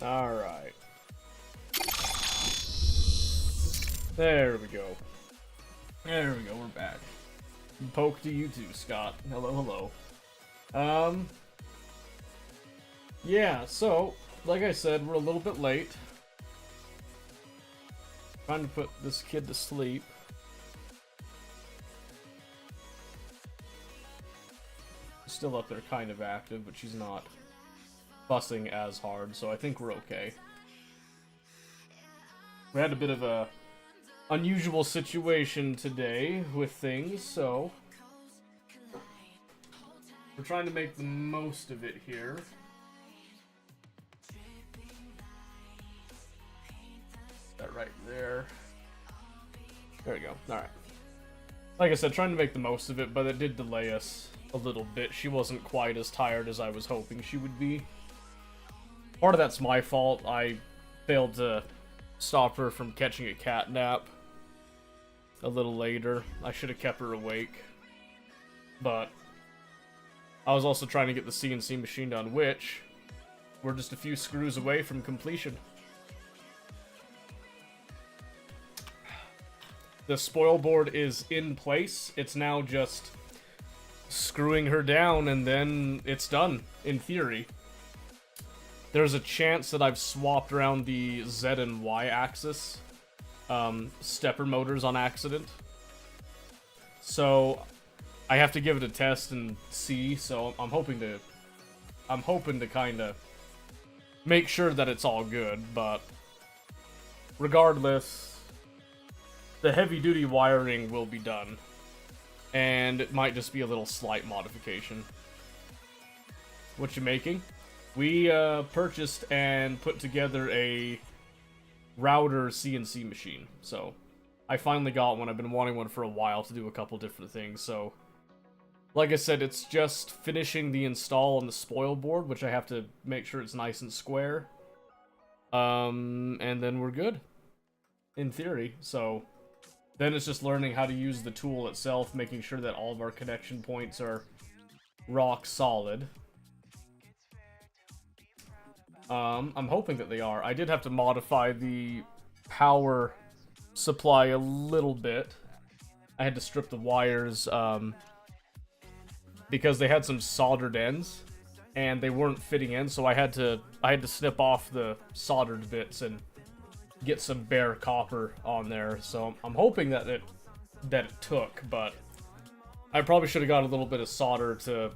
Alright. There we go. There we go, we're back. Poke to you too, Scott. Hello, hello. Yeah, so, like I said, we're a little bit late. Trying to put this kid to sleep. Still up there kind of active, but she's not fussing as hard, so I think we're okay. We had a bit of a unusual situation today with things, so we're trying to make the most of it here. That right there. There we go. Alright. Like I said, trying to make the most of it, but it did delay us a little bit. She wasn't quite as tired as I was hoping she would be. Part of that's my fault. I failed to stop her from catching a cat nap a little later. I should have kept her awake. But I was also trying to get the CNC machine done, which we're just a few screws away from completion. The spoil board is in place. It's now just screwing her down and then it's done, in theory. There's a chance that I've swapped around the Z and Y axis stepper motors on accident. So I have to give it a test and see, so I'm hoping to kind of make sure that it's all good, but regardless, the heavy-duty wiring will be done, and it might just be a little slight modification. What you making? We purchased and put together a router CNC machine, so I finally got one. I've been wanting one for a while to do a couple different things, so like I said, it's just finishing the install on the spoil board, which I have to make sure it's nice and square, and then we're good, in theory. So then it's just learning how to use the tool itself, making sure that all of our connection points are rock solid. I'm hoping that they are. I did have to modify the power supply a little bit. I had to strip the wires, because they had some soldered ends, and they weren't fitting in, so I had to snip off the soldered bits and get some bare copper on there. So I'm hoping that it took, but I probably should have got a little bit of solder to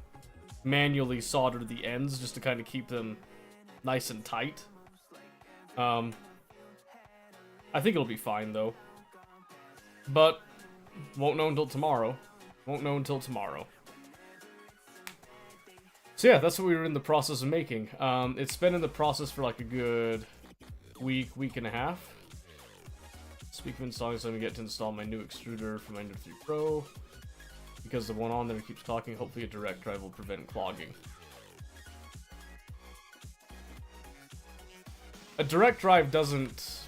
manually solder the ends just to kind of keep them nice and tight. I think it'll be fine though, but won't know until tomorrow. Won't know until tomorrow. So yeah, that's what we were in the process of making. It's been in the process for like a good week and a half. Speaking of installing, so I'm gonna get to install my new extruder for my Ender 3 Pro, because the one on there keeps talking. Hopefully a direct drive will prevent clogging. A direct drive doesn't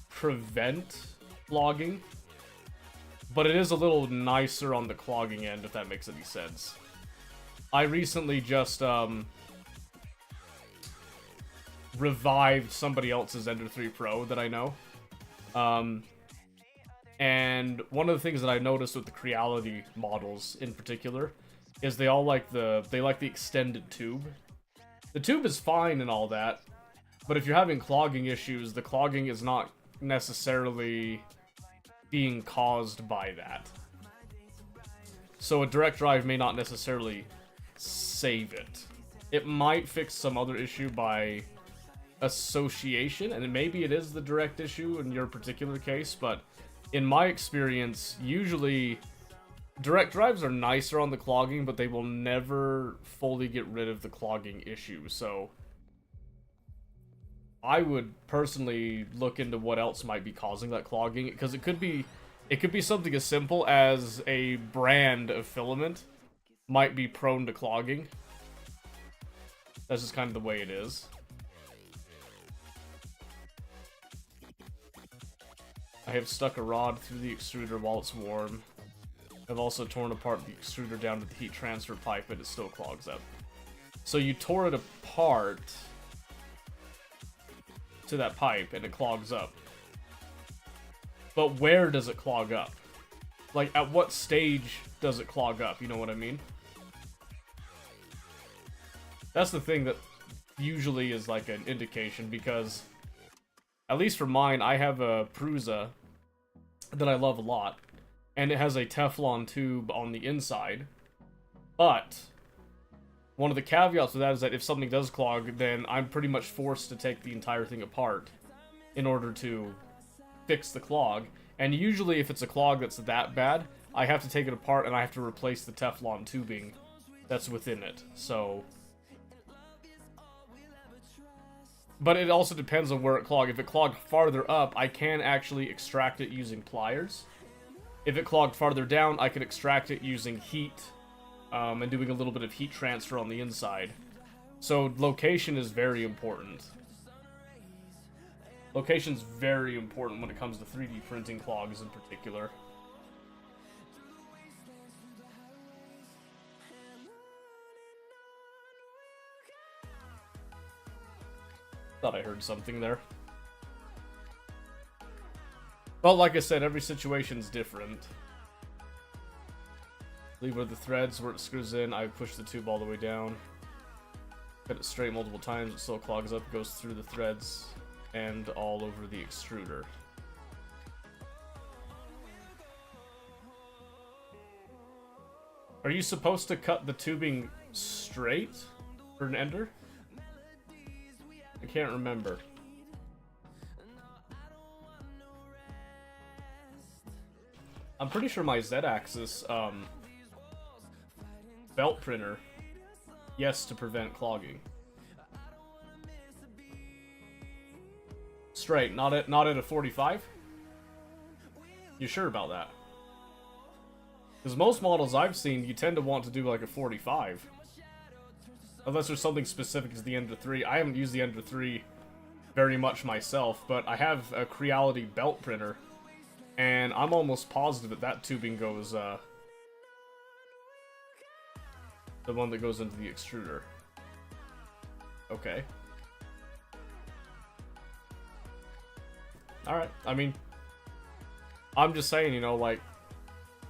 prevent clogging, but it is a little nicer on the clogging end, if that makes any sense. I recently just revived somebody else's Ender 3 Pro that I know. And one of the things that I noticed with the Creality models in particular is they all like the extended tube. The tube is fine and all that, but if you're having clogging issues, the clogging is not necessarily being caused by that. So a direct drive may not necessarily save it. It might fix some other issue by association, and maybe it is the direct issue in your particular case, but in my experience, usually direct drives are nicer on the clogging, but they will never fully get rid of the clogging issue. So I would personally look into what else might be causing that clogging, because it could be something as simple as a brand of filament might be prone to clogging. That's just kind of the way it is. I have stuck a rod through the extruder while it's warm. I've also torn apart the extruder down to the heat transfer pipe, but it still clogs up. So you tore it apart. to that pipe and it clogs up. But where does it clog up? Like, at what stage does it clog up? You know what I mean? That's the thing that usually is like an indication, because at least for mine, I have a Prusa that I love a lot, and it has a Teflon tube on the inside. But one of the caveats to that is that if something does clog, then I'm pretty much forced to take the entire thing apart in order to fix the clog. And usually if it's a clog that's that bad, I have to take it apart and I have to replace the Teflon tubing that's within it. So, but it also depends on where it clogged. If it clogged farther up, I can actually extract it using pliers. If it clogged farther down, I can extract it using heat, and doing a little bit of heat transfer on the inside. So location is very important. Location's very important when it comes to 3D printing clogs in particular. Thought I heard something there. But like I said, every situation's different. Leave where the threads, where it screws in, I push the tube all the way down. Cut it straight multiple times, it still clogs up, goes through the threads, and all over the extruder. Are you supposed to cut the tubing straight for an ender? I can't remember. I'm pretty sure my Z-axis, belt printer, yes, to prevent clogging. Straight, not at a 45? You sure about that? Because most models I've seen, you tend to want to do like a 45. Unless there's something specific as the Ender 3. I haven't used the Ender 3 very much myself, but I have a Creality belt printer, and I'm almost positive that that tubing goes, the one that goes into the extruder. Okay. Alright, I mean, I'm just saying, you know, like,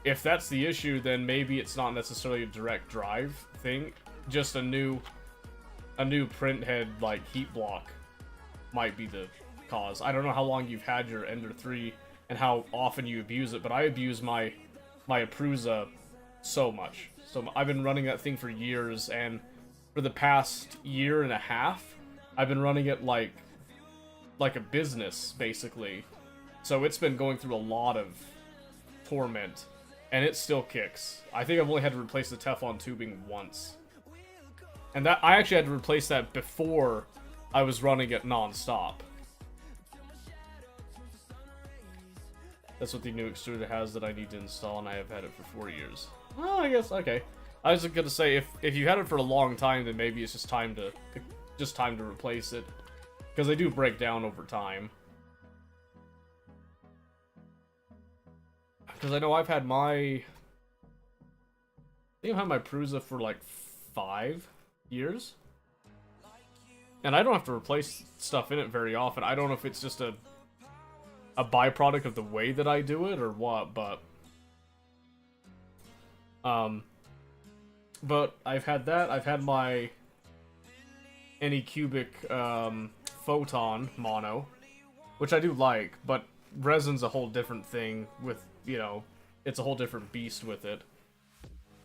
if that's the issue, then maybe it's not necessarily a direct drive thing. Just a new print head, like, heat block might be the cause. I don't know how long you've had your Ender 3 and how often you abuse it, but I abuse my Prusa so much. So I've been running that thing for years, and for the past year and a half, I've been running it like a business, basically. So it's been going through a lot of torment, and it still kicks. I think I've only had to replace the Teflon tubing once. And that I actually had to replace that before I was running it non-stop. That's what the new extruder has that I need to install, and I have had it for 4 years. Well, I guess, okay. I was gonna say, if you had it for a long time, then maybe it's just time to replace it. Because they do break down over time. Because I know I've had my... I think I've had my Prusa for like 5 years. And I don't have to replace stuff in it very often. I don't know if it's just a byproduct of the way that I do it or what, but... But I've had that. I've had my Anycubic Photon mono, which I do like, but resin's a whole different thing with, you know, it's a whole different beast with it.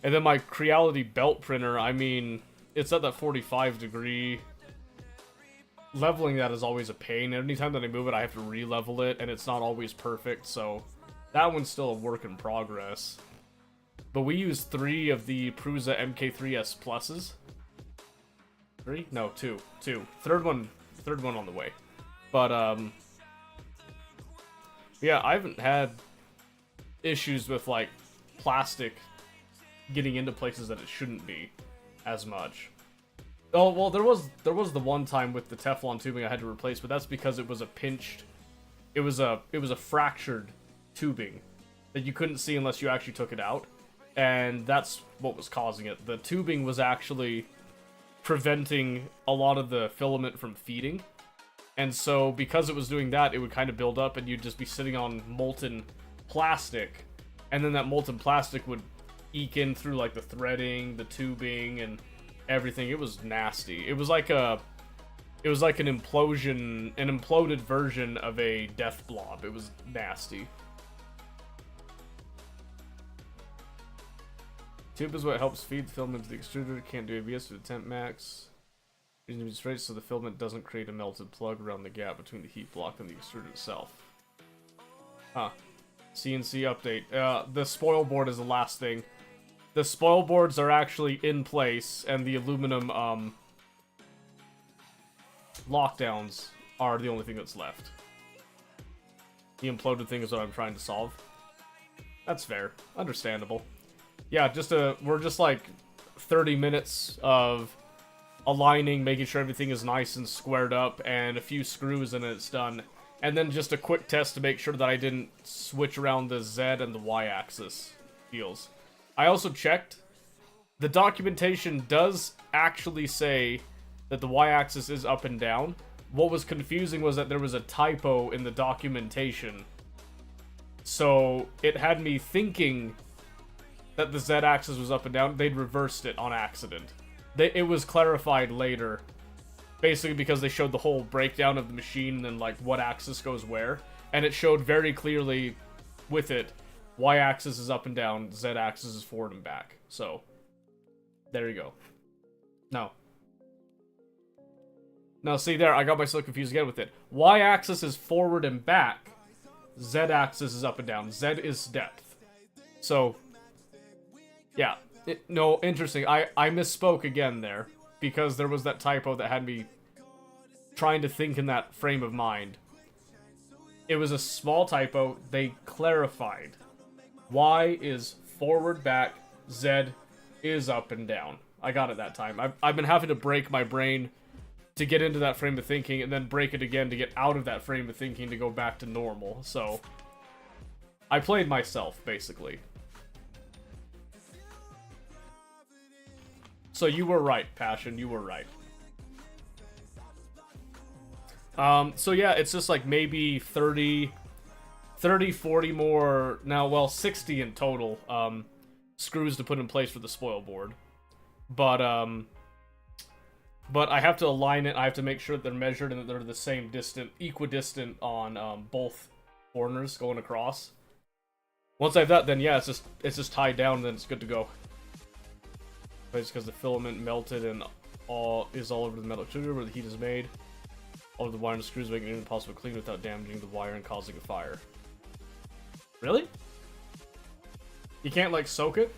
And then my Creality belt printer, I mean, it's at that 45 degree. Leveling that is always a pain. Anytime that I move it, I have to re-level it, and it's not always perfect, so that one's still a work in progress. But we use 3 of the Prusa MK3S Pluses. 3? No, 2. 2. Third one on the way. But, yeah, I haven't had issues with, like, plastic getting into places that it shouldn't be as much. Oh, well, there was the one time with the Teflon tubing I had to replace, but that's because it was a pinched... It was a fractured tubing that you couldn't see unless you actually took it out. And that's what was causing it. The tubing was actually preventing a lot of the filament from feeding. And so, because it was doing that, it would kind of build up, and you'd just be sitting on molten plastic, and then that molten plastic would eke in through, like, the threading, the tubing, and everything. It was nasty. It was like an implosion, an imploded version of a death blob. It was nasty. Tube is what helps feed the filament into the extruder. Can't do ABS to the temp max. It needs to be straight so the filament doesn't create a melted plug around the gap between the heat block and the extruder itself. Huh. CNC update. The spoil board is the last thing. The spoil boards are actually in place, and the aluminum, lockdowns are the only thing that's left. The imploded thing is what I'm trying to solve. That's fair. Understandable. Yeah, we're just like 30 minutes of aligning, making sure everything is nice and squared up, and a few screws and it's done. And then just a quick test to make sure that I didn't switch around the Z and the Y axis deals. I also checked. The documentation does actually say that the Y axis is up and down. What was confusing was that there was a typo in the documentation. So it had me thinking that the Z axis was up and down. They'd reversed it on accident. It was clarified later, basically because they showed the whole breakdown of the machine and like what axis goes where, and it showed very clearly with it, Y axis is up and down, Z axis is forward and back. So there you go. No, see there, I got myself confused again with it. Y axis is forward and back, Z axis is up and down. Z is depth. So yeah. No, interesting. I misspoke again there, because there was that typo that had me trying to think in that frame of mind. It was a small typo. They clarified. Y is forward, back, Z is up and down. I got it that time. I've been having to break my brain to get into that frame of thinking, and then break it again to get out of that frame of thinking to go back to normal. So I played myself, basically. So you were right, Passion, you were right. So yeah, it's just like maybe 30, 40 more, now, well, 60 in total, screws to put in place for the spoil board. But I have to align it, I have to make sure that they're measured and that they're the same equidistant on, both corners going across. Once I have that, then yeah, it's just tied down, and then it's good to go. It's because the filament melted and is all over the metal extruder where the heat is made. All of the wire and screws making it impossible to clean without damaging the wire and causing a fire. Really? You can't, like, soak it?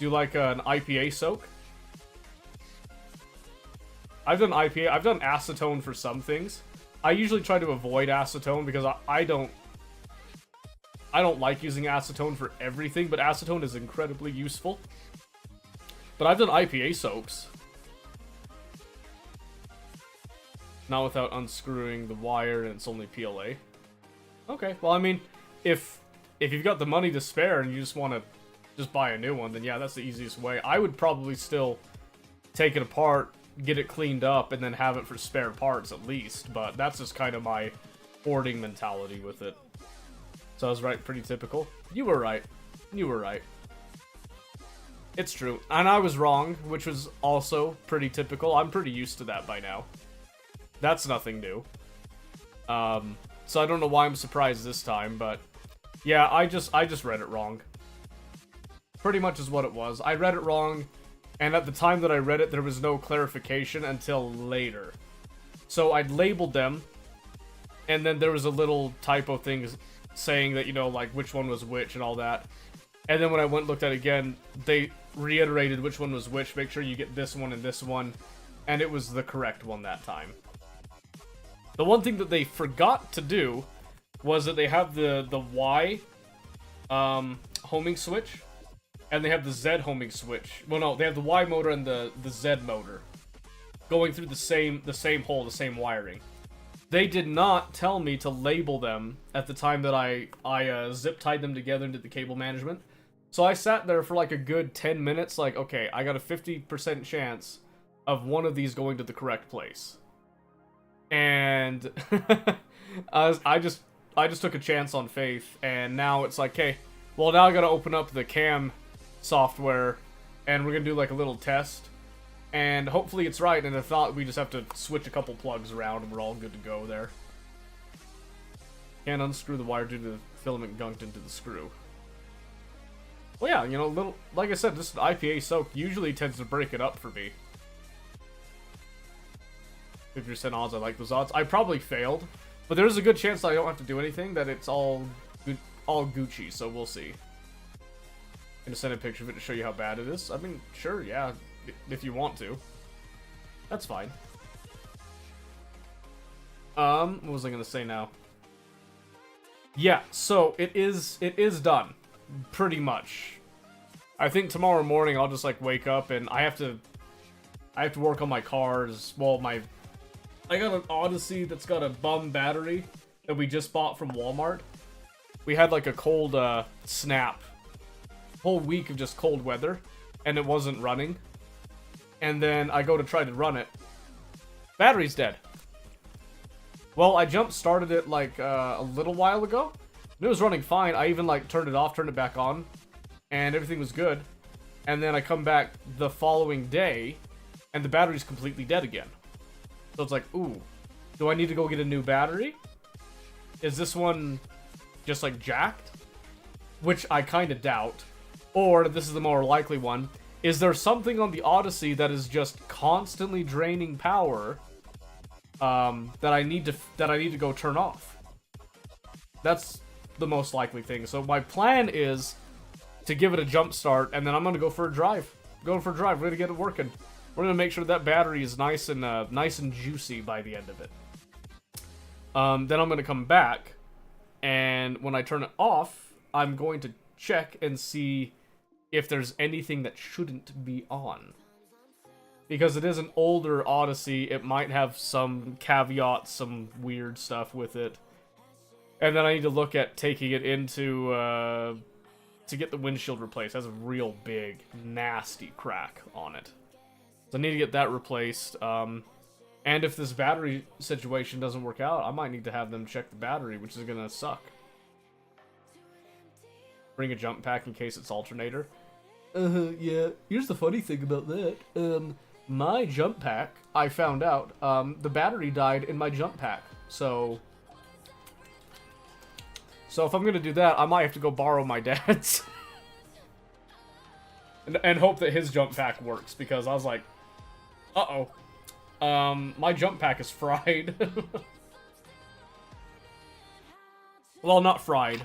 Do, like, an IPA soak? I've done IPA. I've done acetone for some things. I usually try to avoid acetone because I don't like using acetone for everything, but acetone is incredibly useful. But I've done IPA soaks. Not without unscrewing the wire, and it's only PLA. Okay, well, I mean, if you've got the money to spare and you just want to just buy a new one, then yeah, that's the easiest way. I would probably still take it apart, get it cleaned up, and then have it for spare parts at least. But that's just kind of my hoarding mentality with it. So I was right, pretty typical. You were right. You were right. It's true. And I was wrong, which was also pretty typical. I'm pretty used to that by now. That's nothing new. So I don't know why I'm surprised this time, but yeah, I just read it wrong. Pretty much is what it was. I read it wrong, and at the time that I read it, there was no clarification until later. So I'd labeled them, and then there was a little typo thing saying that, you know, like, which one was which and all that. And then when I went and looked at it again, they reiterated which one was which, make sure you get this one and this one, and it was the correct one that time. The one thing that they forgot to do was that they have the Y homing switch, and they have the Z homing switch. Well, no, they have the Y motor and the Z motor going through the same hole, the same wiring. They did not tell me to label them at the time that I zip tied them together and did the cable management. So I sat there for like a good 10 minutes, like, okay, I got a 50% chance of one of these going to the correct place. And I just took a chance on faith, and now it's like, hey, well, now I gotta open up the cam software, and we're gonna do like a little test, and hopefully it's right, and if not, we just have to switch a couple plugs around, and we're all good to go there. Can't unscrew the wire due to the filament gunked into the screw. Well, yeah, you know, like I said, this IPA soak usually tends to break it up for me. 50% odds, I like those odds. I probably failed, but there's a good chance that I don't have to do anything, that it's all Gucci, so we'll see. I'm gonna send a picture of it to show you how bad it is. I mean, sure, yeah, if you want to. That's fine. What was I gonna say now? Yeah, so it is done. Pretty much. I think tomorrow morning I'll just like wake up and I have to work on my cars. Well, I got an Odyssey that's got a bum battery that we just bought from Walmart. We had like a cold snap. Whole week of just cold weather, and it wasn't running. And then I go to try to run it. Battery's dead. Well, I jump-started it like a little while ago. And it was running fine. I even like turned it off, turned it back on, and everything was good. And then I come back the following day, and the battery's completely dead again. So it's like, ooh, do I need to go get a new battery? Is this one just like jacked? Which I kind of doubt. Or, this is the more likely one, is there something on the Odyssey that is just constantly draining power that I need to go turn off? That's the most likely thing. So my plan is to give it a jump start, and then I'm gonna go for a drive. Going for a drive. We're gonna get it working. We're gonna make sure that battery is nice and juicy by the end of it. Then I'm gonna come back, and when I turn it off, I'm going to check and see if there's anything that shouldn't be on. Because it is an older Odyssey, it might have some caveats, some weird stuff with it. And then I need to look at taking it into, to get the windshield replaced. It has a real big, nasty crack on it. So I need to get that replaced. And if this battery situation doesn't work out, I might need to have them check the battery, which is gonna suck. Bring a jump pack in case it's alternator. Yeah. Here's the funny thing about that. My jump pack, I found out, the battery died in my jump pack. So if I'm gonna do that, I might have to go borrow my dad's. and hope that his jump pack works, because I was like, uh-oh. My jump pack is fried. Well, not fried.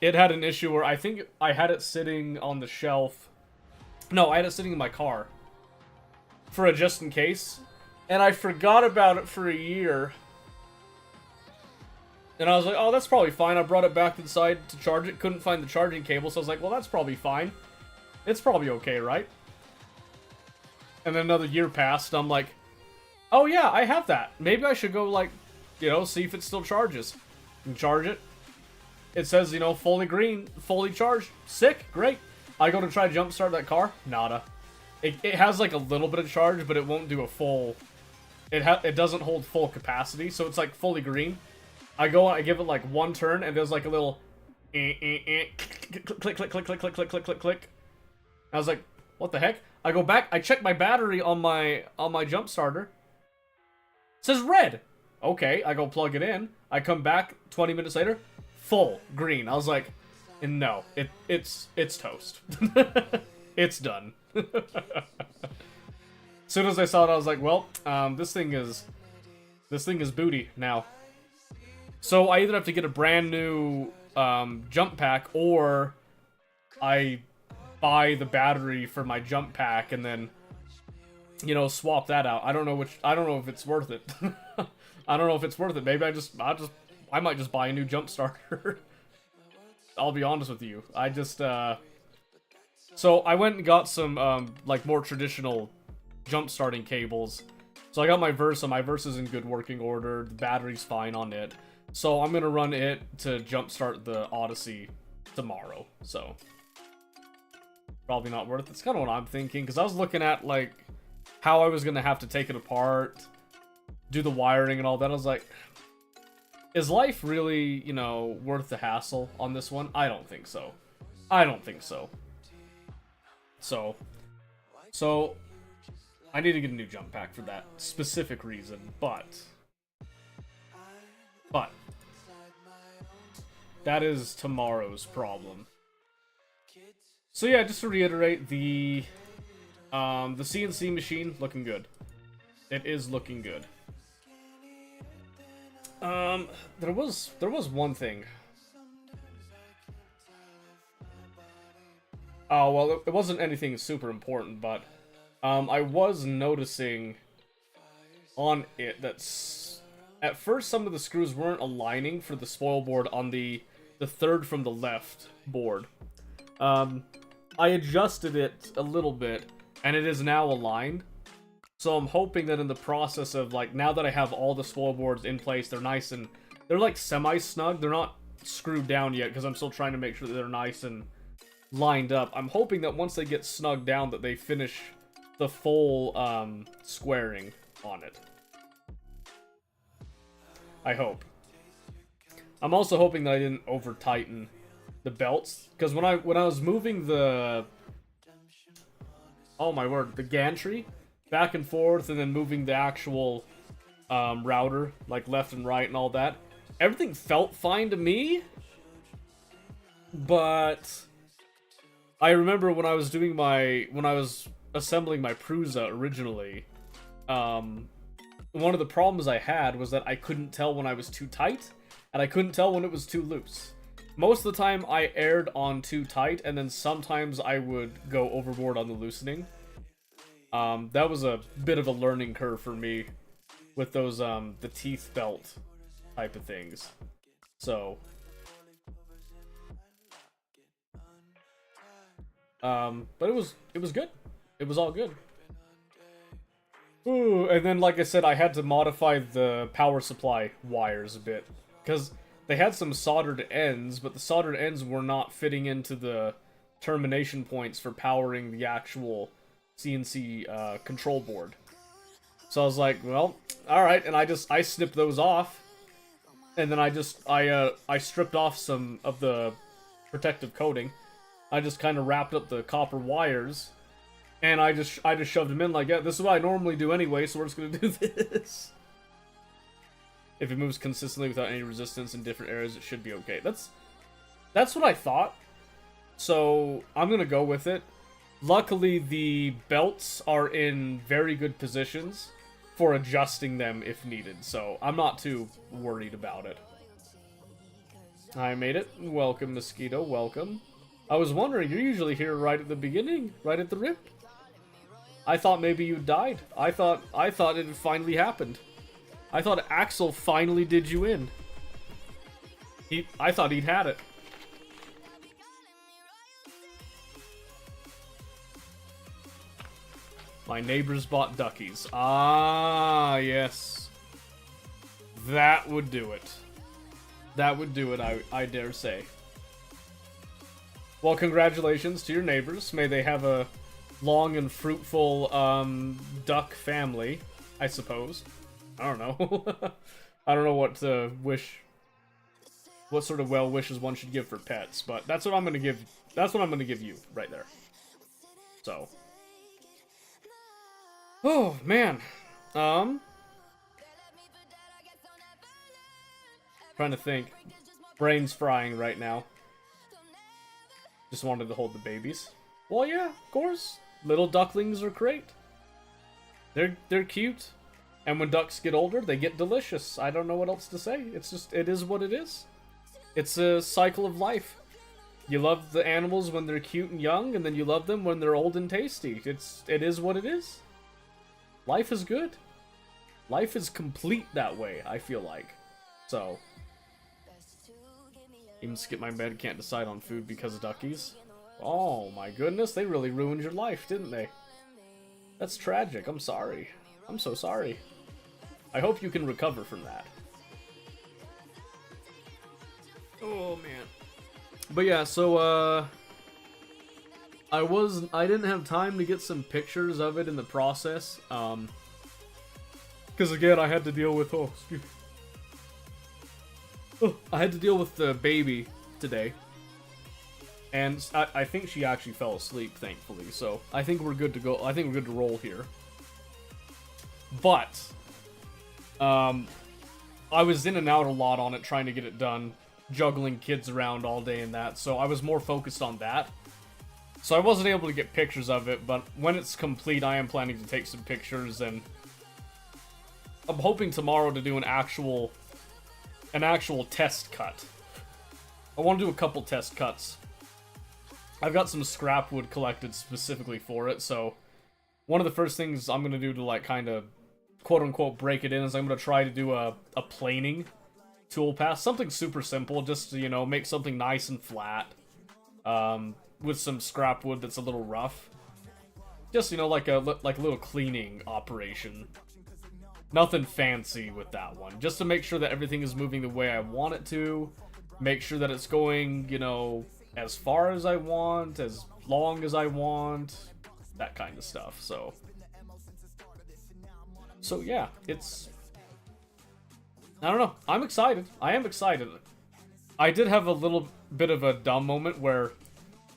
It had an issue where I think I had it sitting on the shelf. No, I had it sitting in my car for a just in case. And I forgot about it for a year. And I was like, oh, that's probably fine. I brought it back inside to charge it. Couldn't find the charging cable, so I was like, well, that's probably fine. It's probably okay, right? And then another year passed, and I'm like, oh yeah, I have that. Maybe I should go, like, you know, see if it still charges. And charge it. It says, you know, fully green, fully charged. Sick, great. I go to try to jumpstart that car. Nada. It has like a little bit of charge, but it won't do a full... It doesn't hold full capacity, so it's like fully green. I go and I give it like one turn, and there's like a little... click, click, click, click, click, click, click, click, click, click. I was like, what the heck? I go back, I check my battery on my jump starter. It says red. Okay, I go plug it in. I come back 20 minutes later, full green. I was like, no, it's toast. It's done. As soon as I saw it, I was like, well, this thing is booty now. So I either have to get a brand new jump pack, or I buy the battery for my jump pack and then, you know, swap that out. I don't know if it's worth it. I don't know if it's worth it. Maybe I might just buy a new jump starter. I'll be honest with you. I just so I went and got some like more traditional jump starting cables. So I got my Versa. My Versa's in good working order. The battery's fine on it. So I'm gonna run it to jumpstart the Odyssey tomorrow. So probably not worth it. It's kind of what I'm thinking, because I was looking at like how I was gonna have to take it apart, do the wiring and all that. I was like, is life really, you know, worth the hassle on this one? I don't think so. I don't think so. So, I need to get a new jump pack for that specific reason, but, that is tomorrow's problem. So yeah, just to reiterate, the CNC machine, looking good. It is looking good. There was one thing. Oh, well, it wasn't anything super important, but I was noticing on it that at first some of the screws weren't aligning for the spoil board on the third from the left board. I adjusted it a little bit, and it is now aligned. So I'm hoping that in the process of, like, now that I have all the spoil boards in place, they're nice and, they're like semi-snug. They're not screwed down yet, because I'm still trying to make sure that they're nice and lined up. I'm hoping that once they get snugged down, that they finish the full squaring on it. I hope. I'm also hoping that I didn't over tighten the belts, because when I was moving the, oh my word, the gantry back and forth, and then moving the actual router like left and right and all that, everything felt fine to me. But I remember when I was doing when I was assembling my Prusa originally, one of the problems I had was that I couldn't tell when I was too tight, and I couldn't tell when it was too loose. Most of the time I erred on too tight, and then sometimes I would go overboard on the loosening. That was a bit of a learning curve for me with those, the teeth belt type of things. So, but it was good. It was all good. Ooh, and then, like I said, I had to modify the power supply wires a bit, because they had some soldered ends, but the soldered ends were not fitting into the termination points for powering the actual CNC control board. So I was like, well, alright, and I snipped those off, and then I stripped off some of the protective coating. I just kind of wrapped up the copper wires, and I just shoved them in like, yeah, this is what I normally do anyway, so we're just gonna do this. If it moves consistently without any resistance in different areas, it should be okay. That's what I thought. So I'm gonna go with it. Luckily, the belts are in very good positions for adjusting them if needed, so I'm not too worried about it. I made it. Welcome, Mosquito. Welcome. I was wondering, you're usually here right at the beginning, right at the rip. I thought maybe you died. I thought it had finally happened. I thought Axel finally did you in. I thought he'd had it. My neighbors bought duckies. Ah, yes. That would do it. That would do it, I dare say. Well, congratulations to your neighbors. May they have a long and fruitful duck family, I suppose. I don't know. I don't know what to wish, what sort of well wishes one should give for pets, but that's what I'm gonna give. That's what I'm gonna give you right there. So, oh man, trying to think. Brain's frying right now. Just wanted to hold the babies. Well, yeah, of course. Little ducklings are great. They're cute. And when ducks get older, they get delicious. I don't know what else to say. It's just, it is what it is. It's a cycle of life. You love the animals when they're cute and young, and then you love them when they're old and tasty. It is what it is. Life is good. Life is complete that way, I feel like. So, even skip my bed, can't decide on food because of duckies. Oh my goodness, they really ruined your life, didn't they? That's tragic. I'm sorry. I'm so sorry. I hope you can recover from that. Oh man. But yeah, so I didn't have time to get some pictures of it in the process. Because again, I had to deal with I had to deal with the baby today, and I think she actually fell asleep, thankfully. So I think we're good to go. I think we're good to roll here. But I was in and out a lot on it, trying to get it done, juggling kids around all day and that. So I was more focused on that. So I wasn't able to get pictures of it, but when it's complete, I am planning to take some pictures, and I'm hoping tomorrow to do an actual test cut. I want to do a couple test cuts. I've got some scrap wood collected specifically for it, so one of the first things I'm going to do to, like, kind of quote-unquote break it in is I'm going to try to do a planing tool pass. Something super simple, just to, you know, make something nice and flat. With some scrap wood that's a little rough. Just, you know, like a little cleaning operation. Nothing fancy with that one. Just to make sure that everything is moving the way I want it to. Make sure that it's going, you know, as far as I want, as long as I want. That kind of stuff, so yeah, it's... I don't know. I'm excited. I am excited. I did have a little bit of a dumb moment where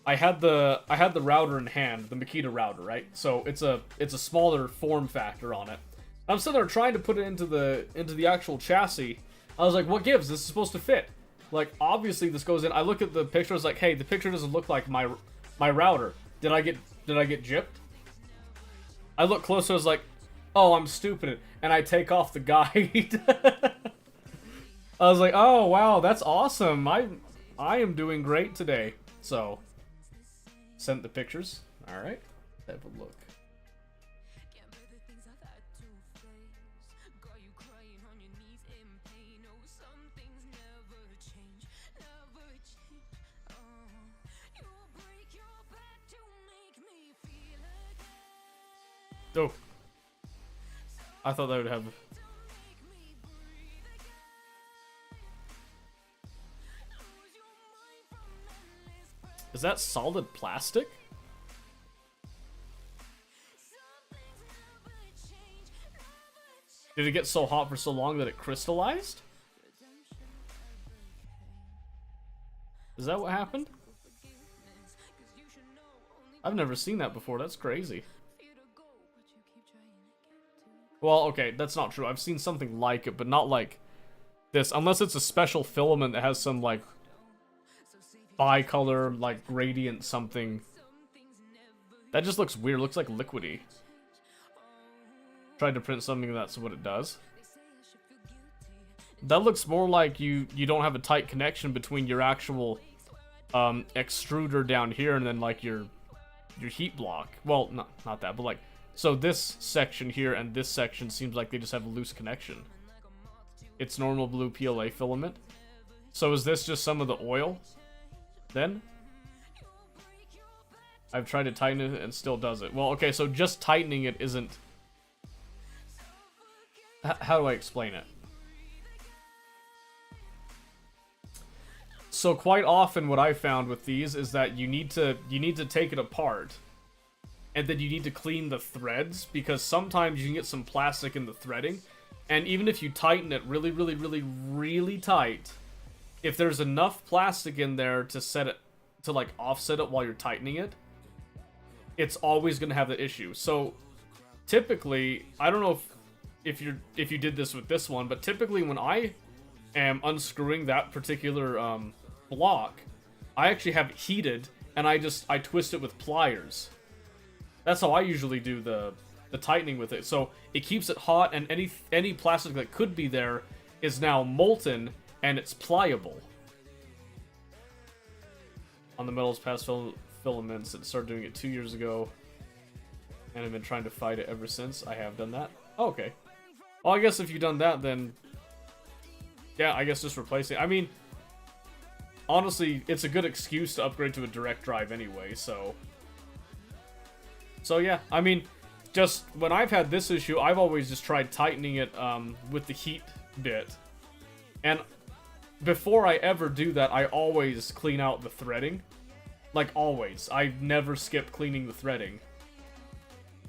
I had the router in hand, the Makita router, right? So it's a smaller form factor on it. I'm sitting there trying to put it into the actual chassis. I was like, what gives? This is supposed to fit. Like, obviously this goes in. I look at the picture, I was like, hey, the picture doesn't look like my router. Did I get gypped? I look closer, I was like, oh, I'm stupid. And I take off the guide. I was like, oh wow, that's awesome. I am doing great today. So sent the pictures. Alright. Have a look. Oh. I thought that would have... Is that solid plastic? Did it get so hot for so long that it crystallized? Is that what happened? I've never seen that before. That's crazy. Well, okay, that's not true. I've seen something like it, but not like this. Unless it's a special filament that has some, like, bicolor, like, gradient something. That just looks weird. It looks like liquidy. Tried to print something that's what it does. That looks more like you don't have a tight connection between your actual extruder down here and then, like, your heat block. Well, not that, but, like, so this section here and this section seems like they just have a loose connection. It's normal blue PLA filament. So is this just some of the oil then? I've tried to tighten it and still does it. Well, okay, so just tightening it isn't... How do I explain it? So quite often what I found with these is that you need to take it apart. And then you need to clean the threads, because sometimes you can get some plastic in the threading. And even if you tighten it really, really, really, really tight, if there's enough plastic in there to set it, to like offset it while you're tightening it, it's always going to have the issue. So typically, I don't know if you did this with this one, but typically when I am unscrewing that particular block, I actually have it heated, and I twist it with pliers. That's how I usually do the tightening with it. So it keeps it hot, and any plastic that could be there is now molten, and it's pliable. On the metals past filaments, it started doing it 2 years ago, and I've been trying to fight it ever since. I have done that. Oh, okay. Well, I guess if you've done that, then yeah, I guess just replace it. I mean, honestly, it's a good excuse to upgrade to a direct drive anyway, so yeah, I mean, just when I've had this issue, I've always just tried tightening it with the heat bit. And before I ever do that, I always clean out the threading. Like, always. I never skip cleaning the threading.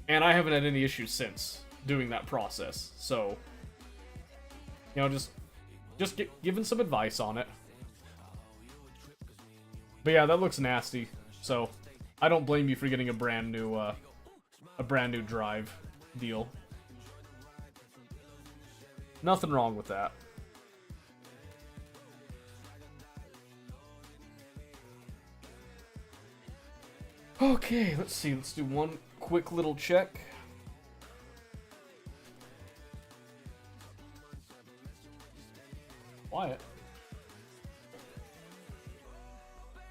And I haven't had any issues since doing that process. So, you know, just giving some advice on it. But yeah, that looks nasty. So, I don't blame you for getting a brand new drive deal. Nothing wrong with that. Okay, let's see. Let's do one quick little check. Quiet.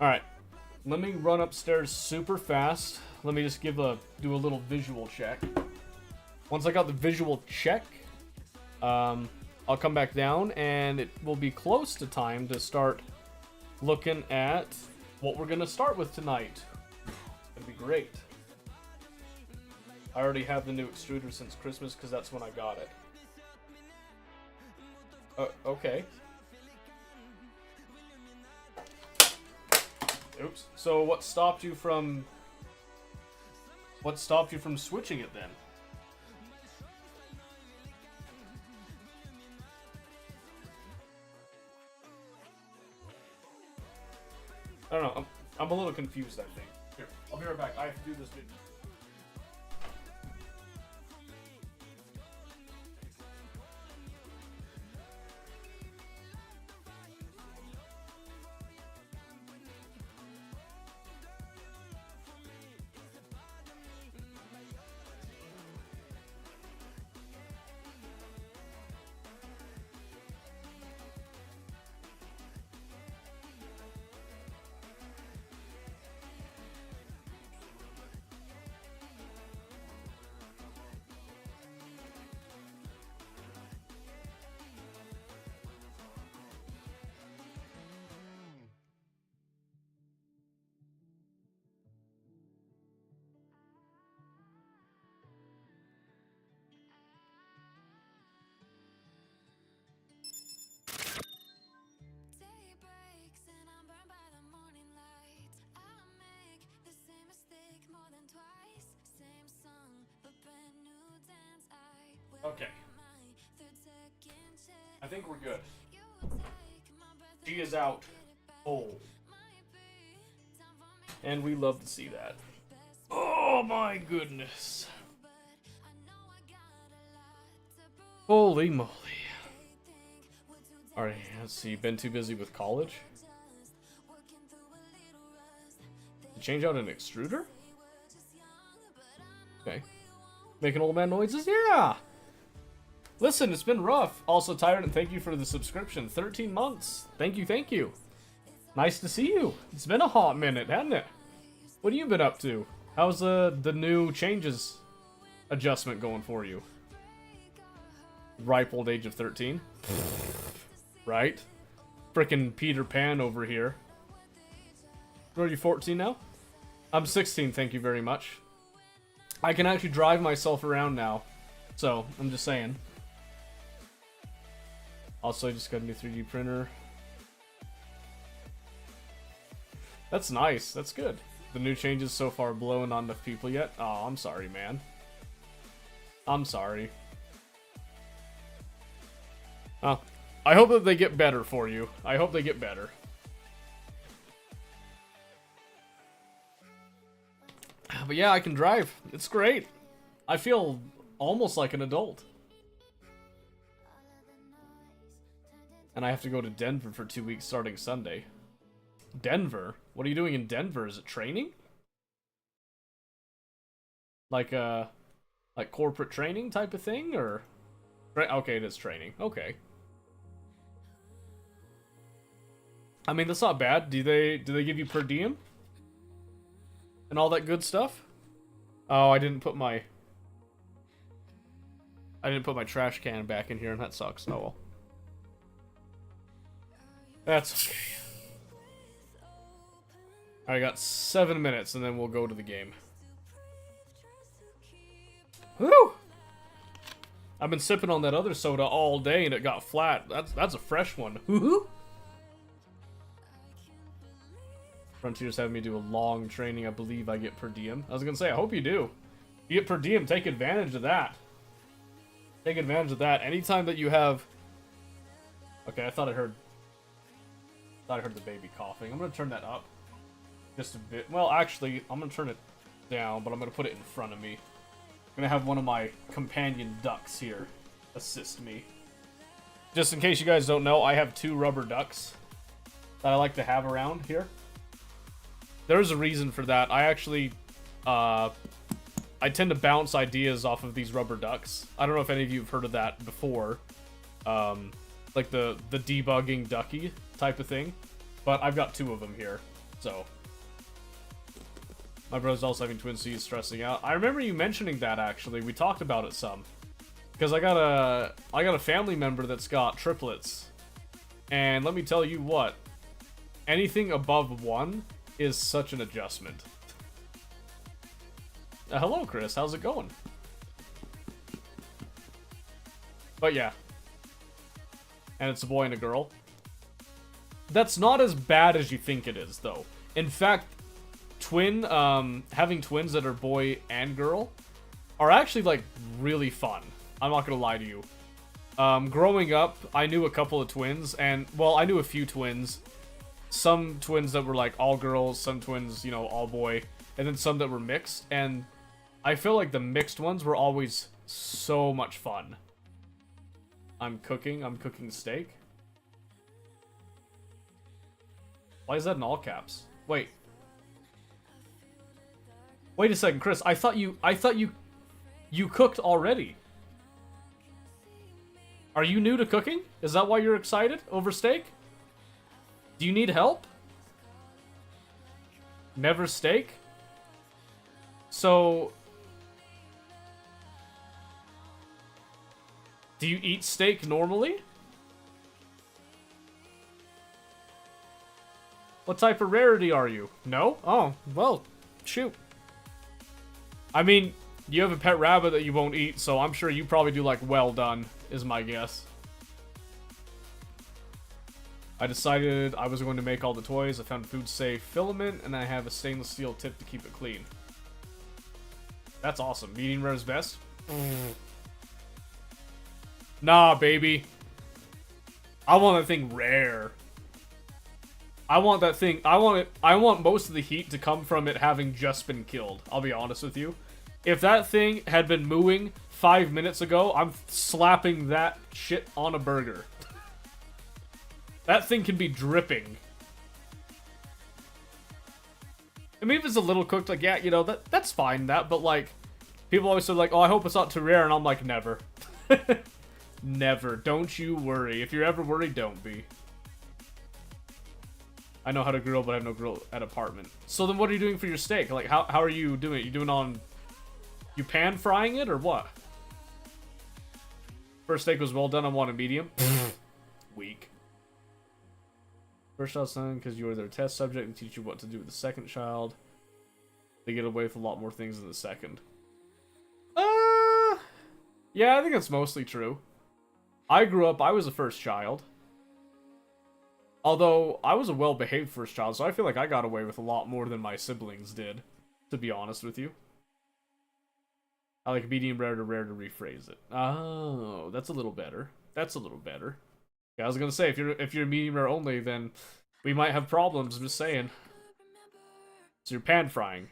Alright. Let me run upstairs super fast. Let me just do a little visual check. Once I got the visual check, I'll come back down and it will be close to time to start looking at what we're gonna start with tonight. It'd be great. I already have the new extruder since Christmas because that's when I got it. Okay. Oops. So what stopped you from switching it then? I don't know. I'm a little confused, I think. Here, I'll be right back. I have to do this video. Okay. I think we're good. She is out whole. And we love to see that. Oh my goodness. Holy moly. Alright, let's see. Been too busy with college? Change out an extruder? Okay. Making old man noises? Yeah! Listen, it's been rough. Also, Tyrant, thank you for the subscription. 13 months. Thank you, thank you. Nice to see you. It's been a hot minute, hasn't it? What have you been up to? How's the new changes adjustment going for you? Ripe old age of 13. Right? Frickin' Peter Pan over here. Are you 14 now? I'm 16, thank you very much. I can actually drive myself around now. So, I'm just saying. Also, I just got a new 3D printer. That's nice. That's good. The new changes so far blowing on enough people yet? Oh, I'm sorry, man. I'm sorry. Oh, I hope that they get better for you. I hope they get better. But yeah, I can drive. It's great. I feel almost like an adult. And I have to go to Denver for 2 weeks starting Sunday. Denver? What are you doing in Denver? Is it training? Like corporate training type of thing, or? Okay, it is training. Okay. I mean, that's not bad. Do they give you per diem? And all that good stuff? Oh, I didn't put my trash can back in here, and that sucks. Oh well. That's okay. I got 7 minutes, and then we'll go to the game. Woo! I've been sipping on that other soda all day, and it got flat. That's a fresh one. Woohoo! Frontier's having me do a long training. I believe I get per diem. I was gonna say, I hope you do. You get per diem, take advantage of that. Take advantage of that. Anytime that you have... Okay, I thought I heard the baby coughing. I'm gonna turn that up just a bit. Well, actually, I'm gonna turn it down, but I'm gonna put it in front of me. I'm gonna have one of my companion ducks here assist me. Just in case you guys don't know, I have 2 rubber ducks that I like to have around here. There's a reason for that. I actually, I tend to bounce ideas off of these rubber ducks. I don't know if any of you have heard of that before. Like the debugging ducky type of thing. But I've got 2 of them here, so. My brother's also having twins, so he's stressing out. I remember you mentioning that, actually. We talked about it some. Because I got a family member that's got triplets. And let me tell you what. Anything above 1 is such an adjustment. Hello, Chris. How's it going? But yeah. And it's a boy and a girl. That's not as bad as you think it is, though. In fact, having twins that are boy and girl are actually, like, really fun. I'm not gonna lie to you. Growing up, I knew a couple of twins, and, well, I knew a few twins. Some twins that were, like, all girls, some twins, you know, all boy, and then some that were mixed, and I feel like the mixed ones were always so much fun. I'm cooking steak. Why is that in all caps? Wait a second, Chris. I thought you cooked already. Are you new to cooking? Is that why you're excited over steak? Do you need help? Never steak? So... do you eat steak normally? What type of rarity are you? No? Oh, well, shoot. I mean, you have a pet rabbit that you won't eat, so I'm sure you probably do, like, well done, is my guess. I decided I was going to make all the toys. I found a food-safe filament, and I have a stainless steel tip to keep it clean. That's awesome. Medium rare is best? Nah, baby. I want that thing rare. I want that thing... I want most of the heat to come from it having just been killed. I'll be honest with you. If that thing had been mooing 5 minutes ago, I'm slapping that shit on a burger. That thing can be dripping. I mean, if it's a little cooked, like, yeah, you know, that's fine, but, like, people always say, like, oh, I hope it's not too rare, and I'm like, never. Never. Don't you worry. If you're ever worried, don't be. I know how to grill, but I have no grill at apartment. So then what are you doing for your steak? Like, how are you doing it? You doing on... you pan frying it, or what? First steak was well done, I want a medium. Weak. First child's son, because you are their test subject and teach you what to do with the second child. They get away with a lot more things than the second. Yeah, I think that's mostly true. I grew up, I was the first child. Although, I was a well-behaved first child, so I feel like I got away with a lot more than my siblings did, to be honest with you. I like medium rare to rephrase it. Oh, that's a little better. That's a little better. Yeah, I was gonna say, if you're medium rare only, then we might have problems, I'm just saying. So you're pan frying.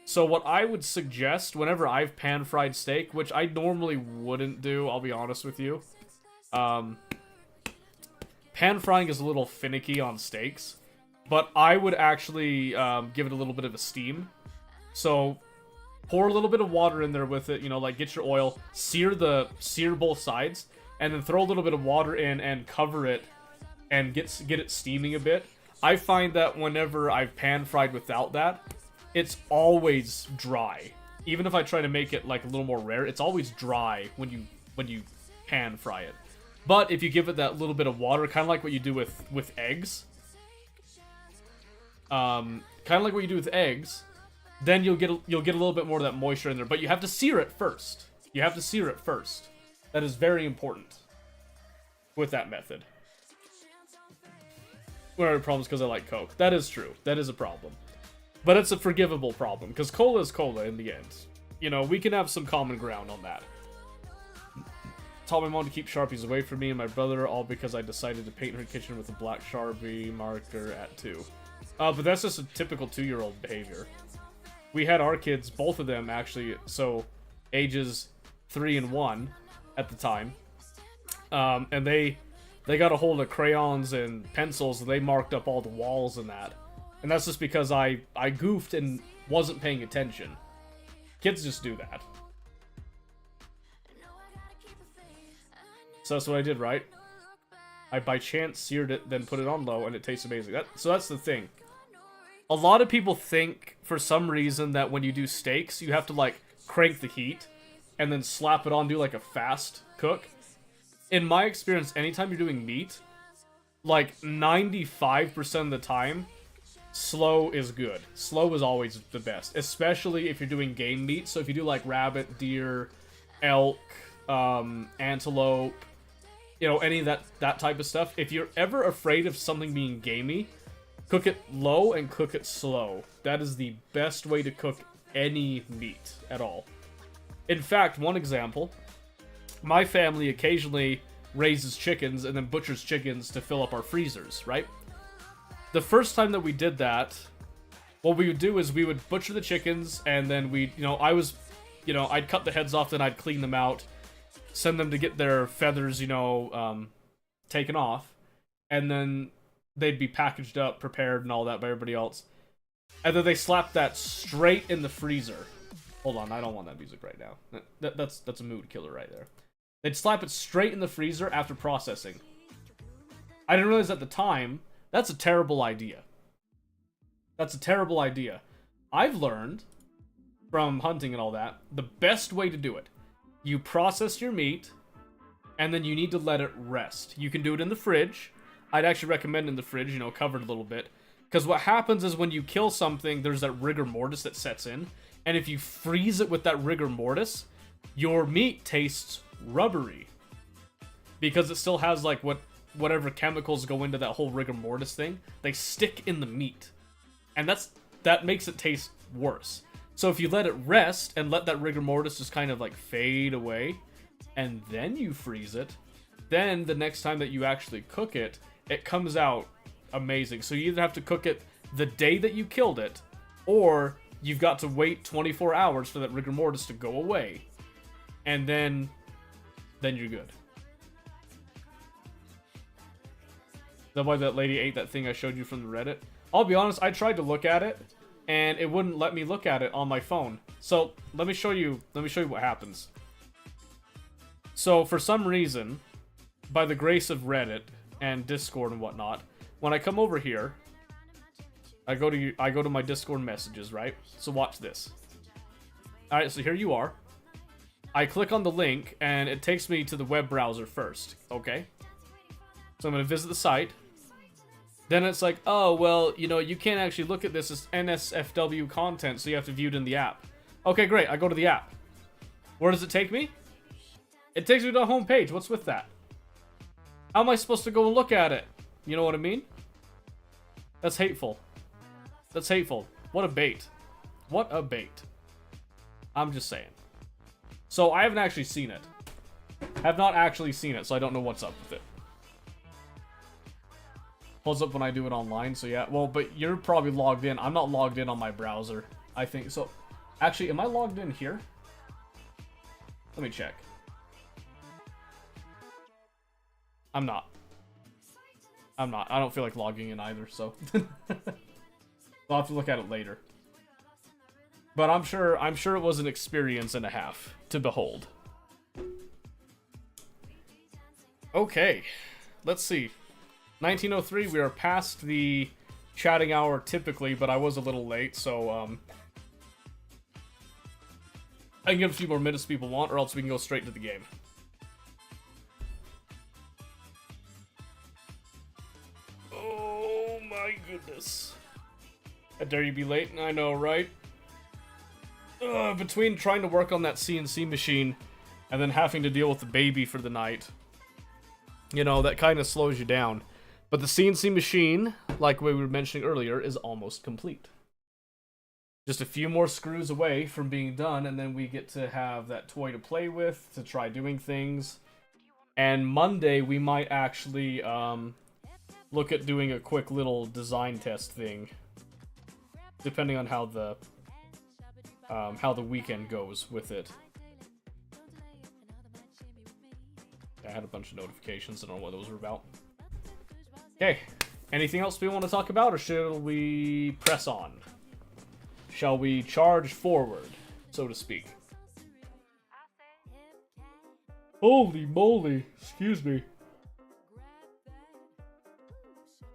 So what I would suggest, whenever I've pan-fried steak, which I normally wouldn't do, I'll be honest with you. Pan-frying is a little finicky on steaks, but I would actually give it a little bit of a steam. So pour a little bit of water in there with it, you know, like get your oil, sear both sides, and then throw a little bit of water in and cover it and get it steaming a bit. I find that whenever I've pan-fried without that, it's always dry. Even if I try to make it like a little more rare, it's always dry when you pan fry it. But if you give it that little bit of water, kind of like what you do with eggs, then you'll get a little bit more of that moisture in there. But you have to sear it first. You have to sear it first. That is very important with that method. One of the problems because I like Coke. That is true. That is a problem. But it's a forgivable problem, because cola is cola in the end. You know, we can have some common ground on that. taught my mom to keep Sharpies away from me and my brother, all because I decided to paint her kitchen with a black Sharpie marker at 2. But that's just a typical 2-year-old behavior. We had our kids, both of them actually, so ages 3 and 1 at the time. And they got a hold of crayons and pencils and they marked up all the walls and that. And that's just because I goofed and wasn't paying attention. Kids just do that. So that's what I did, right? I by chance seared it, then put it on low, and it tastes amazing. So that's the thing. A lot of people think, for some reason, that when you do steaks, you have to, like, crank the heat, and then slap it on, do, like, a fast cook. In my experience, anytime you're doing meat, like, 95% of the time, slow is good. Slow is always the best, especially if you're doing game meat. So if you do, like, rabbit, deer, elk, antelope, you know, any of that type of stuff. If you're ever afraid of something being gamey, cook it low and cook it slow. That is the best way to cook any meat at all. In fact, one example, my family occasionally raises chickens and then butchers chickens to fill up our freezers, right? The first time that we did that, what we would do is we would butcher the chickens and then I'd cut the heads off, then I'd clean them out, send them to get their feathers, taken off, and then they'd be packaged up, prepared, and all that by everybody else. And then they slap that straight in the freezer. Hold on, I don't want that music right now. That's a mood killer right there. They'd slap it straight in the freezer after processing. I didn't realize at the time, that's a terrible idea. That's a terrible idea. I've learned, from hunting and all that, the best way to do it. You process your meat, and then you need to let it rest. You can do it in the fridge. I'd actually recommend in the fridge, covered a little bit. Because what happens is when you kill something, there's that rigor mortis that sets in. And if you freeze it with that rigor mortis, your meat tastes rubbery. Because it still has, like, whatever chemicals go into that whole rigor mortis thing. They stick in the meat. And that makes it taste worse. So if you let it rest and let that rigor mortis just kind of like fade away, and then you freeze it, then the next time that you actually cook it, it comes out amazing. So you either have to cook it the day that you killed it, or you've got to wait 24 hours for that rigor mortis to go away, and then you're good. Is that why that lady ate that thing I showed you from the Reddit? I'll be honest, I tried to look at it, and it wouldn't let me look at it on my phone. So let me show you what happens. So for some reason, by the grace of Reddit and Discord and whatnot, when I come over here, I go to my Discord messages, right? So watch this. Alright, so here you are. I click on the link, and it takes me to the web browser first, okay? So I'm going to visit the site. Then it's like, oh, well, you can't actually look at this as NSFW content, so you have to view it in the app. Okay, great, I go to the app. Where does it take me? It takes me to the home page. What's with that? How am I supposed to go and look at it? You know what I mean? That's hateful. That's hateful. What a bait. What a bait. I'm just saying. So, I haven't actually seen it. Have not actually seen it, so I don't know what's up with it. Pulls up when I do it online, so yeah. Well, but you're probably logged in. I'm not logged in on my browser, I think. So, actually, am I logged in here? Let me check. I'm not. I'm not. I don't feel like logging in either, so. I'll have to look at it later. But I'm sure it was an experience and a half to behold. Okay. Let's see. 1903, we are past the chatting hour typically, but I was a little late, so I can give a few more minutes if people want, or else we can go straight to the game. Oh my goodness. How dare you be late? I know, right? Between trying to work on that CNC machine and then having to deal with the baby for the night, that kind of slows you down. But the CNC machine, like we were mentioning earlier, is almost complete. Just a few more screws away from being done, and then we get to have that toy to play with, to try doing things. And Monday, we might actually look at doing a quick little design test thing, depending on how the weekend goes with it. I had a bunch of notifications. I don't know what those were about. Okay. Anything else we want to talk about, or shall we press on? Shall we charge forward, so to speak? Holy moly. Excuse me.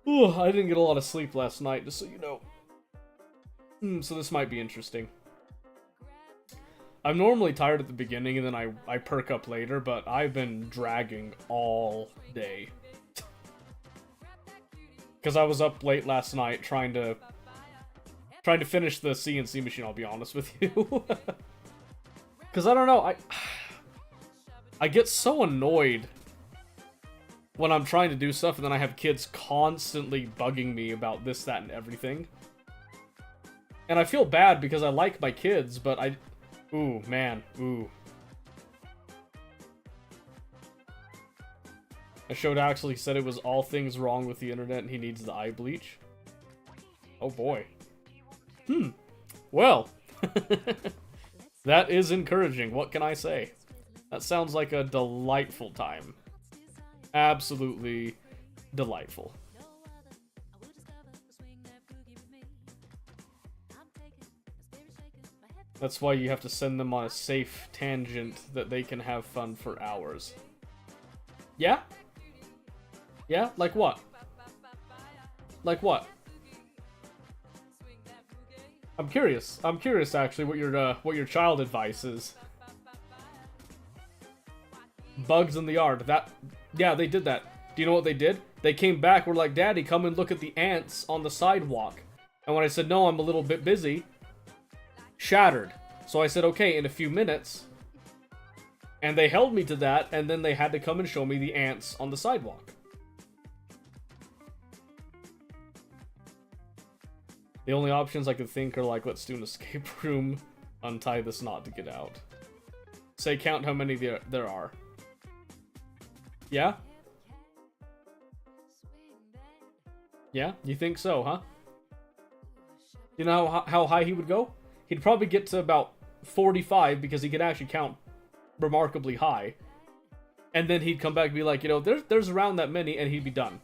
Ugh, I didn't get a lot of sleep last night, just so you know. So this might be interesting. I'm normally tired at the beginning, and then I perk up later, but I've been dragging all day. Because I was up late last night trying to finish the CNC machine, I'll be honest with you. Because I don't know, I get so annoyed when I'm trying to do stuff and then I have kids constantly bugging me about this, that, and everything. And I feel bad because I like my kids, but ooh, man, ooh. I showed actually said it was all things wrong with the internet and he needs the eye bleach. Oh boy. Well. That is encouraging. What can I say? That sounds like a delightful time. Absolutely delightful. That's why you have to send them on a safe tangent that they can have fun for hours. Yeah? Yeah? Like what? Like what? I'm curious. I'm curious actually what your child advice is. Bugs in the yard. Yeah, they did that. Do you know what they did? They came back, were like, Daddy, come and look at the ants on the sidewalk. And when I said, no, I'm a little bit busy, shattered. So I said, okay, in a few minutes. And they held me to that, and then they had to come and show me the ants on the sidewalk. The only options I could think are like, let's do an escape room, untie this knot to get out. Say count how many there are. Yeah? Yeah? You think so, huh? You know how high he would go? He'd probably get to about 45 because he could actually count remarkably high. And then he'd come back and be like, you know, there's around that many, and he'd be done.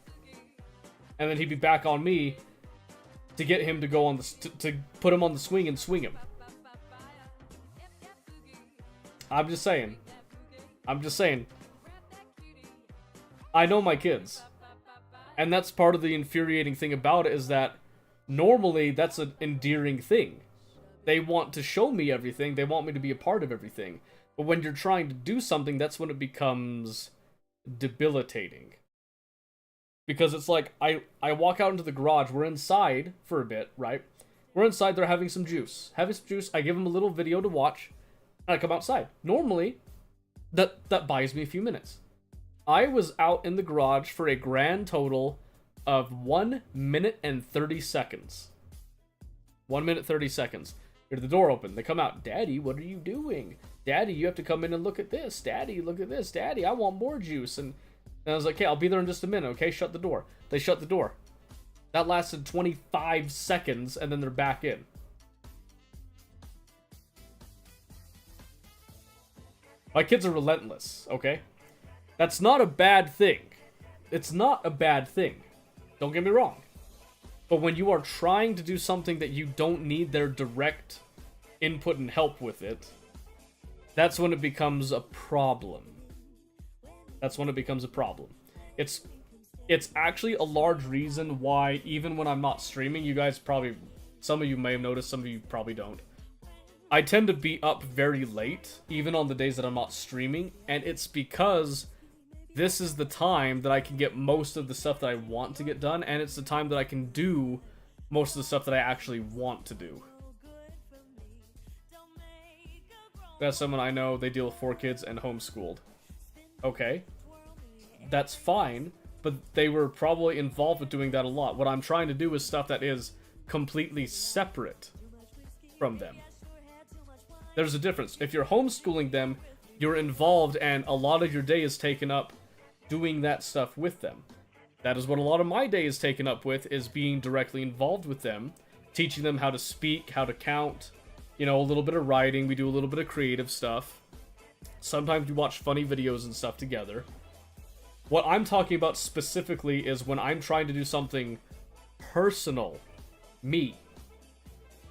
And then he'd be back on me to get him to go on the to put him on the swing and swing him. I'm just saying. I'm just saying. I know my kids. And that's part of the infuriating thing about it, is that normally that's an endearing thing. They want to show me everything, they want me to be a part of everything. But when you're trying to do something, that's when it becomes debilitating. Because it's like, I walk out into the garage, we're inside for a bit, right? We're inside, they're having some juice. I give them a little video to watch, and I come outside. Normally, that buys me a few minutes. I was out in the garage for a grand total of 1 minute and 30 seconds. 1 minute, 30 seconds. Hear the door open. They come out. Daddy, what are you doing? Daddy, you have to come in and look at this. Daddy, look at this. Daddy, I want more juice. And I was like, okay, I'll be there in just a minute, okay? Shut the door. They shut the door. That lasted 25 seconds, and then they're back in. My kids are relentless, okay? That's not a bad thing. It's not a bad thing. Don't get me wrong. But when you are trying to do something that you don't need their direct input and help with it, that's when it becomes a problem. That's when it becomes a problem. It's actually a large reason why, even when I'm not streaming, you guys probably, some of you may have noticed, some of you probably don't, I tend to be up very late, even on the days that I'm not streaming, and it's because this is the time that I can get most of the stuff that I want to get done, and it's the time that I can do most of the stuff that I actually want to do. That's someone I know, they deal with 4 kids and homeschooled. Okay. That's fine, but they were probably involved with doing that a lot. What I'm trying to do is stuff that is completely separate from them. There's a difference. If you're homeschooling them, you're involved and a lot of your day is taken up doing that stuff with them. That is what a lot of my day is taken up with, is being directly involved with them, teaching them how to speak, how to count, you know, a little bit of writing, we do a little bit of creative stuff. Sometimes we watch funny videos and stuff together. What I'm talking about specifically is when I'm trying to do something personal, me.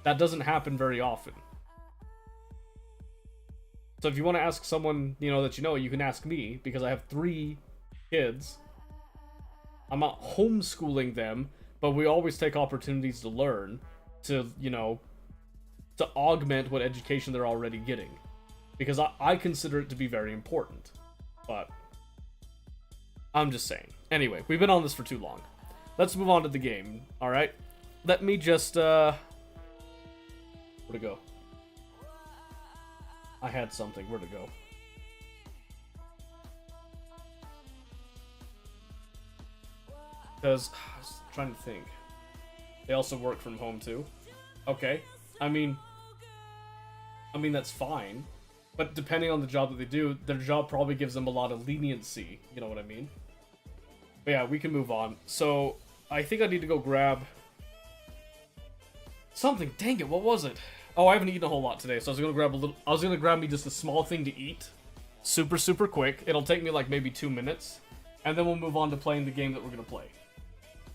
That doesn't happen very often. So if you want to ask someone, you know, that you know, you can ask me, because I have 3 kids. I'm not homeschooling them, but we always take opportunities to learn, to, you know, to augment what education they're already getting. Because I consider it to be very important. But I'm just saying. Anyway, we've been on this for too long. Let's move on to the game, alright? Let me just, where'd it go? I had something. Where'd it go? Because, I was trying to think. They also work from home too. Okay. I mean, that's fine. But depending on the job that they do, their job probably gives them a lot of leniency. You know what I mean? But yeah, we can move on. So, I think I need to go grab something. Dang it, what was it? Oh, I haven't eaten a whole lot today, so I was gonna grab me just a small thing to eat. Super, super quick. It'll take me like maybe 2 minutes. And then we'll move on to playing the game that we're gonna play.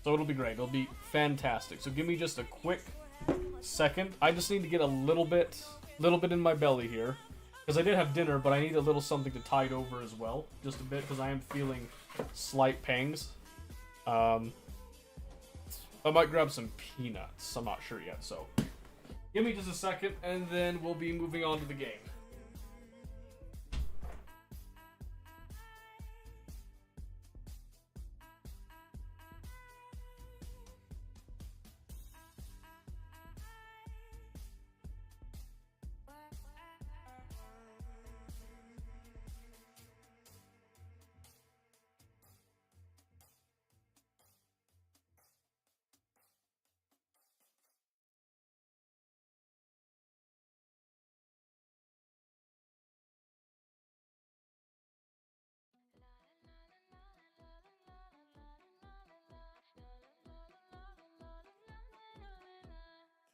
So it'll be great. It'll be fantastic. So give me just a quick second. I just need to get a little bit in my belly here. Because I did have dinner, but I need a little something to tide over as well. Just a bit, because I am feeling slight pangs. I might grab some peanuts. I'm not sure yet, so give me just a second, and then we'll be moving on to the game.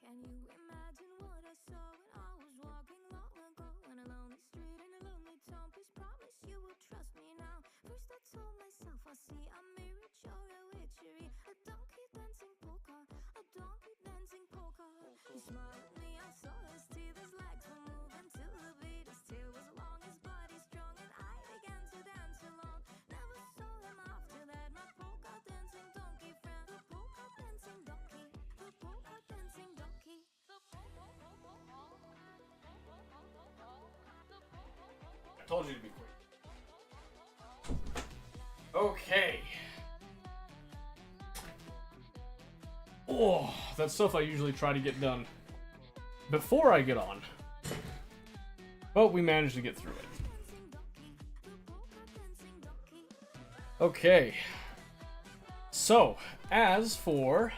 Can you imagine what I saw when I was walking long ago on a lonely street in a lonely town? Please promise you will trust me now. First I told myself I'll see a mirror show a witchery, a donkey dancing polka, a donkey dancing polka. He smiled at me, I saw his teeth, his legs were moving to the beat. His tail was long, his body strong, and I began to dance along. Never saw him after that, my polka dancing donkey friend, the polka dancing donkey, the polka dancing donkey. I told you to be quick. Okay. Oh, that's stuff I usually try to get done before I get on. But we managed to get through it. Okay. So, as for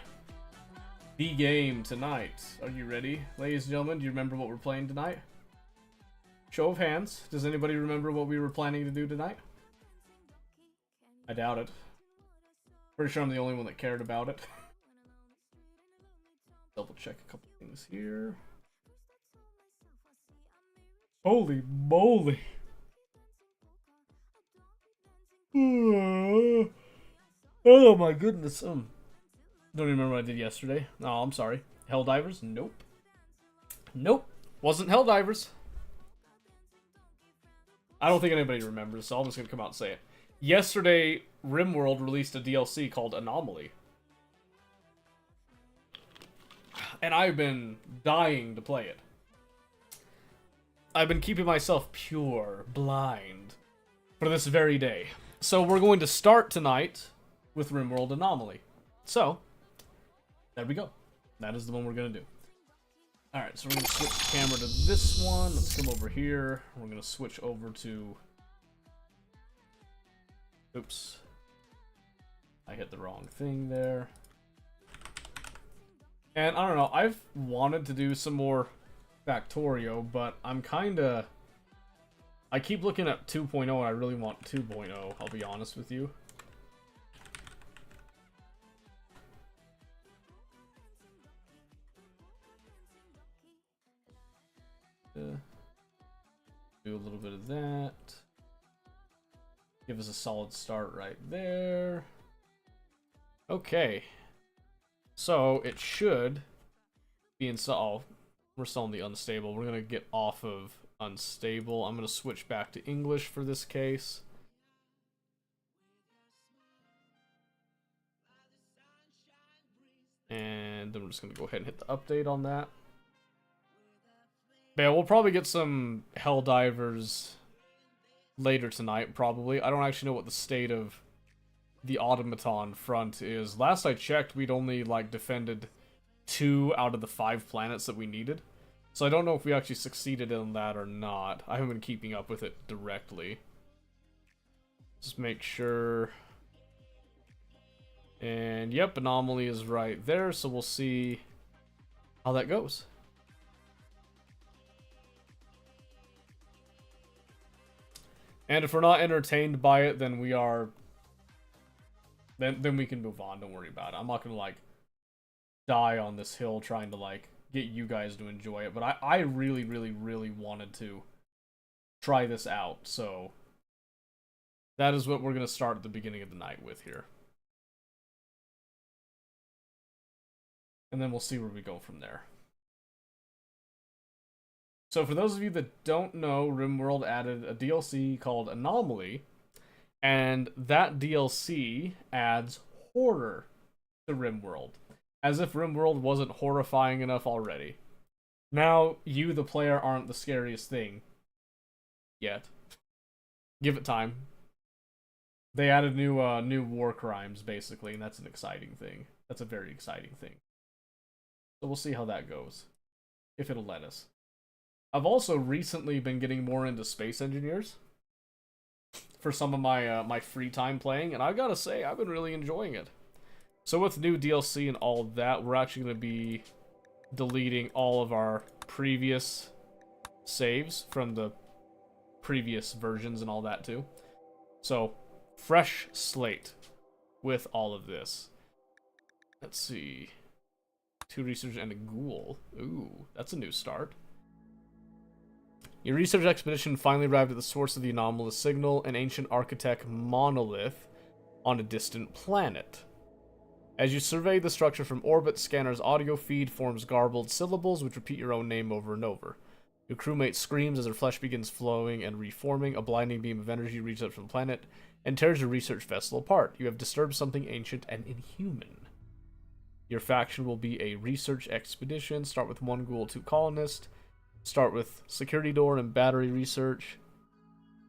the game tonight, are you ready? Ladies and gentlemen, do you remember what we're playing tonight? Show of hands. Does anybody remember what we were planning to do tonight? I doubt it. Pretty sure I'm the only one that cared about it. Double check a couple things here. Holy moly! Oh my goodness. Don't even remember what I did yesterday. Oh, I'm sorry. Helldivers? Nope. Nope. Wasn't Helldivers. I don't think anybody remembers, so I'm just gonna come out and say it. Yesterday, RimWorld released a DLC called Anomaly. And I've been dying to play it. I've been keeping myself pure, blind, for this very day. So we're going to start tonight with RimWorld Anomaly. So, there we go. That is the one we're going to do. Alright, so we're going to switch the camera to this one. Let's come over here. We're going to switch over to... Oops. I hit the wrong thing there. And I don't know, I've wanted to do some more Factorio, but I'm kinda I keep looking at 2.0 and I really want 2.0, I'll be honest with you. Do a little bit of that. Give us a solid start right there. Okay. So it should be installed. Oh, we're still on the unstable. We're gonna get off of unstable. I'm gonna switch back to English for this case. And then we're just gonna go ahead and hit the update on that. But yeah, we'll probably get some Helldivers later tonight, probably. I don't actually know what the state of the automaton front is. Last I checked, we'd only like defended 2 out of the 5 planets that we needed. So I don't know if we actually succeeded in that or not. I haven't been keeping up with it directly. Just make sure. And yep, anomaly is right there, so we'll see how that goes. And if we're not entertained by it, then we are... Then we can move on, don't worry about it. I'm not gonna, like, die on this hill trying to, like, get you guys to enjoy it. But I really, really, really wanted to try this out, so... That is what we're gonna start at the beginning of the night with here. And then we'll see where we go from there. So for those of you that don't know, RimWorld added a DLC called Anomaly, and that DLC adds horror to RimWorld, as if RimWorld wasn't horrifying enough already. Now, you, the player, aren't the scariest thing. Yet. Give it time. They added new war crimes, basically, and that's an exciting thing. That's a very exciting thing. So we'll see how that goes. If it'll let us. I've also recently been getting more into Space Engineers for some of my my free time playing, and I gotta say, I've been really enjoying it. So with new DLC and all of that, we're actually going to be deleting all of our previous saves from the previous versions and all that too. So, fresh slate with all of this. Let's see. 2 research and a ghoul. Ooh, that's a new start. Your research expedition finally arrived at the source of the anomalous signal, an ancient architect monolith on a distant planet. As you survey the structure from orbit, Scanner's audio feed forms garbled syllables which repeat your own name over and over. Your crewmate screams as her flesh begins flowing and reforming. A blinding beam of energy reaches up from the planet and tears your research vessel apart. You have disturbed something ancient and inhuman. Your faction will be a research expedition. Start with 1 ghoul, 2 colonists. Start with security door and battery research.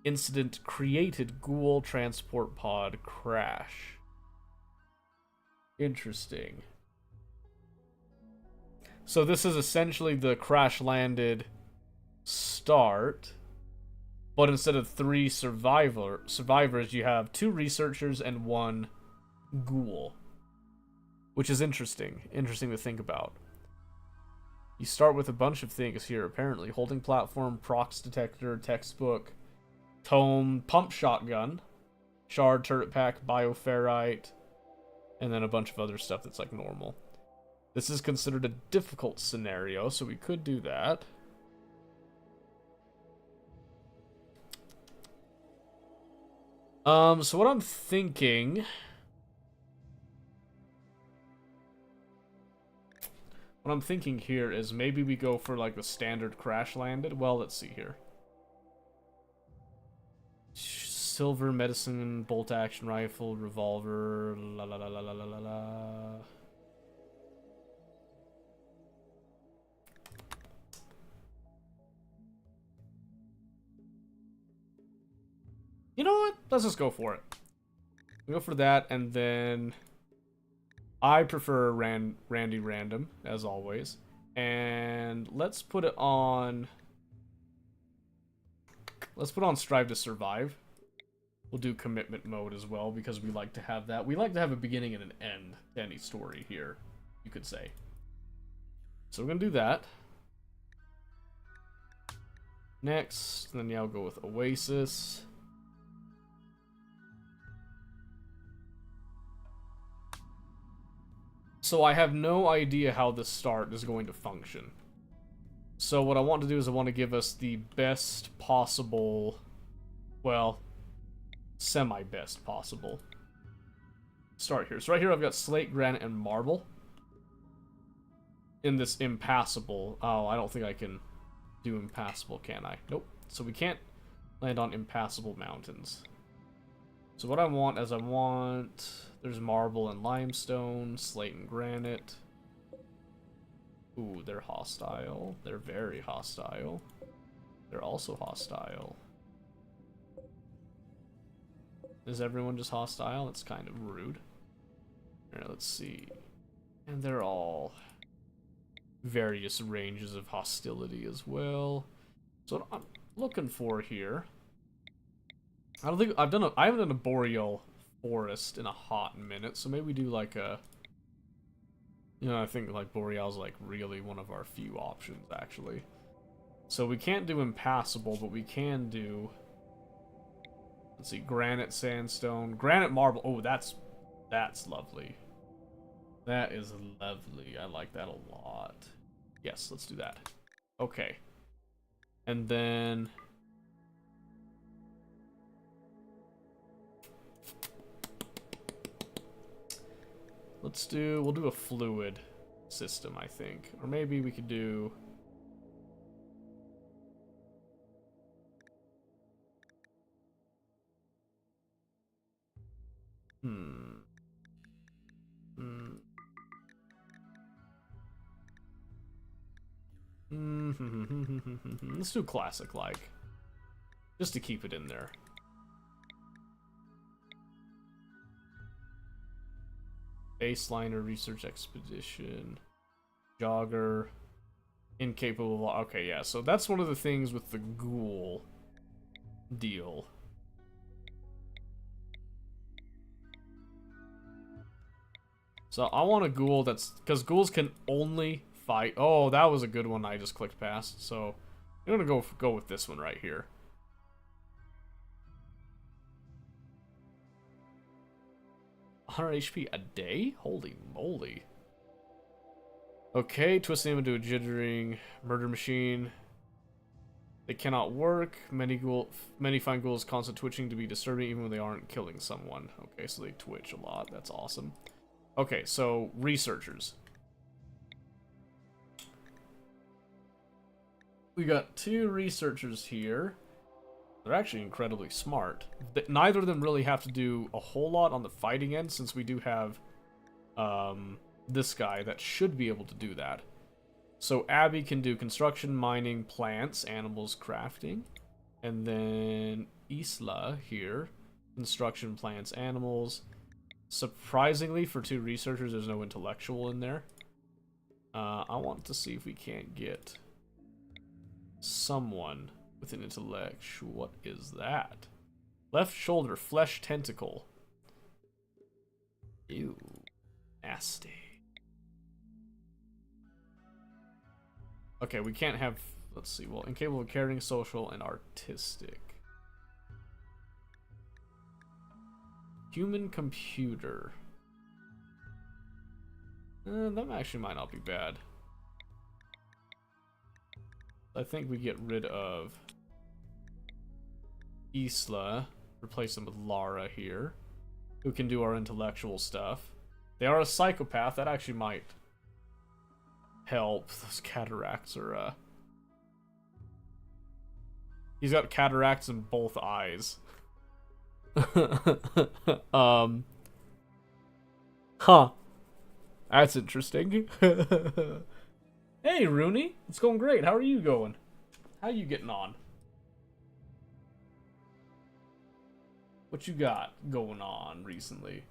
Incident created ghoul transport pod crash. Interesting. So this is essentially the crash landed start, but instead of 3 survivors, you have 2 researchers and 1 ghoul, which is interesting to think about. You start with a bunch of things here, apparently. Holding platform, prox detector, textbook, tome, pump shotgun, shard turret pack, bioferrite, and then a bunch of other stuff that's like normal. This is considered a difficult scenario, so we could do that. So what I'm thinking... What I'm thinking here is maybe we go for like the standard crash landed. Well, let's see here. Silver medicine, bolt action rifle, revolver, la la la la la la la la. You know what? Let's just go for it. We go for that, and then I prefer Randy Random, as always. And let's put it on... Let's put on Strive to Survive. We'll do commitment mode as well, because we like to have that. We like to have a beginning and an end to any story here, you could say. So we're going to do that. Next, and then yeah, I'll go with Oasis. So I have no idea how this start is going to function. So what I want to do is I want to give us the best possible, well, semi-best possible start here. So right here I've got slate, granite, and marble. In this impassable, oh, I don't think I can do impassable, can I? Nope. So we can't land on impassable mountains. So what I want is there's marble and limestone, slate and granite. Ooh, they're hostile. They're very hostile. They're also hostile. Is everyone just hostile? It's kind of rude. Alright, let's see. And they're all various ranges of hostility as well. So what I'm looking for here, I haven't done a boreal forest in a hot minute, so maybe we do like a, I think like boreal's like really one of our few options actually. So we can't do impassable, but we can do, let's see, granite, sandstone, granite, marble. Oh, that's lovely. That is lovely. I like that a lot. Yes, let's do that. Okay. And then we'll do a fluid system, I think. Or maybe we could do let's do classic like. Just to keep it in there. Baseliner, research expedition, jogger, incapable of, okay, yeah, so that's one of the things with the ghoul deal. So I want a ghoul that's, because ghouls can only fight. Oh, that was a good one I just clicked past. So I'm gonna go with this one right here. $100 HP a day? Holy moly. Okay, twisting him into a jittering murder machine. They cannot work. Many find ghouls constant twitching to be disturbing even when they aren't killing someone. Okay, so they twitch a lot. That's awesome. Okay, so researchers. We got 2 researchers here. They're actually incredibly smart. Neither of them really have to do a whole lot on the fighting end, since we do have this guy that should be able to do that. So Abby can do construction, mining, plants, animals, crafting. And then Isla here, construction, plants, animals. Surprisingly, for 2 researchers, there's no intellectual in there. I want to see if we can't get someone with an intellect. What is that? Left shoulder, flesh tentacle. Ew. Nasty. Okay, we can't have, let's see, well, incapable of caring, social, and artistic. Human computer. That actually might not be bad. I think we get rid of Isla, replace them with Lara here, who can do our intellectual stuff. They are a psychopath. That actually might help. Those cataracts are, he's got cataracts in both eyes. Huh. That's interesting. Hey, Rooney. It's going great. How are you going? How you getting on? What you got going on recently?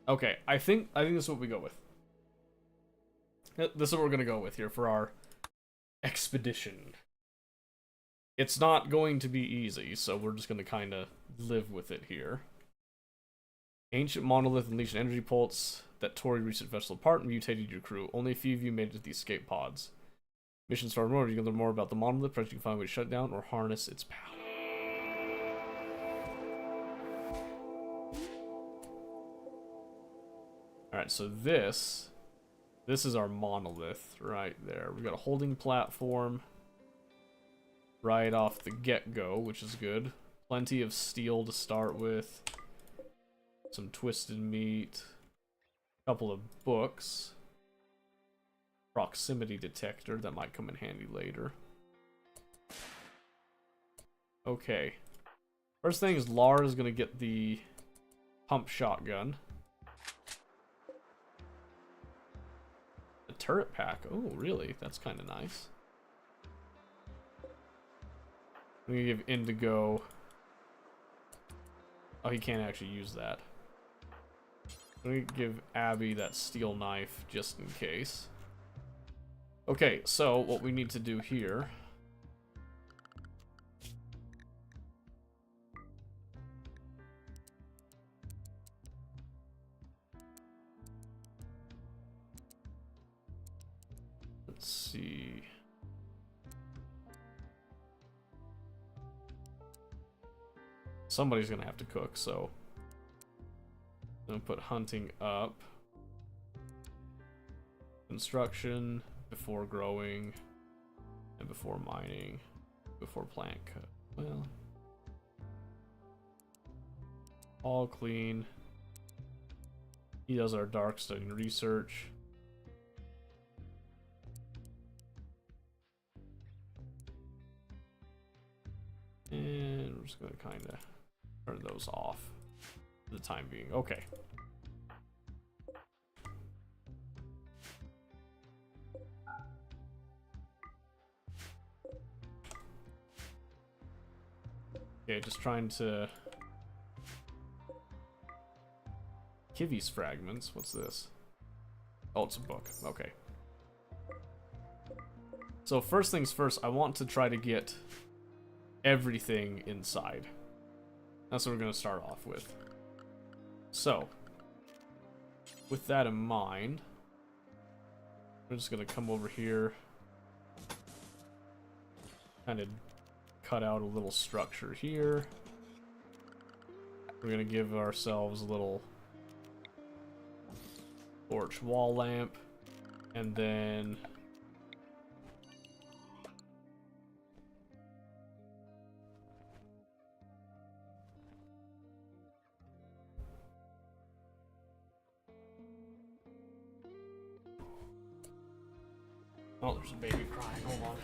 Okay, I think this is what we go with. This is what we're gonna go with here for our expedition. It's not going to be easy, so we're just gonna kind of live with it here. Ancient monolith unleashed an energy pulse that tore your recent vessel apart and mutated your crew. Only a few of you made it to the escape pods. Mission start more. You can learn more about the monolith. Perhaps you can find a way to shut it down or harness its power. Alright, so this is our monolith right there. We've got a holding platform right off the get-go, which is good. Plenty of steel to start with. Some twisted meat. A couple of books. Proximity detector that might come in handy later. Okay. First thing is Lara's gonna get the pump shotgun. A turret pack. Oh, really? That's kind of nice. I'm gonna give Indigo. Oh, he can't actually use that. I'm gonna give Abby that steel knife just in case. Okay, so what we need to do here. Let's see. Somebody's gonna have to cook, so I'm gonna put hunting up. Construction before growing and before mining, before plant cut. Well, all clean. He does our dark study and research. And we're just gonna kind of turn those off for the time being. Okay. Okay, just trying to... Kivi's fragments. What's this? Oh, it's a book. Okay. So first things first, I want to try to get everything inside. That's what we're going to start off with. So, with that in mind, we're just going to come over here, kind of cut out a little structure here. We're going to give ourselves a little torch wall lamp, and then oh, there's a baby crying. Hold on.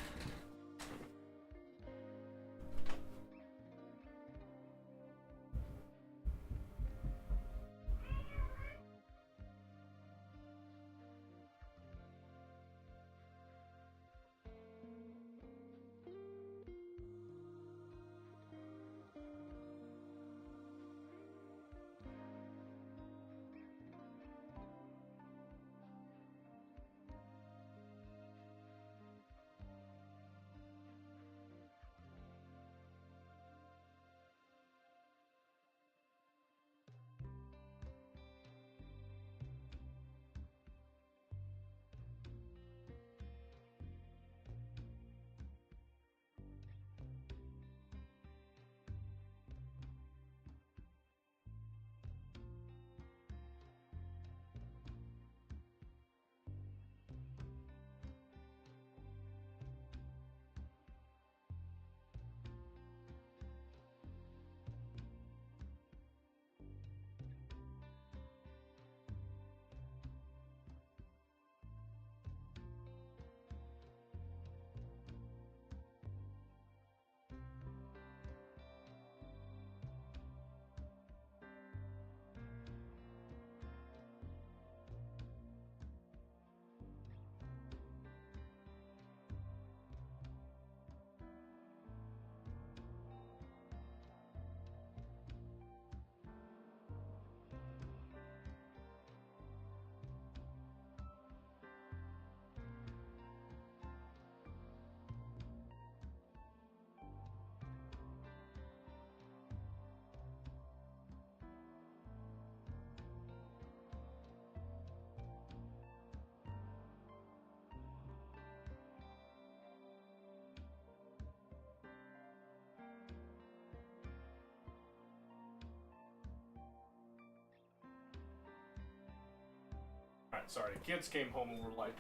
Alright, sorry. Kids came home and were like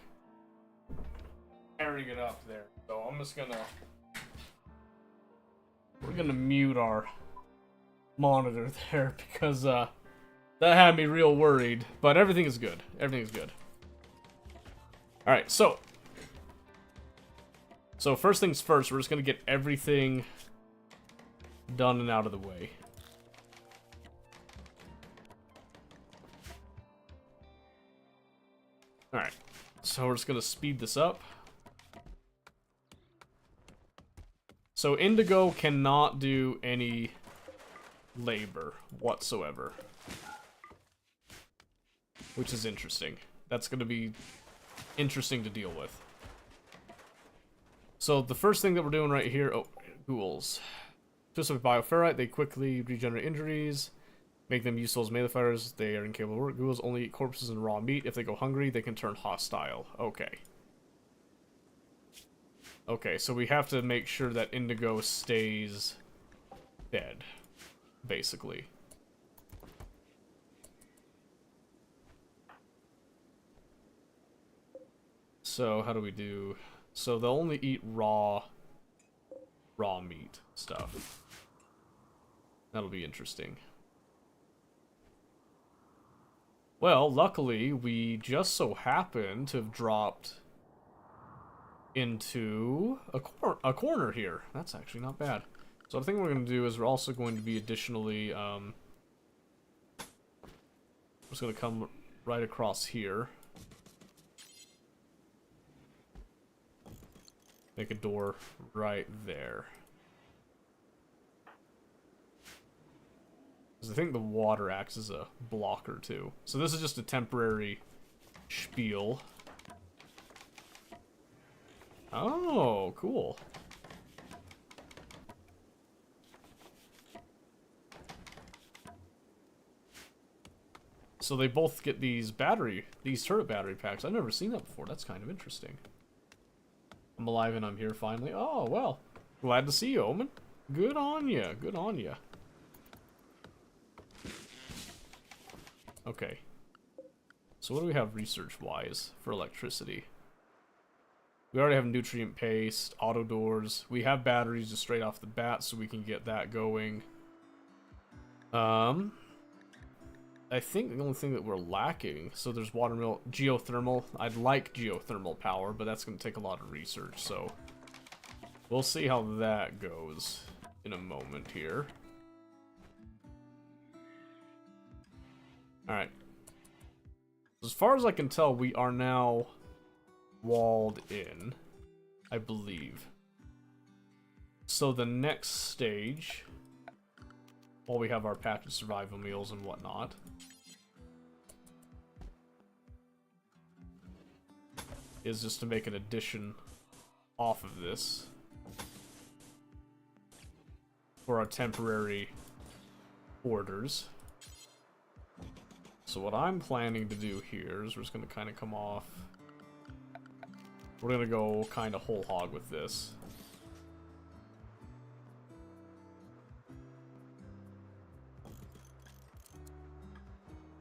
tearing it up there. So I'm just gonna... We're gonna mute our monitor there because that had me real worried. But everything is good. Everything is good. Alright, so first things first, we're just gonna get everything done and out of the way. Alright, so we're just gonna speed this up. So Indigo cannot do any labor whatsoever, which is interesting. That's gonna be interesting to deal with. So the first thing that we're doing right here, ghouls. Specific bioferrite, they quickly regenerate injuries, make them useful as melee fighters. They are incapable of work. Ghouls only eat corpses and raw meat. If they go hungry, they can turn hostile. Okay. Okay, so we have to make sure that Indigo stays dead, basically. So how do we do? So they'll only eat raw meat stuff. That'll be interesting. Well, luckily, we just so happen to have dropped into a corner here. That's actually not bad. So the thing we're going to do is we're also going to be additionally, just going to come right across here. Make a door right there. Because I think the water acts as a blocker too. So this is just a temporary spiel. Oh, cool. So they both get these turret battery packs. I've never seen that before. That's kind of interesting. I'm alive and I'm here finally. Oh, well. Glad to see you, Omen. Good on ya. Good on ya. Okay. So what do we have research-wise for electricity? We already have nutrient paste, auto doors. We have batteries just straight off the bat, so we can get that going. I think the only thing that we're lacking, so there's watermill, geothermal. I'd like geothermal power, but that's going to take a lot of research, so we'll see how that goes in a moment here. Alright. As far as I can tell, we are now walled in, I believe. So the next stage, while we have our packaged survival meals and whatnot, is just to make an addition off of this for our temporary orders. So what I'm planning to do here is we're just going to kind of come off. We're going to go kind of whole hog with this.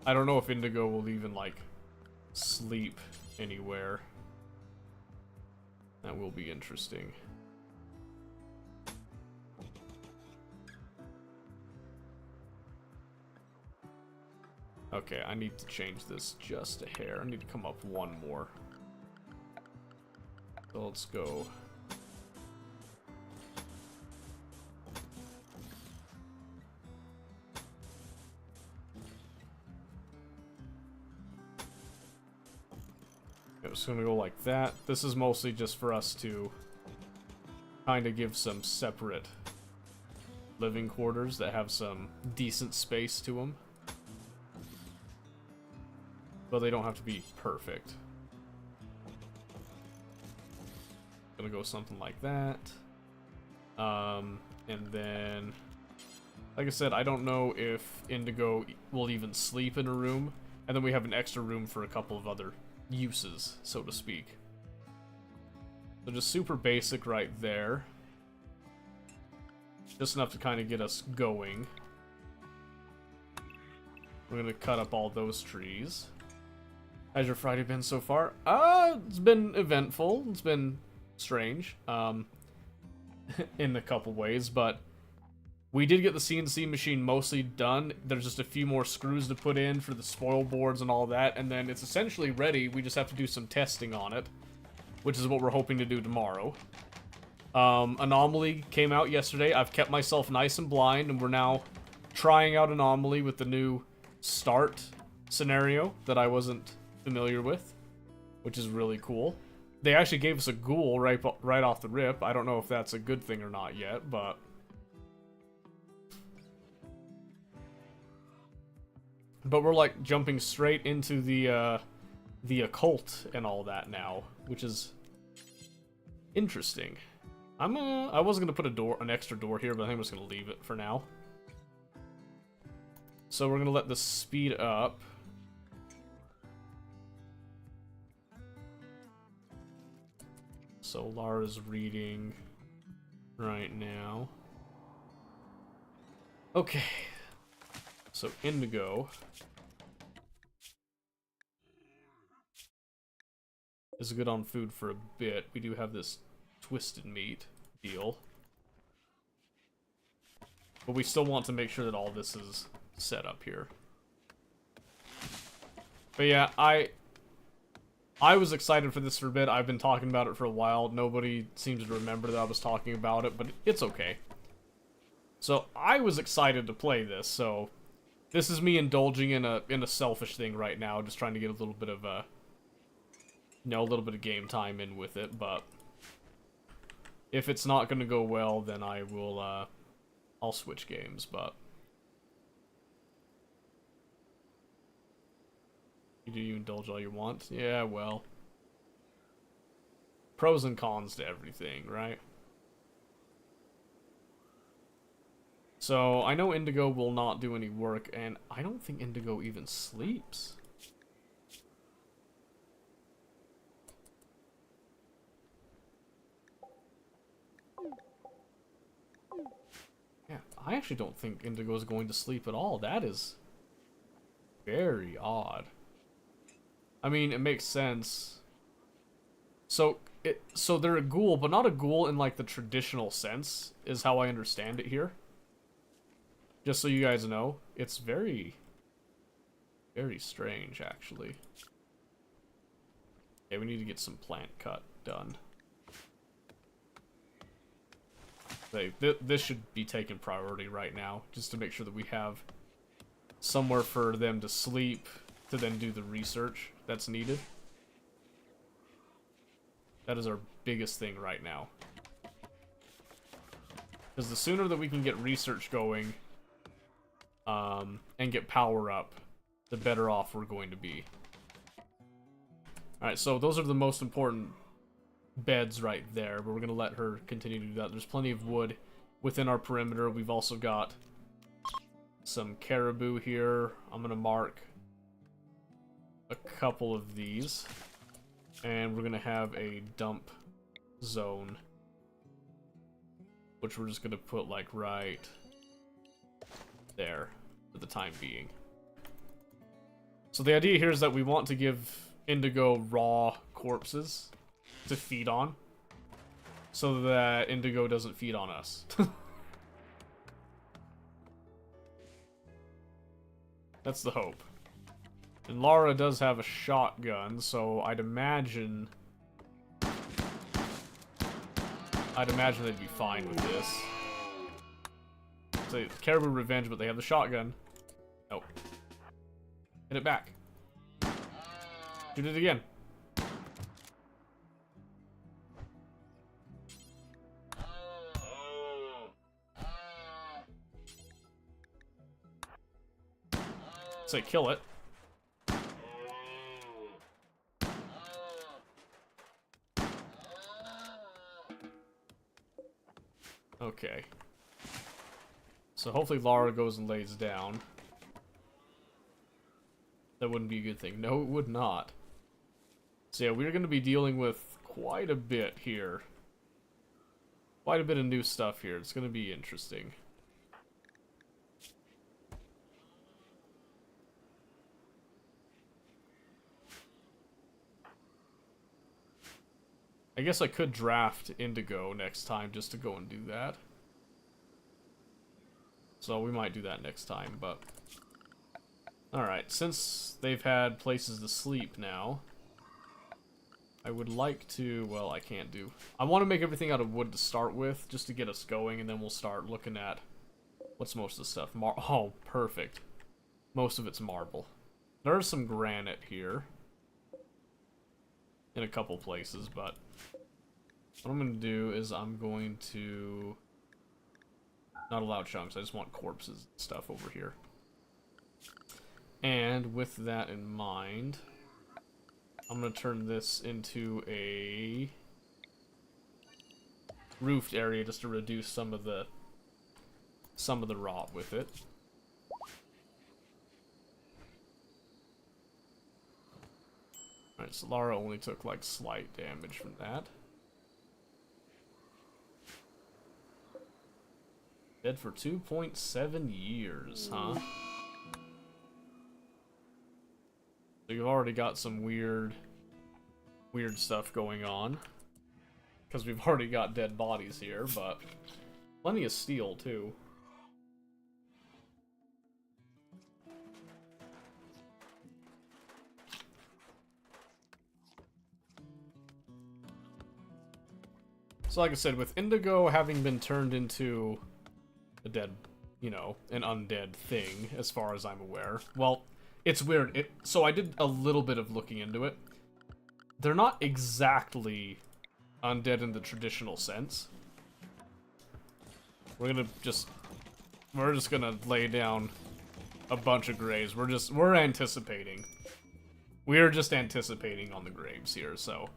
I don't know if Indigo will even, like, sleep anywhere. That will be interesting. Okay, I need to change this just a hair. I need to come up one more. So let's go. It's gonna go like that. This is mostly just for us to kind of give some separate living quarters that have some decent space to them. But they don't have to be perfect. Gonna go something like that. And then, like I said, I don't know if Indigo will even sleep in a room. And then we have an extra room for a couple of other uses, so to speak. So just super basic right there. Just enough to kind of get us going. We're gonna cut up all those trees. How's your Friday been so far? It's been eventful. It's been strange, in a couple ways, but we did get the CNC machine mostly done. There's just a few more screws to put in for the spoil boards and all that, and then it's essentially ready. We just have to do some testing on it, which is what we're hoping to do tomorrow. Anomaly came out yesterday. I've kept myself nice and blind, and we're now trying out Anomaly with the new start scenario that I wasn't familiar with, which is really cool. They actually gave us a ghoul right off the rip. I don't know if that's a good thing or not yet, but we're like jumping straight into the occult and all that now, which is interesting. I wasn't gonna put an extra door here, but I think I'm just gonna leave it for now. So we're gonna let this speed up. So Lara's reading right now. Okay. So Indigo is good on food for a bit. We do have this twisted meat deal. But we still want to make sure that all this is set up here. But yeah, I was excited for this for a bit. I've been talking about it for a while. Nobody seems to remember that I was talking about it, but it's okay. So I was excited to play this, so this is me indulging in a selfish thing right now, just trying to get a little bit of a little bit of game time in with it, but if it's not going to go well, then I will I'll switch games, but you indulge all you want. Yeah, well, pros and cons to everything, right? So I know Indigo will not do any work, and I don't think Indigo even sleeps. Yeah, I actually don't think Indigo is going to sleep at all. That is very odd. I mean, it makes sense. So they're a ghoul, but not a ghoul in like the traditional sense, is how I understand it here. Just so you guys know, it's very, very strange, actually. Okay, we need to get some plant cut done. This should be taking priority right now, just to make sure that we have somewhere for them to sleep, to then do the research that's needed. That is our biggest thing right now. Because the sooner that we can get research going, and get power up, the better off we're going to be. Alright, so those are the most important beds right there, but we're going to let her continue to do that. There's plenty of wood within our perimeter. We've also got some caribou here. I'm going to mark a couple of these, and we're going to have a dump zone, which we're just going to put like right there for the time being. So the idea here is that we want to give Indigo raw corpses to feed on, so that Indigo doesn't feed on us. That's the hope. And Lara does have a shotgun, so I'd imagine they'd be fine with this. So Caribou Revenge, but they have the shotgun. Oh. Hit it back. Shoot it again. Say kill it. Okay. So hopefully Lara goes and lays down. That wouldn't be a good thing. No, it would not. So yeah, we're going to be dealing with quite a bit here. Quite a bit of new stuff here. It's going to be interesting. I guess I could draft Indigo next time just to go and do that. So we might do that next time, but... Alright, since they've had places to sleep now, I would like to... Well, I can't do... I want to make everything out of wood to start with, just to get us going, and then we'll start looking at... What's most of the stuff? Oh, perfect. Most of it's marble. There's some granite here. In a couple places, but... What I'm going to do is I'm going to... Not allow chunks, I just want corpses and stuff over here. And with that in mind, I'm going to turn this into a roofed area just to reduce some of the rot with it. Alright, so Lara only took like slight damage from that. Dead for 2.7 years, huh? So you've already got some weird stuff going on. Because we've already got dead bodies here, but plenty of steel, too. So like I said, with Indigo having been turned into a dead, you know, an undead thing, as far as I'm aware. Well, it's weird. So I did a little bit of looking into it. They're not exactly undead in the traditional sense. We're just gonna lay down a bunch of graves. We're anticipating. We're just anticipating on the graves here, so.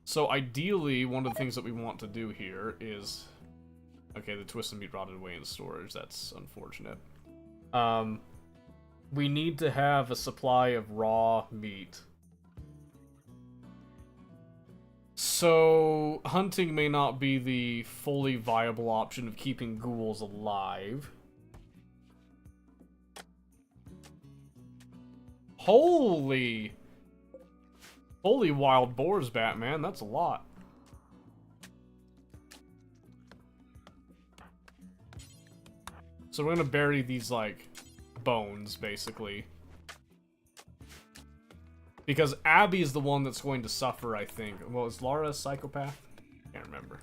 So ideally, one of the things that we want to do here is... Okay, the twisted meat rotted away in storage. That's unfortunate. We need to have a supply of raw meat. So, hunting may not be the fully viable option of keeping ghouls alive. Holy wild boars, Batman. That's a lot. So we're gonna bury these, like, bones, basically. Because Abby is the one that's going to suffer, I think. Well, is Lara a psychopath? Can't remember.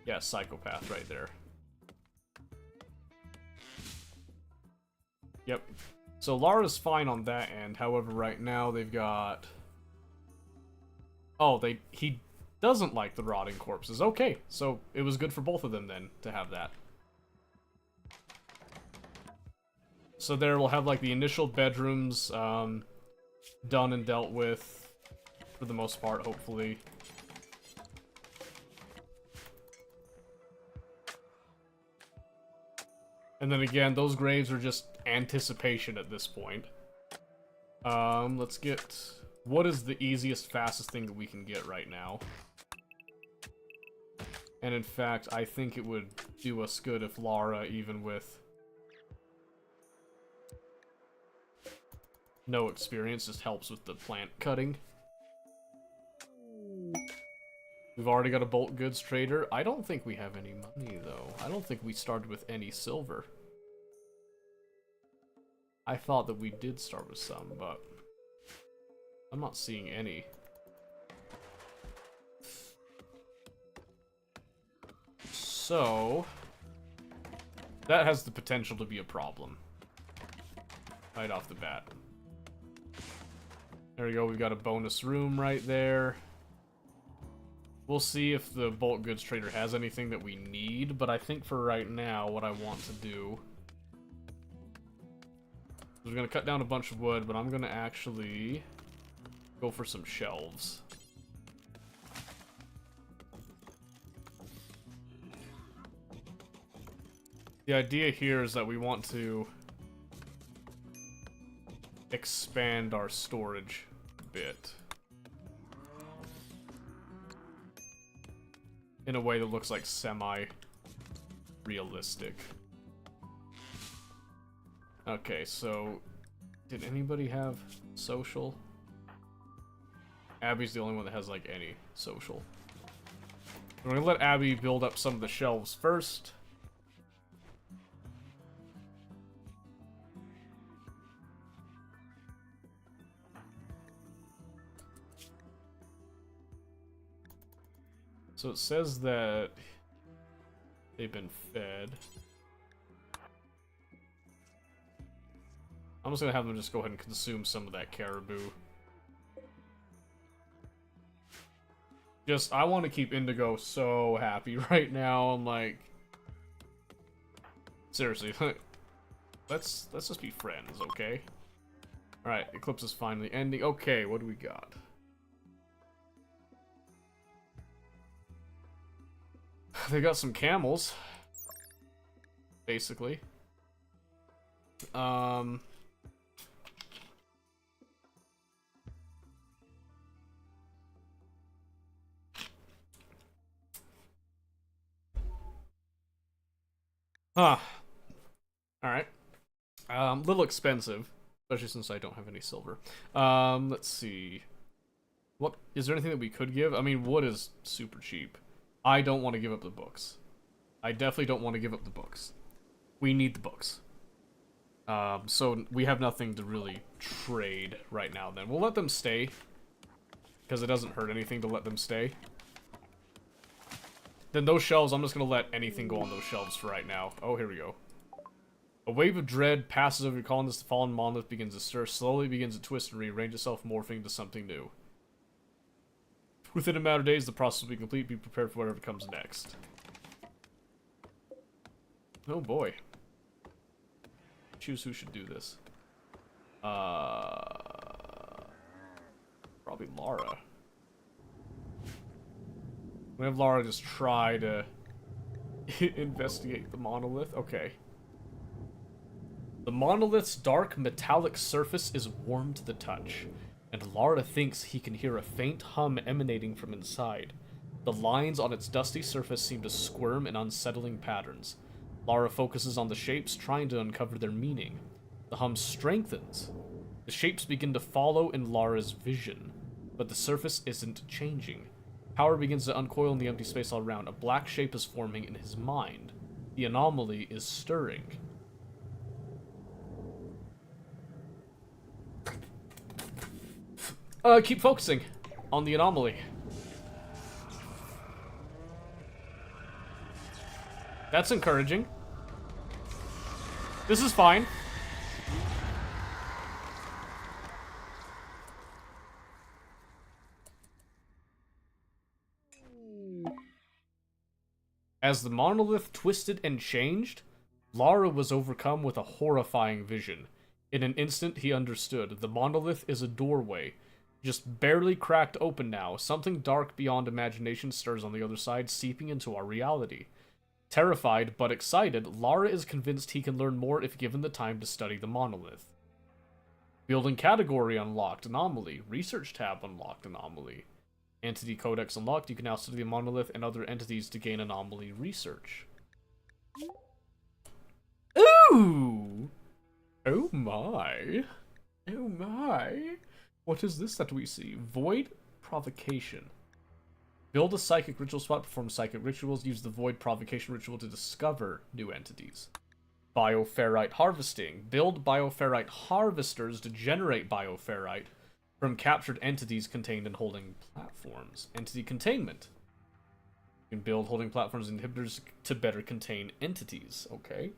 Yeah, psychopath right there. Yep. So Lara's fine on that end. However, right now they've got... Oh, he doesn't like the rotting corpses. Okay, so it was good for both of them then to have that. So there we'll have like the initial bedrooms done and dealt with for the most part, hopefully. And then again, those graves are just anticipation at this point. Let's get... What is the easiest, fastest thing that we can get right now? And in fact, I think it would do us good if Lara, even with no experience, just helps with the plant cutting. We've already got a bulk goods trader. I don't think we have any money, though. I don't think we started with any silver. I thought that we did start with some, but I'm not seeing any. So, that has the potential to be a problem. Right off the bat. There we go, we've got a bonus room right there. We'll see if the bulk goods trader has anything that we need, but I think for right now, what I want to do... We're going to cut down a bunch of wood, but I'm going to actually go for some shelves. The idea here is that we want to expand our storage a bit in a way that looks like semi-realistic. Okay, so did anybody have social? Abby's the only one that has, like, any social. We're gonna let Abby build up some of the shelves first. So it says that they've been fed. I'm just gonna have them just go ahead and consume some of that caribou. I want to keep Indigo so happy right now. I'm like, seriously, let's just be friends, okay? All right, Eclipse is finally ending. Okay, what do we got? They got some camels, basically. Alright. Little expensive, especially since I don't have any silver. Let's see. What is there anything that we could give? I mean, wood is super cheap. I don't want to give up the books. I definitely don't want to give up the books. We need the books. So we have nothing to really trade right now then. We'll let them stay, because it doesn't hurt anything to let them stay. Then those shelves, I'm just going to let anything go on those shelves for right now. Oh, here we go. A wave of dread passes over your colonists. The fallen monolith begins to stir, slowly begins to twist and rearrange itself, morphing into something new. Within a matter of days, the process will be complete. Be prepared for whatever comes next. Oh boy. Choose who should do this. Probably Lara. We have Lara just try to investigate the monolith. Okay. The monolith's dark metallic surface is warm to the touch, and Lara thinks he can hear a faint hum emanating from inside. The lines on its dusty surface seem to squirm in unsettling patterns. Lara focuses on the shapes, trying to uncover their meaning. The hum strengthens. The shapes begin to follow in Lara's vision, but the surface isn't changing. Power begins to uncoil in the empty space all around. A black shape is forming in his mind. The anomaly is stirring. Keep focusing on the anomaly. That's encouraging. This is fine. As the monolith twisted and changed, Lara was overcome with a horrifying vision. In an instant, he understood. The monolith is a doorway, just barely cracked open now. Something dark beyond imagination stirs on the other side, seeping into our reality. Terrified, but excited, Lara is convinced he can learn more if given the time to study the monolith. Building category unlocked, anomaly. Research tab unlocked, anomaly. Entity codex unlocked. You can now study the monolith and other entities to gain anomaly research. Ooh! Oh my. Oh my. What is this that we see? Void provocation. Build a psychic ritual spot, perform psychic rituals, use the void provocation ritual to discover new entities. Bioferrite harvesting. Build bioferrite harvesters to generate bioferrite from captured entities contained in holding platforms. Entity containment. You can build holding platforms and inhibitors to better contain entities. Okay.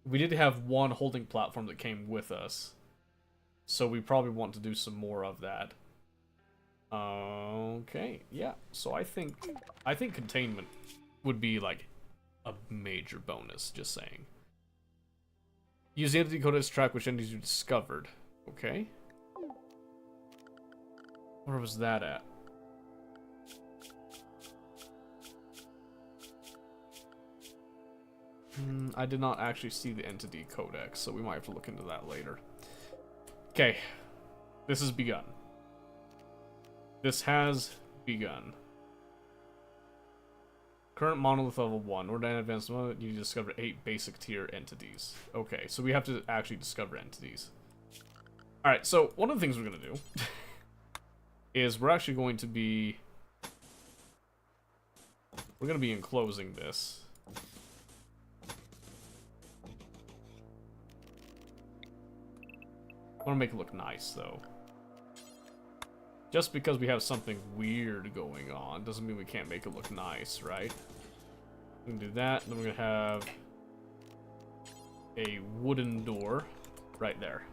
We did have one holding platform that came with us, so we probably want to do some more of that. Okay, yeah. So I think containment would be like a major bonus, just saying. Use the entity code to track which entities you discovered. Okay. Where was that at? I did not actually see the entity codex, so we might have to look into that later. Okay. This has begun. This has begun. Current monolith level 1. Or an advanced monolith, you discover 8 basic tier entities. Okay, so we have to actually discover entities. Alright, so one of the things we're gonna do is we're actually going to be... We're going to be enclosing this. I want to make it look nice, though. Just because we have something weird going on doesn't mean we can't make it look nice, right? We can do that, and then we're going to have a wooden door right there.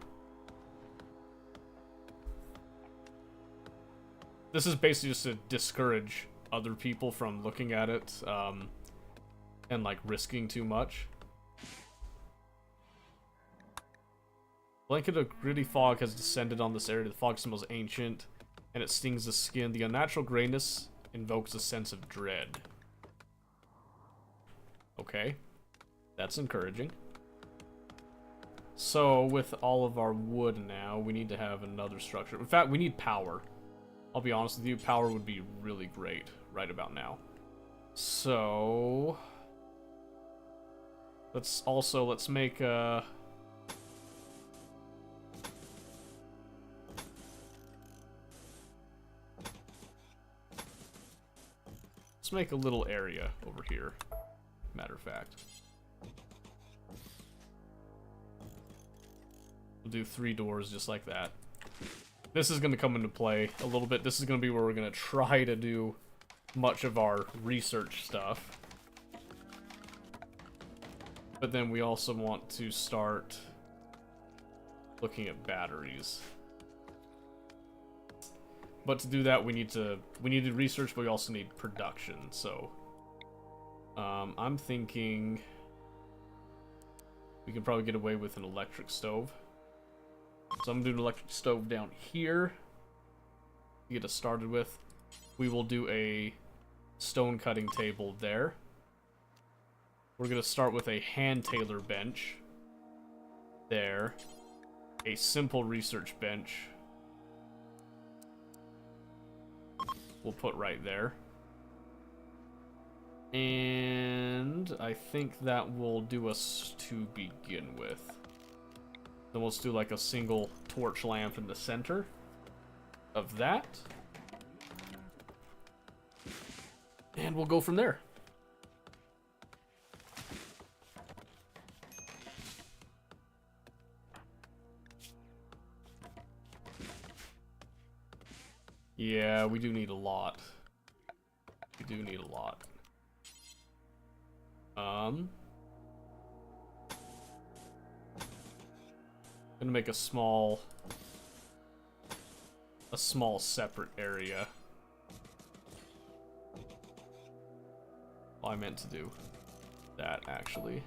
This is basically just to discourage other people from looking at it and like risking too much. Blanket of gritty fog has descended on this area. The fog smells ancient, and it stings the skin. The unnatural grayness invokes a sense of dread. Okay, that's encouraging. So, with all of our wood now, we need to have another structure. In fact, we need power. I'll be honest with you, power would be really great right about now. So, let's make a... Let's make a little area over here, matter of fact. We'll do 3 doors just like that. This is going to come into play a little bit. This is going to be where we're going to try to do much of our research stuff. But then we also want to start looking at batteries. But to do that, we need to research, but we also need production. So, I'm thinking we can probably get away with an electric stove. So I'm gonna do an electric stove down here to get us started with. We will do a stone cutting table there. We're gonna start with a hand tailor bench there, a simple research bench. We'll put right there. And I think that will do us to begin with. Then we'll just do like a single torch lamp in the center of that. And we'll go from there. Yeah, we do need a lot. We do need a lot. Gonna make a small separate area. Well, I meant to do that actually.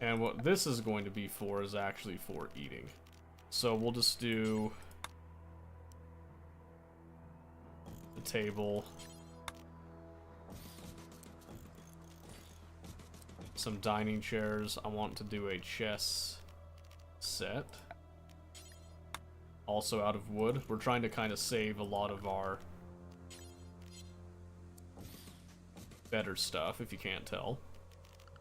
And what this is going to be for is actually for eating. So we'll just do the table, some dining chairs. I want to do a chess set, also out of wood. We're trying to kind of save a lot of our better stuff, if you can't tell.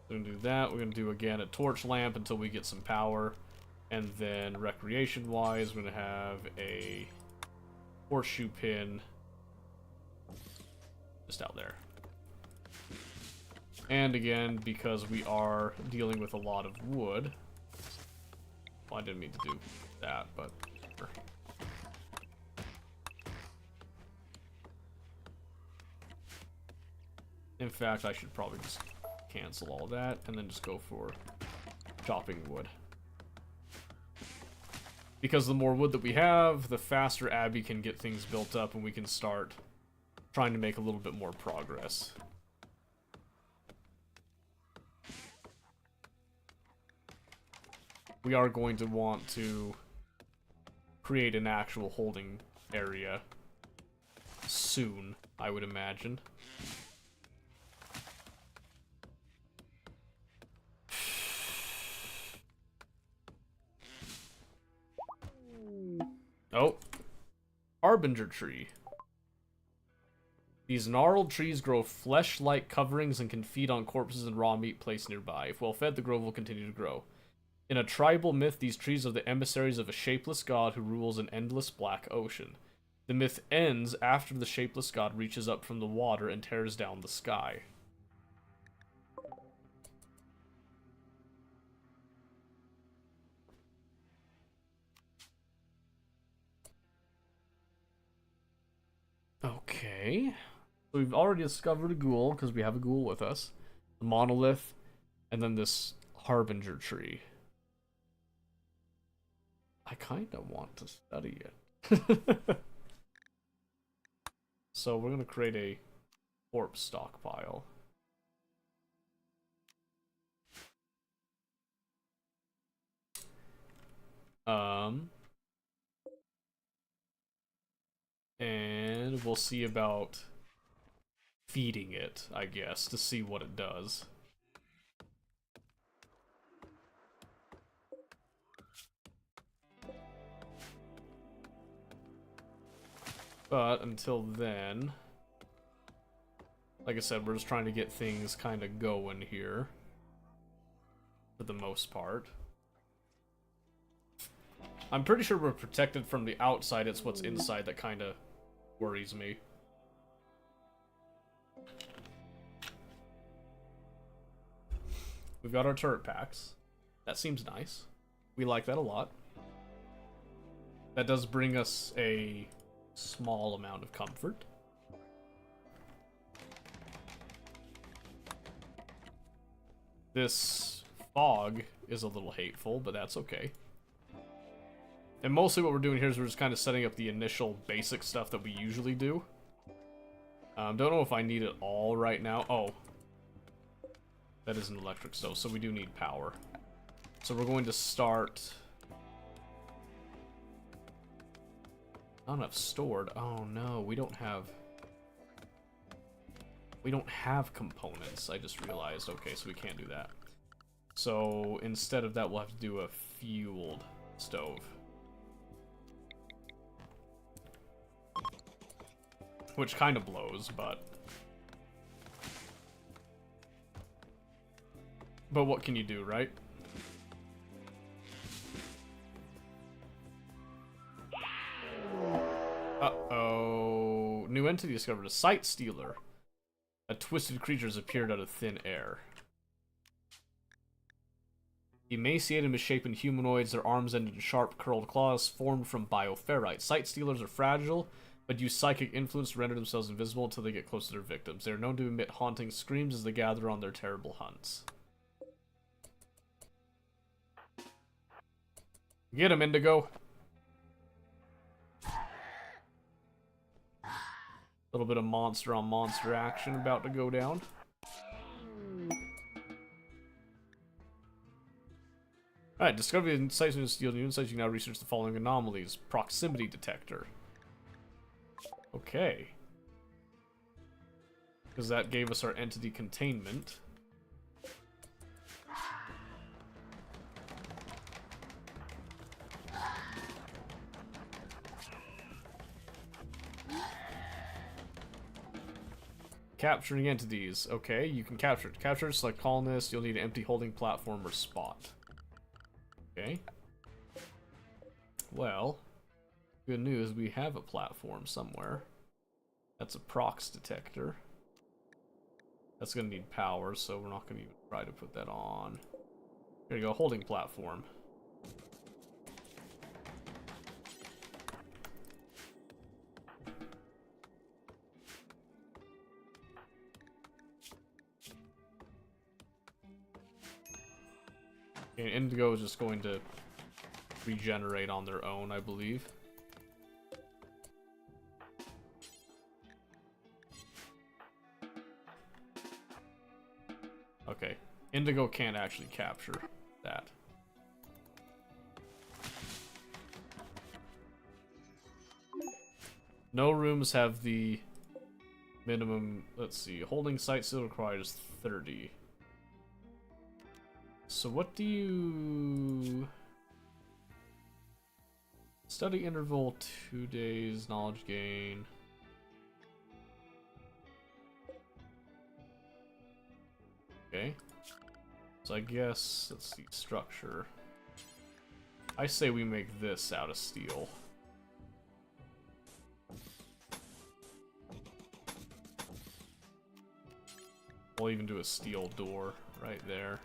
We're gonna do that. We're gonna do again a torch lamp until we get some power, and then recreation wise we're gonna have a horseshoe pin just out there. And again, because we are dealing with a lot of wood, well, I didn't mean to do that, but sure. In fact, I should probably just cancel all that and then just go for chopping wood. Because the more wood that we have, the faster Abby can get things built up and we can start trying to make a little bit more progress. We are going to want to create an actual holding area soon, I would imagine. Oh, Harbinger tree. These gnarled trees grow flesh-like coverings and can feed on corpses and raw meat placed nearby. If well fed, the grove will continue to grow. In a tribal myth, these trees are the emissaries of a shapeless god who rules an endless black ocean. The myth ends after the shapeless god reaches up from the water and tears down the sky. Okay. We've already discovered a ghoul, because we have a ghoul with us. The monolith, and then this harbinger tree. I kind of want to study it. So we're going to create a corpse stockpile. And we'll see about feeding it, I guess, to see what it does. But until then, like I said, we're just trying to get things kind of going here for the most part. I'm pretty sure we're protected from the outside. It's what's inside that kind of worries me. We've got our turret packs. That seems nice. We like that a lot. That does bring us a small amount of comfort. This fog is a little hateful, but that's okay. And mostly what we're doing here is we're just kind of setting up the initial basic stuff that we usually do. Don't know if I need it all right now. Oh. That is an electric stove, so we do need power. So we're going to start... Not enough stored. Oh no, we don't have... We don't have components, I just realized. Okay, so we can't do that. So instead of that, we'll have to do a fueled stove. Which kind of blows, but what can you do, right? Uh-oh. New entity discovered. A sight stealer. A twisted creature has appeared out of thin air. Emaciated, misshapen humanoids, their arms ended in sharp, curled claws formed from bioferrite. Sight stealers are fragile, but use psychic influence to render themselves invisible until they get close to their victims. They are known to emit haunting screams as they gather on their terrible hunts. Get him, Indigo! A little bit of monster on monster action about to go down. Alright, discover the insights into steel new insights. You can now research the following anomalies. Proximity detector. Okay. Because that gave us our entity containment. Capturing entities. Okay, you can capture it. Capture, select colonist. You'll need an empty holding platform or spot. Okay. Well, good news, we have a platform somewhere. That's a prox detector. That's gonna need power, so we're not gonna even try to put that on. Here you go, holding platform. Okay, Indigo is just going to regenerate on their own, I believe. Okay, Indigo can't actually capture that. No rooms have the minimum, let's see, holding site still requires 30. So what do you... Study interval, 2 days, knowledge gain. Okay. So I guess, let's see, structure. I say we make this out of steel. We'll even do a steel door right there.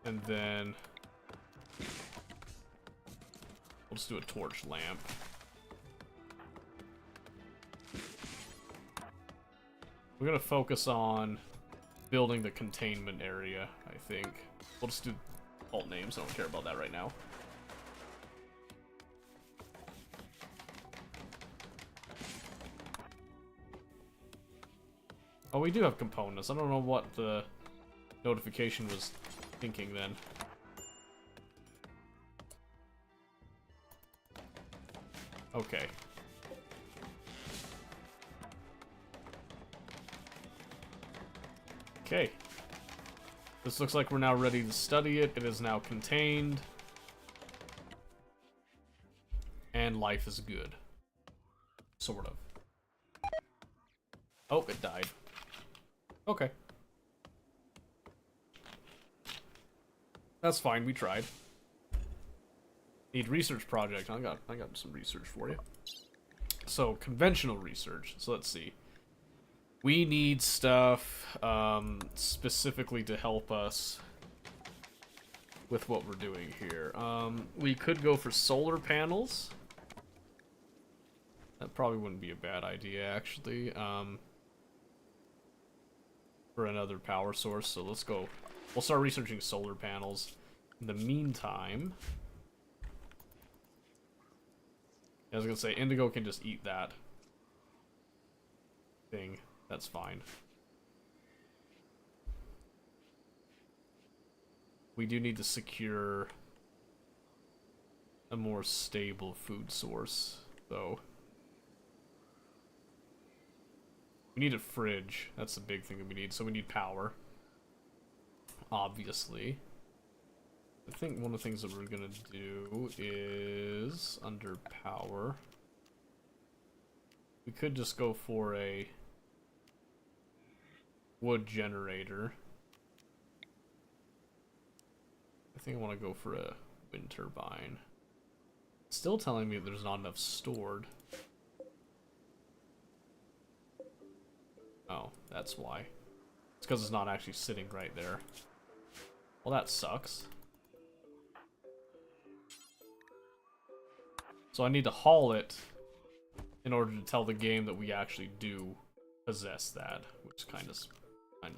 And then we'll just do a torch lamp. We're gonna focus on building the containment area, I think. We'll just do alt names, I don't care about that right now. Oh, we do have components. I don't know what the notification was thinking then. Okay. Okay. This looks like we're now ready to study it. It is now contained. And life is good. Sort of. Oh, it died. Okay. That's fine, we tried. Need research project. I got some research for you. So, conventional research. So let's see. We need stuff specifically to help us with what we're doing here. We could go for solar panels. That probably wouldn't be a bad idea, actually. For another power source, so let's go. We'll start researching solar panels. In the meantime, I was gonna say, Indigo can just eat that thing. That's fine. We do need to secure a more stable food source, though. We need a fridge. That's the big thing that we need. So we need power. Obviously. I think one of the things that we're gonna do is, under power, we could just go for a wood generator. I think I want to go for a wind turbine. It's still telling me that there's not enough stored. Oh, that's why. It's because it's not actually sitting right there. Well, that sucks. So I need to haul it in order to tell the game that we actually do possess that, which kind of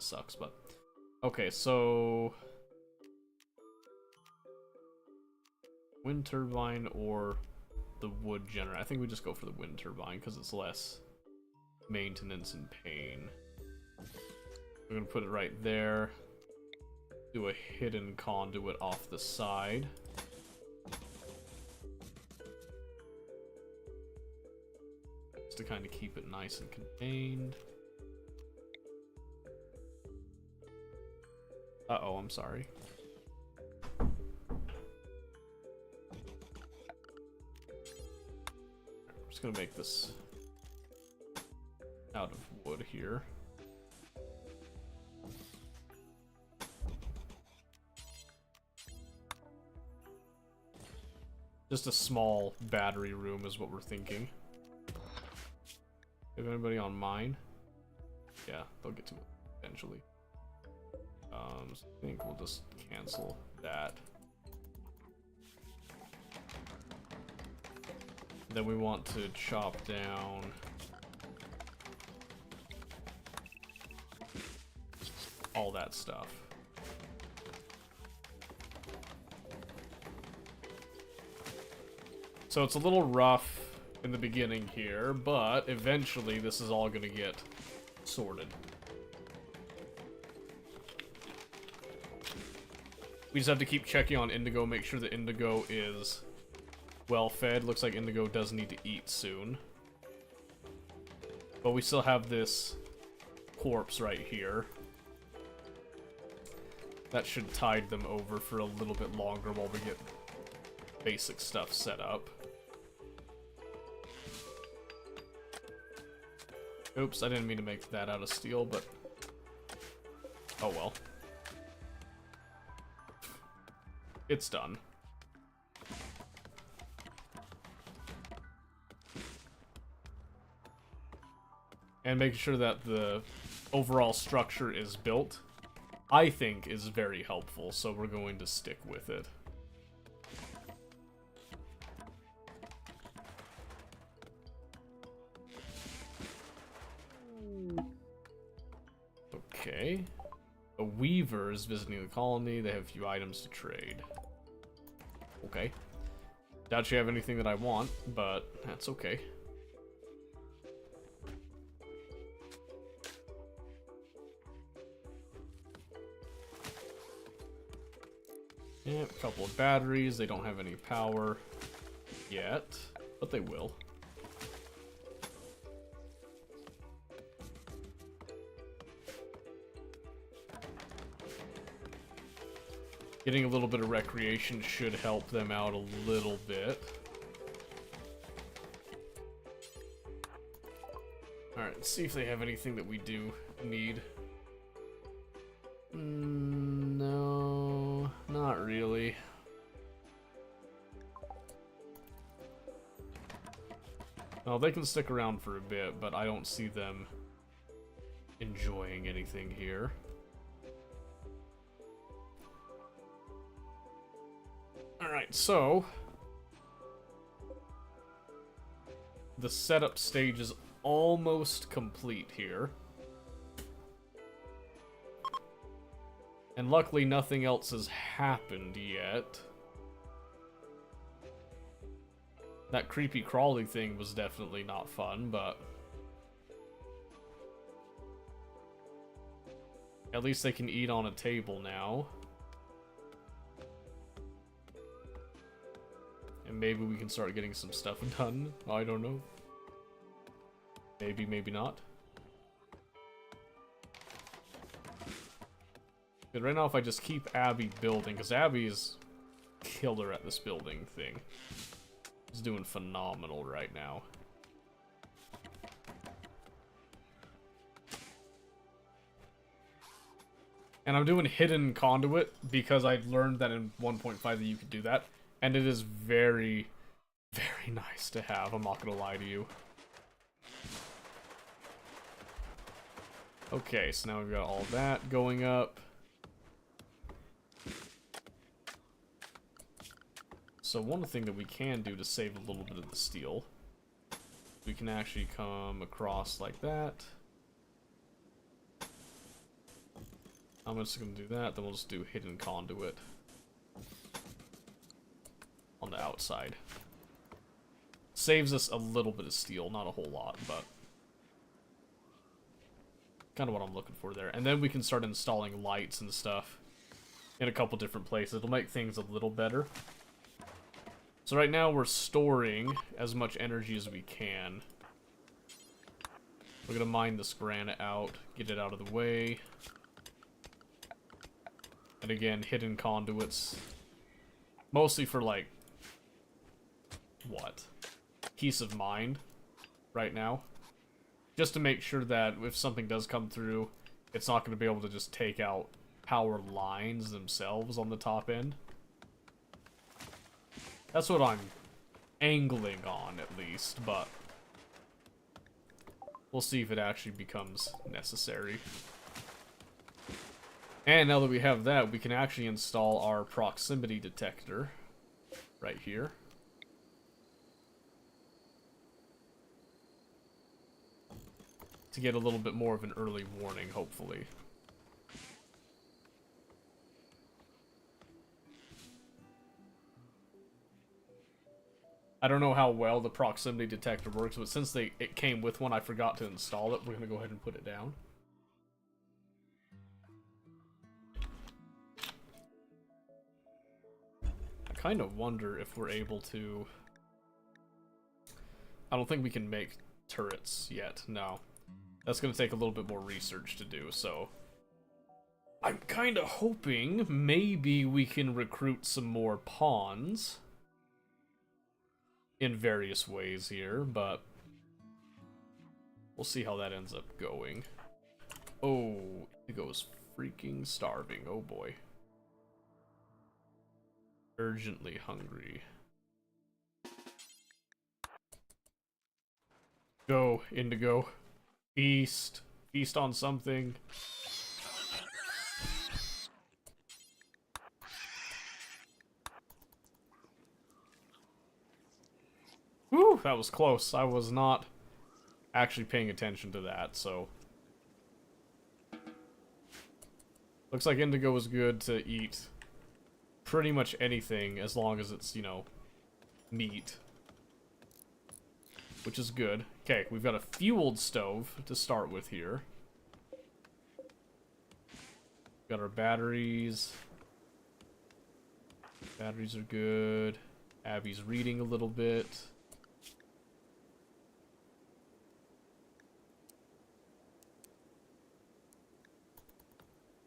sucks, but okay, so wind turbine or the wood generator. I think we just go for the wind turbine because it's less maintenance and pain. We're gonna put it right there. Do a hidden conduit off the side. Just to kind of keep it nice and contained. Uh-oh, I'm sorry. I'm just gonna make this out of wood here. Just a small battery room is what we're thinking. Have anybody on mine? Yeah, they'll get to it eventually. So I think we'll just cancel that. Then we want to chop down all that stuff. So it's a little rough in the beginning here, but eventually this is all gonna get sorted. We just have to keep checking on Indigo, make sure that Indigo is well fed. Looks like Indigo does need to eat soon. But we still have this corpse right here. That should tide them over for a little bit longer while we get basic stuff set up. Oops, I didn't mean to make that out of steel, but oh well. It's done. and making sure that the overall structure is built, I think is very helpful, so we're going to stick with it. Okay. A weaver is visiting the colony. They have a few items to trade. Okay. Doubt you have anything that I want, but that's okay. Yeah, a couple of batteries. They don't have any power yet, but they will. Getting a little bit of recreation should help them out a little bit. Alright, let's see if they have anything that we do need. No, not really. Well, they can stick around for a bit, but I don't see them enjoying anything here. Alright, so the setup stage is almost complete here. And luckily nothing else has happened yet. That creepy crawly thing was definitely not fun, but at least they can eat on a table now. And maybe we can start getting some stuff done. I don't know. Maybe, maybe not. But right now, if I just keep Abby building, because Abby is killer at this building thing. She's doing phenomenal right now. And I'm doing hidden conduit because I learned that in 1.5 that you could do that. And it is very, very nice to have, I'm not gonna lie to you. Okay, so now we've got all that going up. So one thing that we can do to save a little bit of the steel, we can actually come across like that. I'm just gonna do that, then we'll just do hidden conduit on the outside. Saves us a little bit of steel, not a whole lot, but kind of what I'm looking for there. And then we can start installing lights and stuff in a couple different places. It'll make things a little better. So right now we're storing as much energy as we can. We're gonna mine this granite out, get it out of the way. And again, hidden conduits. Mostly for like, what? Peace of mind right now. Just to make sure that if something does come through, it's not going to be able to just take out power lines themselves on the top end. That's what I'm angling on, at least, but we'll see if it actually becomes necessary. And now that we have that, we can actually install our proximity detector right here. To get a little bit more of an early warning, hopefully. I don't know how well the proximity detector works, but since it came with one, I forgot to install it. We're going to go ahead and put it down. I kind of wonder if we're able to... I don't think we can make turrets yet, no. That's going to take a little bit more research to do, so... I'm kind of hoping maybe we can recruit some more pawns in various ways here, but we'll see how that ends up going. Oh, Indigo's freaking starving. Oh boy. Urgently hungry. Go, Indigo. Feast. Feast on something. Whew, that was close. I was not actually paying attention to that, so... Looks like indigo is good to eat pretty much anything as long as it's, you know, meat. Which is good. Okay, we've got a fueled stove to start with here. Got our batteries. Batteries are good. Abby's reading a little bit.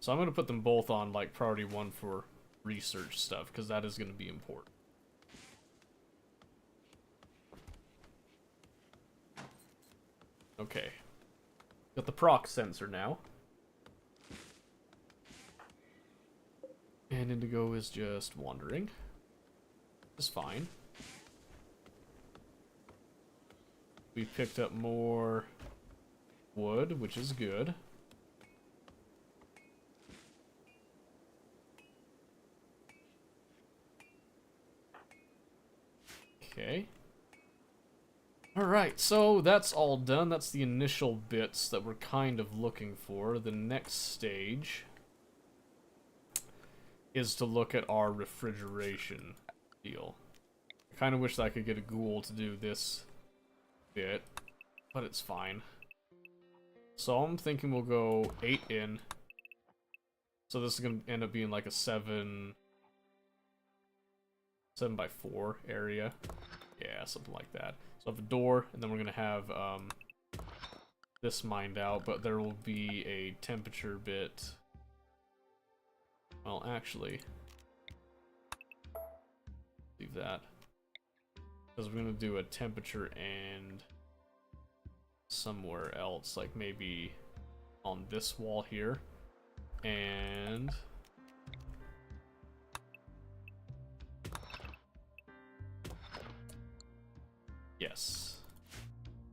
So I'm going to put them both on, like, priority 1 for research stuff, because that is going to be important. Okay. Got the proc sensor now. And Indigo is just wandering. It's fine. We picked up more wood, which is good. Okay. Alright, so that's all done. That's the initial bits that we're kind of looking for. The next stage is to look at our refrigeration deal. I kind of wish that I could get a ghoul to do this bit, but it's fine. So I'm thinking we'll go 8 in. So this is going to end up being like a 7 by 4 area. Yeah, something like that. So I have a door, and then we're going to have this mined out, but there will be a temperature bit. Well, actually, leave that. Because we're going to do a temperature and somewhere else, like maybe on this wall here. And... yes.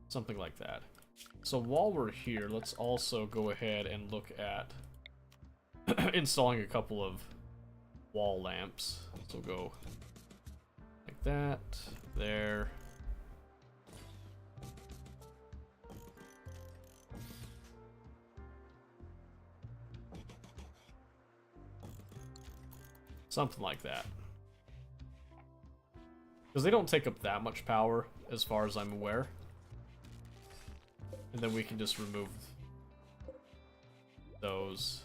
Something like that. So while we're here, let's also go ahead and look at installing a couple of wall lamps. So we'll go like that, there. Something like that. Because they don't take up that much power, as far as I'm aware. And then we can just remove those.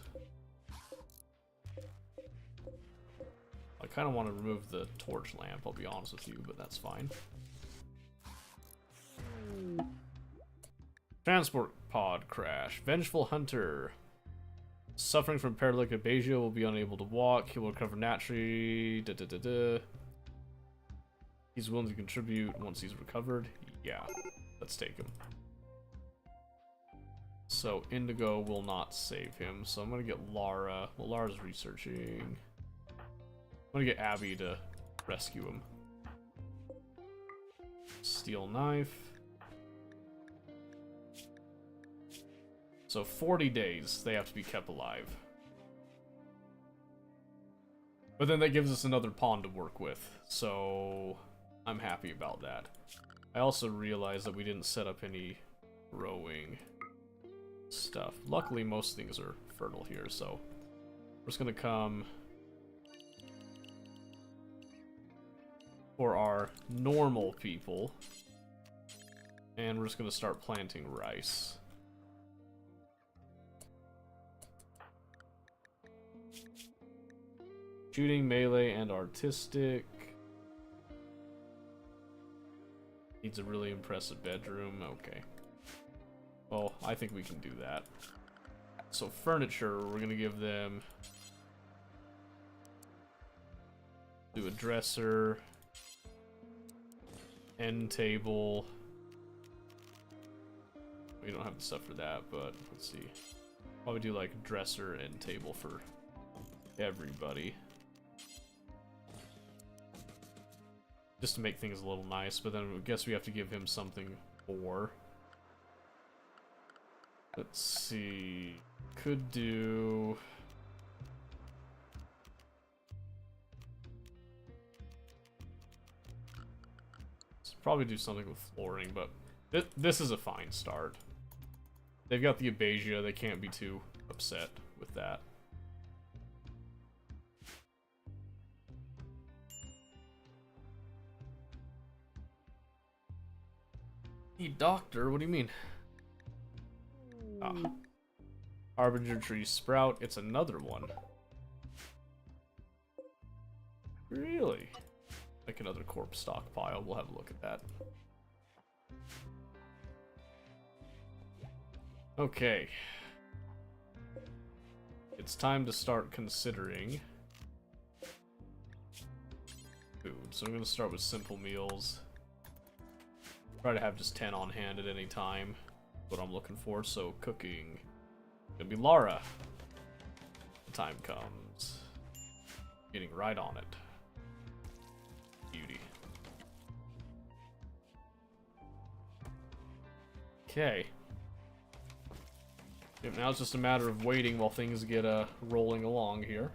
I kind of want to remove the torch lamp, I'll be honest with you, but that's fine. Transport pod crash. Vengeful Hunter. Suffering from paralytic abasia, will be unable to walk. He will recover naturally. He's willing to contribute once he's recovered. Yeah, let's take him. So Indigo will not save him, so I'm gonna get Lara. Well, Lara's researching. I'm gonna get Abby to rescue him. Steel knife. So 40 days they have to be kept alive. But then that gives us another pawn to work with, so I'm happy about that. I also realized that we didn't set up any growing stuff. Luckily, most things are fertile here, so we're just gonna come for our normal people, and we're just gonna start planting rice. Shooting, melee, and artistic. Needs a really impressive bedroom. Okay. Well, I think we can do that. So furniture, we're gonna give them... do a dresser. End table. We don't have the stuff for that, but let's see. Probably do like dresser and table for everybody. Just to make things a little nice, but then I guess we have to give him something for... Let's see. Could do... Let's probably do something with flooring, but this is a fine start. They've got the Abasia, they can't be too upset with that. Doctor, what do you mean? Ah. Harbinger tree sprout, it's another one. Really? Like another corpse stockpile, we'll have a look at that. Okay. It's time to start considering food. So I'm gonna start with simple meals. Try to have just 10 on hand at any time. What I'm looking for. So cooking. Gonna be Lara. The time comes. Getting right on it. Beauty. Okay. Yep, now it's just a matter of waiting while things get rolling along here.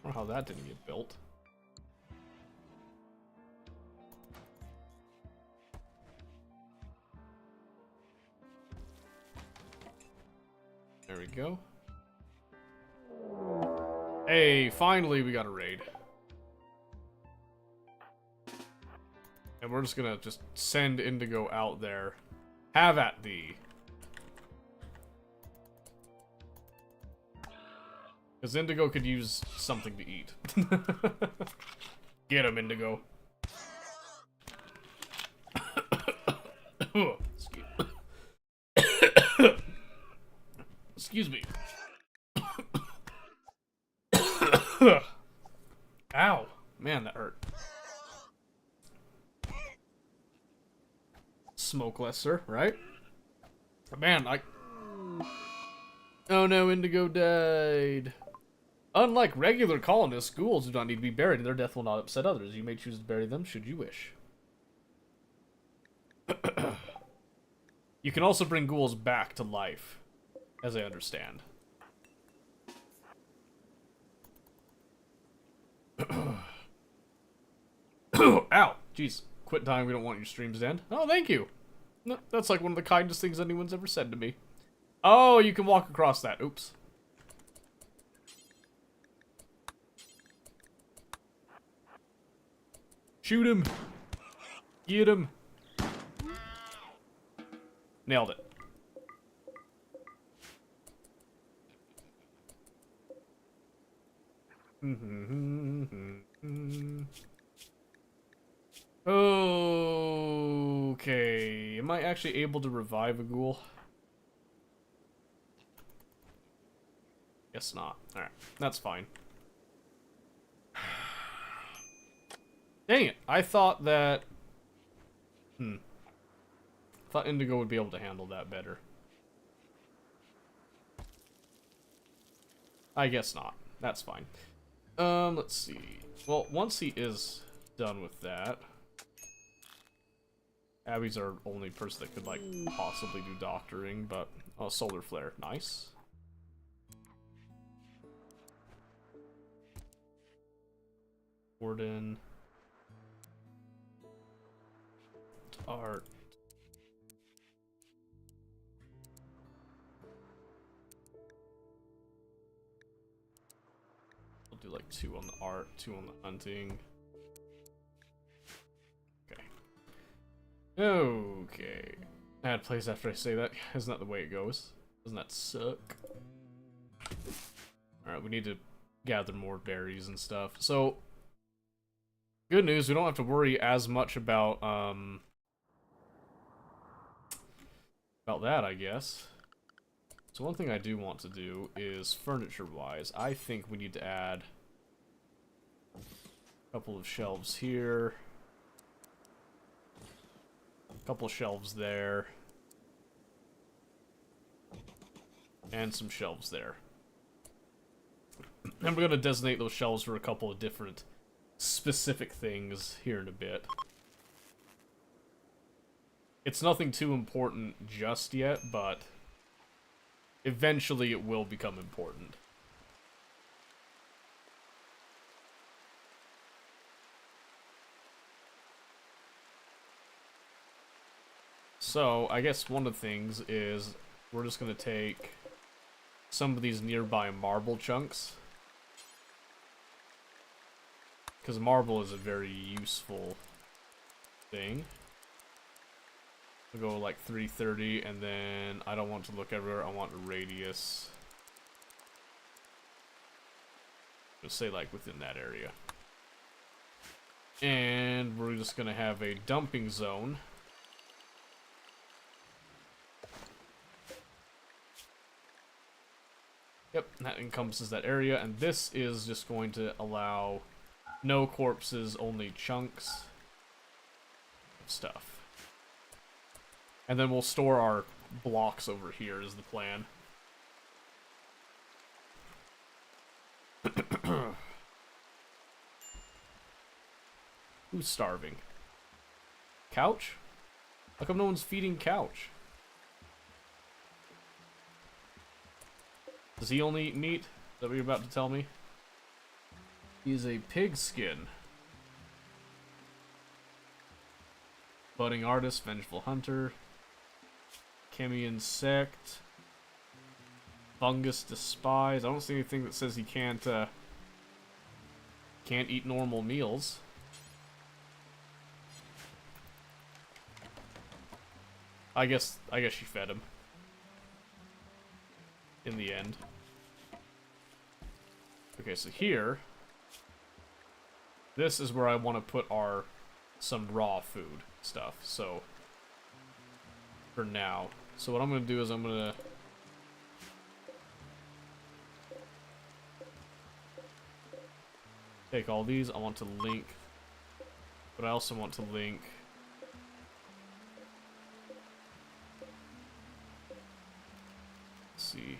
I don't know how that didn't get built. There we go. Hey, finally we got a raid. And we're just gonna send Indigo out there. Have at thee. Because Indigo could use something to eat. Get him, Indigo. Excuse me. Ow. Man, that hurt. Smoke lesser, right? Man, oh no, Indigo died. Unlike regular colonists, ghouls do not need to be buried, and their death will not upset others. You may choose to bury them should you wish. You can also bring ghouls back to life, as I understand. Ow! Jeez. Quit dying, we don't want your streams to end. Oh, thank you! No, that's like one of the kindest things anyone's ever said to me. Oh, you can walk across that. Oops. Shoot him! Get him! Nailed it. Okay, am I actually able to revive a ghoul? Guess not. Alright, that's fine. Dang it, I thought that... thought Indigo would be able to handle that better. I guess not. That's fine. Let's see. Well, once he is done with that... Abby's our only person that could, like, possibly do doctoring, but... Oh, solar flare. Nice. Warden. Art. We'll do, like, 2 on the art, 2 on the hunting. Okay. Add plays after I say that. Isn't that the way it goes? Doesn't that suck? Alright, we need to gather more berries and stuff. So, good news, we don't have to worry as much about that, I guess. So one thing I do want to do is, furniture-wise, I think we need to add a couple of shelves here. Couple shelves there. And some shelves there. And we're going to designate those shelves for a couple of different specific things here in a bit. It's nothing too important just yet, but eventually it will become important. So, I guess one of the things is we're just going to take some of these nearby marble chunks. Because marble is a very useful thing. We'll go like 330, and then I don't want to look everywhere, I want a radius. Just say like within that area. And we're just going to have a dumping zone. Yep, that encompasses that area, and this is just going to allow no corpses, only chunks of stuff. And then we'll store our blocks over here is the plan. Who's starving? Couch? How come no one's feeding Couch? Does he only eat meat? Is that what you're about to tell me? He's a pigskin. Budding artist, vengeful hunter. Chemian sect. Fungus despise. I don't see anything that says he can't eat normal meals. I guess she fed him. In the end. Okay, so here, this is where I want to put some raw food stuff. So for now, so what I'm gonna do is I'm gonna take all these. I want to link, but I also want to link. Let's see.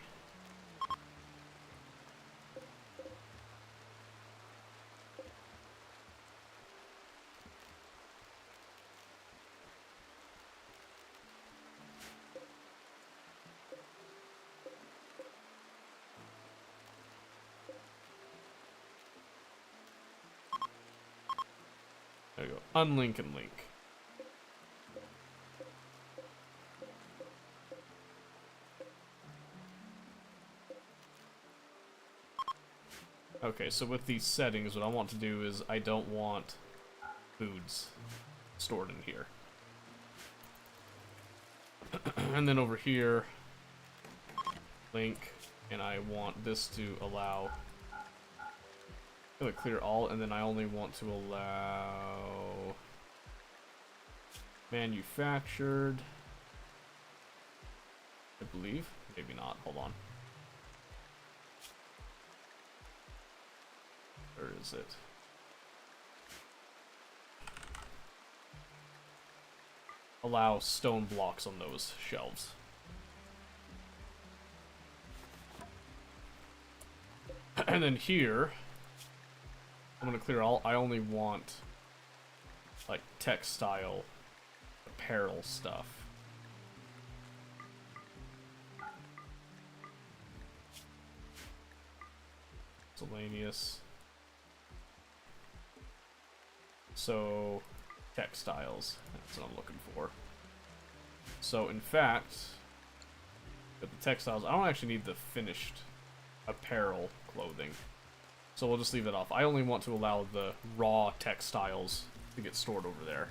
There we go. Unlink and link. Okay, so with these settings, what I want to do is I don't want foods stored in here. And then over here, link, and I want this to allow... I'm gonna clear all, and then I only want to allow manufactured, I believe. Maybe not. Hold on. Where is it? Allow stone blocks on those shelves. And then here, I'm gonna clear all. I only want like textile apparel stuff. Miscellaneous. So textiles, that's what I'm looking for. So in fact, with the textiles, I don't actually need the finished apparel clothing. So we'll just leave it off. I only want to allow the raw textiles to get stored over there.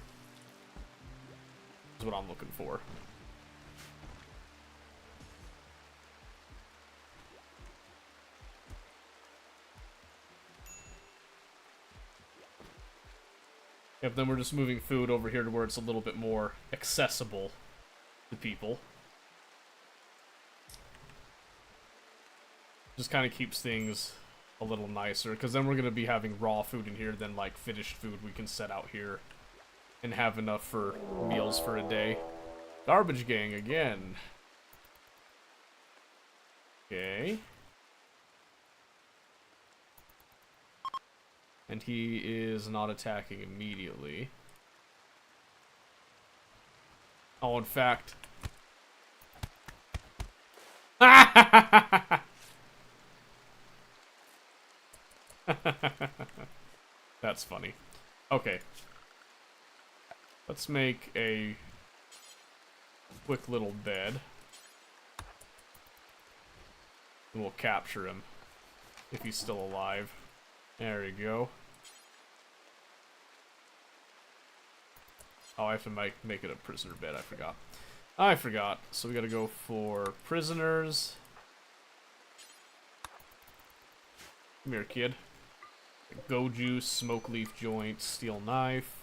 That's what I'm looking for. Yep, then we're just moving food over here to where it's a little bit more accessible to people. Just kind of keeps things a little nicer, because then we're going to be having raw food in here, then like finished food we can set out here and have enough for meals for a day. Garbage gang again. Okay. And he is not attacking immediately. Oh, in fact... That's funny. Okay. Let's make a quick little bed. And we'll capture him. If he's still alive. There we go. Oh, I have to make it a prisoner bed, I forgot. So we gotta go for prisoners. Come here, kid. Go juice, smoke leaf joint, steel knife.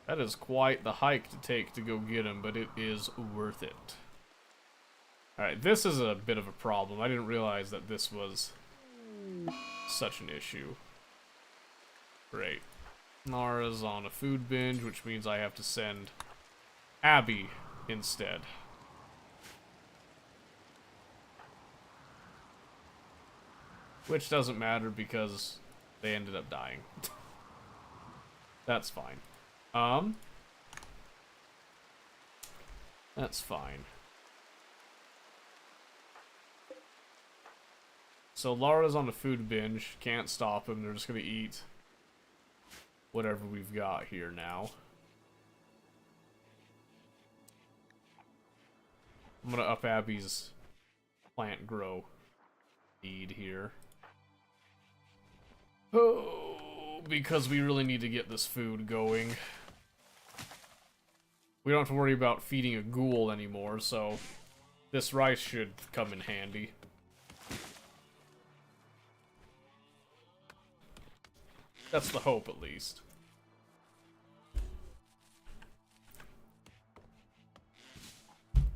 That is quite the hike to take to go get him, but it is worth it. Alright, this is a bit of a problem. I didn't realize that this was such an issue. Great. Nara's on a food binge, which means I have to send Abby instead. Which doesn't matter because they ended up dying. That's fine. That's fine. So Lara's on a food binge. Can't stop him. They're just gonna eat whatever we've got here now. I'm gonna up Abby's plant grow need here. Oh, because we really need to get this food going. We don't have to worry about feeding a ghoul anymore, so this rice should come in handy. That's the hope, at least.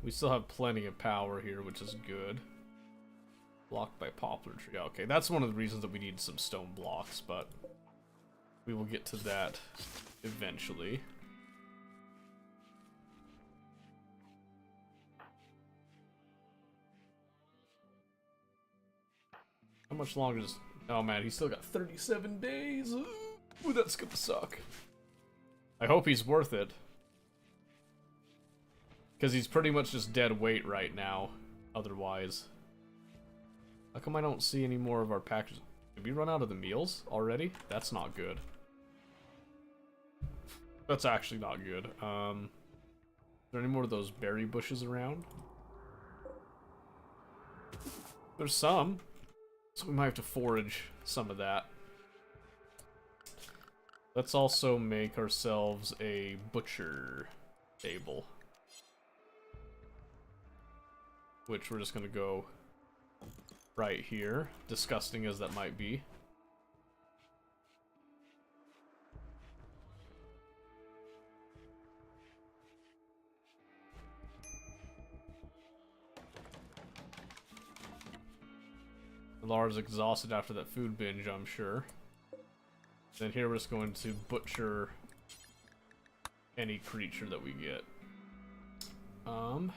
We still have plenty of power here, which is good. Blocked by poplar tree. Okay, that's one of the reasons that we need some stone blocks, but we will get to that eventually. How much longer does... Oh man, he's still got 37 days. Ooh, that's gonna suck. I hope he's worth it. Because he's pretty much just dead weight right now, otherwise. How come I don't see any more of our packages? Did we run out of the meals already? That's not good. That's actually not good. Is there any more of those berry bushes around? There's some. So we might have to forage some of that. Let's also make ourselves a butcher table. Which we're just gonna go right here, disgusting as that might be. Lara's exhausted after that food binge, I'm sure. Then here we're just going to butcher any creature that we get. We're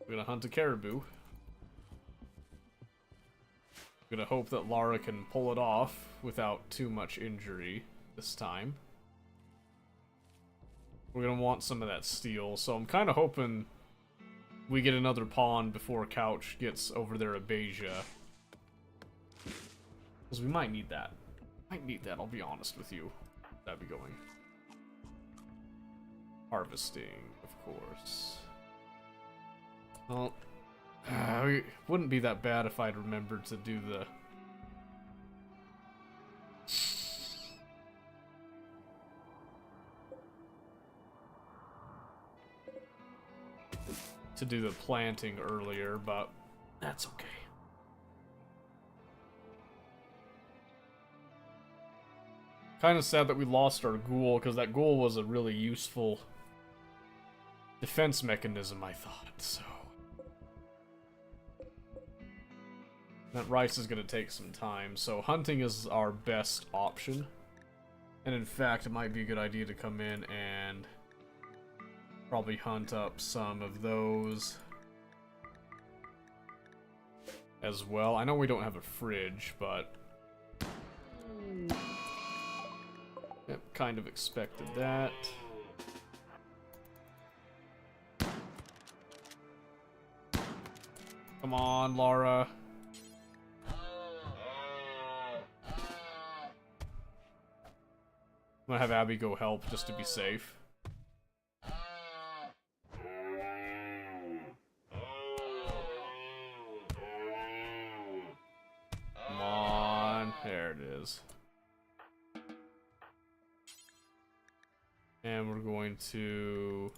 gonna hunt a caribou. Gonna hope that Lara can pull it off without too much injury this time. We're gonna want some of that steel, so I'm kind of hoping we get another pawn before Couch gets over their Abasia. Because we might need that. Might need that, I'll be honest with you. That'd be going. Harvesting, of course. Well, it wouldn't be that bad if I'd remembered to do the... planting earlier, but that's okay. Kind of sad that we lost our ghoul, because that ghoul was a really useful defense mechanism, I thought, so... That rice is going to take some time, so hunting is our best option. And in fact, it might be a good idea to come in and probably hunt up some of those as well. I know we don't have a fridge, but yep, kind of expected that. Come on, Lara. I'm gonna have Abby go help just to be safe. Come on. There it is. And we're going to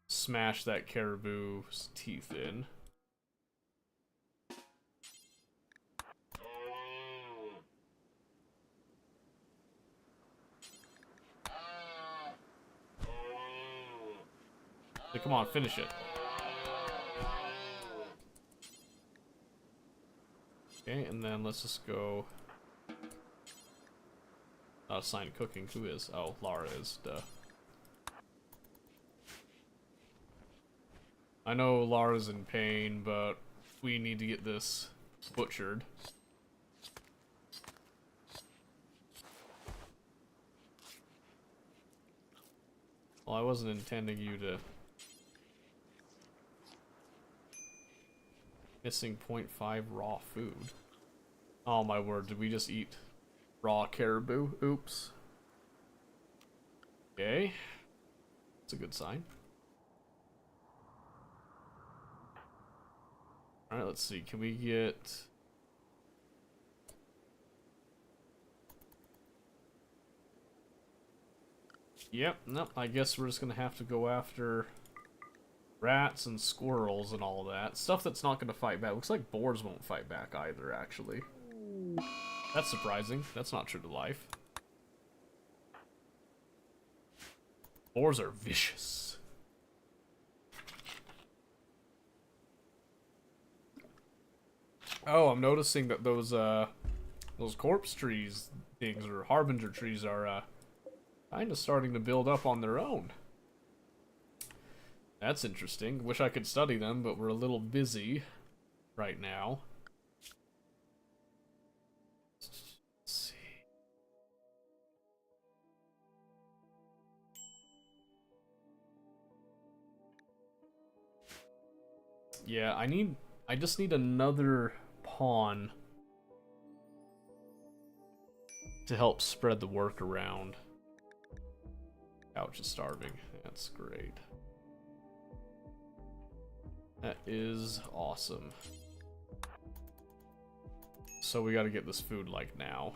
smash that caribou's teeth in. So come on, finish it. Okay, and then let's just go. Not assigned cooking. Who is? Oh, Lara is. Duh. I know Lara's in pain, but we need to get this butchered. Well, I wasn't intending you to. Missing 0.5 raw food. Oh my word, did we just eat raw caribou? Oops. Okay. That's a good sign. Alright, let's see. Can we get... Yep, nope. I guess we're just gonna have to go after rats and squirrels and all that. Stuff that's not gonna fight back. Looks like boars won't fight back either, actually. That's surprising. That's not true to life. Boars are vicious. Oh, I'm noticing that those corpse trees things, or harbinger trees, are kind of starting to build up on their own. That's interesting. Wish I could study them, but we're a little busy right now. Let's see. Yeah, I just need another pawn to help spread the work around. Couch is starving. That's great. That is awesome. So we gotta get this food like now.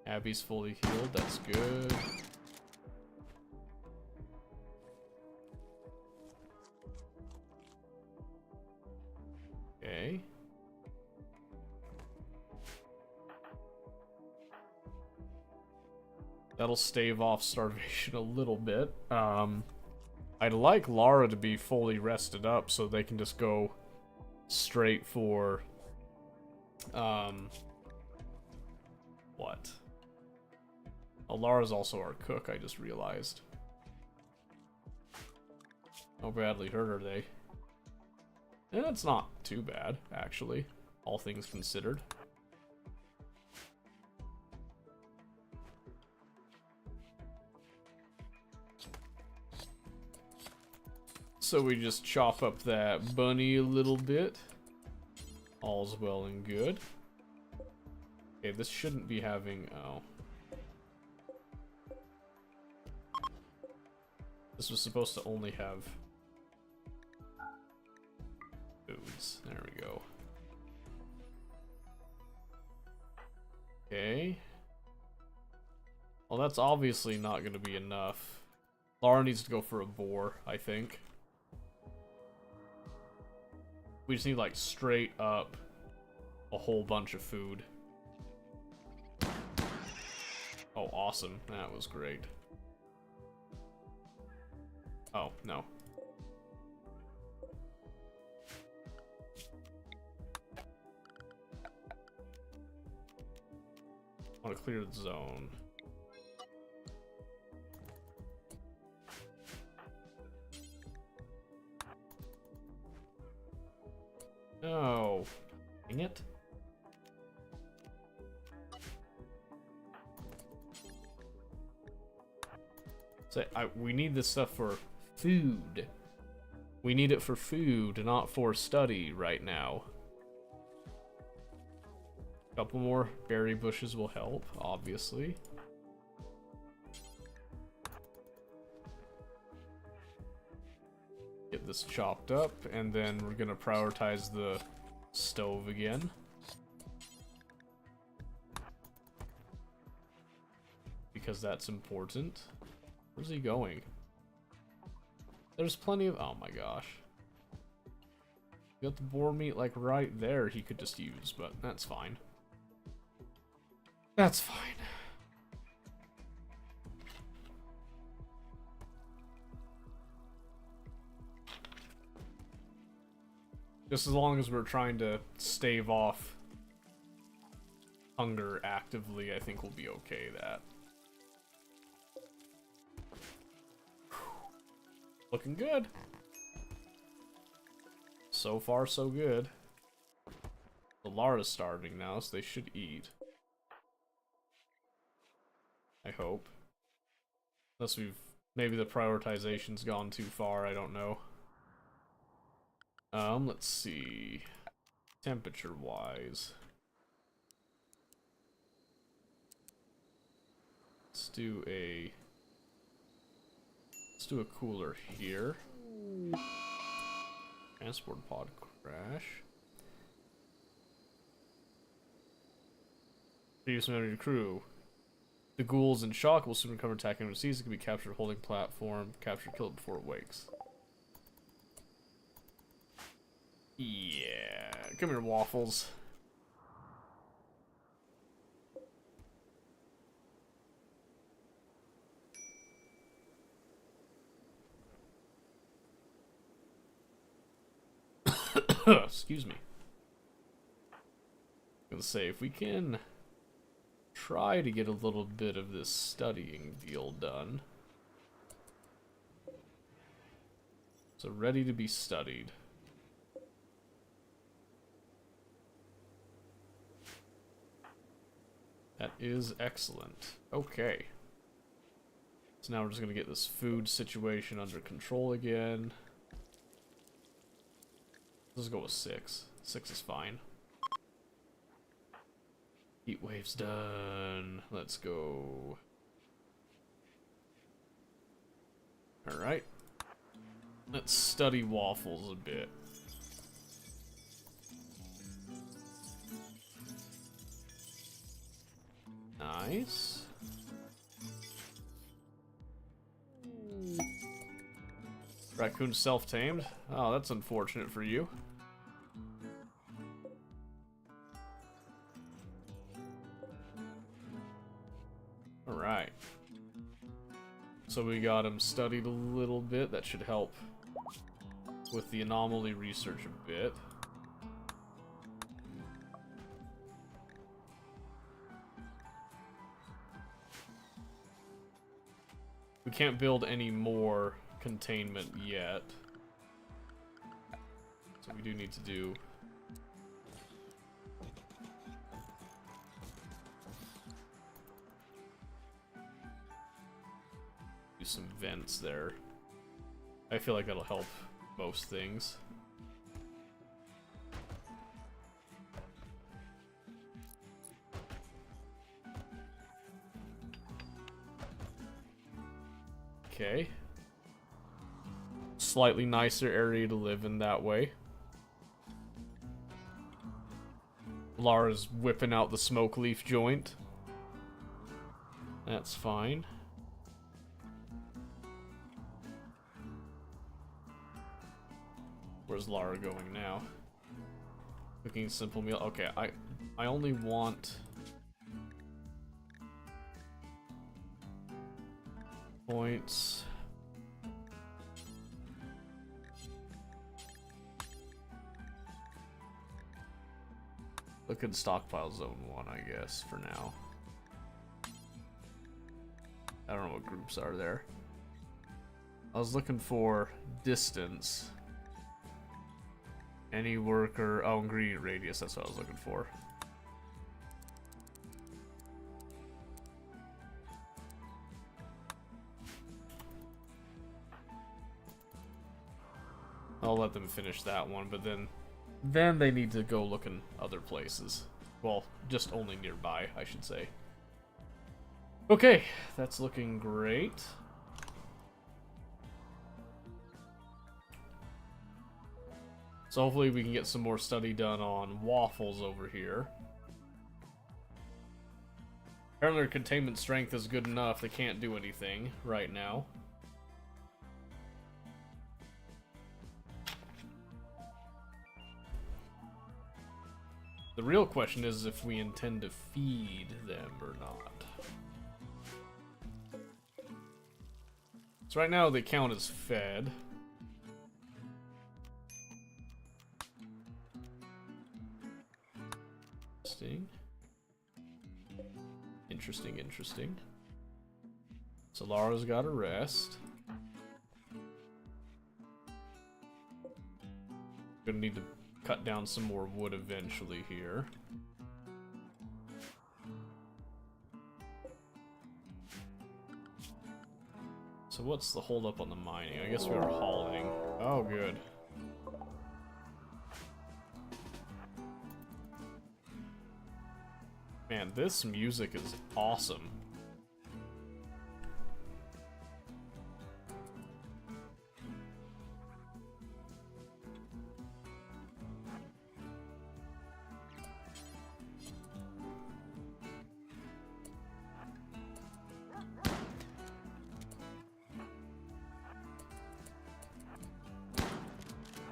Abby's fully healed, that's good. Okay. That'll stave off starvation a little bit. I'd like Lara to be fully rested up so they can just go straight for... What? Oh, Lara's also our cook, I just realized. How badly hurt are they? And it's not too bad, actually, all things considered. So we just chop up that bunny a little bit. All's well and good. Okay, this shouldn't be having... Oh. This was supposed to only have... foods. There we go. Okay. Well, that's obviously not going to be enough. Lara needs to go for a boar, I think. We just need, like, straight up a whole bunch of food. Oh, awesome. That was great. Oh, no. Want to clear the zone. No. Dang it. So we need this stuff for food. We need it for food, not for study right now. A couple more berry bushes will help, obviously. Get this chopped up, and then we're gonna prioritize the stove again. Because that's important. Where's he going? There's plenty of... Oh my gosh. Got the boar meat like right there he could just use, but that's fine. That's fine. Just as long as we're trying to stave off hunger actively, I think we'll be okay that. Looking good. So far, so good. The Lara's starving now, so they should eat. I hope. Unless we've... Maybe the prioritization's gone too far, I don't know. Let's see. Temperature-wise. Let's do a cooler here. Transport pod crash. Previous member of your crew. The ghouls in shock will soon recover attacking overseas. It can be captured holding platform. Capture, kill it before it wakes. Yeah. Come here, Waffles. Excuse me. I'm gonna say, if we can try to get a little bit of this studying deal done. So ready to be studied. That is excellent. Okay. So now we're just gonna get this food situation under control again. Let's go with 6. 6 is fine. Heat wave's done. Let's go. Alright. Let's study Waffles a bit. Nice. Raccoon self-tamed. Oh, that's unfortunate for you. Alright. So we got him studied a little bit. That should help with the anomaly research a bit. We can't build any more containment yet. So we do need to do some vents there. I feel like that'll help most things. Okay. Slightly nicer area to live in that way. Lara's whipping out the smoke leaf joint. That's fine. Where's Lara going now? Cooking simple meal. Okay, I only want points. Look at stockpile zone 1, I guess, for now. I don't know what groups are there. I was looking for distance. Any worker... Oh, ingredient radius, that's what I was looking for. I'll let them finish that one, but then they need to go look in other places. Well, just only nearby, I should say. Okay, that's looking great. So hopefully we can get some more study done on waffles over here. Apparently their containment strength is good enough, they can't do anything right now. The real question is if we intend to feed them or not. So right now they count as fed. Interesting. So Lara's got a rest. Gonna need to cut down some more wood eventually here. So what's the holdup on the mining? I guess we are hauling. Oh, good. Man, this music is awesome.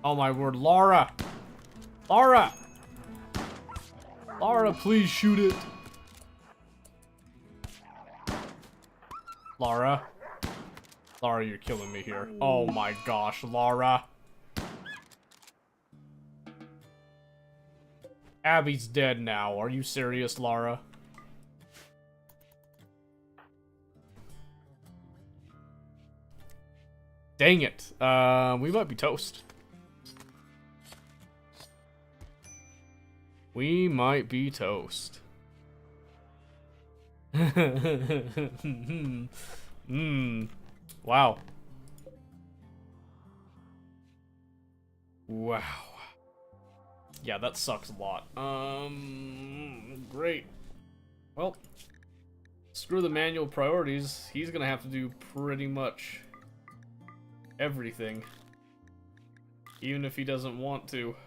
Oh my word, Lara! Lara! Lara, please shoot it! Lara? Lara, you're killing me here. Oh my gosh, Lara! Abby's dead now. Are you serious, Lara? Dang it. We might be toast. We might be toast. Wow. Wow. Yeah, that sucks a lot. Great. Well, screw the manual priorities. He's gonna have to do pretty much everything. Even if he doesn't want to.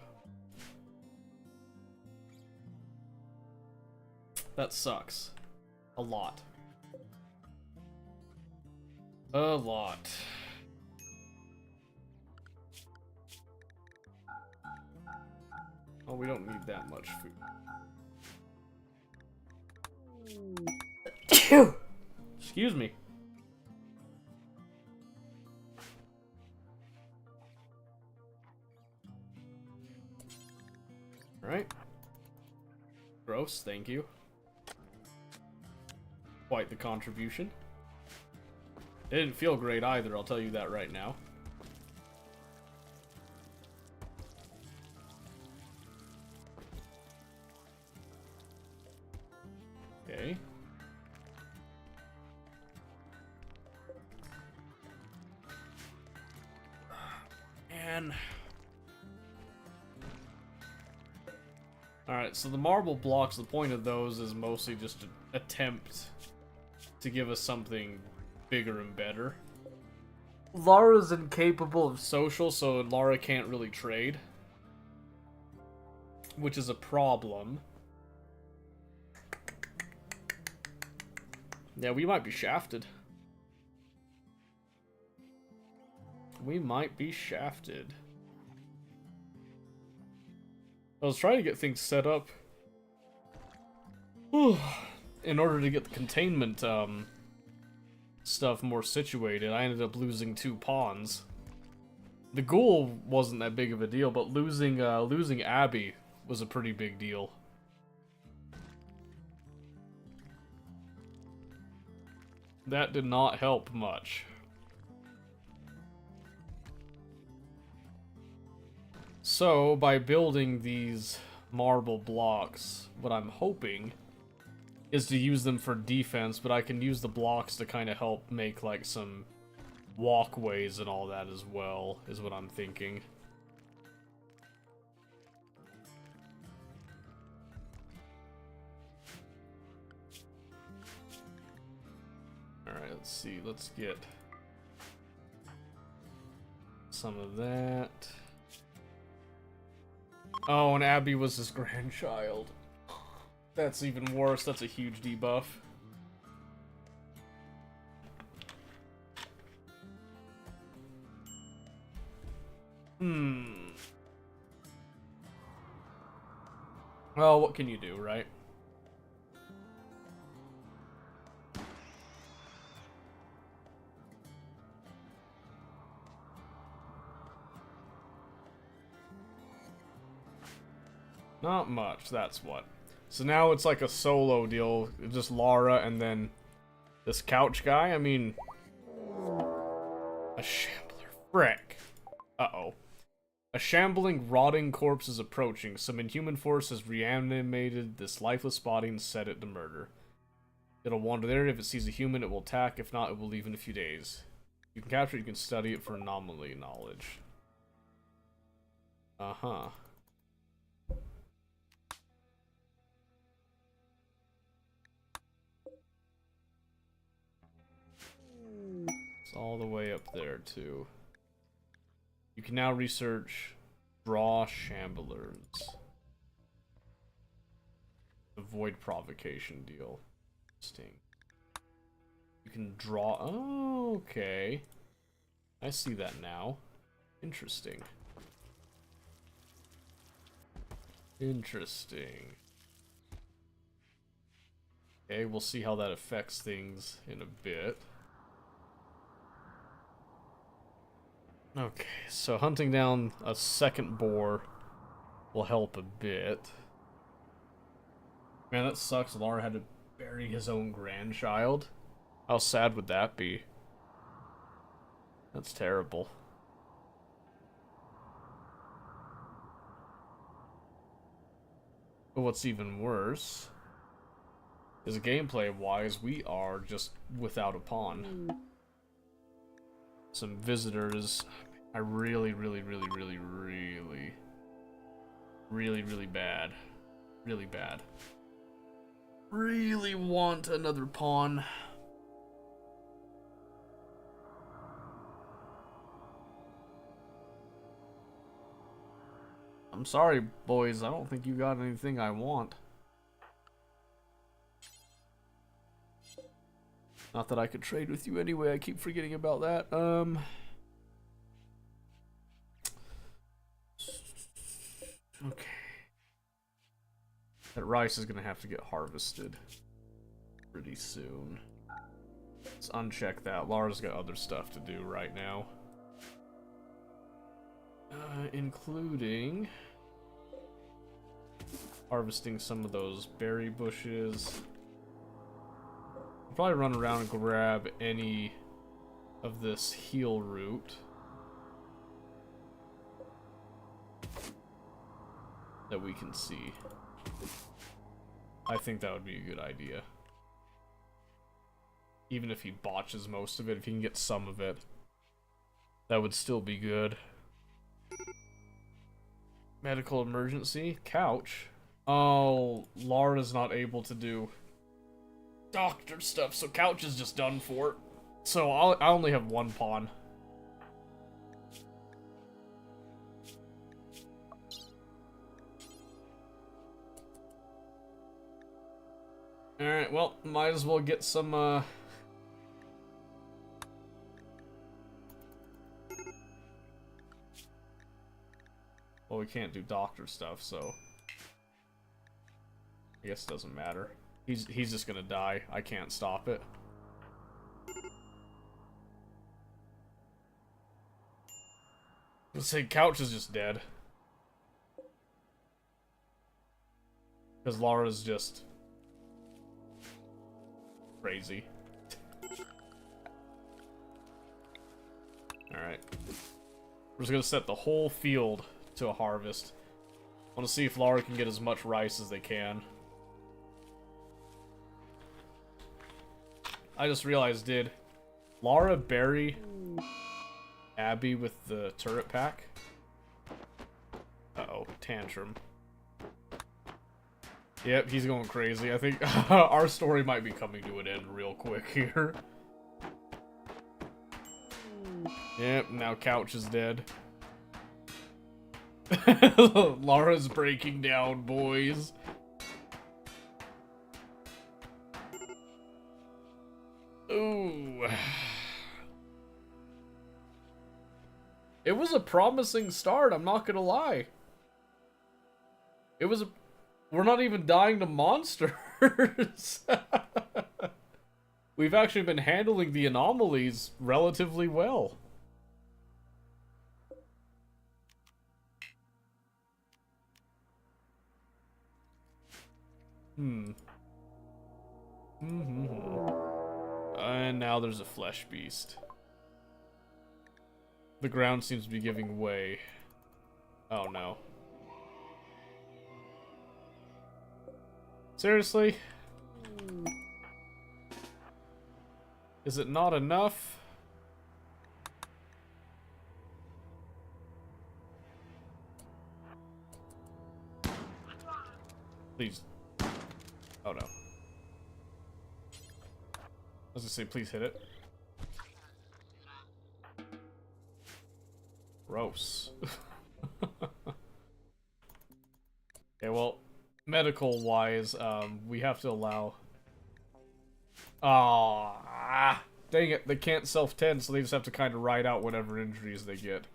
That sucks. A lot. A lot. Oh, we don't need that much food. Excuse me. Alright. Gross, thank you. Quite the contribution. It didn't feel great either, I'll tell you that right now. Okay. And alright, so the marble blocks, the point of those is mostly just to attempt to give us something bigger and better. Lara's incapable of social, so Lara can't really trade. Which is a problem. Yeah, we might be shafted. We might be shafted. I was trying to get things set up in order to get the containment stuff more situated. I ended up losing 2 pawns. The ghoul wasn't that big of a deal, but losing Abby was a pretty big deal. That did not help much. So, by building these marble blocks, what I'm hoping is to use them for defense, but I can use the blocks to kind of help make, like, some walkways and all that as well, is what I'm thinking. Alright, let's see. Let's get some of that. Oh, and Abby was his grandchild. That's even worse. That's a huge debuff. Well, what can you do, right? Not much, that's what. So now it's like a solo deal, just Lara and then this couch guy. I mean, a shambler. Frick. Uh-oh. A shambling, rotting corpse is approaching. Some inhuman force has reanimated this lifeless body and set it to murder. It'll wander there. If it sees a human, it will attack. If not, it will leave in a few days. You can capture it, you can study it for anomaly knowledge. Uh-huh. It's all the way up there, too. You can now research draw shamblers. Avoid provocation deal. Interesting. You can draw. Oh, okay. I see that now. Interesting. Interesting. Okay, we'll see how that affects things in a bit. Okay, so hunting down a second boar will help a bit. Man, that sucks. Lara had to bury his own grandchild. How sad would that be? That's terrible. But what's even worse is gameplay-wise, we are just without a pawn. Some visitors. I really bad. Really bad. Really want another pawn. I'm sorry, boys. I don't think you got anything I want. Not that I could trade with you anyway. I keep forgetting about that. Okay. That rice is gonna have to get harvested pretty soon. Let's uncheck that. Lara's got other stuff to do right now. Including harvesting some of those berry bushes. I'll probably run around and grab any of this heal root. That we can see. I think that would be a good idea. Even if he botches most of it, if he can get some of it, that would still be good. Medical emergency? Couch? Oh, Lara's not able to do doctor stuff, so Couch is just done for. So I only have one pawn. Alright, well, might as well get some, well, we can't do doctor stuff, so I guess it doesn't matter. He's just gonna die. I can't stop it. Let's say Couch is just dead. Because Lara's just crazy. Alright. We're just gonna set the whole field to a harvest. I want to see if Lara can get as much rice as they can. I just realized, did Lara bury Abby with the turret pack? Uh-oh, tantrum. Yep, he's going crazy. I think our story might be coming to an end real quick here. Yep, now Couch is dead. Lara's breaking down, boys. Ooh. It was a promising start, I'm not gonna lie. It was a... We're not even dying to monsters. We've actually been handling the anomalies relatively well. And now there's a flesh beast. The ground seems to be giving way. Oh no. Seriously? Is it not enough? Please. Oh no. I was gonna say, please hit it. Gross. Okay, well, medical-wise, we have to allow... Ah, dang it, they can't self-tend, so they just have to kind of ride out whatever injuries they get.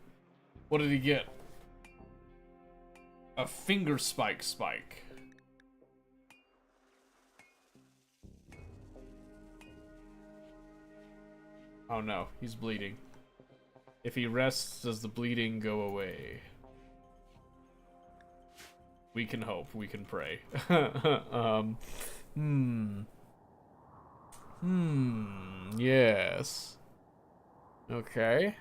What did he get? A finger spike. Oh no, he's bleeding. If he rests, does the bleeding go away? We can hope, we can pray. Yes. Okay.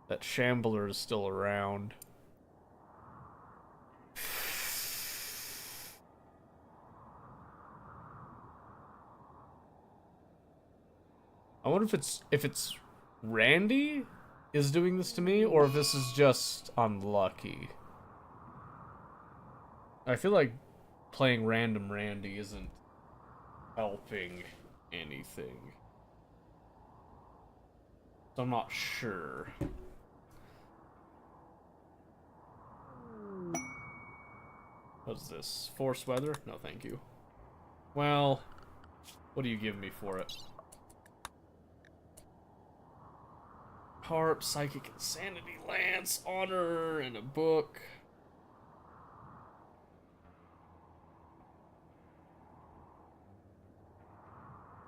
That Shambler is still around. I wonder if it's Randy is doing this to me, or if this is just unlucky. I feel like playing random Randy isn't helping anything. So I'm not sure. What's this? Force weather? No, thank you. Well, what do you give me for it? Harp, Psychic Insanity, Lance, Honor, and a book.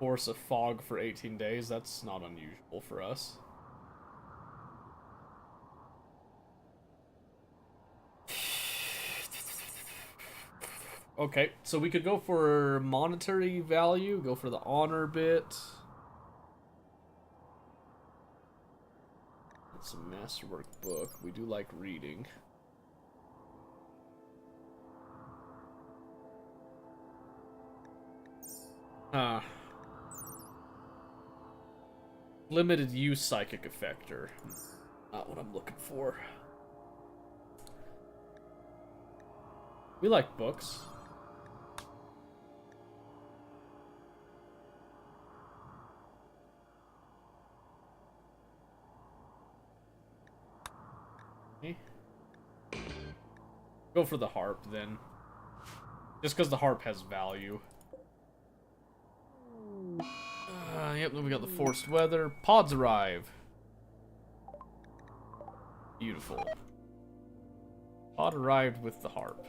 Force a fog for 18 days. That's not unusual for us. Okay, so we could go for monetary value, go for the honor bit. It's a masterwork book. We do like reading. Limited use psychic effector. Not what I'm looking for. We like books. Okay. Go for the harp then. Just because the harp has value. Yep, then we got the forced weather. Pods arrive. Beautiful. Pod arrived with the harp.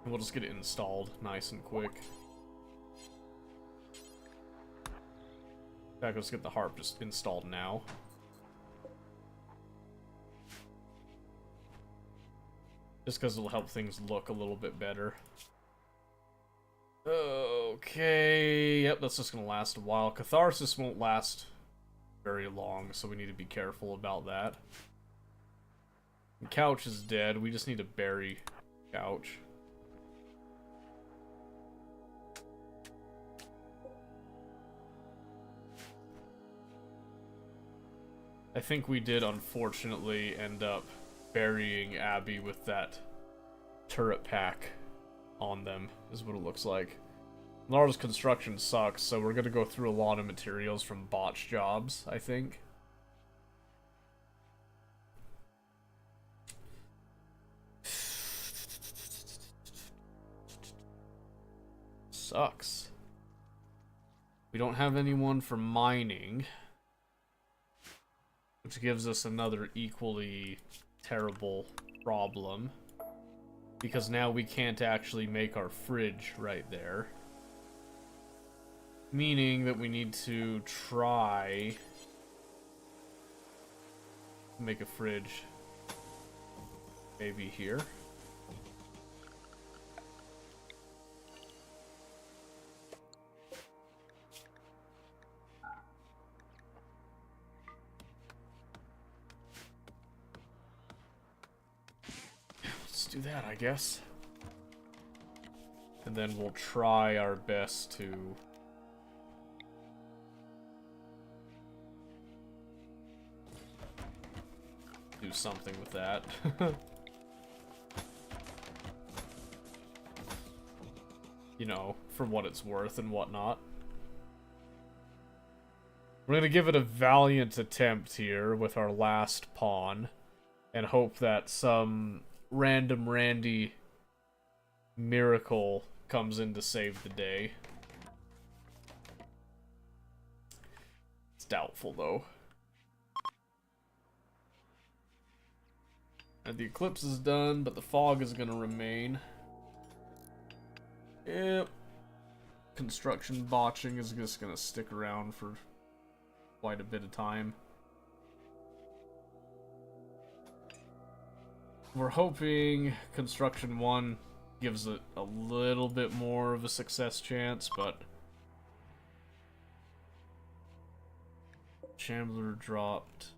And we'll just get it installed nice and quick. In fact, let's get the harp just installed now. Just because it'll help things look a little bit better. Okay, yep, that's just gonna last a while. Catharsis won't last very long, so we need to be careful about that. And Couch is dead, we just need to bury Couch. I think we did, unfortunately, end up burying Abby with that turret pack on them, is what it looks like. Lara's construction sucks, so we're gonna go through a lot of materials from botch jobs, I think. Sucks. We don't have anyone for mining, which gives us another equally terrible problem, because now we can't actually make our fridge right there. Meaning that we need to try to make a fridge maybe here. Let's do that, I guess. And then we'll try our best to do something with that. You know, for what it's worth and whatnot. We're gonna give it a valiant attempt here with our last pawn, and hope that some random Randy miracle comes in to save the day. It's doubtful, though. And the eclipse is done, but the fog is gonna remain. Yep. Construction botching is just gonna stick around for quite a bit of time. We're hoping construction 1 gives it a little bit more of a success chance, but Chandler dropped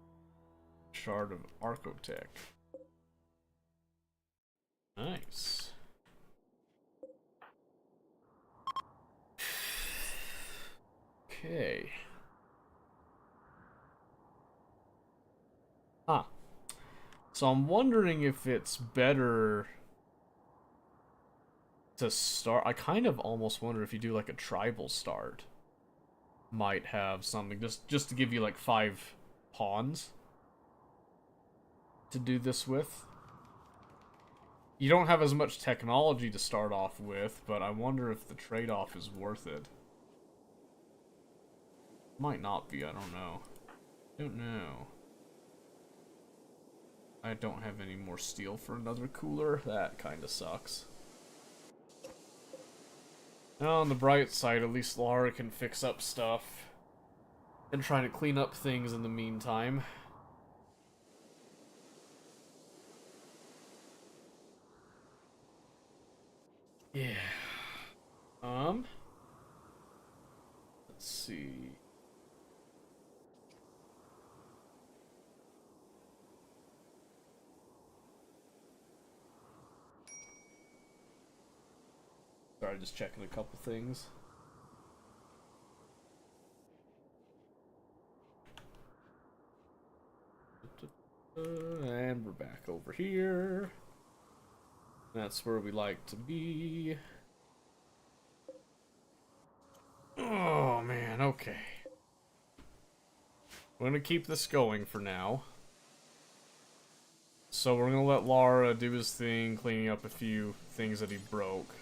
Shard of Archotech. Nice. Okay. Huh. So I'm wondering if it's better to start. I kind of almost wonder if you do like a tribal start, might have something just to give you like 5 pawns to do this with. You don't have as much technology to start off with, but I wonder if the trade-off is worth it. Might not be, I don't know. Don't know. I don't have any more steel for another cooler. That kind of sucks. Now, on the bright side, at least Lara can fix up stuff and try to clean up things in the meantime. Yeah. Let's see. Sorry, just checking a couple things. And we're back over here. That's where we like to be. Oh man, okay. We're gonna keep this going for now. So we're gonna let Lara do his thing, cleaning up a few things that he broke.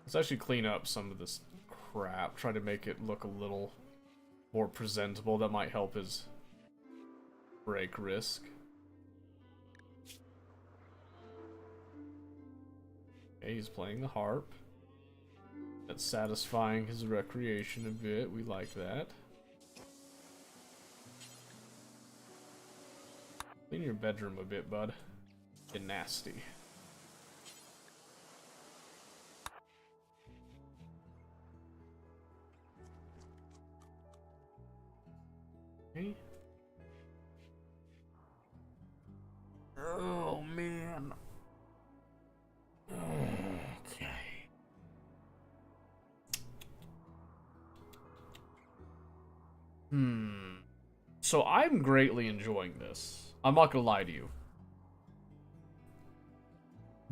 Let's actually clean up some of this crap, try to make it look a little more presentable. That might help his break risk. Okay, he's playing the harp. That's satisfying his recreation a bit. We like that. Clean your bedroom a bit, bud. Get nasty. Okay. Oh man. Okay. So I'm greatly enjoying this. I'm not gonna lie to you.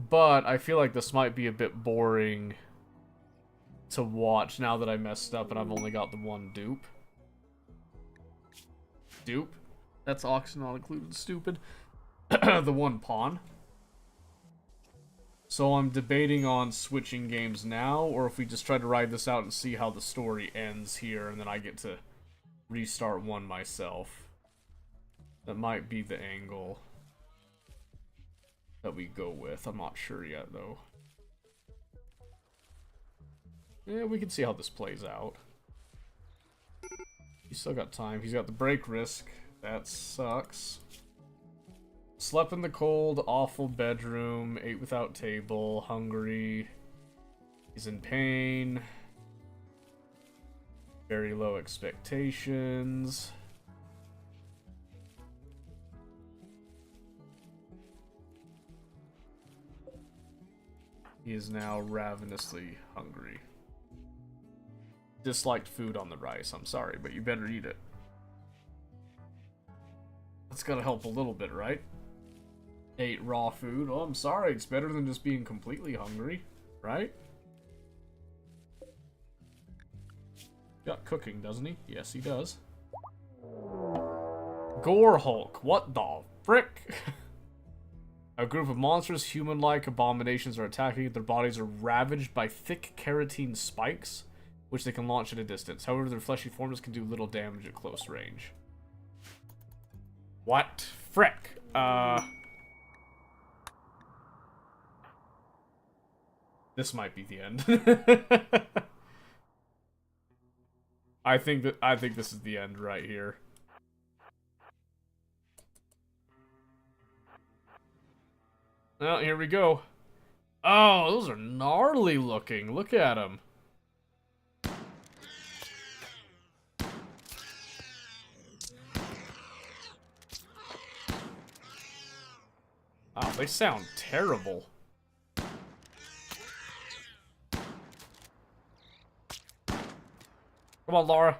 But I feel like this might be a bit boring to watch now that I messed up and I've only got the one dupe. Dupe? That's auction not included, stupid. The one pawn. So I'm debating on switching games now, or if we just try to ride this out and see how the story ends here, and then I get to restart one myself. That might be the angle that we go with. I'm not sure yet, though. Yeah, we can see how this plays out. He's still got time. He's got the break risk. That sucks. Slept in the cold, awful bedroom, ate without table, hungry. He's in pain. Very low expectations. He is now ravenously hungry. Disliked food on the rice. I'm sorry, but you better eat it. That's gotta help a little bit, right? Ate raw food. Oh, I'm sorry. It's better than just being completely hungry, right? Got cooking, doesn't he? Yes, he does. Gore Hulk. What the frick? A group of monstrous, human-like abominations are attacking. Their bodies are ravaged by thick keratin spikes, which they can launch at a distance. However, their fleshy forms can do little damage at close range. What? Frick. This might be the end. I think this is the end right here. Well, here we go. Oh, those are gnarly looking. Look at them. Wow, they sound terrible. Come on, Laura.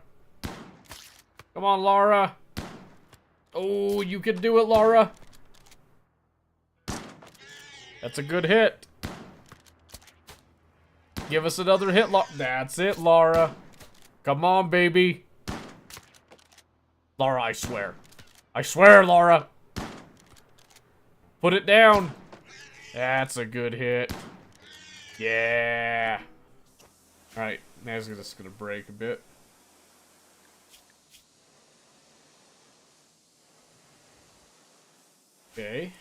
Come on, Laura. Oh, you can do it, Laura. That's a good hit. Give us another hit, Laura. That's it, Laura. Come on, baby. Laura, I swear. I swear, Laura. Put it down. That's a good hit. Yeah. Alright, now it's just gonna break a bit. Okay.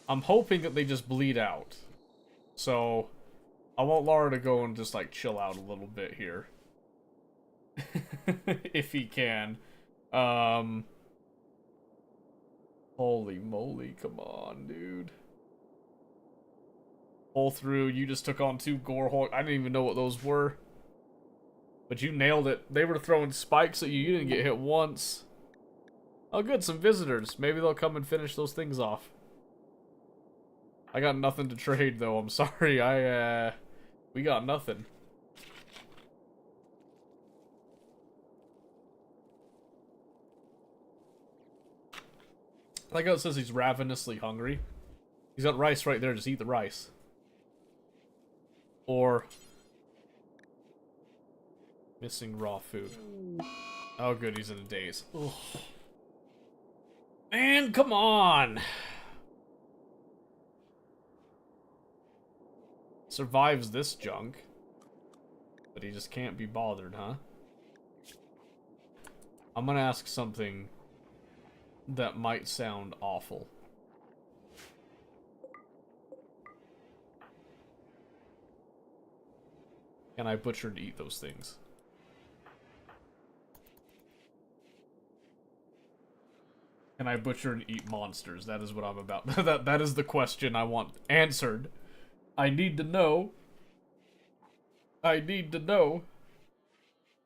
I'm hoping that they just bleed out. So, I want Laura to go and just, like, chill out a little bit here. If he can. Holy moly, come on, dude. Pull through, you just took on 2 Gore Hulk. I didn't even know what those were. But you nailed it. They were throwing spikes at you. You didn't get hit once. Oh, good. Some visitors. Maybe they'll come and finish those things off. I got nothing to trade, though. I'm sorry. We got nothing. I like how it says he's ravenously hungry. He's got rice right there. Just eat the rice. Or... missing raw food. Oh, good, he's in a daze. Ugh. Man, come on! Survives this junk. But he just can't be bothered, huh? I'm gonna ask something that might sound awful. Can I butcher and eat those things? Can I butcher and eat monsters? That is what I'm about. That is the question I want answered. I need to know. I need to know.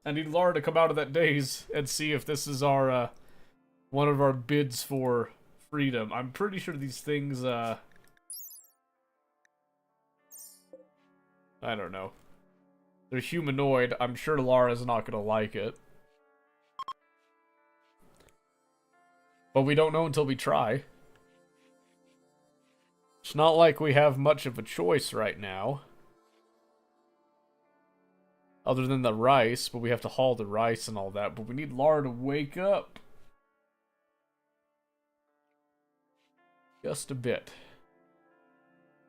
I need Lara to come out of that daze and see if this is our, one of our bids for freedom. I'm pretty sure these things, I don't know. They're humanoid. I'm sure Lara's not gonna like it. But we don't know until we try. It's not like we have much of a choice right now. Other than the rice, but we have to haul the rice and all that. But we need Lara to wake up. Just a bit.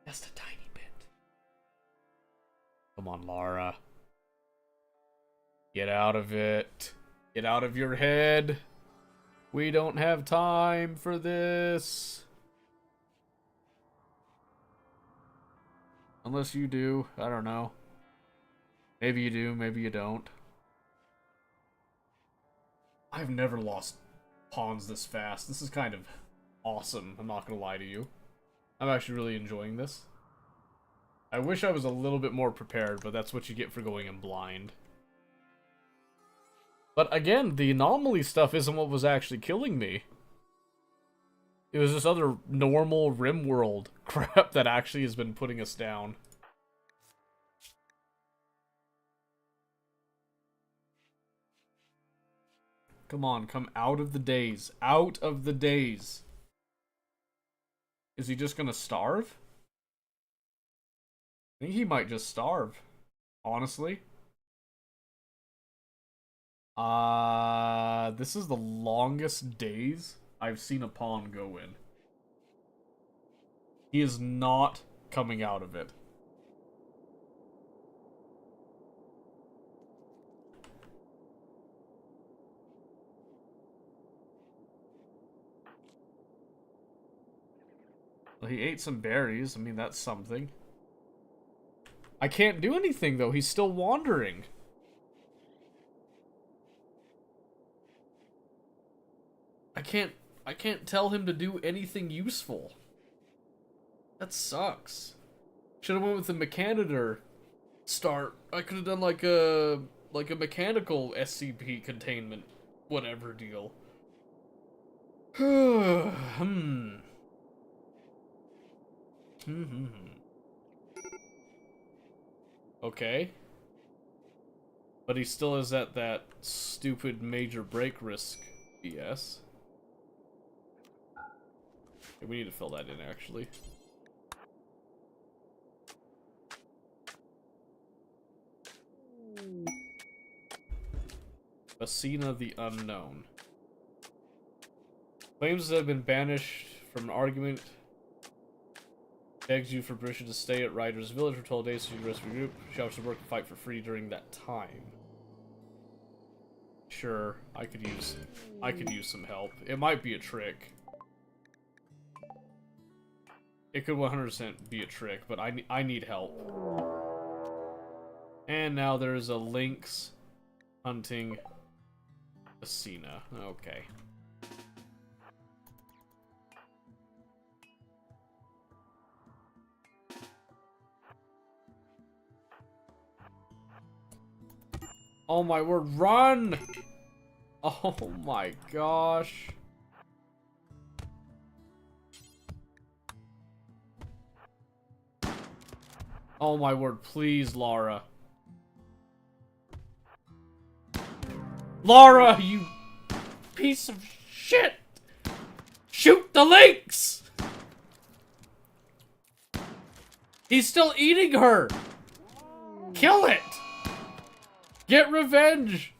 Just a tiny bit. Come on, Lara. Get out of it. Get out of your head. We don't have time for this. Unless you do. I don't know. Maybe you do, maybe you don't. I've never lost pawns this fast. This is kind of awesome, I'm not gonna lie to you. I'm actually really enjoying this. I wish I was a little bit more prepared, but that's what you get for going in blind. But again, the anomaly stuff isn't what was actually killing me. It was this other normal RimWorld crap that actually has been putting us down. Come on, come out of the daze. Out of the daze. Is he just gonna starve? I think he might just starve. Honestly. This is the longest daze I've seen a pawn go in. He is not coming out of it. Well, he ate some berries. I mean, that's something. I can't do anything, though. He's still wandering. I can't tell him to do anything useful. That sucks. Should have went with the Mechanitor start. I could have done like a mechanical SCP containment whatever deal. Okay. But he still is at that stupid major break risk BS. Okay, we need to fill that in, actually. Asina the Unknown. Claims that have been banished from an argument. Begs you for permission to stay at Ryder's Village for 12 days so you can rest your group. Shall to work and fight for free during that time. Sure, I could use some help. It might be a trick. It could 100% be a trick, but I need help. And now there's a lynx hunting Asina. Okay. Oh my word, run! Oh my gosh. Oh my word, please, Lara. Lara, you piece of shit! Shoot the lynx! He's still eating her! Kill it! Get revenge!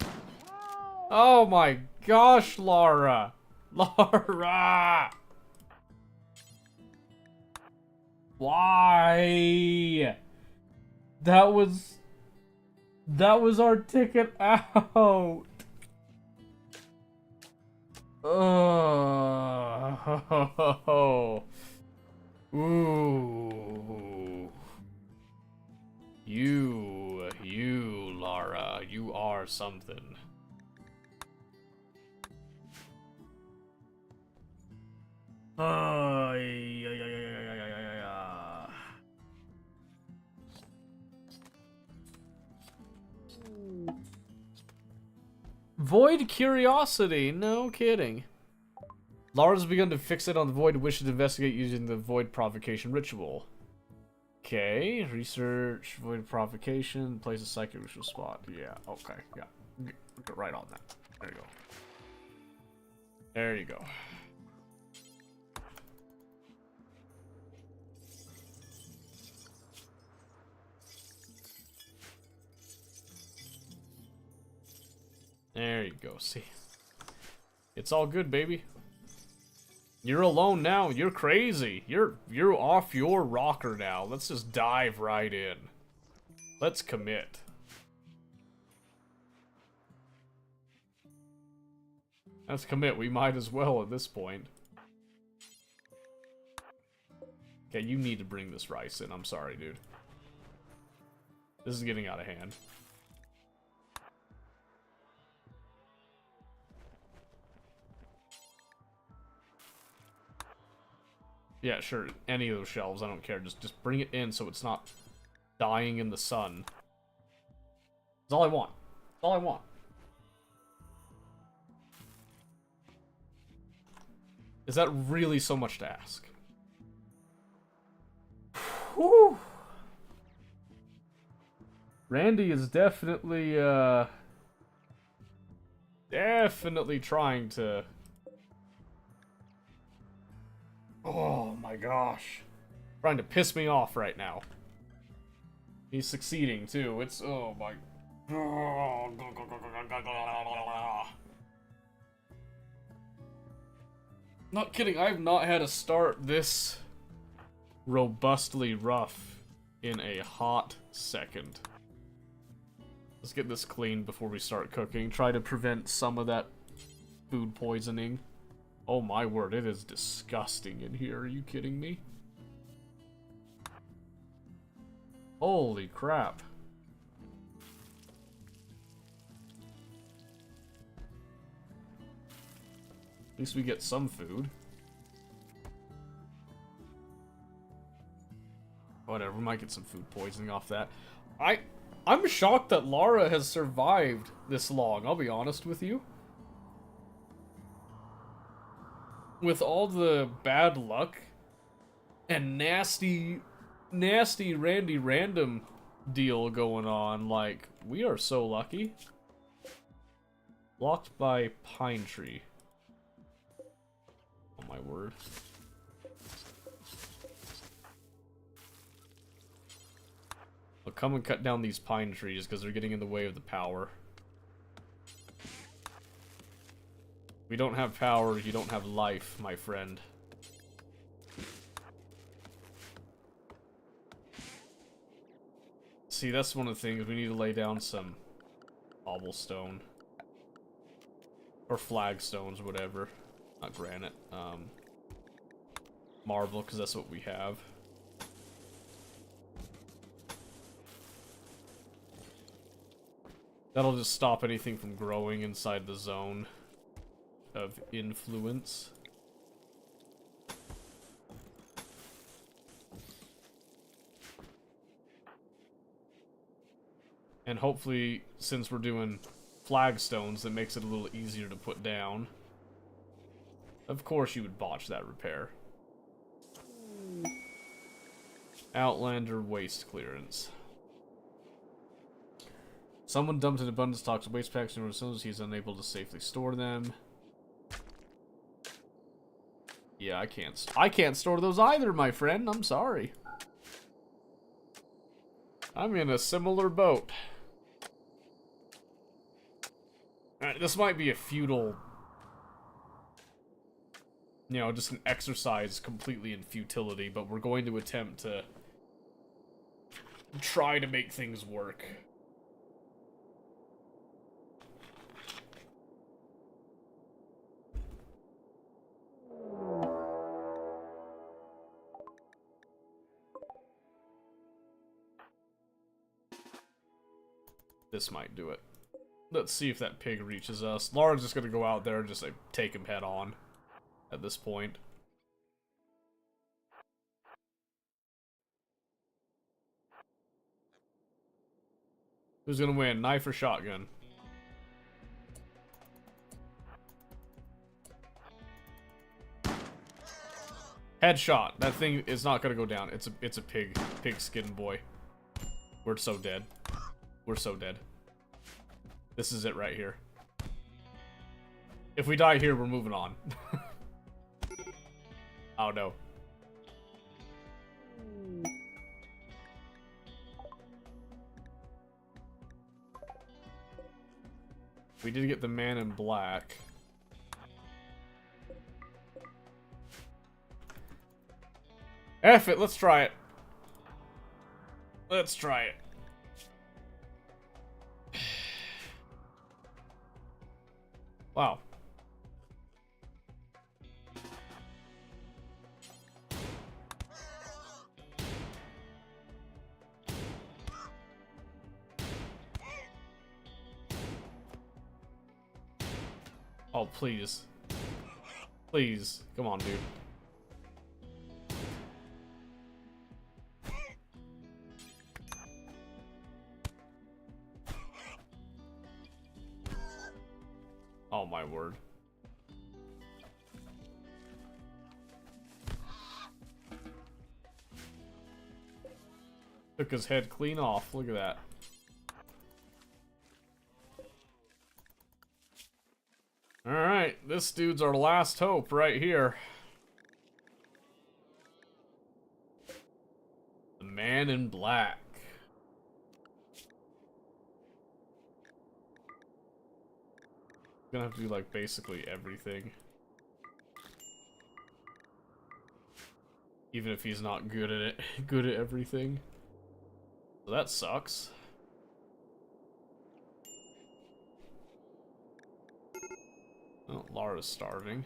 Oh my gosh, Lara! Lara! Why? That was our ticket out. Oh. Ooh. You, Lara, you are something. Yeah, yeah, yeah, yeah, yeah, yeah, yeah. Void curiosity, no kidding. Lara's begun to fixate on the void and wishes to investigate using the void provocation ritual. Okay, research, void provocation, place a psychic ritual spot. Yeah, okay, yeah. Get right on that. There you go. There you go. There you go, see. It's all good, baby. You're alone now. You're crazy. You're off your rocker now. Let's just dive right in. Let's commit. Let's commit. We might as well at this point. Okay, you need to bring this rice in. I'm sorry, dude. This is getting out of hand. Yeah, sure. Any of those shelves, I don't care. Just bring it in so it's not dying in the sun. That's all I want. That's all I want. Is that really so much to ask? Whew. Randy is definitely, definitely trying to... Oh my gosh. Trying to piss me off right now. He's succeeding too. It's, oh my... Not kidding, I have not had a start this robustly rough in a hot second. Let's get this cleaned before we start cooking. Try to prevent some of that food poisoning. Oh my word, it is disgusting in here. Are you kidding me? Holy crap. At least we get some food. Whatever, we might get some food poisoning off that. I'm shocked that Lara has survived this long, I'll be honest with you. With all the bad luck and nasty Randy Random deal going on, like, we are so lucky. Blocked by Pine Tree. Oh my word. I'll come and cut down these pine trees because they're getting in the way of the power. We don't have power, you don't have life, my friend. See, that's one of the things. We need to lay down some cobblestone. Or flagstones, whatever. Not granite. Marble, because that's what we have. That'll just stop anything from growing inside the zone of influence. And hopefully, since we're doing flagstones, that makes it a little easier to put down. Of course you would botch that repair. Outlander waste clearance. Someone dumped an abundance toxic waste packs in zones. He's unable to safely store them. Yeah, I can't store those either, my friend. I'm sorry. I'm in a similar boat. Alright, this might be a futile... You know, just an exercise completely in futility, but we're going to attempt to try to make things work. This might do it. Let's see if that pig reaches us. Lara's just gonna go out there and just like take him head on at this point. Who's gonna win, knife or shotgun? Headshot. That thing is not gonna go down. It's a pig skin boy. We're so dead. We're so dead. This is it right here. If we die here, we're moving on. Oh no. We did get the man in black. F it, let's try it. Let's try it. Wow. Oh, please. Please. Come on, dude. Oh, my word. Took his head clean off. Look at that. Alright, this dude's our last hope right here. The man in black. Gonna have to do like basically everything. Even if he's not good at it, good at everything. So that sucks. Oh, Lara's starving.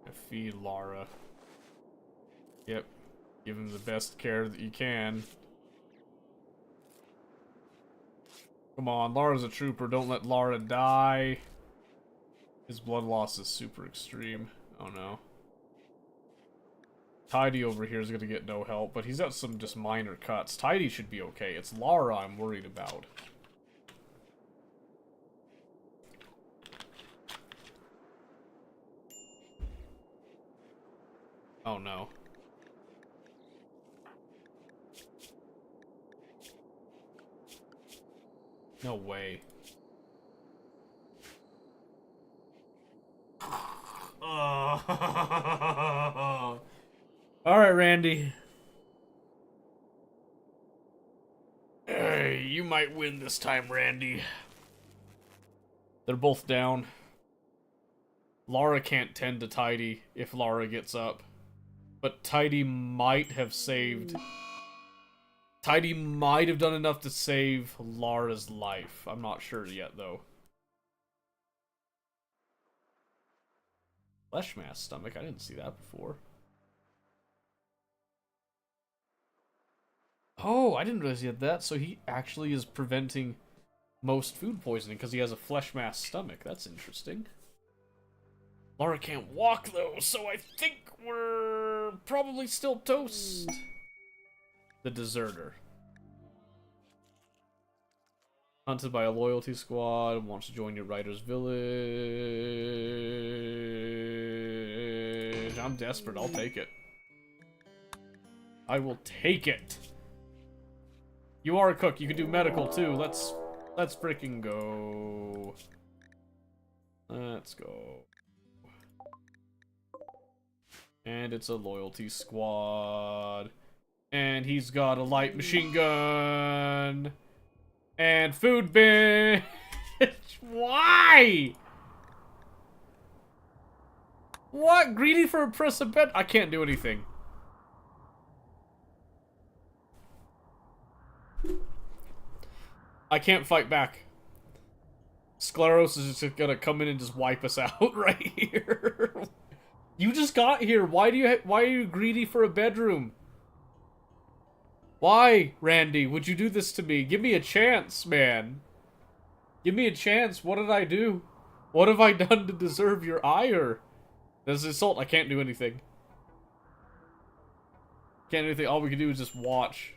I feed Lara. Yep. Give him the best care that you can. Come on, Lara's a trooper. Don't let Lara die. His blood loss is super extreme. Oh no. Tidy over here is gonna get no help, but he's got some just minor cuts. Tidy should be okay. It's Lara I'm worried about. Oh no. No way. Alright, Randy. Hey, you might win this time, Randy. They're both down. Lara can't tend to Tidy if Lara gets up. But Tidy might have saved... Tidy might have done enough to save Lara's life. I'm not sure yet, though. Flesh mass stomach. I didn't see that before. Oh, I didn't realize he had that. So he actually is preventing most food poisoning because he has a flesh mass stomach. That's interesting. Lara can't walk, though, so I think we're probably still toast. The deserter. Hunted by a loyalty squad, wants to join your writer's village. I'm desperate, I'll take it. I will take it. You are a cook, you can do medical too. Let's freaking go. Let's go. And it's a loyalty squad. And he's got a light machine gun. And food bin. Why? What? Greedy for a press of bed? I can't do anything. I can't fight back. Scleros is just gonna come in and just wipe us out right here. You just got here. Why are you greedy for a bedroom? Why, Randy, would you do this to me? Give me a chance, man. Give me a chance. What did I do? What have I done to deserve your ire? This is assault. I can't do anything. Can't do anything. All we can do is just watch.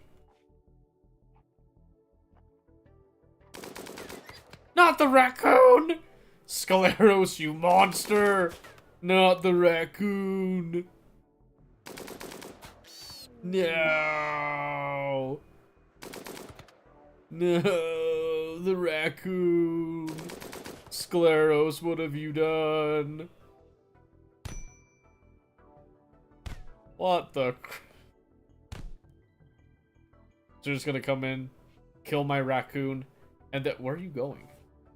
Not the raccoon! Scleros, you monster! Not the raccoon! No! No, the raccoon! Scleros, what have you done? What the... They're just gonna come in, kill my raccoon, and that... Where are you going?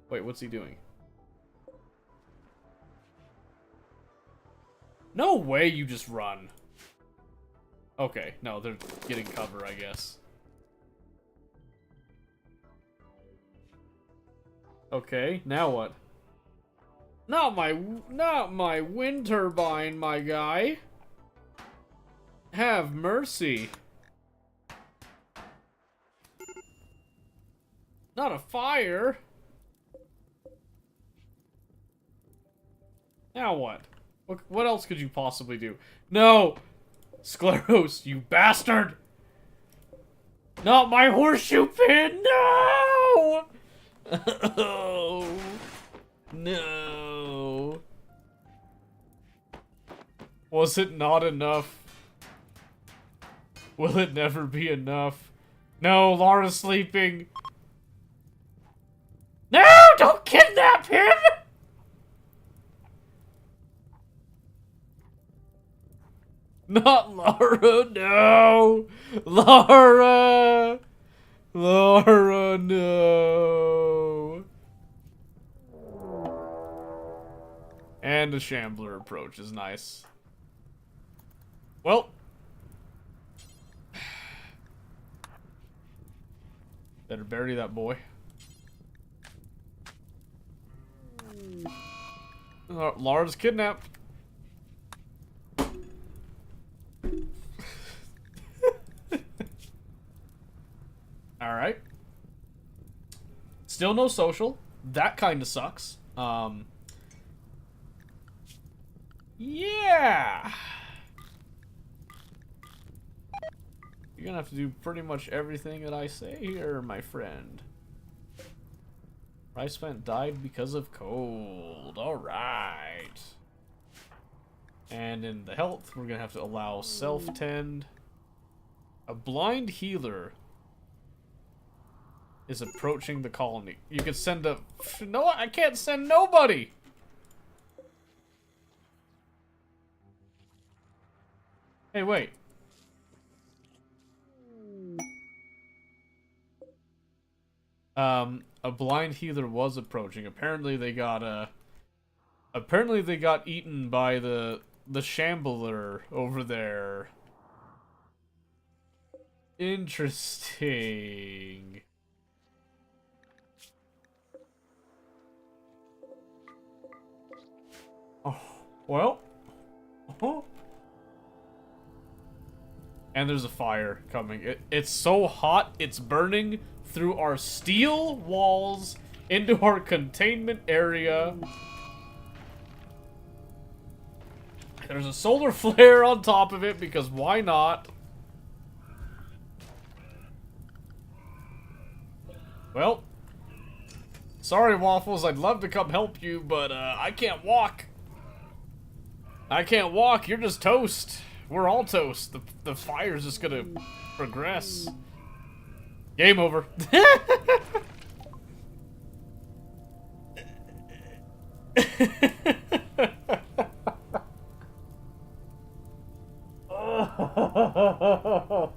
Wait, what's he doing? No way you just run. Okay, no, they're getting cover, I guess. Okay, now what? Not my wind turbine, my guy. Have mercy. Not a fire. Now what? What else could you possibly do? No! Scleros, you bastard! Not my horseshoe pin! No! Oh, no. Was it not enough? Will it never be enough? No, Lara's sleeping. No! Don't kidnap him! Not Lara, no! Lara! Lara, no! And a Shambler approach is nice. Well. Better bury that boy. Lara's kidnapped. Alright. Still no social. That kind of sucks. Yeah! You're gonna have to do pretty much everything that I say here, my friend. Rice Vent died because of cold. Alright. And in the health, we're gonna have to allow self-tend. A blind healer is approaching the colony. You can send a... No, I can't send nobody! Hey, wait. A blind healer was approaching. Apparently they got eaten by the Shambler over there. Interesting. Oh, well. Oh. And there's a fire coming. It's so hot, it's burning through our steel walls into our containment area. There's a solar flare on top of it because why not? Well, sorry Waffles, I'd love to come help you, but I can't walk. I can't walk, you're just toast. We're all toast. The fire's just gonna progress. Game over.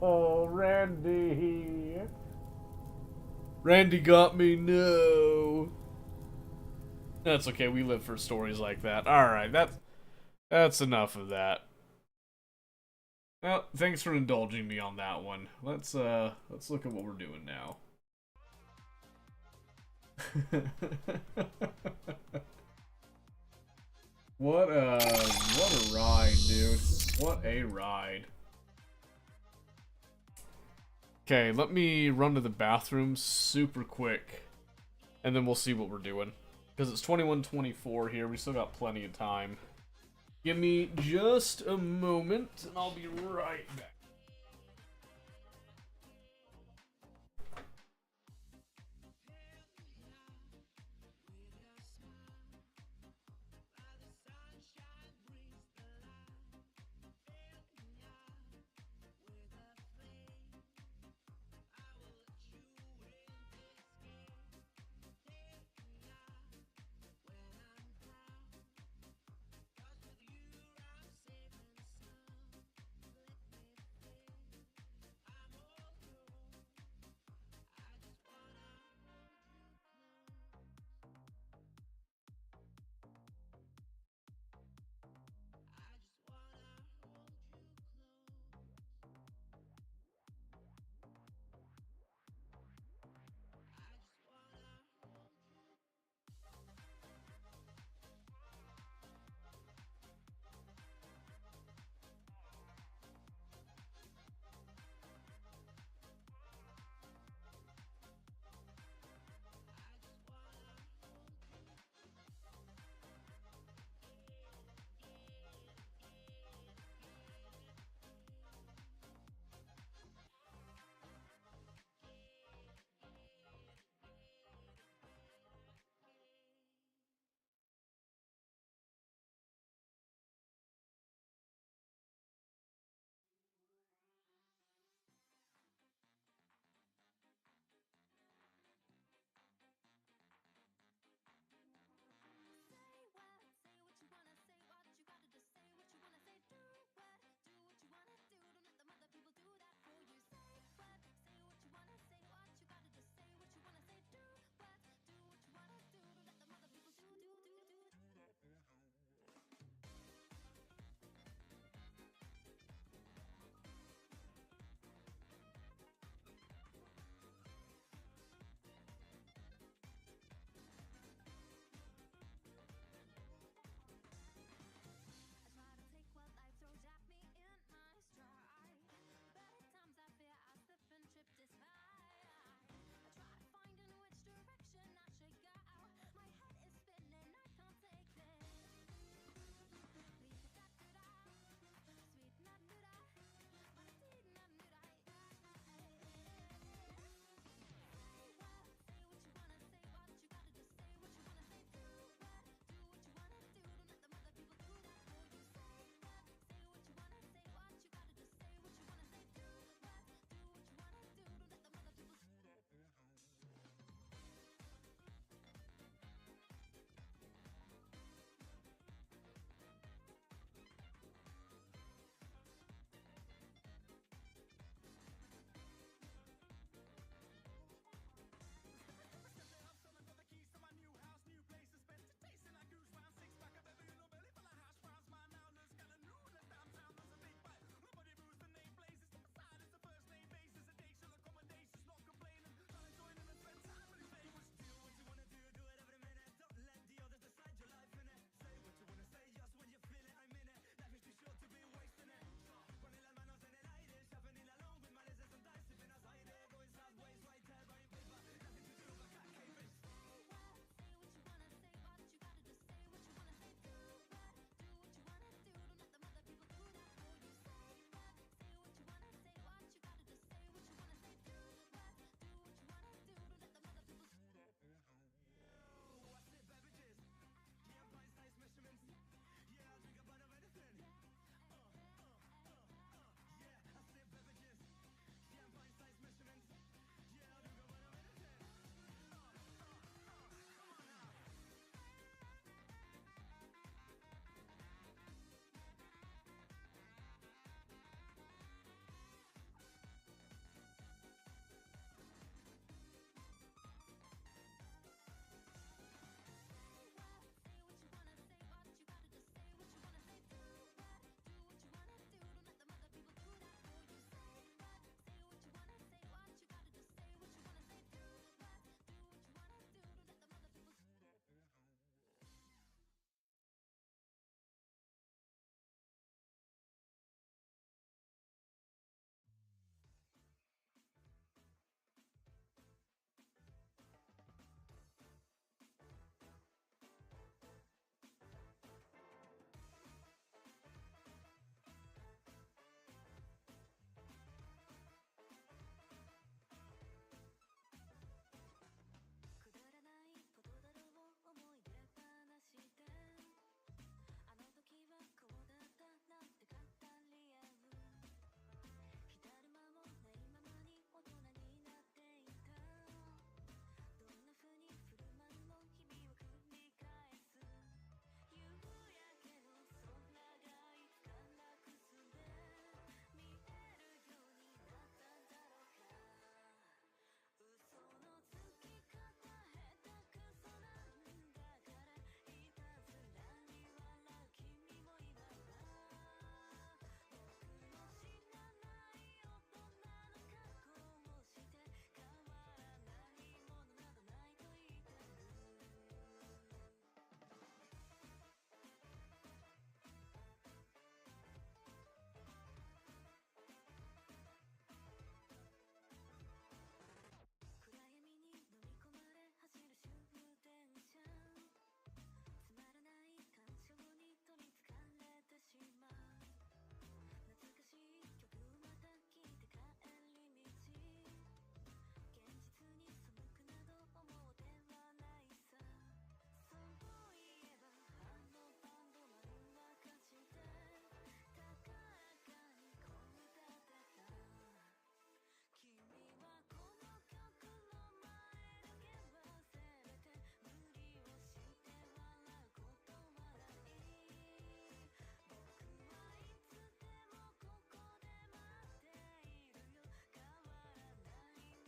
Oh, Randy. Randy got me, no. That's okay, we live for stories like that. Alright, that's enough of that. Well, thanks for indulging me on that one. Let's look at what we're doing now. What a ride, dude. What a ride. Okay, let me run to the bathroom super quick, and then we'll see what we're doing. Because it's 21:24 here, we still got plenty of time. Give me just a moment, and I'll be right back.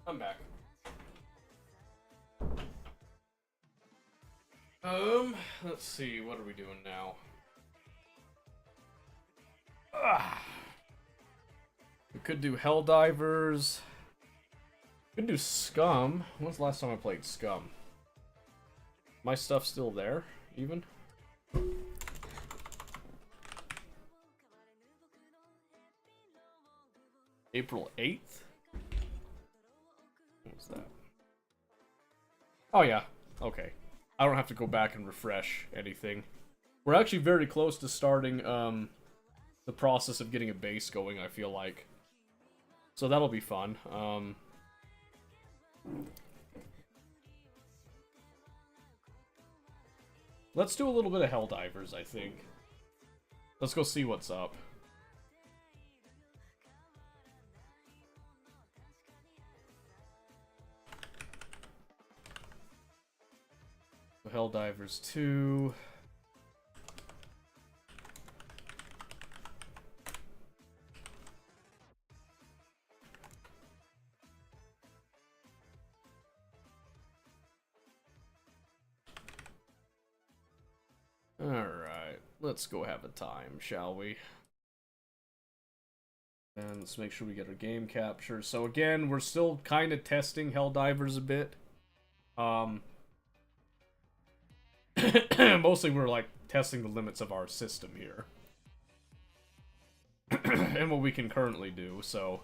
I'm back. Let's see, what are we doing now? We could do Helldivers. We could do Scum. When's the last time I played Scum? My stuff's still there, even? April 8th? What was that? Oh yeah, okay. I don't have to go back and refresh anything. We're actually very close to starting the process of getting a base going, I feel like. So that'll be fun. Let's do a little bit of Helldivers, I think. Let's go see what's up. Helldivers 2. Alright, let's go have a time, shall we? And let's make sure we get our game capture. So again, we're still kind of testing Helldivers a bit. Mostly we're like testing the limits of our system here. And what we can currently do, so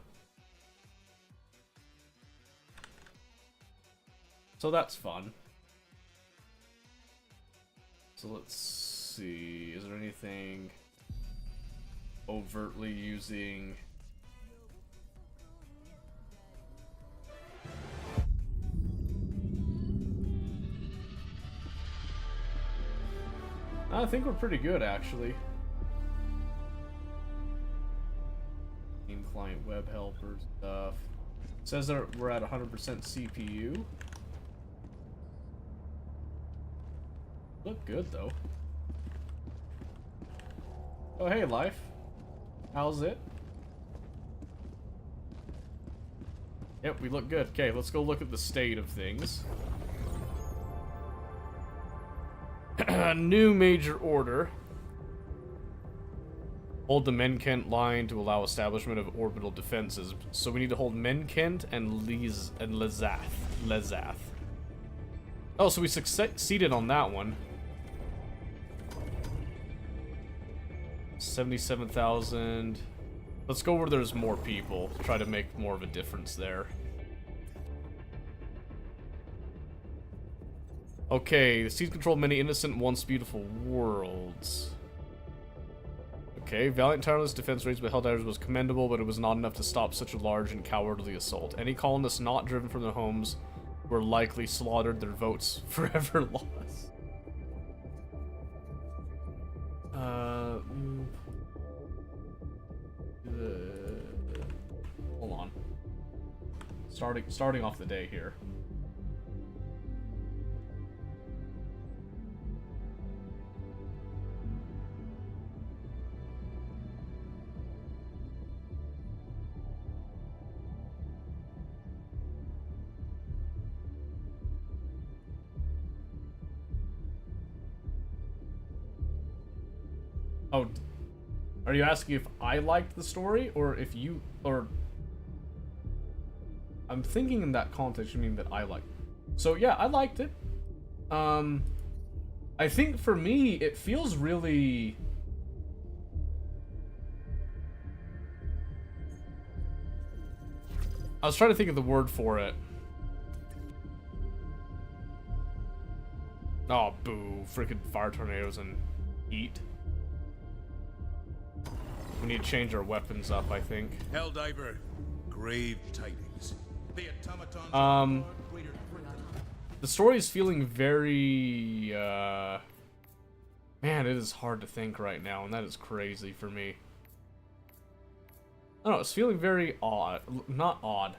that's fun. So let's see, is there anything overtly using... I think we're pretty good, actually. Game client web helper stuff. Says that we're at 100% CPU. Look good, though. Oh, hey, life. How's it? Yep, we look good. Okay, let's go look at the state of things. New major order. Hold the Menkent line to allow establishment of orbital defenses. So we need to hold Menkent and Lezath. Oh, so we succeeded on that one. 77,000. Let's go where there's more people. Try to make more of a difference there. Okay, the seas control many innocent, once beautiful worlds. Okay, valiant, tireless defense raised by Helldivers was commendable, but it was not enough to stop such a large and cowardly assault. Any colonists not driven from their homes were likely slaughtered, their votes forever lost. Hold on. Starting off the day here. Oh, are you asking if I liked the story, or if you, or... I'm thinking in that context you mean that I liked it. So yeah, I liked it. I think for me, it feels really... I was trying to think of the word for it. Oh, boo. Freaking fire tornadoes and heat. We need to change our weapons up, I think. Helldiver, grave tidings. The automatons the story is feeling very, man, it is hard to think right now, and that is crazy for me. I don't know, it's feeling very odd. Not odd.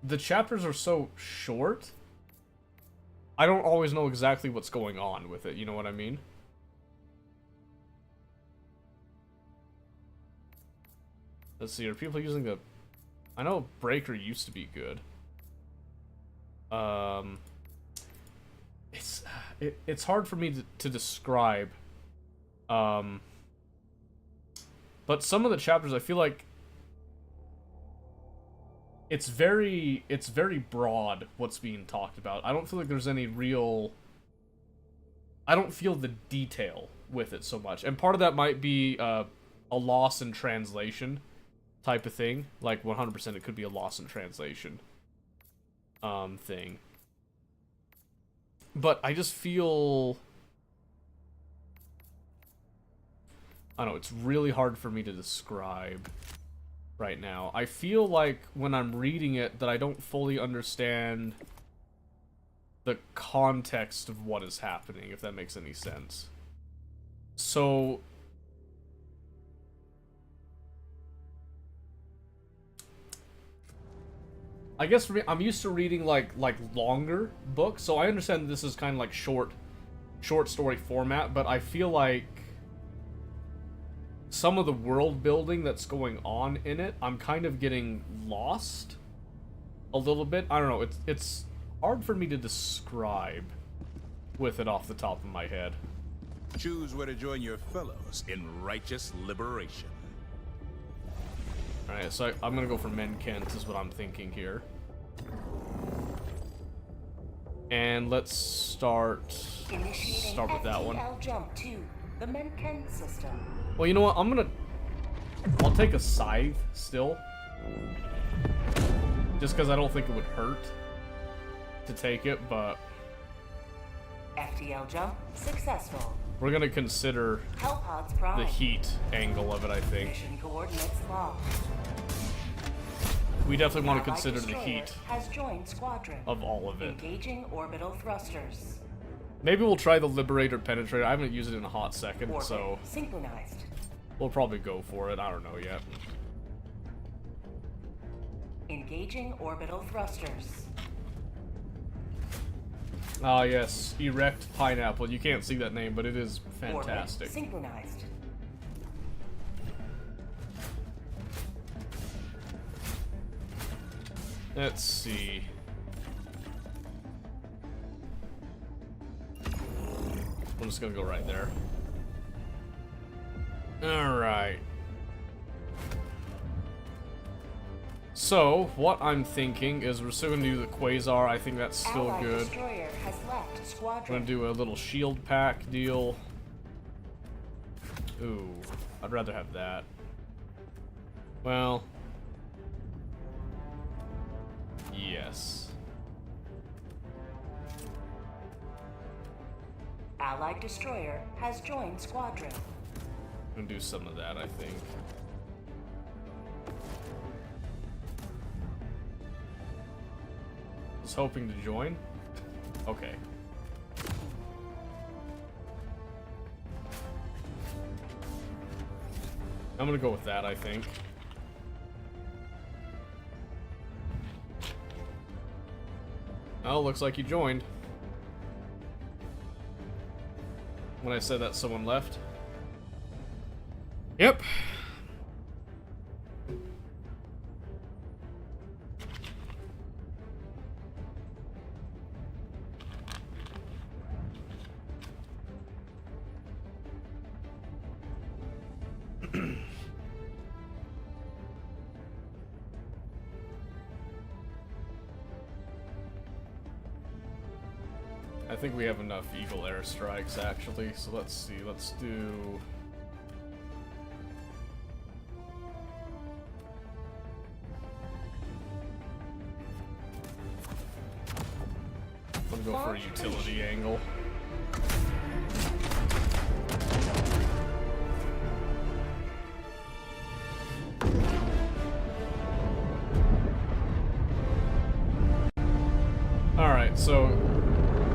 The chapters are so short, I don't always know exactly what's going on with it, you know what I mean? Let's see, are people using the I know Breaker used to be good. It's hard for me to describe. But some of the chapters I feel like it's very broad what's being talked about. I don't feel like there's any real, I don't feel the detail with it so much. And part of that might be a loss in translation type of thing. Like 100% it could be a loss in translation thing. But I just feel, I don't know, it's really hard for me to describe right now. I feel like when I'm reading it that I don't fully understand the context of what is happening, if that makes any sense. So I guess for me, I'm used to reading like longer books, so I understand this is kind of like short story format, but I feel like some of the world building that's going on in it, I'm kind of getting lost a little bit. I don't know, it's hard for me to describe with it off the top of my head. Choose where to join your fellows in righteous liberation. Alright, so I'm gonna go for Menkent is what I'm thinking here. And let's start with that one. Jump to the Menkent system. Well, you know what? I'll take a scythe still. Just because I don't think it would hurt to take it, but FTL jump successful. we're gonna consider Hellpods prime. the heat angle of it, I think. Mission coordinates locked. We definitely want to Allied consider the destroyer heat has joined squadron. of all of it. Engaging orbital thrusters. Maybe we'll try the Liberator Penetrator. I haven't used it in a hot second, Orbit so synchronized. we'll probably go for it. I don't know yet. Engaging orbital thrusters. Ah, yes. Erect Pineapple. You can't see that name, but it is fantastic. Orbit synchronized. Let's see. I'm just gonna go right there. Alright. So, what I'm thinking is we're still gonna do the Quasar. I think that's still Allied good. destroyer has left We're squadron. gonna do a little shield pack deal. Ooh, I'd rather have that. Well, yes. Allied destroyer has joined squadron. I'm gonna do some of that, I think. Was hoping to join. Okay. I'm gonna go with that, I think. Oh, looks like you joined. When I said that, someone left. Yep. I think we have enough Eagle airstrikes actually, so let's see, let's do... I'm gonna go for a utility angle. Alright, so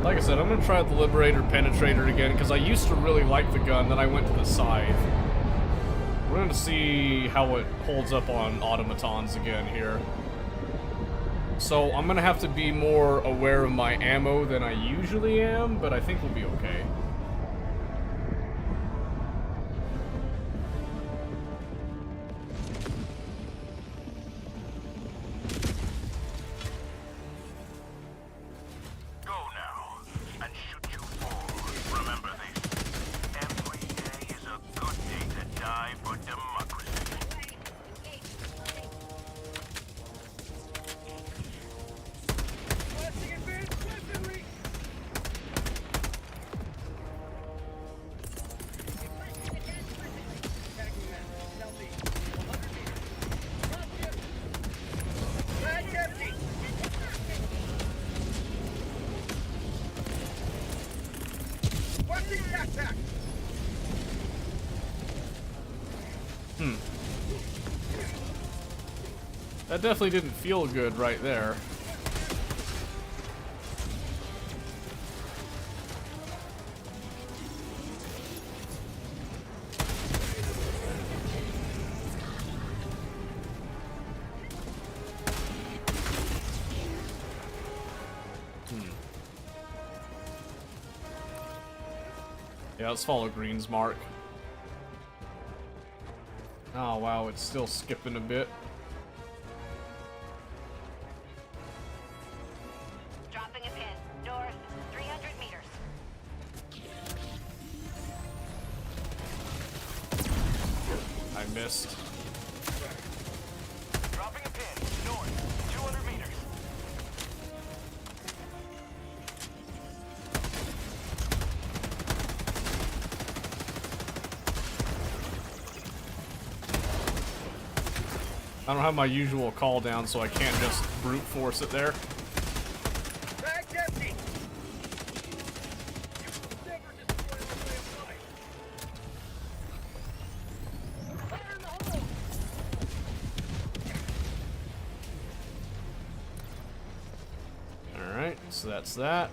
like I said, I'm gonna try out the Liberator Penetrator again, because I used to really like the gun, then I went to the Scythe. We're gonna see how it holds up on automatons again here. So I'm gonna have to be more aware of my ammo than I usually am, but I think we'll be okay. That definitely didn't feel good right there. Yeah, let's follow Green's mark. Oh wow, it's still skipping a bit. Dropping a pin. North, 300 meters. I missed. Dropping a pin. North, 200 meters. I don't have my usual call down, so I can't just brute force it there. Bag's empty. You will never destroy our way of life. Fire in the hole. Alright, so that's that.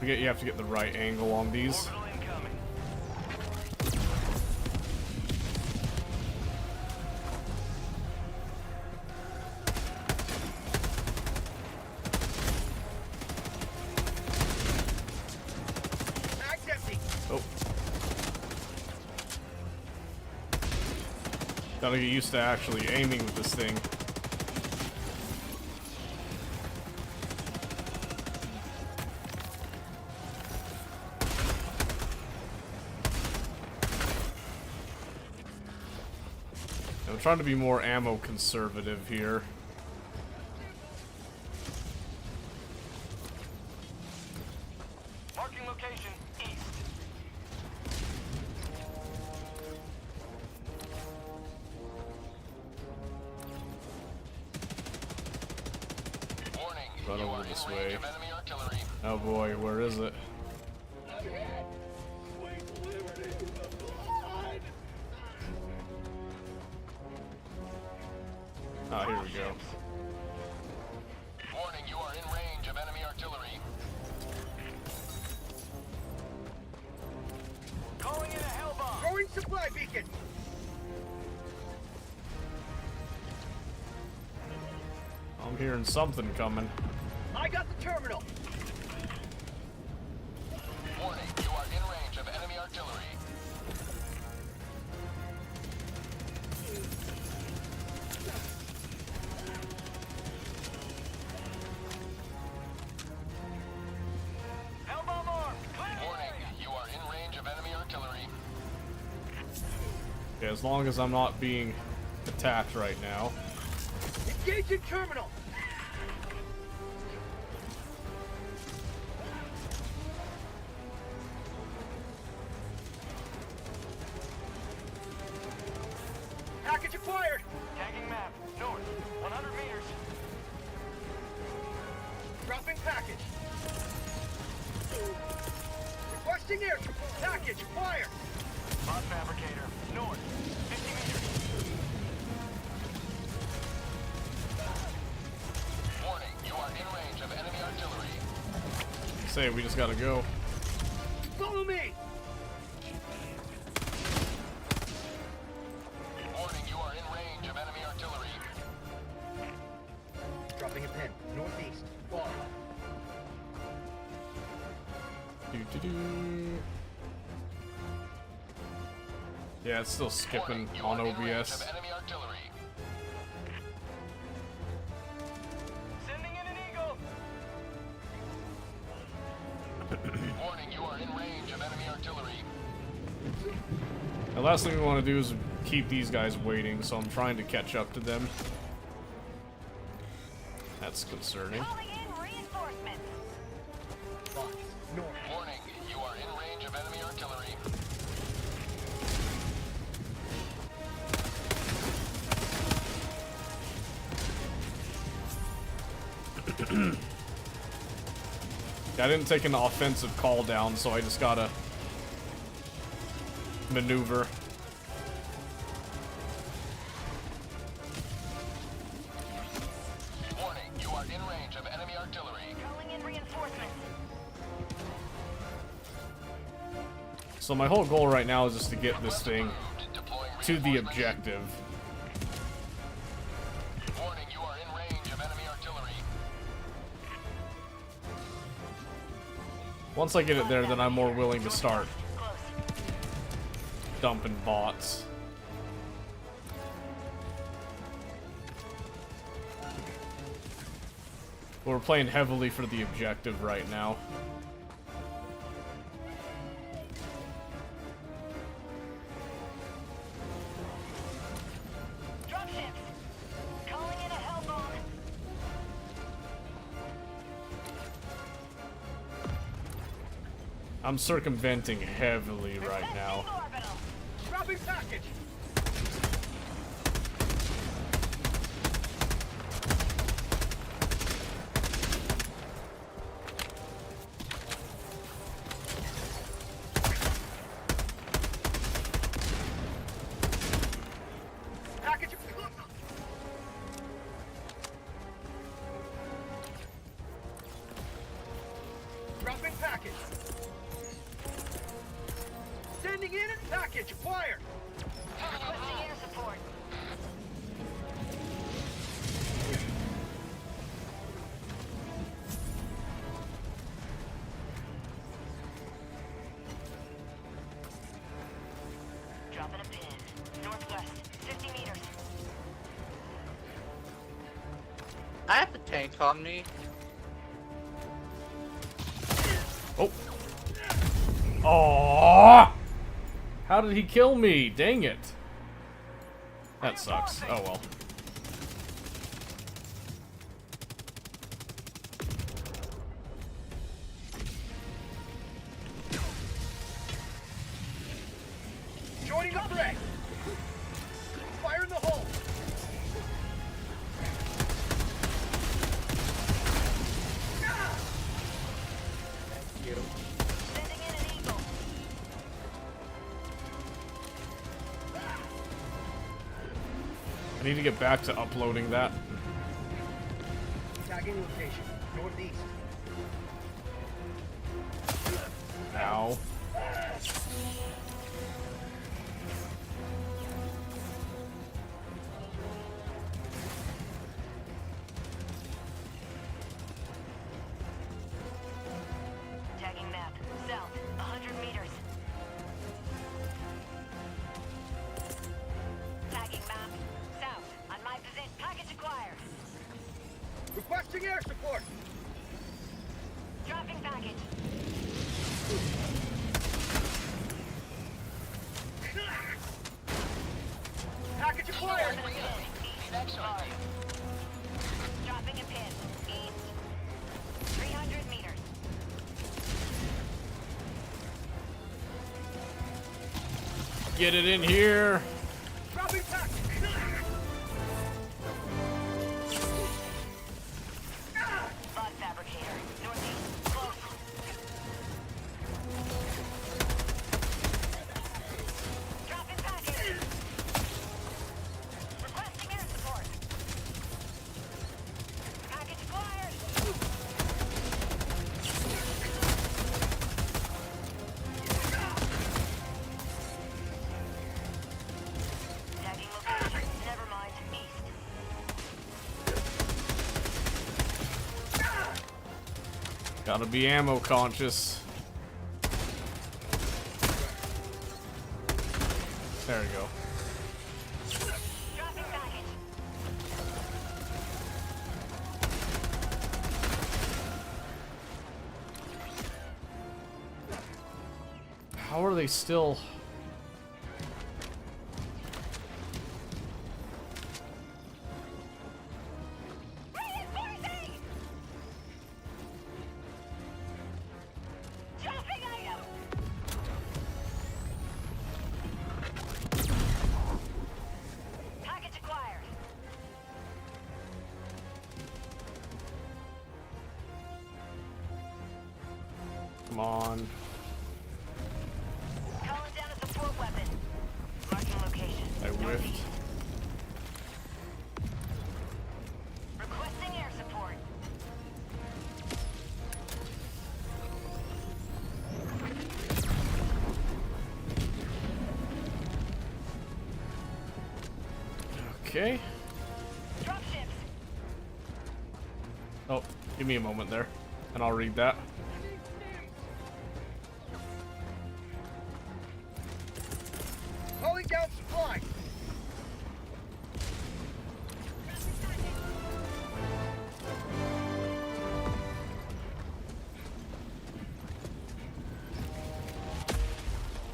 You have to get the right angle on these. Orbital incoming. Bag's empty. Oh. Gotta get used to actually aiming with this thing. I'm trying to be more ammo conservative here. Marking location east. Warning, Run you over are this in way. range of enemy artillery. Oh boy, where is it? Ah, here we go. Warning, you are in range of enemy artillery. Calling in a hell bomb. Throwing supply beacon. I'm hearing something coming. I got the terminal. Warning, you are in range of enemy artillery. Hell bomb armed. Clear. Warning, you are in range of enemy artillery. Yeah, as long as I'm not being attacked right now. Engaging terminal. Package acquired. Tagging map. North. 100 meters. Dropping package. Requesting air support. Package acquired. Mod fabricator. North. 50 meters. Warning, you are in range of enemy artillery. Say, we just gotta go. Follow me. Warning, you are in range of enemy artillery. Dropping a pin. Northeast. Far. Doo-doo-doo. Yeah, it's still skipping Warning, you on are in range OBS. of enemy artillery. Sending in an eagle. Warning, you are in range of enemy artillery. The last thing we want to do is keep these guys waiting, so I'm trying to catch up to them. That's concerning. Calling in reinforcements. Box. North. Warning, you are in range of enemy artillery. I didn't take an offensive call down, so I just gotta maneuver. Warning, you are in range of enemy artillery. Calling in reinforcements. So my whole goal right now is just to get this thing Deploying to the reinforcements. objective. Warning, you are in range of enemy artillery. Once I get it there, then I'm more willing to start Close. dumping bots. We're playing heavily for the objective right now. Dropships. Calling in a hellbomb. I'm circumventing heavily right now. Orbital. Dropping package. Package. Dropping package. Sending in a package acquired. Requesting air support. Dropping a pin. Northwest, 50 meters. I have a tank on me. Oh. Oh! How did he kill me? Dang it. That sucks. Oh well. Joining the fray. Fire in the hole. Sending in an eagle. I need to get back to uploading that. Tagging location. Northeast. Ow. Tagging map. South, 100 meters. Tagging map. South, on my position. Package acquired. Requesting air support. Dropping package. Package acquired. Dropping a pin. East. Dropping a pin. East. 300 meters. Get it in here. Dropping package. Bot fabricator. Northeast. Close. Dropping package. Requesting air support. Package acquired. Tagging location. Never mind. East. Gotta be ammo conscious. There we go. Dropping package. How are they still... Reinforcing! Dropping item! Package acquired. Come on. Calling down a support weapon. Marking location. I whiffed. Requesting air support. Okay. Dropships. Oh, give me a moment there, and I'll read that. Calling down supply.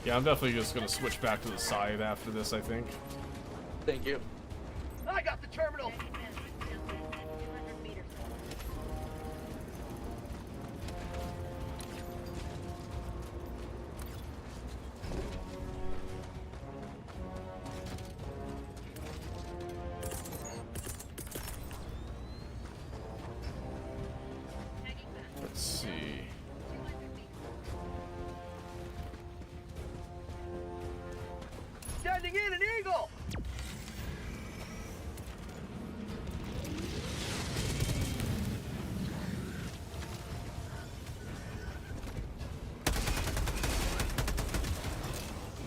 Yeah, I'm definitely just gonna switch back to the side after this, I think. Thank you. I got the terminal. Let's see. Standing in an eagle.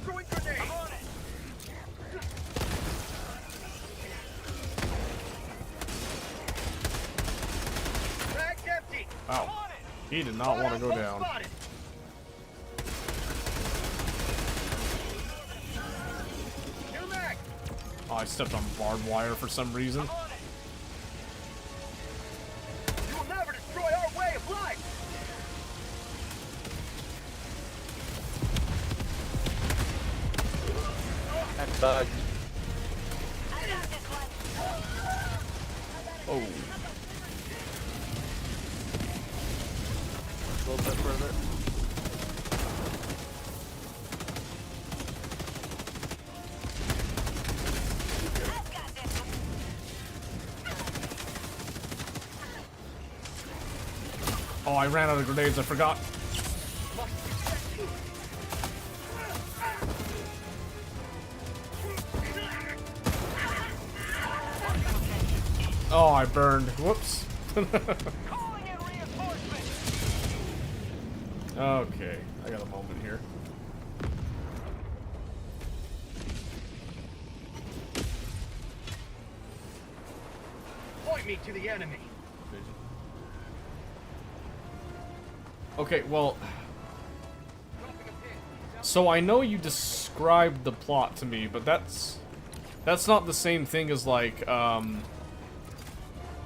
Throwing grenade. I'm on it. Bag's empty. Wow. He did not want to go down. Spotted. New mag. Oh, I stepped on barbed wire for some reason. You will never destroy our way of life. I'm bugged. I got this one. Oh. A little bit further. I've got this one. Oh, I ran out of grenades, I forgot. Oh, I burned. Whoops. Calling in reinforcements. Okay, I got a moment here. Point me to the enemy. Okay, well, Dropping a pin. so I know you described the plot to me, but that's not the same thing as like I got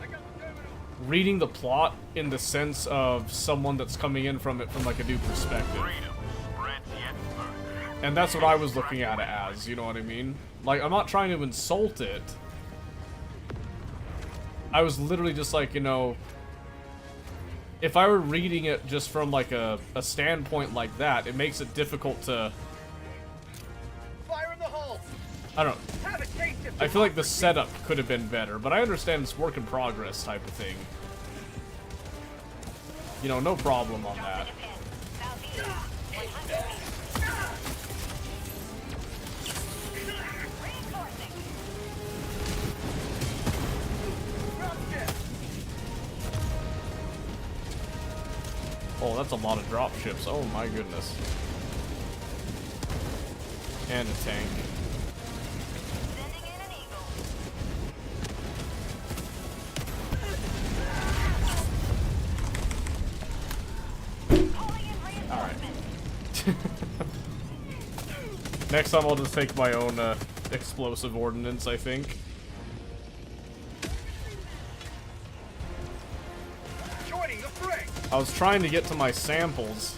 the terminal. reading the plot in the sense of someone that's coming in from it from like a new perspective. And that's what I was looking at it as, you know what I mean? Like, I'm not trying to insult it. I was literally just like, you know, if I were reading it just from like a standpoint like that, it makes it difficult to, Fire in the hole. I don't know. Have a taste of I feel like the setup could have been better, but I understand it's work in progress type of thing. You know, no problem on that. Pin. Southeast. 100 meters. Reinforcing. dropship. Oh, that's a lot of drop ships. Oh my goodness. And a tank. Sending in an eagle. Calling in reinforcements. Next time I'll just take my own explosive ordnance, I think. Joining the fray. I was trying to get to my samples.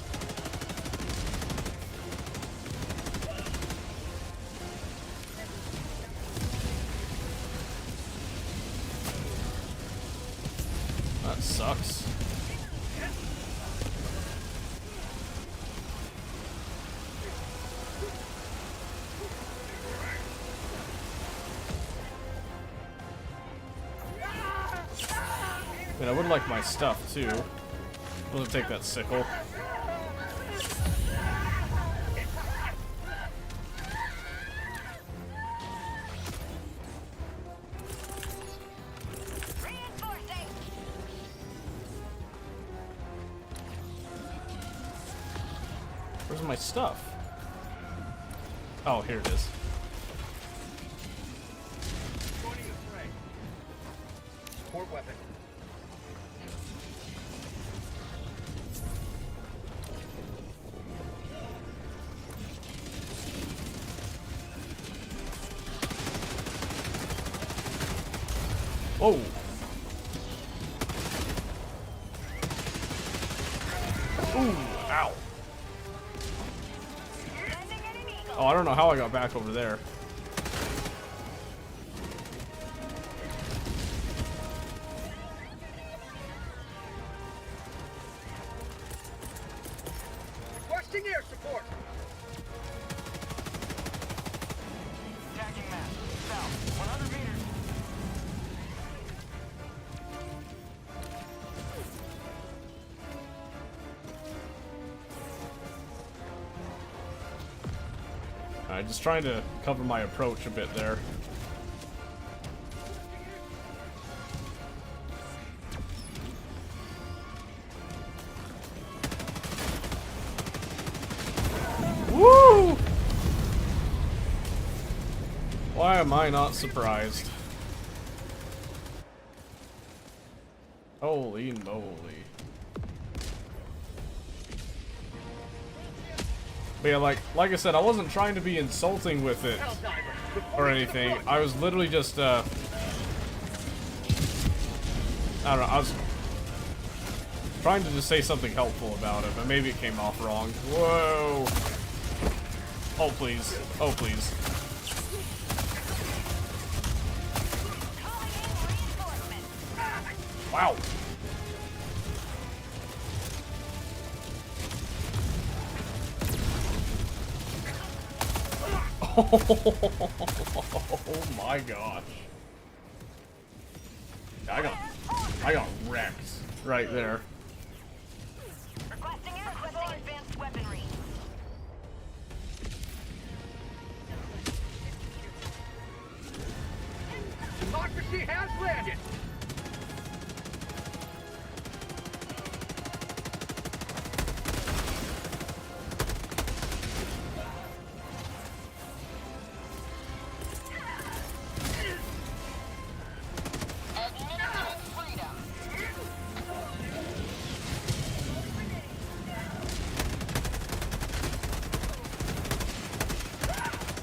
That sucks. I mean, I would like my stuff too. I'm gonna take that sickle. Where's my stuff? Oh, here it is. Joining the fray. Support weapon. Whoa! Ooh, ow. Oh, I don't know how I got back over there. Requesting air support. Attacking map. South. 100 meters. Alright, just trying to cover my approach a bit there. Woo! Why am I not surprised? Holy moly. But yeah, like I said, I wasn't trying to be insulting with it or anything. I was literally just, I don't know, I was trying to just say something helpful about it, but maybe it came off wrong. Whoa! Oh, please. Oh, please. Wow! Oh my gosh. I got wrecked right there. Requesting advanced weaponry. Democracy has landed.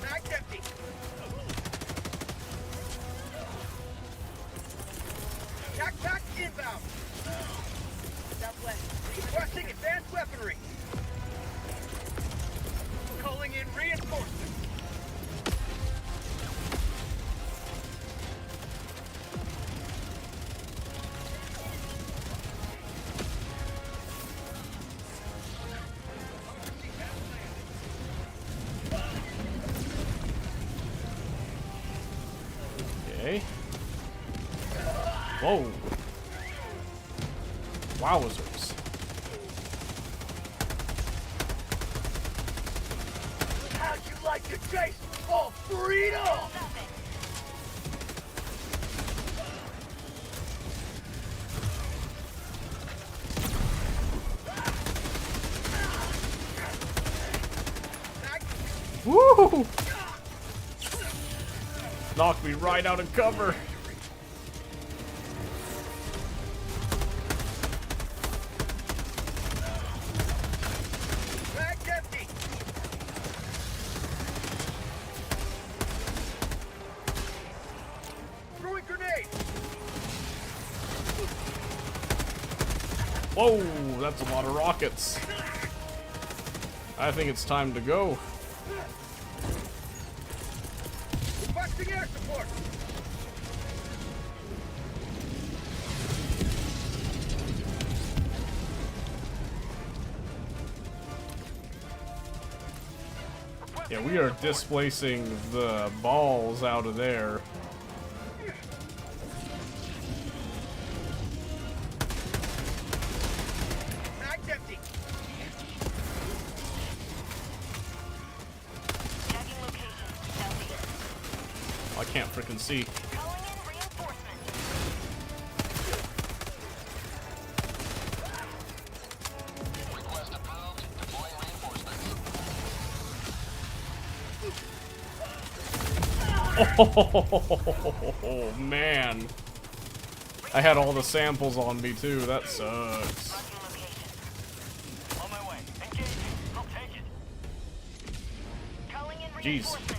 Mag's empty. Backpack inbound. Southwest. Requesting advanced weaponry. Calling in reinforcements. Okay. Whoa. Wowzers. How'd you like to taste of freedom? Woo! Knocked me right out of cover. Mag's empty. Throwing grenade. Whoa, that's a lot of rockets. I think it's time to go. Requesting air support. Yeah, we are displacing the balls out of there. Mag's empty. Tagging location. Southeast. I can't freaking see. Calling in reinforcements. Request approved. Deploying reinforcements. Oh, man. I had all the samples on me, too. That sucks. Marking location. On my way. Engaging. I'll take it. Calling in Jeez. reinforcements.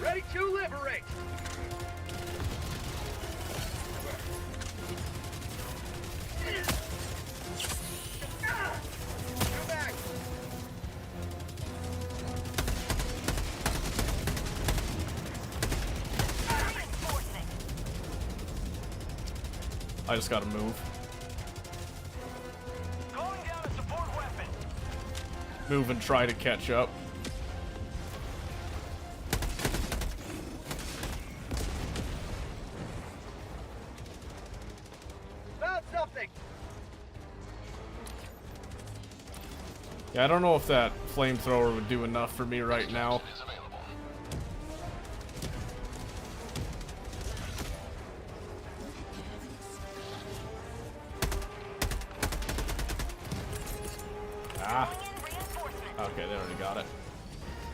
Ready to liberate. Go back. Reinforcing. I just gotta move. Calling down a support weapon. Move and try to catch up. Found something. Yeah, I don't know if that flamethrower would do enough for me right now. Is available. Ah, Calling in reinforcements. okay, they already got it.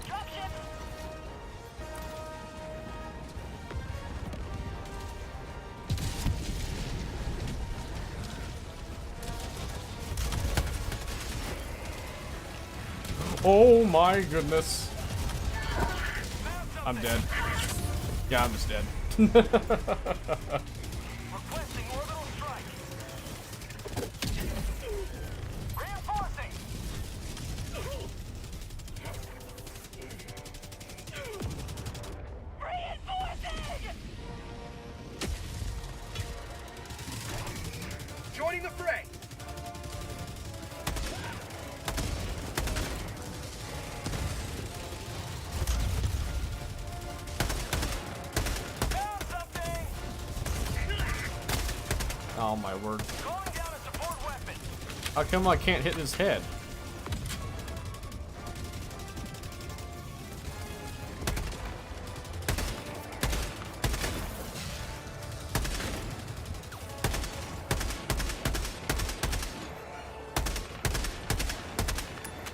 Dropship. Oh my goodness. I'm dead. Yeah, I'm just dead. Requesting orbital strike. Reinforcing. Reinforcing. Joining the fray. Found something. Oh my word. Calling down a support weapon. How come I can't hit his head?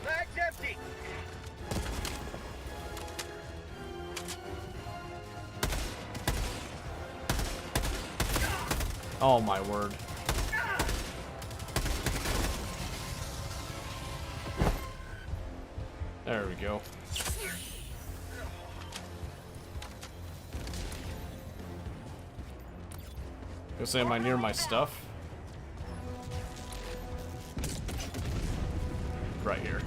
Mag's empty. Oh my word. There we go. Go say, am I near my stuff? Right here.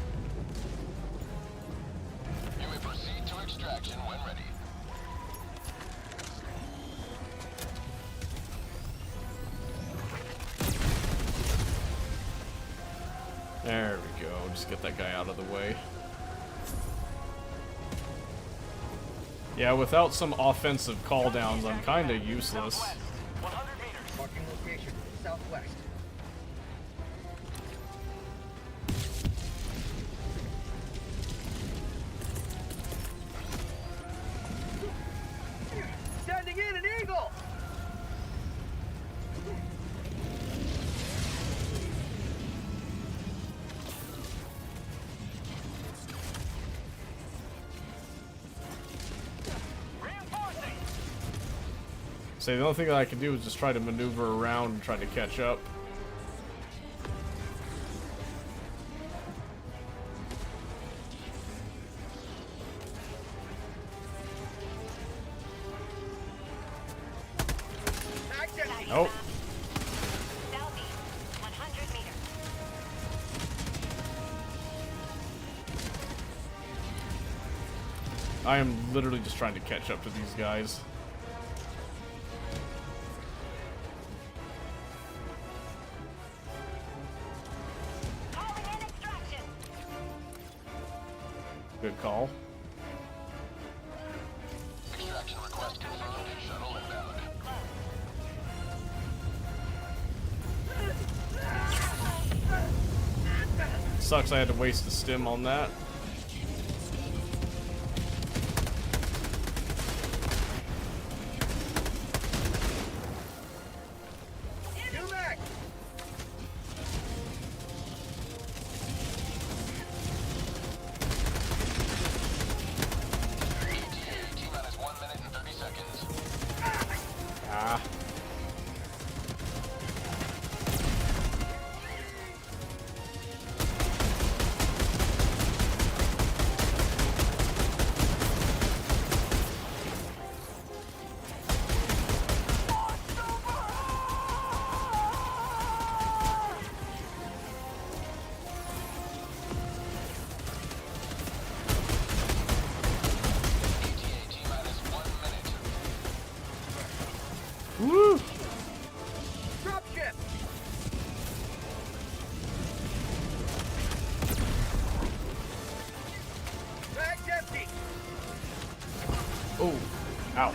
You may proceed to extraction when ready. There we go. Just get that guy out of the way. Yeah, without some offensive call downs, I'm kind of useless. 100 meters. Marking location. Southwest. Sending in an eagle. Reinforcing. Say, the only thing that I can do is just try to maneuver around and try to catch up. Mag's empty. Nope. Southeast. 100 meters. I am literally just trying to catch up to these guys. Calling in extraction. Good call. Extraction request confirmed. Shuttle inbound. Sucks I had to waste a stim on that. Two Mag. Ow.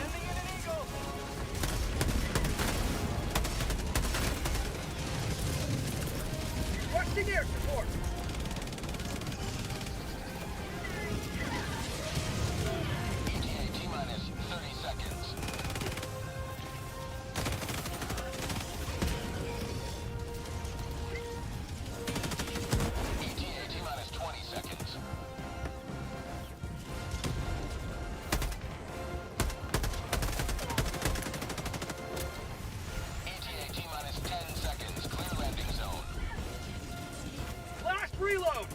Requesting air support. ETA T-minus 30 seconds. ETA T-minus 20 seconds. ETA T-minus 10 seconds. Clear landing zone. Last reload.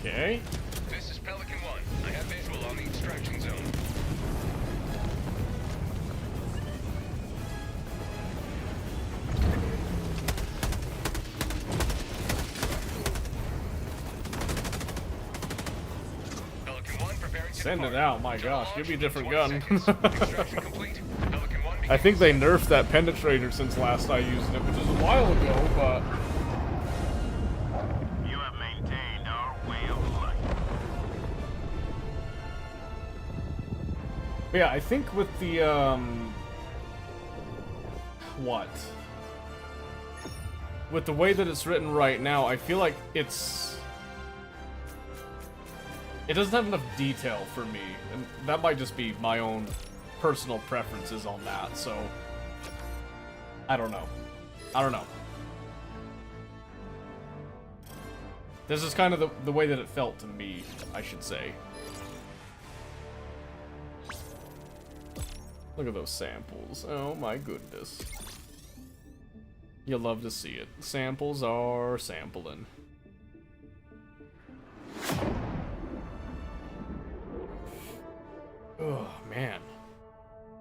Okay. This is Pelican 1. I have visual on the extraction zone. Pelican 1 preparing to Send it depart. out, my gosh. Give me a different 20 gun. seconds. Extraction complete. Pelican 1 I think they nerfed that penetrator since last I used it, which is a while ago, but... You have maintained our way of life. But yeah, I think with the, what? With the way that it's written right now, I feel like it's... It doesn't have enough detail for me, and that might just be my own personal preferences on that, so... I don't know. I don't know. This is kind of the way that it felt to me, I should say. Look at those samples. Oh my goodness. You'll love to see it. Samples are sampling. Oh, man.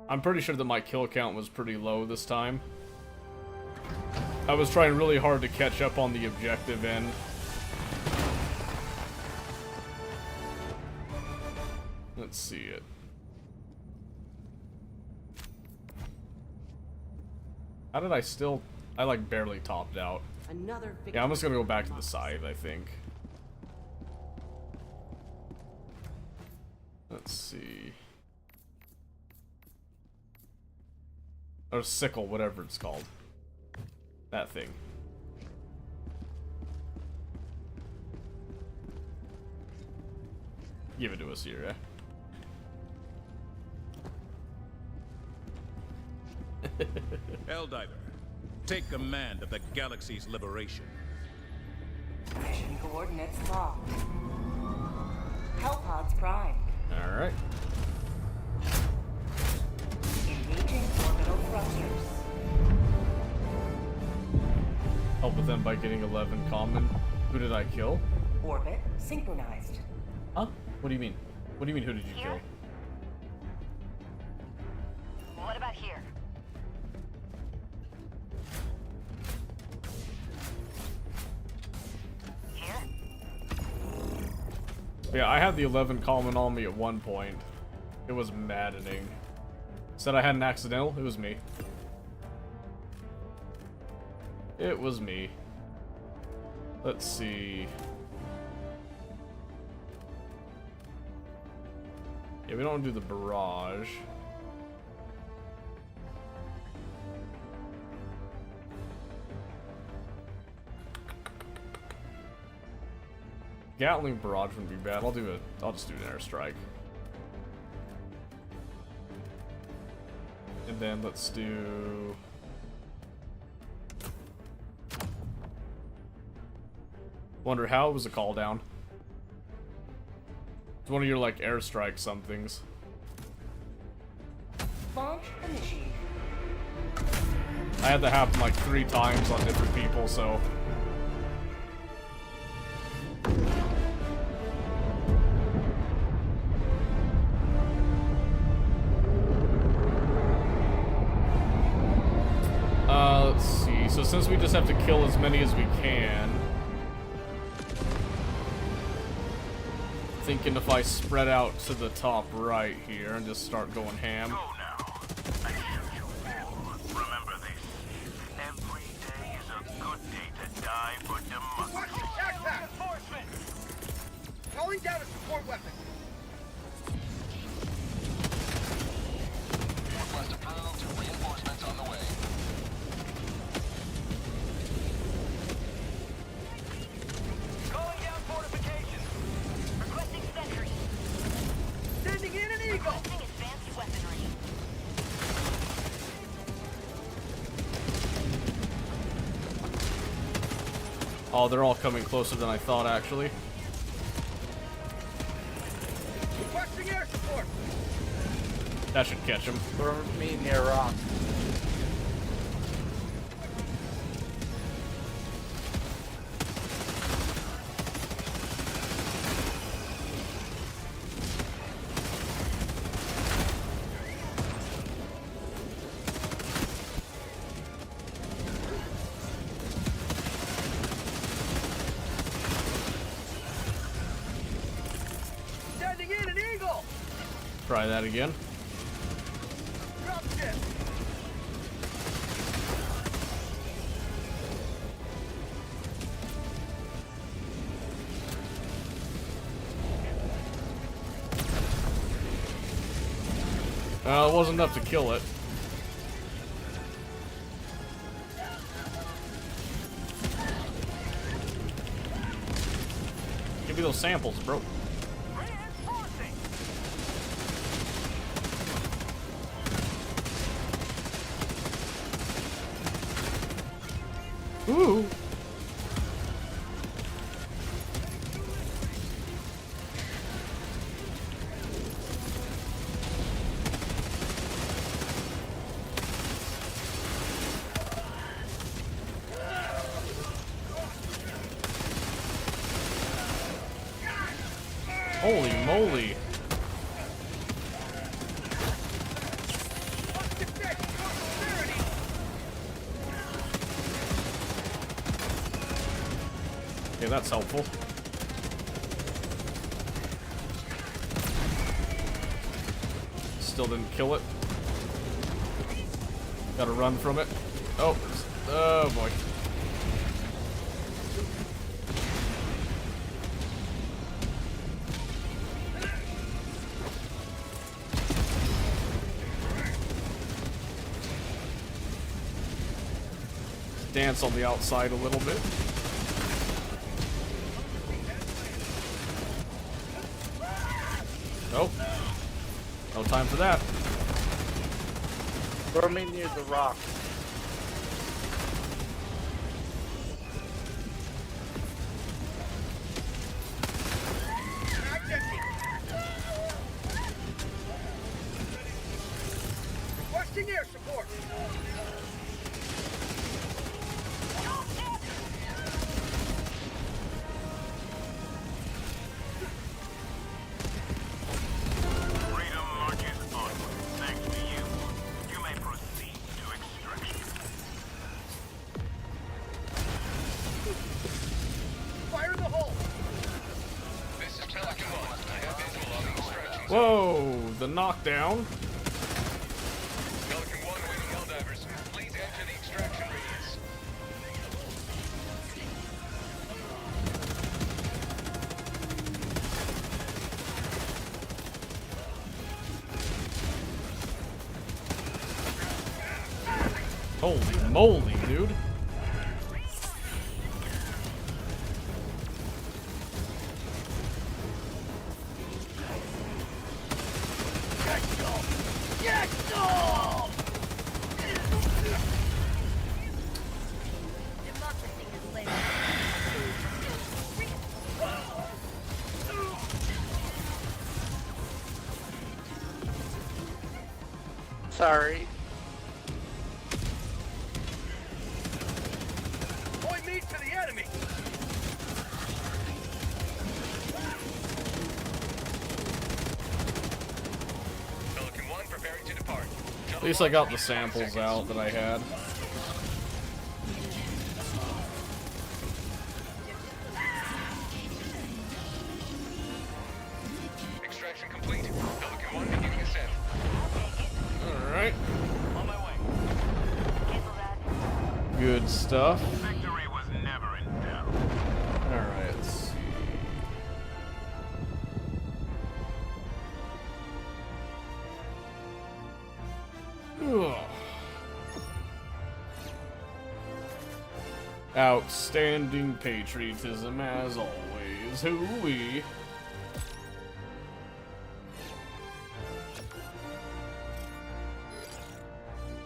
I'm pretty sure that my kill count was pretty low this time. I was trying really hard to catch up on the objective end. Let's see it. How did I still... I like barely topped out. Another Yeah, I'm just gonna go back to the side, I think. Let's see. Or sickle, whatever it's called. That thing. Give it to us here, eh? Helldiver, take command of the galaxy's liberation. Mission coordinates locked. Hellpods primed. Alright. Engaging orbital thrusters. Help with them by getting 11 common. Who did I kill? Orbit synchronized. Huh? What do you mean? What do you mean, who did you kill? Here? What about here? Here? Yeah, I had the 11 common on me at one point. It was maddening. Said I had an accidental? It was me. It was me. Let's see. Yeah, we don't do the barrage. Gatling barrage wouldn't be bad. I'll just do an airstrike. And then let's do... Wonder how it was a call down. It's one of your like airstrike somethings. Launch initiated. I had that happen like 3 times on different people, so... Let's see. So since we just have to kill as many as we can... Thinking if I spread out to the top right here and just start going ham. Go now. I shoot you all. Remember this. Every day is a good day to Die for democracy. Watch the backpack! Reinforcement! Calling down a support weapon. Request approved. Reinforcements on the way. Calling down fortifications. Requesting sentry. Sending in an eagle. Requesting advanced weaponry. Oh, they're all coming closer than I thought, actually. Requesting air support. That should catch him. Throw me near rock. Sending in an eagle. Try that again. Drop ship. It wasn't enough to kill it. Give me those samples, bro. Reinforcing. Ooh. Holy moly. Must defect your severity. Okay, that's helpful. Still didn't kill it. Gotta run from it. Oh, oh boy. Dance on the outside a little bit. Nope. No time for that. Throw me near the rock. Mag's empty. Requesting air support. Freedom marches onward. Thanks to you. You may proceed to extraction. Fire in the hole. This is Pelican 1. I have visual on the extraction. Whoa, the knockdown. Pelican 1 waiting Helldivers. Please enter the extraction radius. Holy moly, dude. Democracy has landed. Sorry. Point me to the enemy. Pelican 1 preparing to depart. At least I got the samples out that I had. Extraction complete. Pelican 1 beginning ascent. Alright. On my way. Cancel that. Good stuff. Victory was never in Outstanding patriotism as always. Hoo-wee.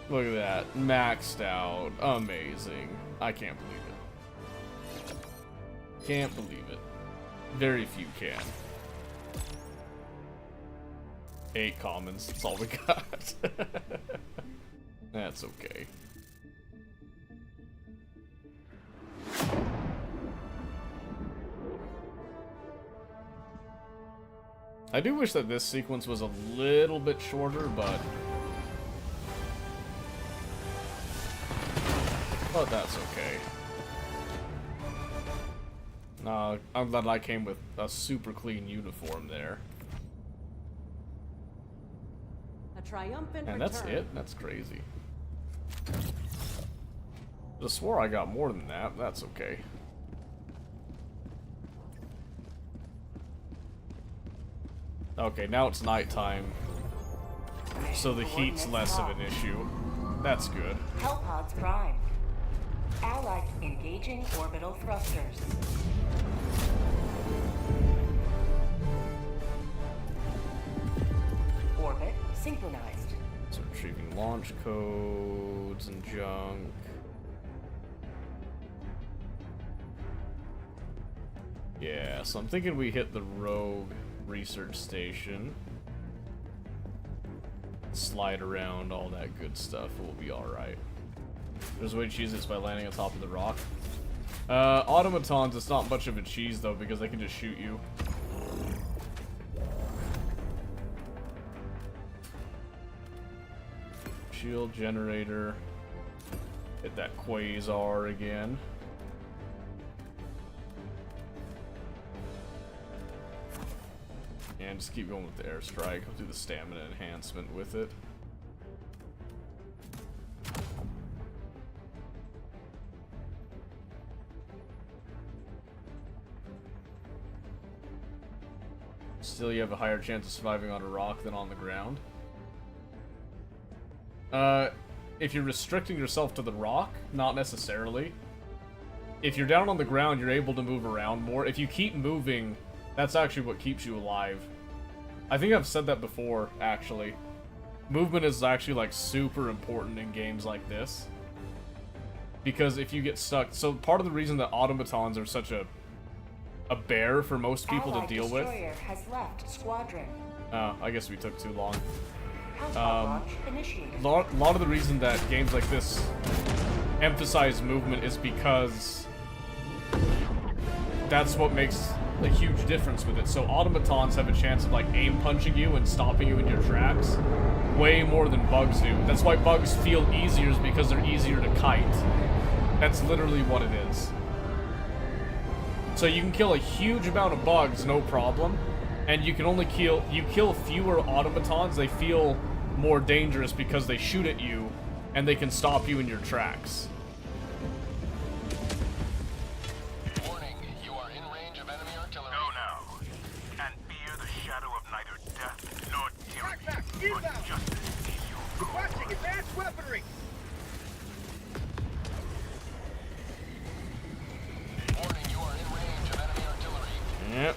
Look at that. Maxed out. Amazing. I can't believe it. Can't believe it. Very few can. 8 commons. That's all we got. That's okay. I do wish that this sequence was a little bit shorter, but that's okay. I'm glad I came with a super clean uniform there. A triumphant And that's return. it? That's crazy. I swore I got more than that. That's okay. Okay, now it's nighttime, so the heat's less of an issue. That's good. Hellpods prime. Allied engaging orbital thrusters. Orbit synchronized. It's retrieving launch codes and junk. Yeah, so I'm thinking we hit the Rogue research station. Slide around, all that good stuff. We'll be alright. There's a way to cheese this by landing on top of the rock. Automatons, it's not much of a cheese though, because they can just shoot you. Shield generator. Hit that quasar again. And just keep going with the airstrike. I'll do the stamina enhancement with it. Still, you have a higher chance of surviving on a rock than on the ground. If you're restricting yourself to the rock, not necessarily. If you're down on the ground, you're able to move around more. If you keep moving, that's actually what keeps you alive. I think I've said that before, actually. Movement is actually, like, super important in games like this. Because if you get stuck... So, part of the reason that automatons are such a bear for most people Allied to deal with... destroyer has left squadron. Oh, I guess we took too long. Hellpod launch initiated. A lot of the reason that games like this emphasize movement is because that's what makes a huge difference with it. So automatons have a chance of like aim punching you and stopping you in your tracks way more than bugs do. That's why bugs feel easier, is because they're easier to kite. That's literally what it is. So you can kill a huge amount of bugs, no problem. And you can only kill fewer automatons. They feel more dangerous because they shoot at you and they can stop you in your tracks. Warning, you are in range of enemy artillery. Go now, and fear the shadow of neither death nor tyranny, but justice is your requesting advanced weaponry. Warning, you are in range of enemy artillery. Yep.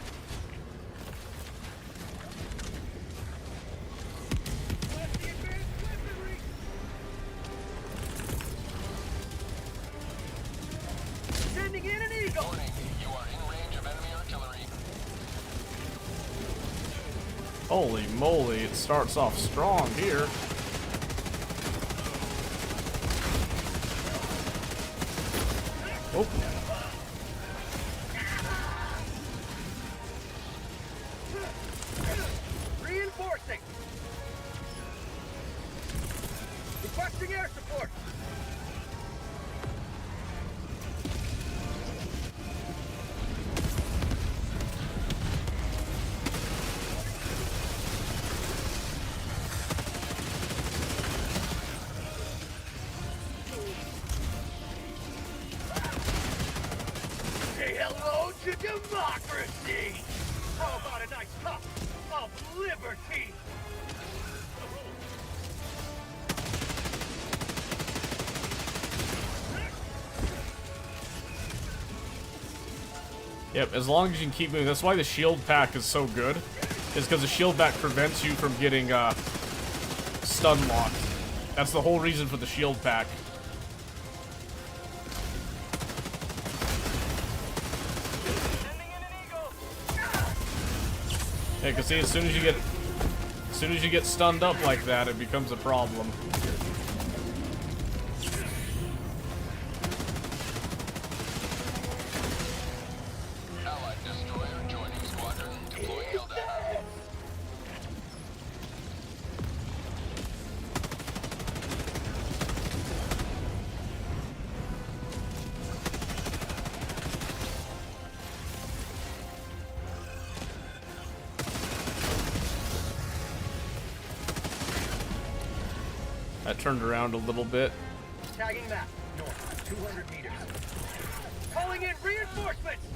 Sending in an eagle. Warning, you are in range of enemy artillery. Holy moly, it starts off strong here. Oh. Reinforcing. Requesting air support. Say hello to democracy! How about a nice cup of liberty? Yep, as long as you can keep moving. That's why the shield pack is so good. Is because the shield pack prevents you from getting stun locked. That's the whole reason for the shield pack. Yeah, cause see, as soon as you get stunned up like that, it becomes a problem. Allied destroyer joining squadron. Deploying Helldiver. I turned around a little bit. Tagging map. North, 200 meters. Calling in reinforcements!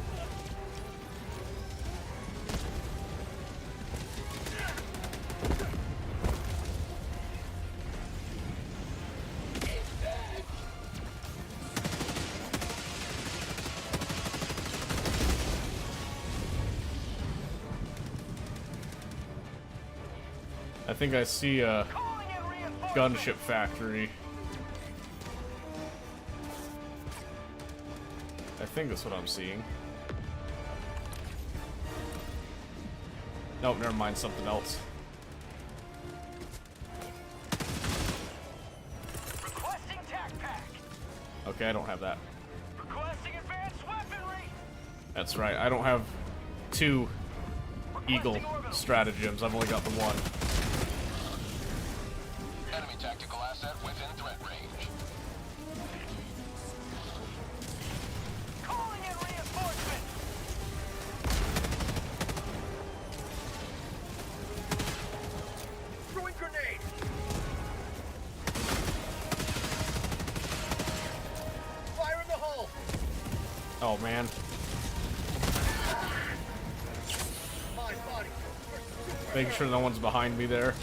I think I see a gunship factory. I think that's what I'm seeing. Nope, never mind, something else. Requesting tac pack. Okay, I don't have that. Requesting advanced weaponry. That's right, I don't have 2 Eagle stratagems, I've only got the 1. Enemy tactical asset within threat range. Calling in reinforcements. Throwing grenade. Fire in the hole. Oh man. My body. Making sure no one's behind me there.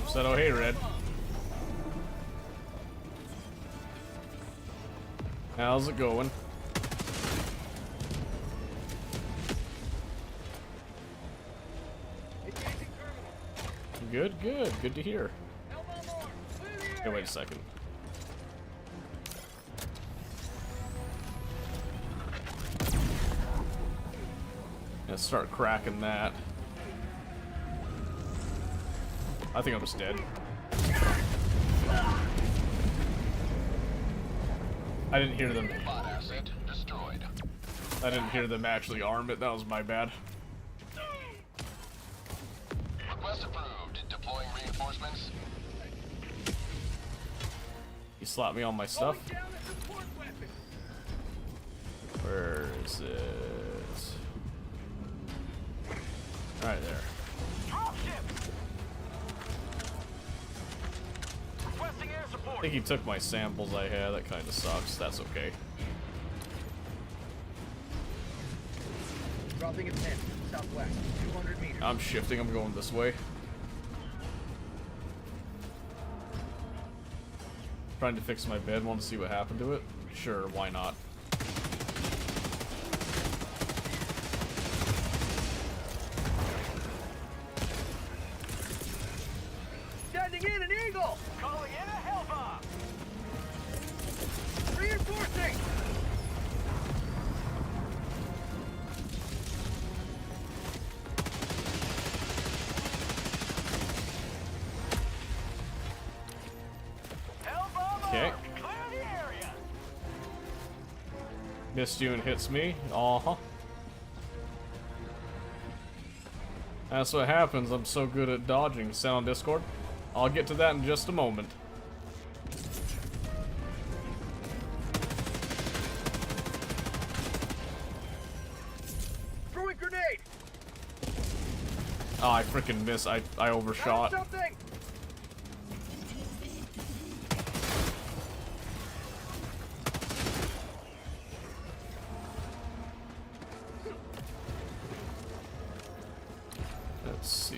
Said, oh hey, Red. How's it going? Good, good. Good to hear. Hey, wait a second. Let's start cracking that. I think I'm just dead. I didn't hear them. Bot asset destroyed. I didn't hear them actually arm it. That was my bad. Request approved. Deploying reinforcements. You slapped me on my stuff. Where is it? Right there. I think he took my samples I had. That kind of sucks. That's okay. Dropping at 10, southwest, 200 meters. I'm shifting. I'm going this way. Trying to fix my bed. Want to see what happened to it? Sure, why not? Sending in an eagle! Calling in a Hellbomb! Reinforcing! Hellbomb! Okay. Clear the area! Missed you and hits me. Uh-huh. That's what happens. I'm so good at dodging. Send on Discord. I'll get to that in just a moment. Throwing grenade! Oh, I freaking missed. I overshot. Something! Let's see.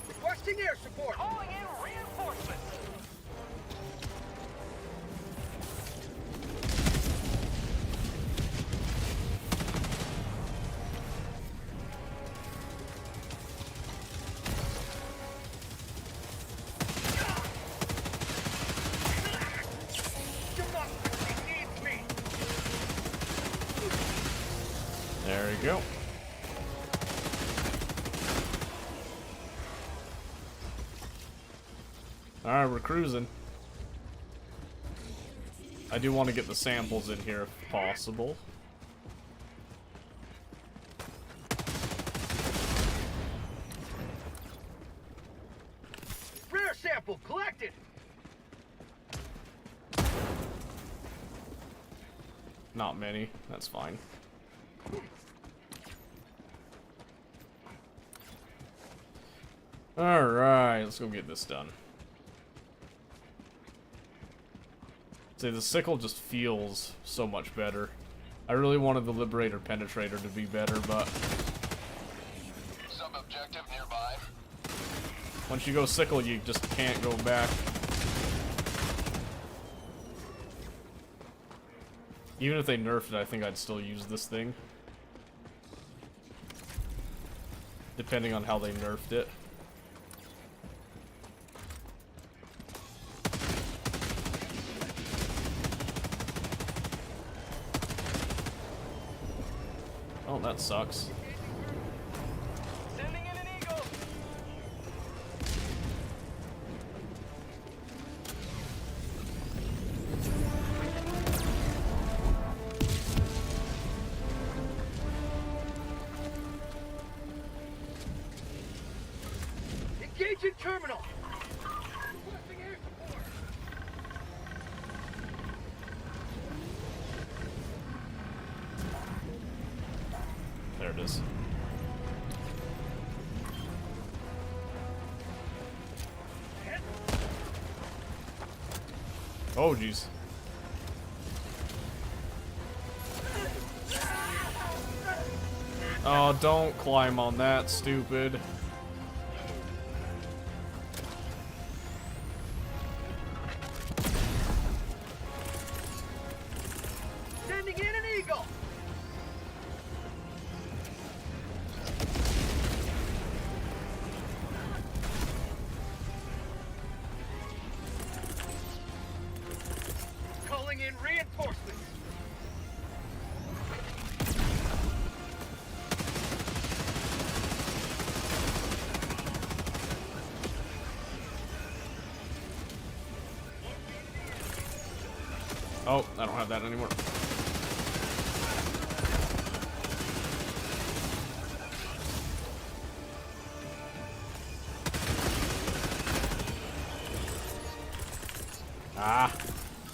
Requesting air support! Calling in reinforcements! Democracy needs me! There you go. Alright, we're cruising. I do want to get the samples in here if possible. Rare sample collected! Not many. That's fine. Alright, let's go get this done. See, the sickle just feels so much better. I really wanted the Liberator Penetrator to be better, but Sub-objective nearby. once you go sickle, you just can't go back. Even if they nerfed it, I think I'd still use this thing. Depending on how they nerfed it. Oh, that sucks. Sending in an eagle! Engaging terminal! Requesting air support! There it is. Oh, jeez. Oh, don't climb on that, stupid. Sending in an eagle! Calling in reinforcements! Oh, I don't have that anymore. Ah.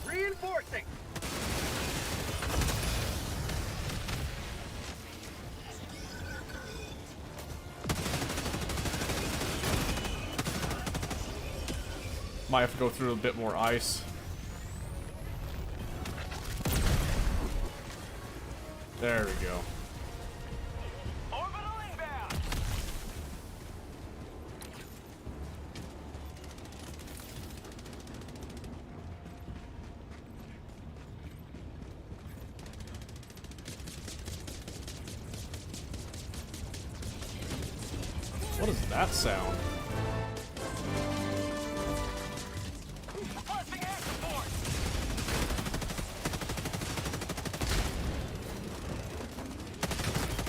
Reinforcing! Might have to go through a bit more ice. There we go. Orbital inbound! What is that sound? Requesting air support!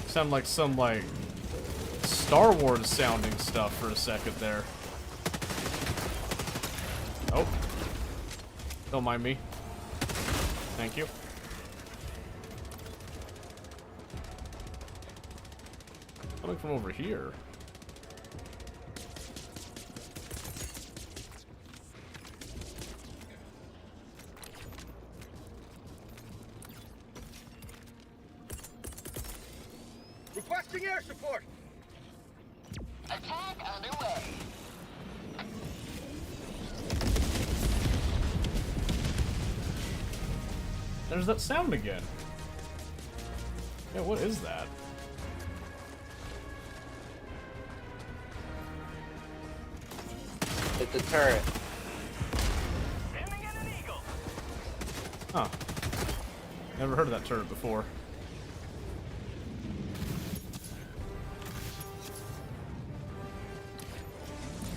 Sound like some, like, Star Wars sounding stuff for a second there. Oh. Don't mind me. Thank you. Coming from over here. Requesting air support. Attack underway. There's that sound again. Yeah, what is that? It's a turret. Sending in an eagle. Huh. Never heard of that turret before.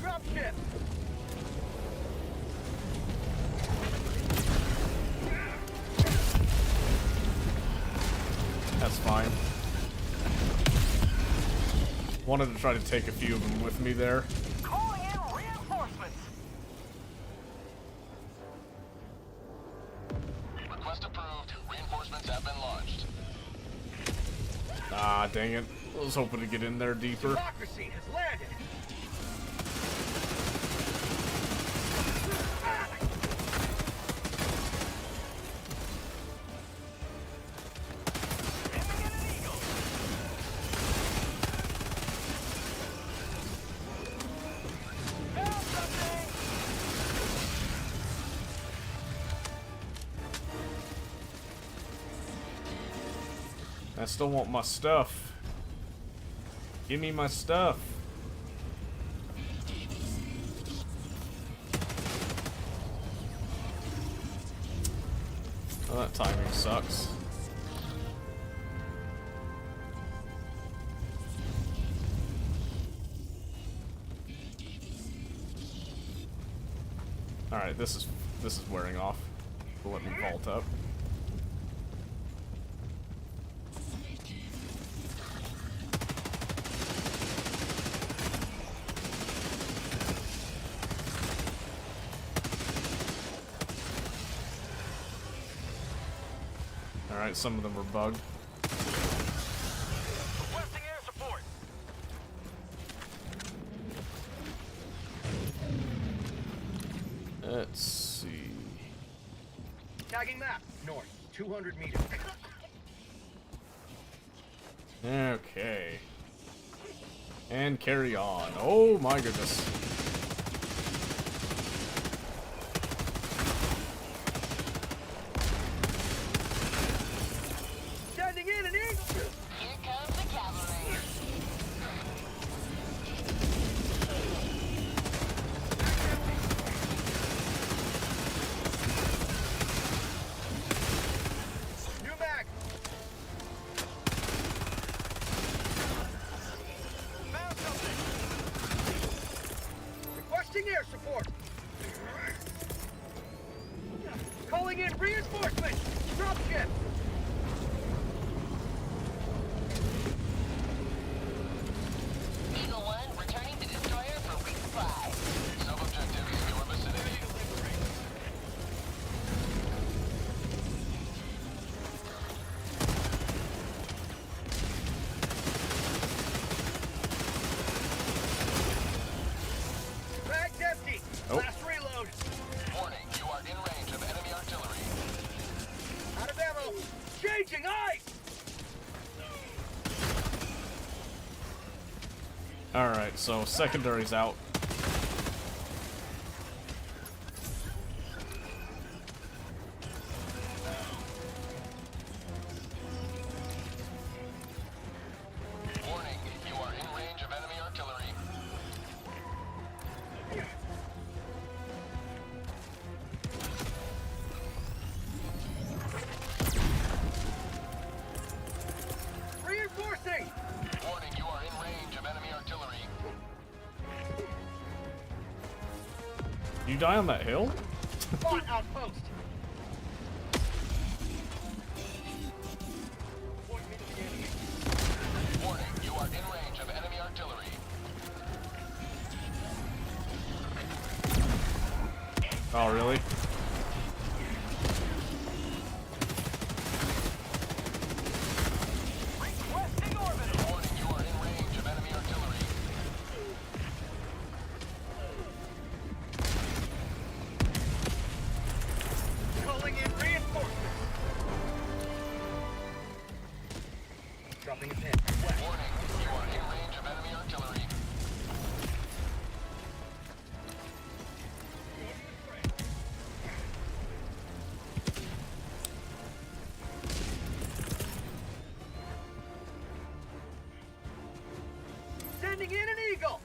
Drop ship. That's fine. Wanted to try to take a few of them with me there. Calling in reinforcements. Request approved. Reinforcements have been launched. Ah, dang it. I was hoping to get in there deeper. Democracy has landed. Sending in an eagle. Found something. I still want my stuff. Give me my stuff. Oh, that timing sucks. Alright, this is wearing off. Will let me vault up. Alright, some of them were bugged. Requesting air support. Let's see. Tagging map. North. 200 meters. Okay. And carry on. Oh my goodness. Sending in an eagle. Here comes the cavalry. New mag. Found something. Requesting air support. Calling in reinforcements. Drop ship. Eagle 1 returning to destroyer for resupply. Sub-objectives in your vicinity. Bag's empty. Oh. Last reload. Warning, you are in range of enemy artillery. Out of ammo. Changing eyes. Alright, so secondary's out. Warning, you are in range of enemy artillery. Reinforcing. Warning, you are in range of enemy artillery. You die on that hill? Spot outpost. Warning, you are in range of enemy artillery. Oh, really? Requesting orbital. Warning, you are in range of enemy artillery. Calling in reinforcements. Dropping a pin. West. Warning, Sending in an eagle.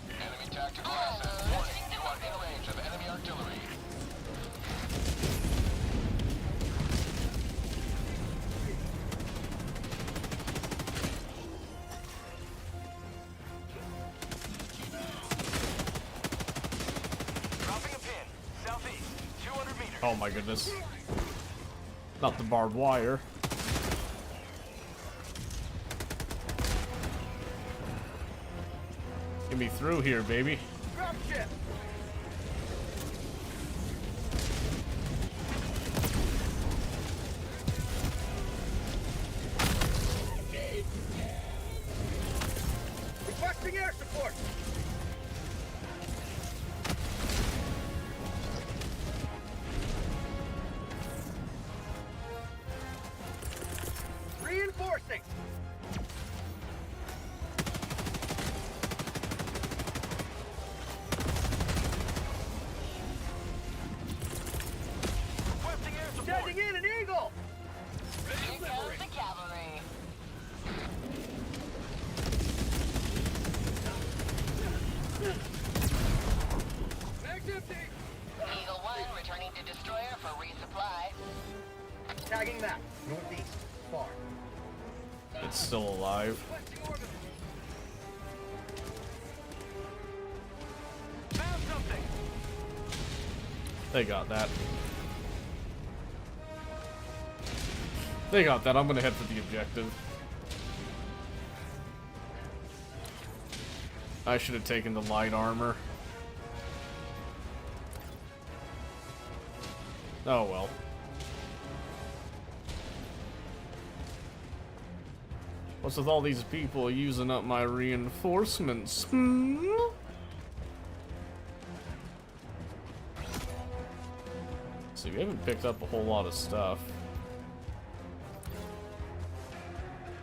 Enemy tactical assets. Warning, you are in range of enemy artillery. Dropping a pin. Southeast. 200 meters. Oh my goodness. Not the barbed wire. Get me through here, baby. Drop ship. Requesting air support. Reinforcing. Requesting air support. Sending in an eagle. Here comes the cavalry. Mag's empty. Eagle 1 returning to destroyer for resupply. Tagging map. Northeast. Far. It's still alive. Requesting orbital. Found something. They got that. They got that. I'm gonna head for the objective. I should have taken the light armor. Oh well. What's with all these people using up my reinforcements? See, we haven't picked up a whole lot of stuff.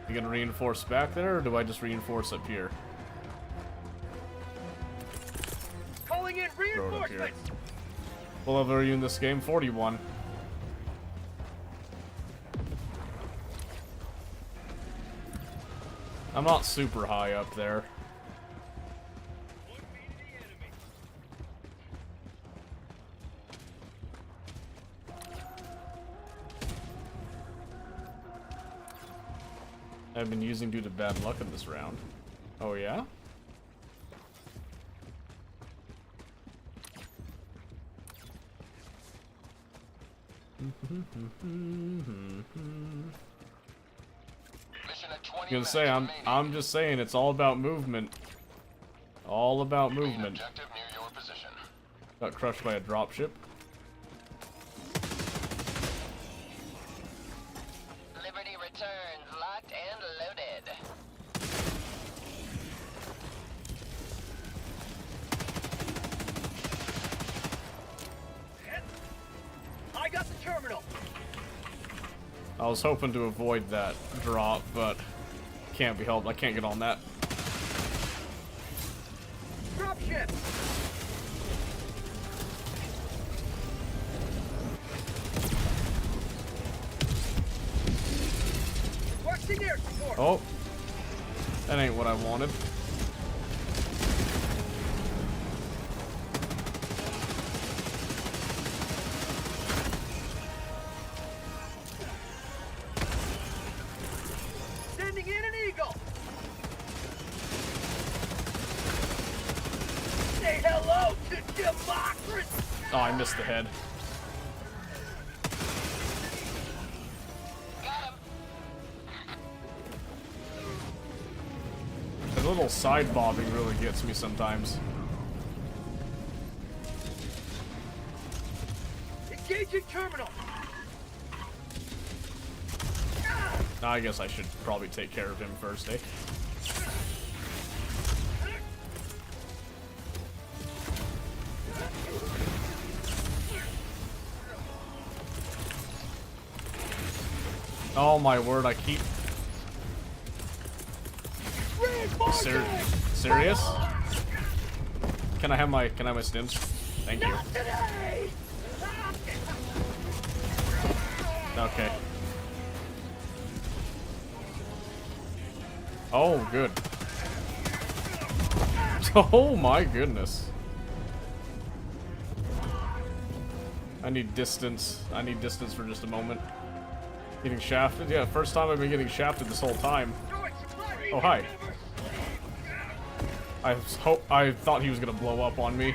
You gonna reinforce back there, or do I just reinforce up here? Calling in Throw it up here. reinforcements. What level are you in this game? 41. I'm not super high up there. I've been using due to bad luck in this round. Oh yeah? Mission at 20 I'm gonna say I'm just saying it's all about movement. All about movement. Objective near your position. Got crushed by a dropship. Liberty returns, locked and loaded. I got the terminal. I was hoping to avoid that drop, but can't be helped. I can't get on that. Drop ship. Requesting air support. Oh, that ain't what I wanted. Sending in an eagle. Say hello to democracy. Oh, I missed the head. Got him. The little side bobbing really gets me sometimes. Engaging terminal. I guess I should probably take care of him first, eh? Oh my word, I keep... Serious? Can I have my stims? Thank you. Today. Okay. Oh, good. Oh my goodness. I need distance. I need distance for just a moment. Getting shafted? Yeah, first time I've been getting shafted this whole time. Oh, hi. I thought he was gonna blow up on me.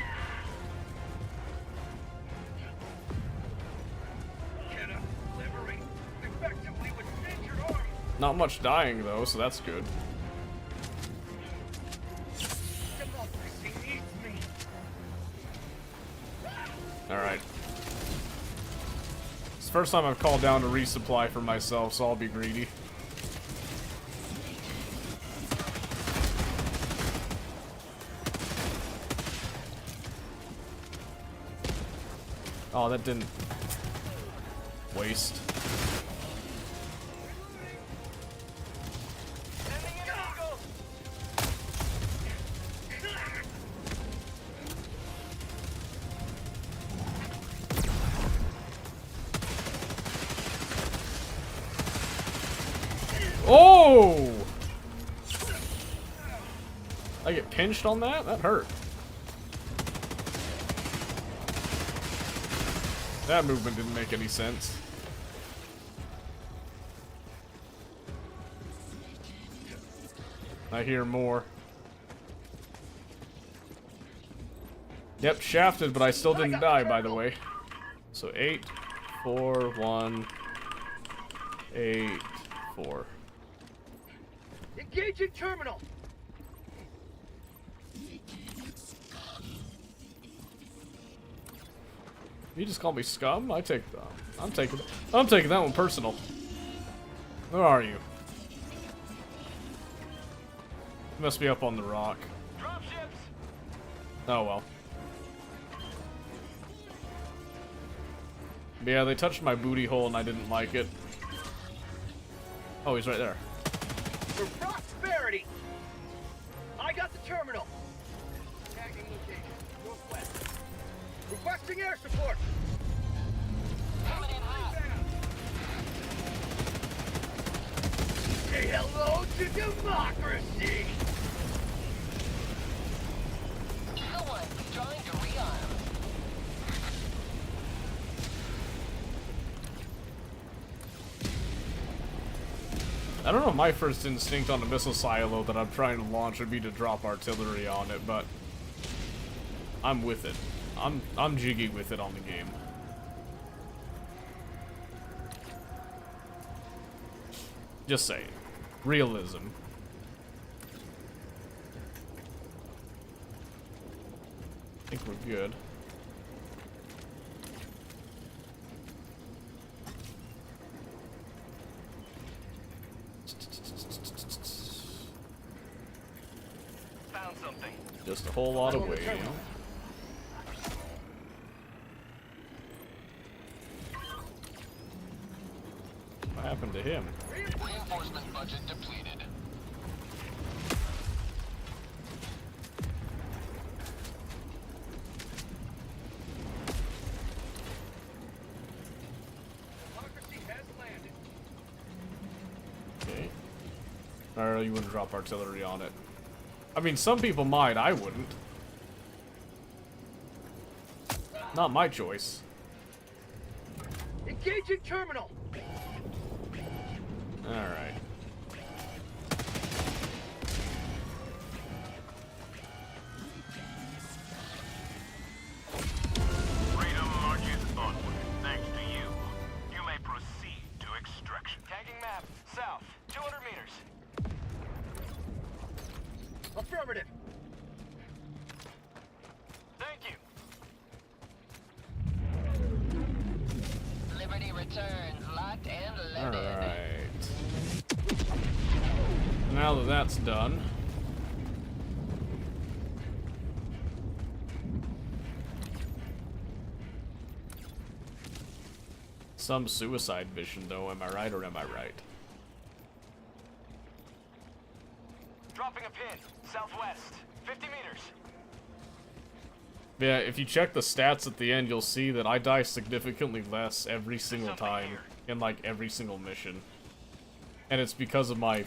Not much dying though, so that's good. Alright. It's the first time I've called down to resupply for myself, so I'll be greedy. Oh, that didn't... waste. Oh! I get pinched on that? That hurt. That movement didn't make any sense. I hear more. Yep, shafted, but I still didn't die, by the way. So 8, 4, 1, 8, 4. Engaging terminal. You just call me scum? I'm taking that one personal. Where are you? You must be up on the rock. Dropships. Oh well. Yeah, they touched my booty hole and I didn't like it. Oh, he's right there. For prosperity. I got the terminal. Tagging location. Northwest. Requesting air support. Coming in hot. Say hello to democracy. Eagle One, trying to rearm. I don't know, my first instinct on a missile silo that I'm trying to launch would be to drop artillery on it, but I'm with it. I'm jiggy with it on the game. Just saying. Realism. I think we're good. Found something. Just a whole lot of weight, you know? What happened to him? Reinforcement budget depleted. Democracy has landed. Okay. Or you wouldn't drop artillery on it. I mean, some people might, I wouldn't. Not my choice. Engaging terminal. Alright. Freedom marches onward. Thanks to you. You may proceed to extraction. Tagging map. South. 200 meters. Affirmative. Thank you. Liberty returns, locked and loaded. Alright. Now that that's done. Some suicide mission, though, am I right or am I right? Dropping a pin. Southwest. 50 meters. Yeah, if you check the stats at the end, you'll see that I die significantly less every single time in, like, every single mission. And it's because of my...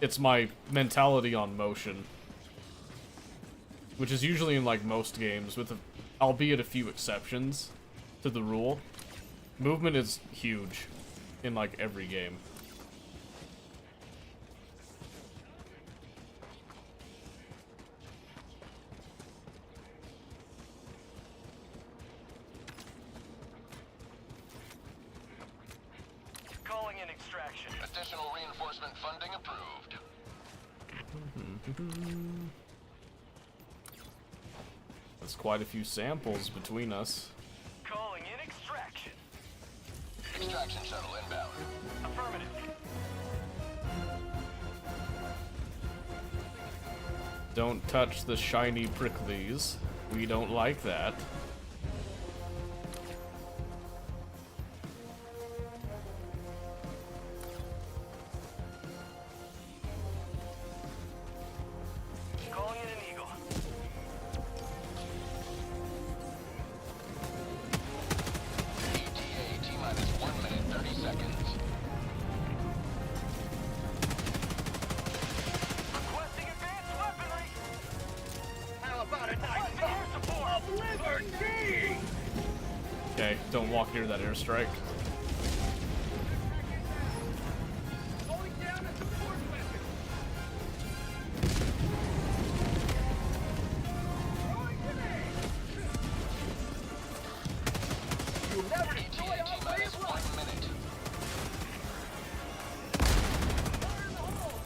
It's my mentality on motion. which is usually in like most games, with albeit a few exceptions to the rule. Movement is huge in like every game. Calling in extraction. Additional reinforcement funding approved. There's quite a few samples between us. Calling in extraction. Extraction shuttle inbound. Affirmative. Don't touch the shiny pricklies. We don't like that. Calling in an eagle. ETA T-minus 1 minute 30 seconds. Requesting advanced weaponry. How about a nice air support? Of liberty! Okay, don't walk near that airstrike. Going down a support weapon. Throwing grenade. You'll never destroy ETA our way T-minus of 1 life. minute. Fire in the hole.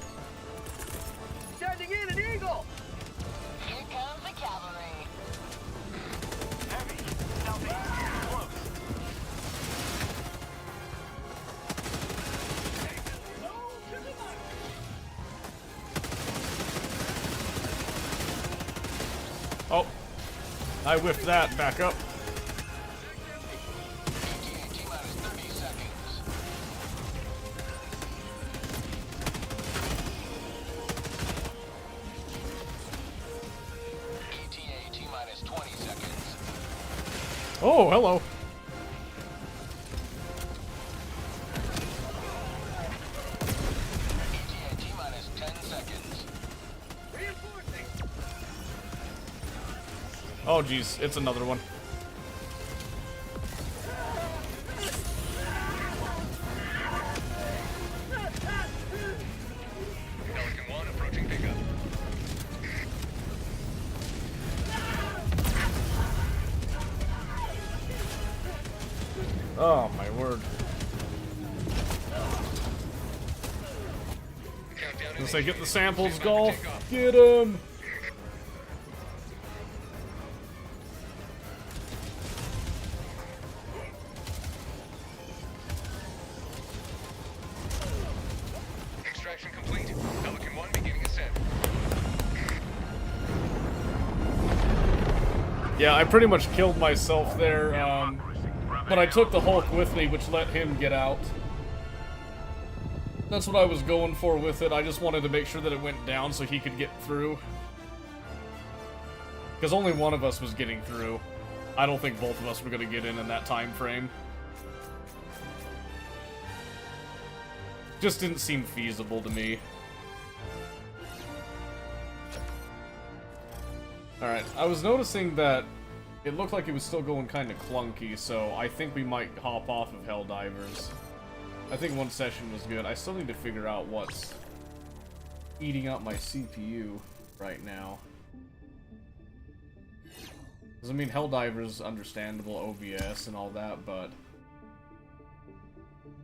Sending in an eagle. Here comes the cavalry. Heavy. Southeast. Close. Oh, I whiffed that. Back up. ETA T-minus 30 seconds. ETA T-minus 20 seconds. Oh, hello. ETA T-minus 10 seconds. Reinforcing. Oh, geez, it's another one. Pelican 1 approaching pickup. Oh, my word. Countdown Let's say, get the samples, Golf. Get him. Extraction complete. Pelican 1 beginning ascent. Yeah, I pretty much killed myself there, but I took the Hulk with me, which let him get out. That's what I was going for with it. I just wanted to make sure that it went down so he could get through. Because only one of us was getting through. I don't think both of us were going to get in that time frame. Just didn't seem feasible to me. Alright, I was noticing that it looked like it was still going kind of clunky, so I think we might hop off of Helldivers. I think one session was good. I still need to figure out what's eating up my CPU right now. Because, I mean, Helldivers, understandable, OBS and all that, but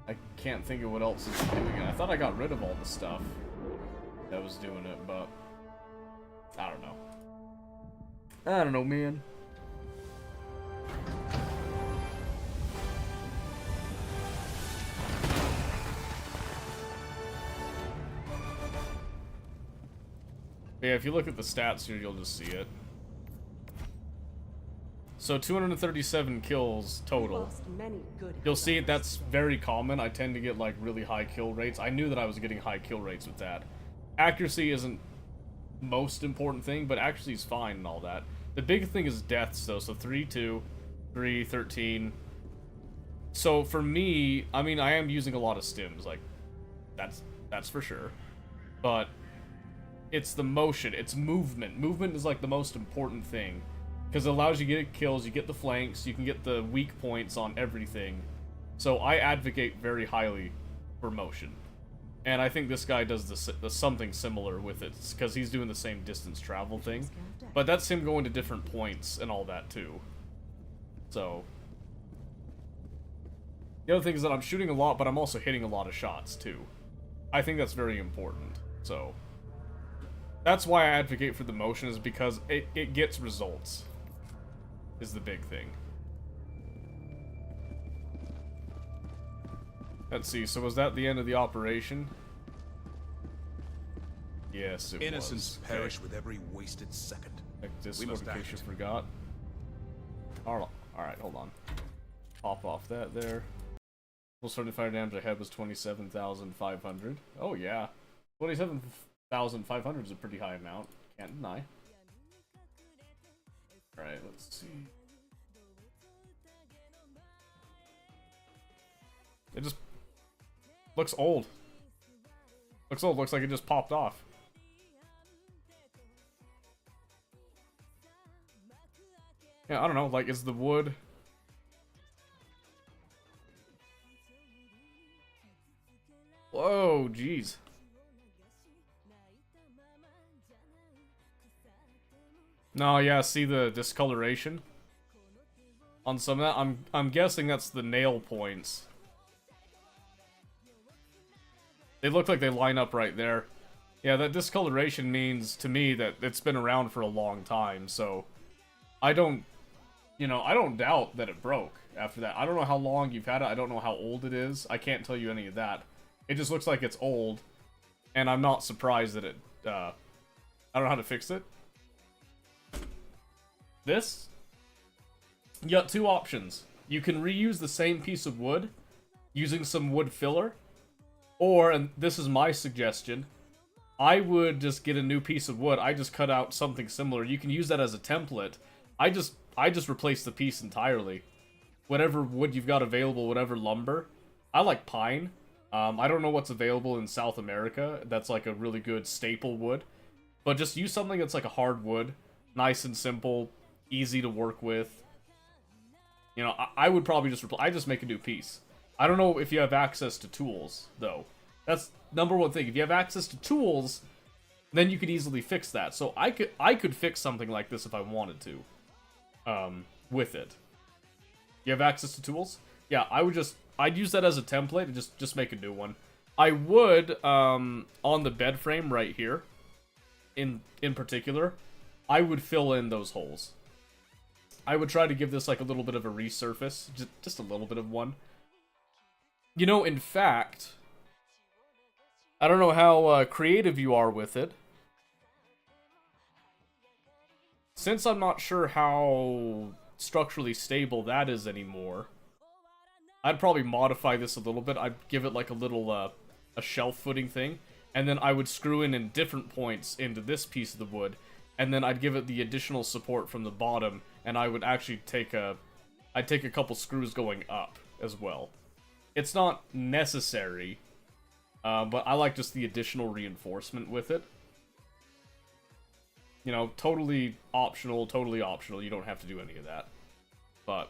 I can't think of what else is doing it. I thought I got rid of all the stuff that was doing it, but I don't know. I don't know, man. Yeah, if you look at the stats here, you'll just see it. So 237 kills total. Lost many good You'll see it, that's very common. I tend to get like really high kill rates. I knew that I was getting high kill rates with that. Accuracy isn't most important thing, but accuracy is fine and all that. The big thing is deaths though, so 3, 2, 3, 13. So for me, I mean, I am using a lot of stims, like, that's for sure. But it's the motion, it's movement. Movement is like the most important thing. Because it allows you to get kills, you get the flanks, you can get the weak points on everything. So I advocate very highly for motion. And I think this guy does something similar with it, because he's doing the same distance travel thing. But that's him going to different points and all that too. So the other thing is that I'm shooting a lot, but I'm also hitting a lot of shots too. I think that's very important. So that's why I advocate for the motion, is because it gets results. Is the big thing. Let's see, so was that the end of the operation? Yes, it Innocents was. perish with every wasted second. Like this We must notification act. forgot. Alright, hold on. Pop off that there. Full starting fire damage ahead was 27,500. Oh yeah. 27,500 is a pretty high amount. Can't deny. Alright, let's see. It just looks old. Looks old, looks like it just popped off. Yeah, I don't know, like, is the wood... Whoa, jeez. No, yeah, see the discoloration on some of that? I'm guessing that's the nail points. They look like they line up right there. Yeah, that discoloration means to me that it's been around for a long time, so I don't, I don't doubt that it broke after that. I don't know how long you've had it. I don't know how old it is. I can't tell you any of that. It just looks like it's old, and I'm not surprised that it, I don't know how to fix it. This? You got two options. You can reuse the same piece of wood using some wood filler, or, and this is my suggestion, I would just get a new piece of wood. I just cut out something similar. You can use that as a template. I just replace the piece entirely. Whatever wood you've got available, whatever lumber. I like pine. I don't know what's available in South America that's like a really good staple wood. But just use something that's like a hardwood. Nice and simple. Easy to work with. I would probably just make a new piece. I don't know if you have access to tools, though. That's number one thing. If you have access to tools, then you could easily fix that. So I could fix something like this if I wanted to. With it. You have access to tools? Yeah, I'd use that as a template and just make a new one. I would, on the bed frame right here, in particular, I would fill in those holes. I would try to give this like a little bit of a resurface, just a little bit of one. In fact, I don't know how creative you are with it. Since I'm not sure how structurally stable that is anymore, I'd probably modify this a little bit. I'd give it like a little, a shelf footing thing, and then I would screw in different points into this piece of the wood, and then I'd give it the additional support from the bottom, and I would actually I'd take a couple screws going up as well. It's not necessary, but I like just the additional reinforcement with it. Totally optional, you don't have to do any of that. But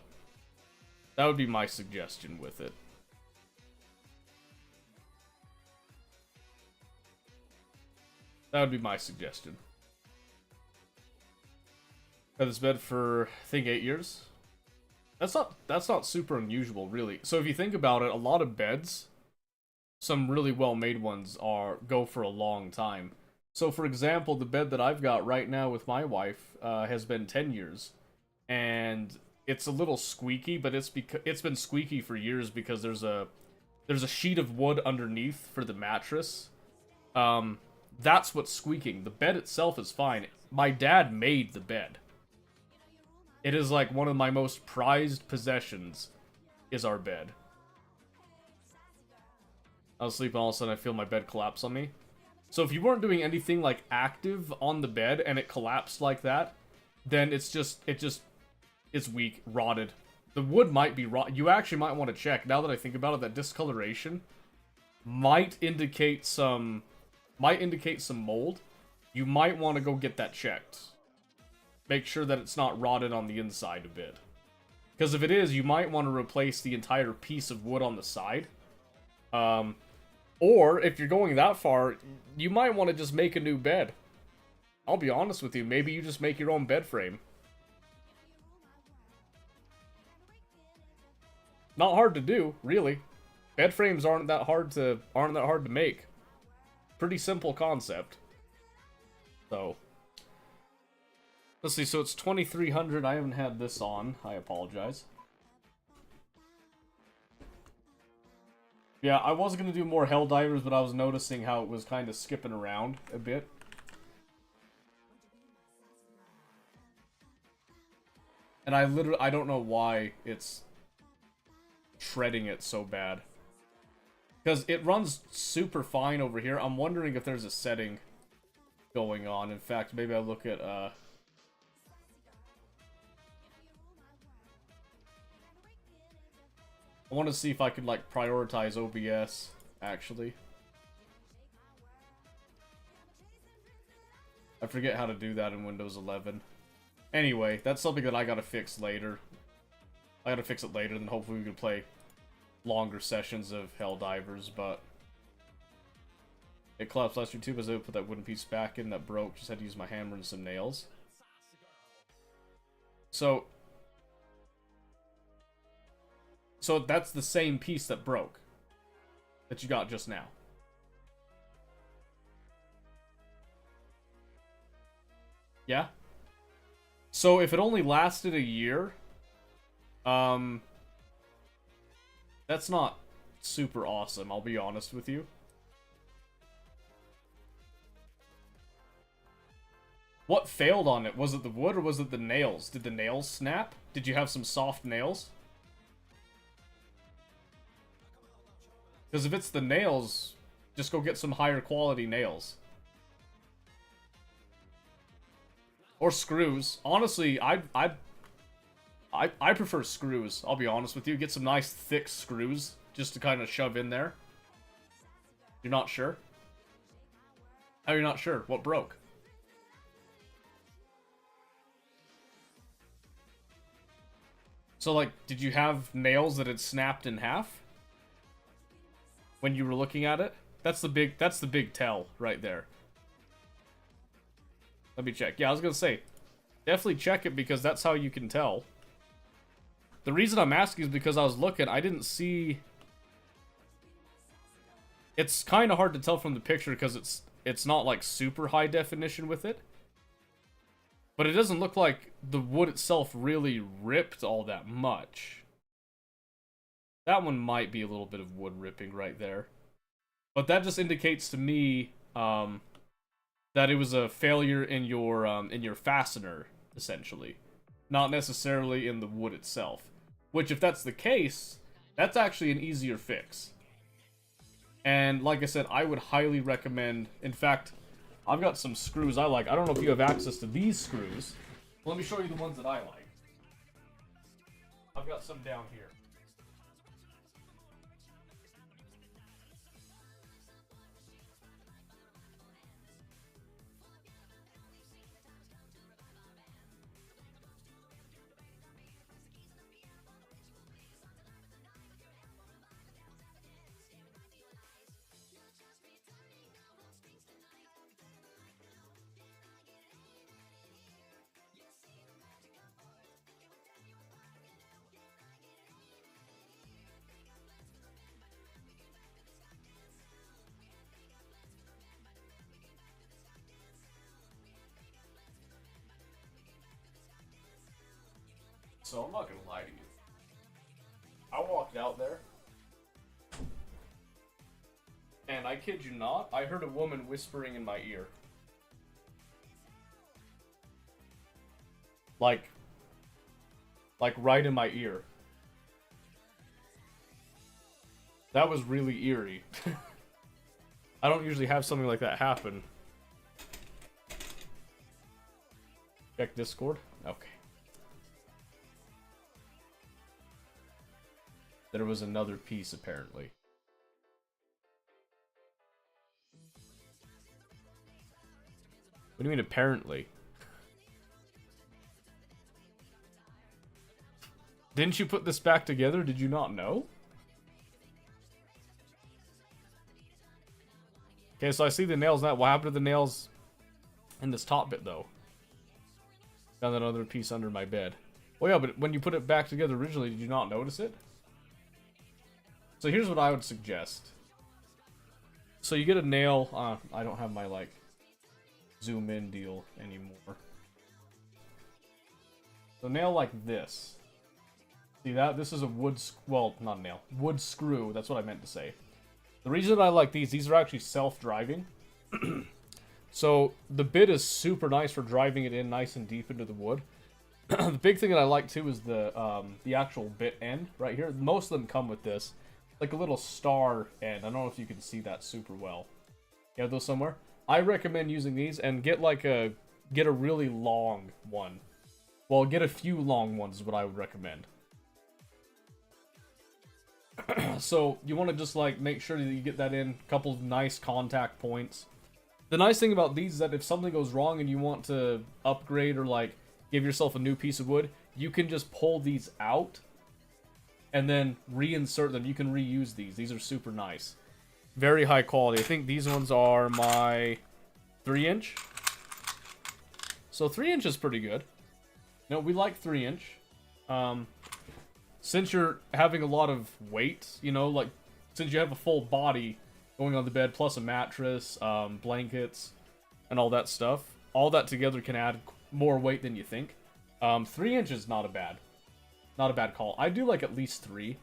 that would be my suggestion with it. That would be my suggestion. Had this bed for, I think, 8 years. That's not super unusual, really. So if you think about it, a lot of beds, some really well-made ones, go for a long time. So for example, the bed that I've got right now with my wife has been 10 years, and it's a little squeaky, but it's been squeaky for years because there's a sheet of wood underneath for the mattress. That's what's squeaking. The bed itself is fine. My dad made the bed. It is like one of my most prized possessions is our bed. I was sleeping, all of a sudden I feel my bed collapse on me. So if you weren't doing anything like active on the bed and it collapsed like that, then it's weak, rotted. The wood might be rot. You actually might want to check, now that I think about it, that discoloration might indicate some mold. you might want to go get that checked. Make sure that it's not rotted on the inside a bit. Because if it is, you might want to replace the entire piece of wood on the side. Or, if you're going that far, you might want to just make a new bed. I'll be honest with you, maybe you just make your own bed frame. Not hard to do, really. Bed frames aren't that hard to make. Pretty simple concept. So, let's see. So it's 2300. I haven't had this on. I apologize. Yeah, I was gonna do more Helldivers, but I was noticing how it was kind of skipping around a bit. And I don't know why it's shredding it so bad. Because it runs super fine over here. I'm wondering if there's a setting going on. In fact, maybe I'll look at, I want to see if I could, like, prioritize OBS, actually. I forget how to do that in Windows 11. Anyway, that's something that I gotta fix later. I gotta fix it later, and hopefully we can play longer sessions of Helldivers, but... It collapsed last year too, because I put that wooden piece back in that broke. Just had to use my hammer and some nails. So that's the same piece that broke. That you got just now. Yeah? So if it only lasted a year, that's not super awesome, I'll be honest with you. What failed on it? Was it the wood or was it the nails? Did the nails snap? Did you have some soft nails? Because if it's the nails, just go get some higher quality nails. Or screws. Honestly, I prefer screws, I'll be honest with you. Get some nice thick screws just to kind of shove in there. You're not sure? How are you not sure? What broke? So, like, did you have nails that had snapped in half when you were looking at it? That's the big tell right there. Let me check. Yeah, I was gonna say, definitely check it because that's how you can tell. The reason I'm asking is because I was looking, I didn't see... It's kind of hard to tell from the picture because it's not like super high definition with it. But it doesn't look like the wood itself really ripped all that much. That one might be a little bit of wood ripping right there. But that just indicates to me that it was a failure in your fastener, essentially. Not necessarily in the wood itself. Which, if that's the case, that's actually an easier fix. And like I said, I would highly recommend... In fact, I've got some screws I like. I don't know if you have access to these screws. Let me show you the ones that I like. I've got some down here. So I'm not gonna lie to you. I walked out there, and I kid you not, I heard a woman whispering in my ear. Like right in my ear. That was really eerie. I don't usually have something like that happen. Check Discord? Okay. There was another piece, apparently. What do you mean apparently? Didn't you put this back together? Did you not know? Okay, so I see the nails now. What happened to the nails in this top bit, though? Found another piece under my bed. Well, yeah, but when you put it back together originally, did you not notice it? So here's what I would suggest. So you get a nail. I don't have my, like, zoom in deal anymore. So nail like this. See that? This is a wood, well, not a nail. Wood screw, that's what I meant to say. The reason I like these are actually self-driving. So the bit is super nice for driving it in nice and deep into the wood. The big thing that I like too is the actual bit end right here. Most of them come with this, like a little star end. I don't know if you can see that super well. You have those somewhere? I recommend using these and get a really long one. Well, get a few long ones is what I would recommend. So you want to just like make sure that you get that in a couple of nice contact points. The nice thing about these is that if something goes wrong and you want to upgrade or like give yourself a new piece of wood, you can just pull these out and then reinsert them. You can reuse these. These are super nice. Very high quality. I think these ones are my 3-inch. So 3-inch is pretty good. No, we like 3-inch. Since you're having a lot of weight, you know, like, since you have a full body going on the bed, plus a mattress, blankets, and all that stuff, all that together can add more weight than you think. 3-inch is not a bad call. I do like at least 3,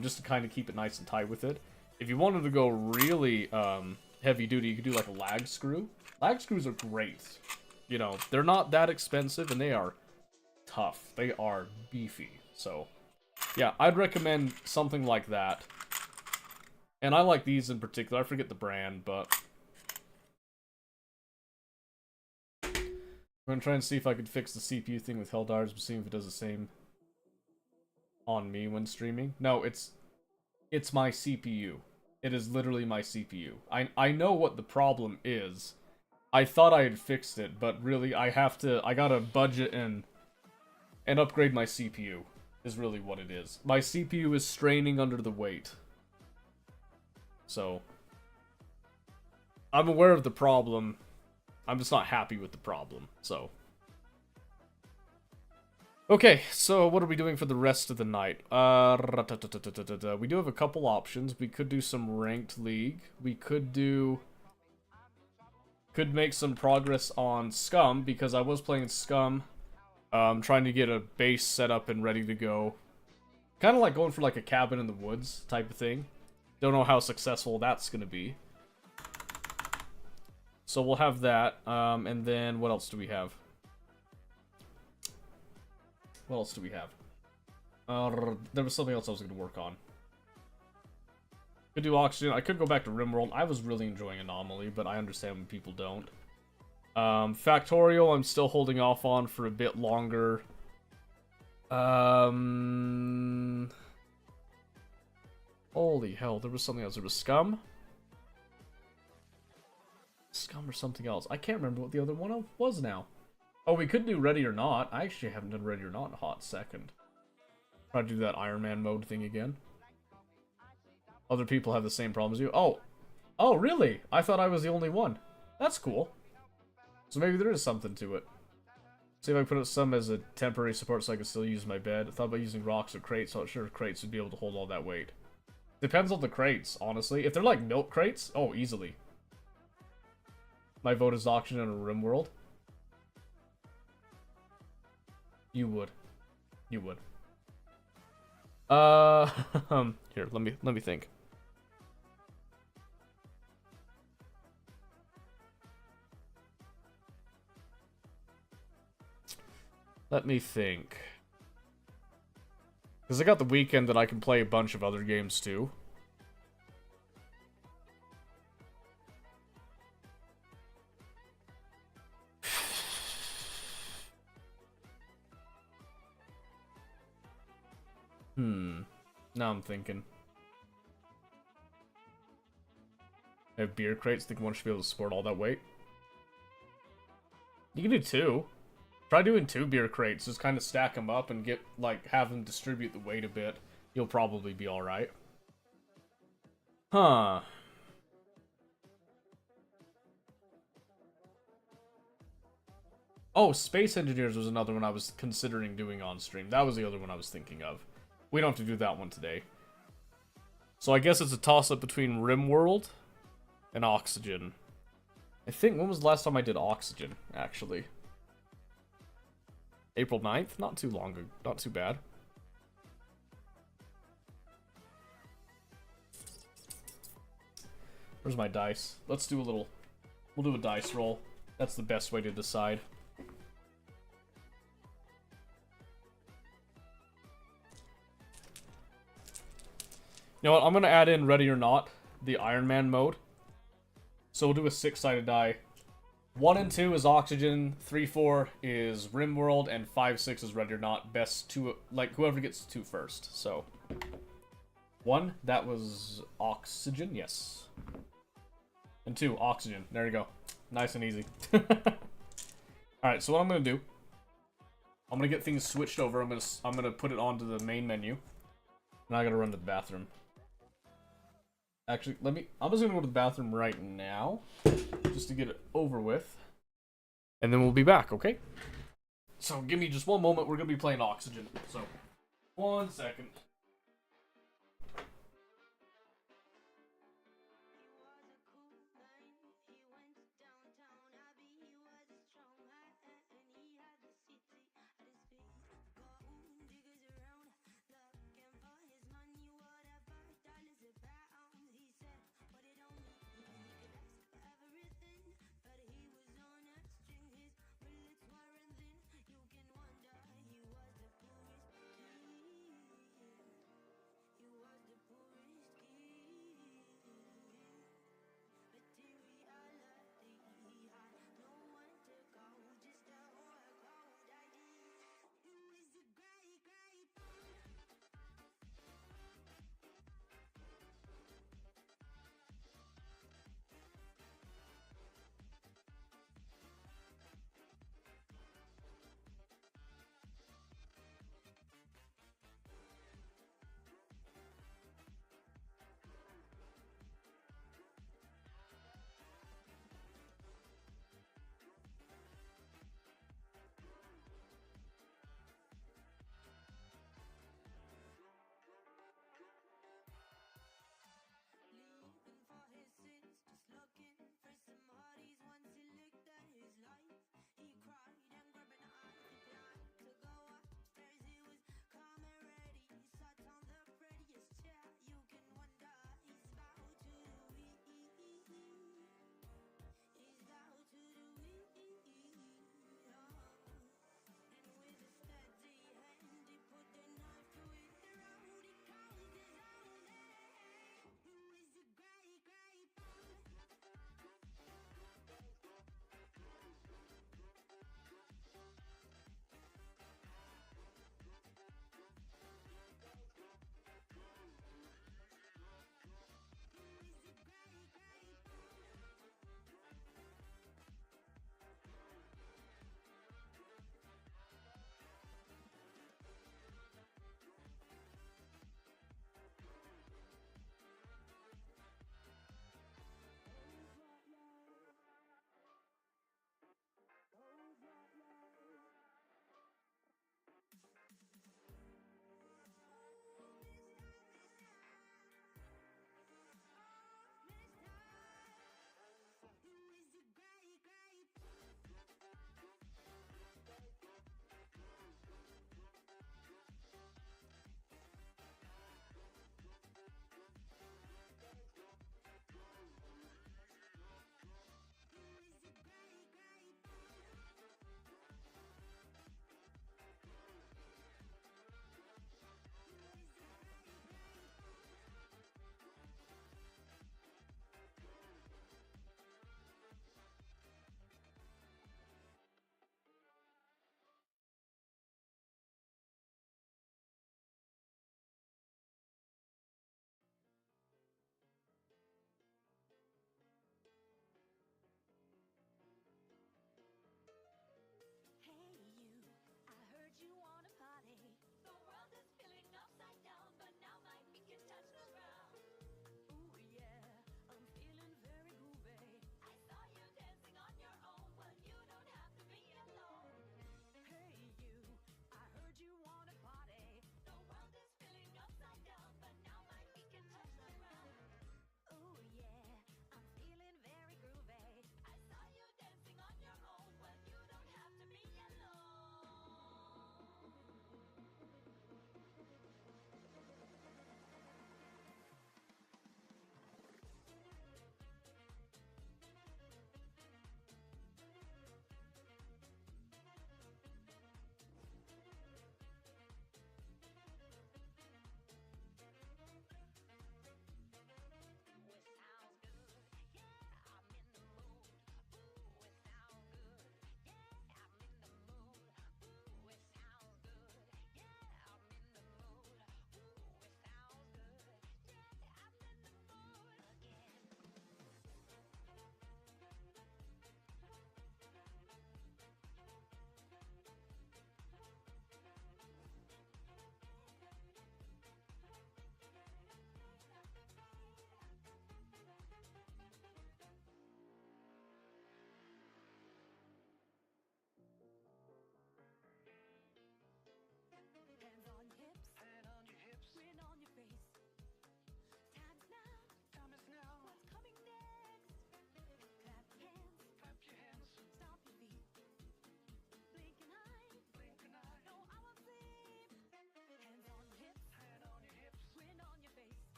just to kind of keep it nice and tight with it. If you wanted to go really heavy duty, you could do like a lag screw. Lag screws are great. You know, they're not that expensive, and they are tough. They are beefy, so... yeah, I'd recommend something like that. And I like these in particular. I forget the brand, but... I'm gonna try and see if I could fix the CPU thing with Helldivers, but see if it does the same on me when streaming. No, it's my CPU. It is literally my CPU. I know what the problem is. I thought I had fixed it, but really I gotta budget and upgrade my CPU. Is really what it is. My CPU is straining under the weight. So, I'm aware of the problem. I'm just not happy with the problem, so. Okay, so what are we doing for the rest of the night? We do have a couple options. We could do some ranked league. We could make some progress on Scum, because I was playing Scum. Trying to get a base set up and ready to go. Kind of like going for like a cabin in the woods type of thing. Don't know how successful that's going to be. So we'll have that. And then what else do we have? What else do we have? There was something else I was going to work on. Could do Oxygen. I could go back to RimWorld. I was really enjoying Anomaly, but I understand when people don't. Factorial, I'm still holding off on for a bit longer. Holy hell, there was something else. There was Scum? Scum or something else. I can't remember what the other one was now. Oh, we could do Ready or Not. I actually haven't done Ready or Not in a hot second. Try to do that Iron Man mode thing again. Other people have the same problem as you. Oh, really? I thought I was the only one. That's cool. So maybe there is something to it. See if I put up some as a temporary support so I can still use my bed. I thought about using rocks or crates, so I'm sure crates would be able to hold all that weight. Depends on the crates, honestly. If they're like milk crates, oh, easily. My vote is Oxygen in a RimWorld. You would. You would. Here, let me think. Let me think. Because I got the weekend that I can play a bunch of other games too. Now I'm thinking. I have beer crates. Think one should be able to support all that weight. You can do 2. Try doing 2 beer crates. Just kind of stack them up and get, like, have them distribute the weight a bit. You'll probably be alright. Huh. Oh, Space Engineers was another one I was considering doing on stream. That was the other one I was thinking of. We don't have to do that one today. So I guess it's a toss-up between RimWorld and Oxygen. I think, when was the last time I did Oxygen, actually? April 9th? Not too long ago. Not too bad. Where's my dice? Let's do a little... We'll do a dice roll. That's the best way to decide. You know what? I'm going to add in Ready or Not, the Iron Man mode. So we'll do a 6-sided die. 1 and 2 is Oxygen, 3, 4 is RimWorld, and 5, 6 is Ready or Not. Best 2, like, whoever gets 2 first. So, 1, that was Oxygen, yes. And 2, Oxygen. There you go. Nice and easy. Alright, so what I'm going to do, I'm going to get things switched over. I'm going to put it onto the main menu. And I got to run to the bathroom. Actually, I'm just gonna go to the bathroom right now, just to get it over with, and then we'll be back, okay? So give me just one moment, we're gonna be playing Oxygen, so, 1 second.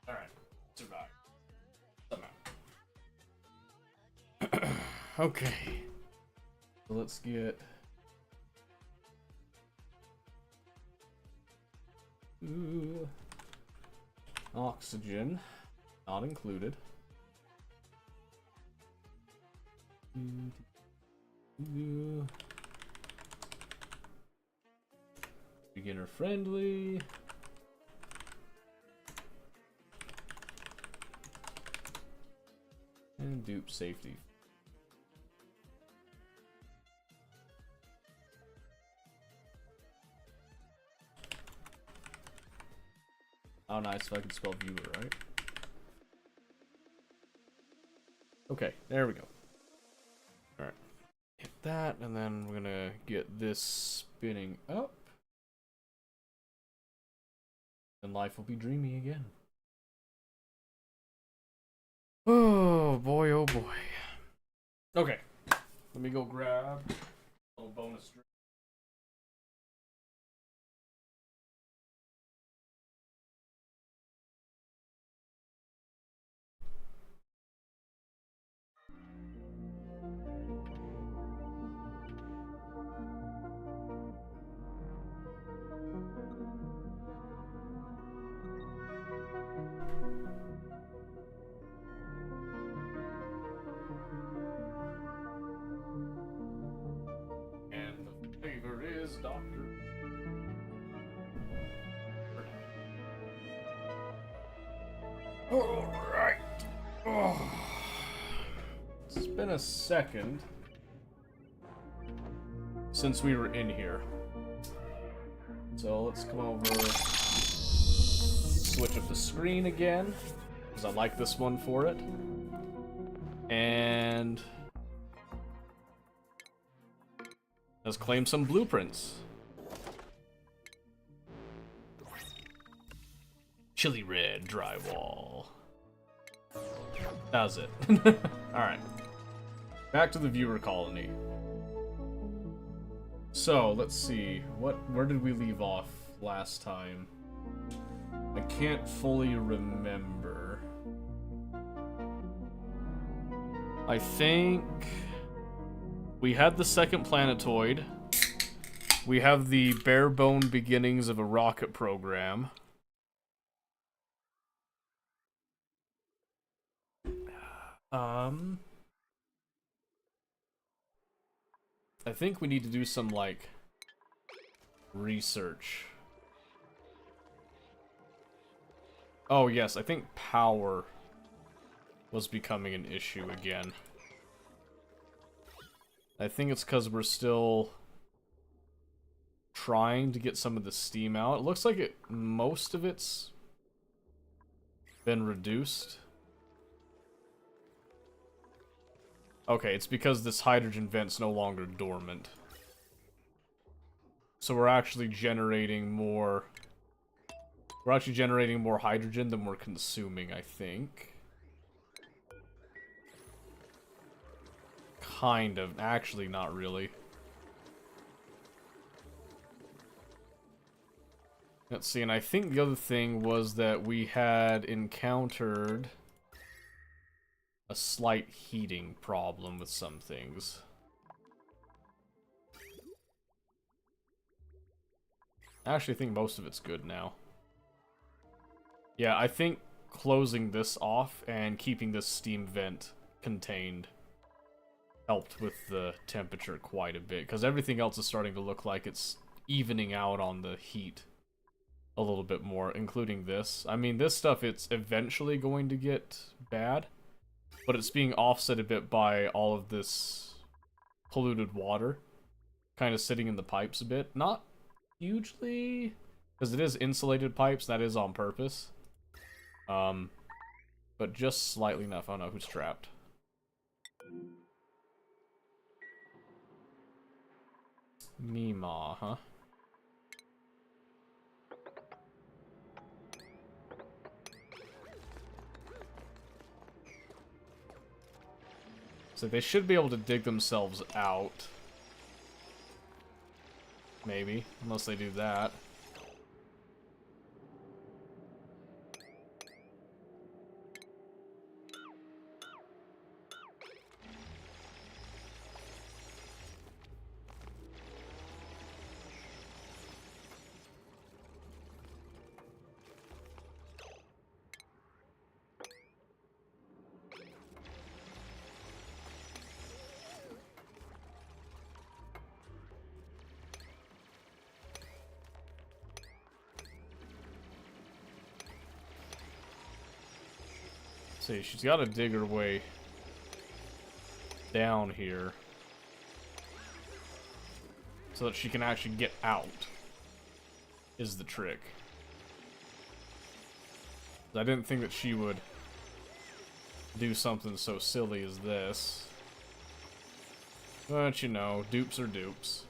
Alright. Survive. Somehow. Okay. So let's get... Ooh. Oxygen. Not included. Beginner friendly. And dupe safety. Oh, nice. If I can spell viewer, right? Okay, there we go. Alright. Hit that, and then we're gonna get this spinning up. And life will be dreamy again. Oh boy, oh boy. Okay. Let me go grab a little bonus drink. Doctor. Alright. Oh. It's been a second since we were in here. So let's come over, switch up the screen again, because I like this one for it. And let's claim some blueprints. Chili red drywall. That was it. Alright. Back to the viewer colony. So, let's see. Where did we leave off last time? I can't fully remember. I think we had the second planetoid. We have the bare bone beginnings of a rocket program. I think we need to do some, like, research. Oh, yes, I think power was becoming an issue again. I think it's because we're still trying to get some of the steam out. It looks like most of it's been reduced. Okay, it's because this hydrogen vent's no longer dormant. So we're actually generating more... We're actually generating more hydrogen than we're consuming, I think. Kind of. Actually, not really. Let's see, and I think the other thing was that we had encountered a slight heating problem with some things. I actually think most of it's good now. Yeah, I think closing this off and keeping this steam vent contained helped with the temperature quite a bit, because everything else is starting to look like it's evening out on the heat a little bit more, including this. I mean, this stuff, it's eventually going to get bad, but it's being offset a bit by all of this polluted water kind of sitting in the pipes a bit. Not hugely, because it is insulated pipes, that is on purpose. But just slightly enough. I don't know who's trapped. Mima, huh? So they should be able to dig themselves out. Maybe, unless they do that. See, she's got to dig her way down here so that she can actually get out, is the trick. I didn't think that she would do something so silly as this. But, you know, dupes are dupes.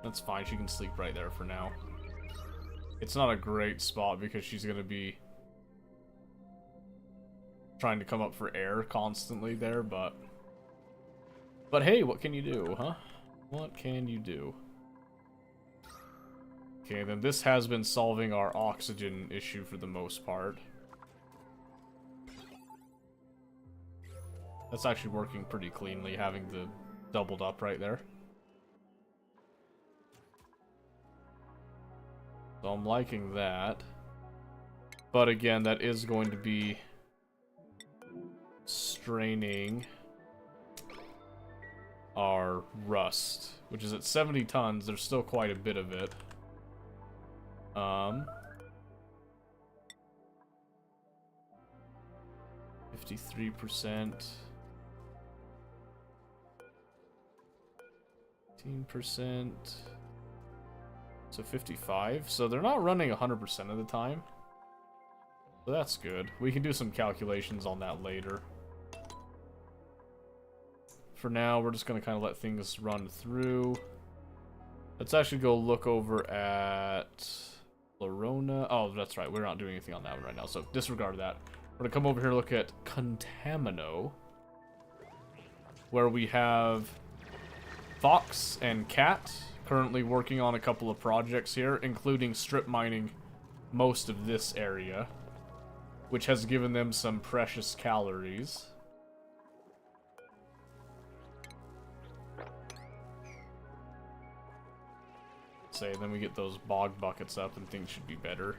That's fine, she can sleep right there for now. It's not a great spot because she's going to be trying to come up for air constantly there, but hey, what can you do, huh? What can you do? Okay, then this has been solving our oxygen issue for the most part. That's actually working pretty cleanly, having the doubled up right there. So I'm liking that. But again, that is going to be straining our rust, which is at 70 tons. There's still quite a bit of it. 53%. 15%. So 55. So they're not running 100% of the time. So that's good. We can do some calculations on that later. For now, we're just going to kind of let things run through. Let's actually go look over at Lorona. Oh, that's right. We're not doing anything on that one right now, so disregard that. We're going to come over here and look at Contamino, where we have Fox and Cat currently working on a couple of projects here, including strip mining most of this area, which has given them some precious calories. Say, then we get those bog buckets up and things should be better.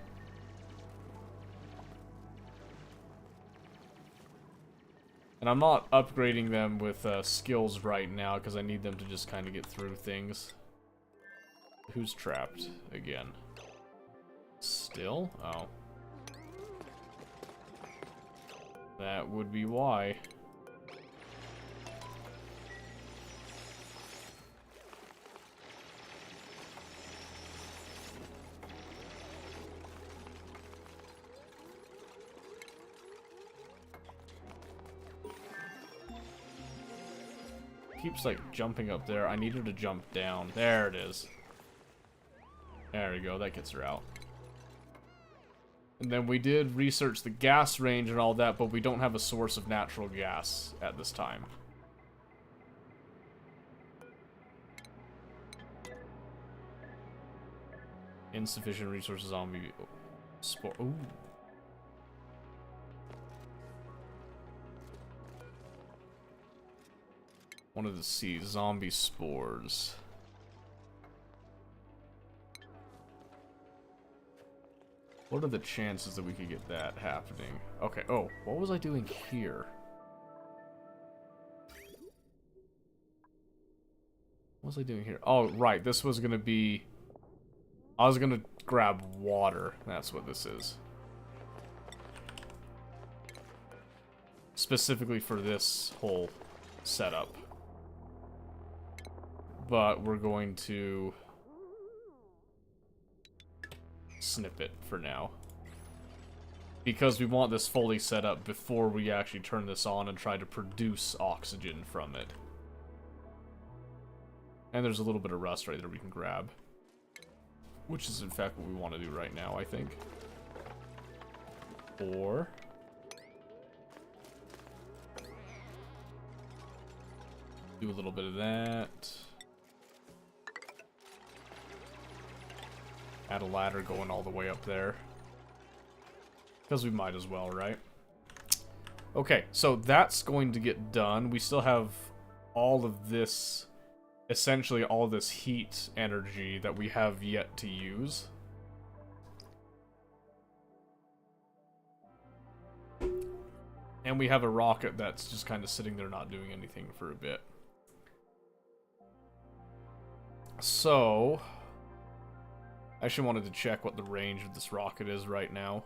And I'm not upgrading them with skills right now because I need them to just kind of get through things. Who's trapped again? Still? Oh. That would be why. Keeps like jumping up there. I need her to jump down. There it is. There we go. That gets her out. And then we did research the gas range and all that, but we don't have a source of natural gas at this time. Insufficient resources on me. Sport. Ooh. Wanted to see zombie spores. What are the chances that we could get that happening? Okay, oh, what was I doing here? What was I doing here? Oh, right, this was gonna be... I was gonna grab water. That's what this is. Specifically for this whole setup. But we're going to snip it for now. Because we want this fully set up before we actually turn this on and try to produce oxygen from it. And there's a little bit of rust right there we can grab. Which is in fact what we want to do right now, I think. Or... do a little bit of that. Add a ladder going all the way up there. Because we might as well, right? Okay, so that's going to get done. We still have all of this, essentially all this heat energy that we have yet to use. And we have a rocket that's just kind of sitting there not doing anything for a bit. So... I actually wanted to check what the range of this rocket is right now.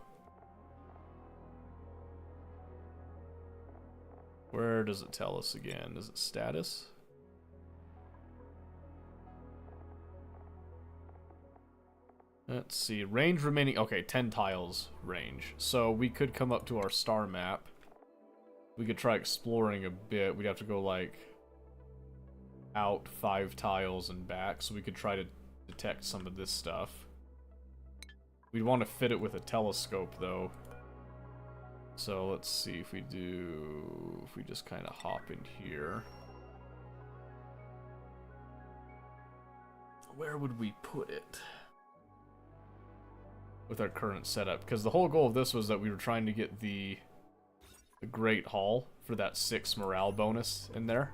Where does it tell us again? Is it status? Let's see. Range remaining. Okay, 10 tiles range. So we could come up to our star map. We could try exploring a bit. We'd have to go, like, out 5 tiles and back. So we could try to detect some of this stuff. We'd want to fit it with a telescope, though. So let's see if we do... If we just kind of hop in here. Where would we put it? With our current setup. Because the whole goal of this was that we were trying to get the Great Hall for that 6 morale bonus in there.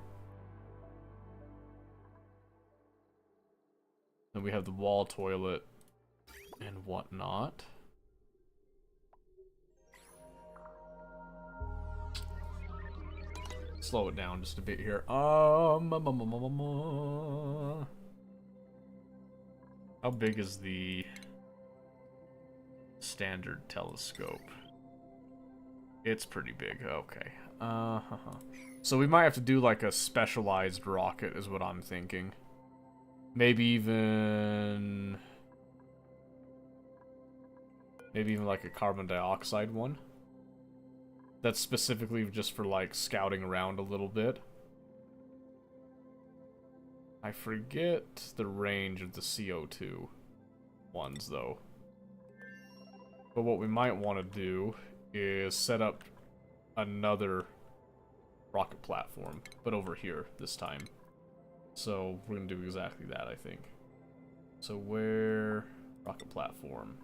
And we have the wall toilet and whatnot. Slow it down just a bit here. How big is the standard telescope? It's pretty big. Okay. So we might have to do like a specialized rocket is what I'm thinking. Maybe even like a carbon dioxide one. That's specifically just for, like, scouting around a little bit. I forget the range of the CO2 ones, though. But what we might want to do is set up another rocket platform, but over here this time. So we're going to do exactly that, I think. So where... Rocket platform.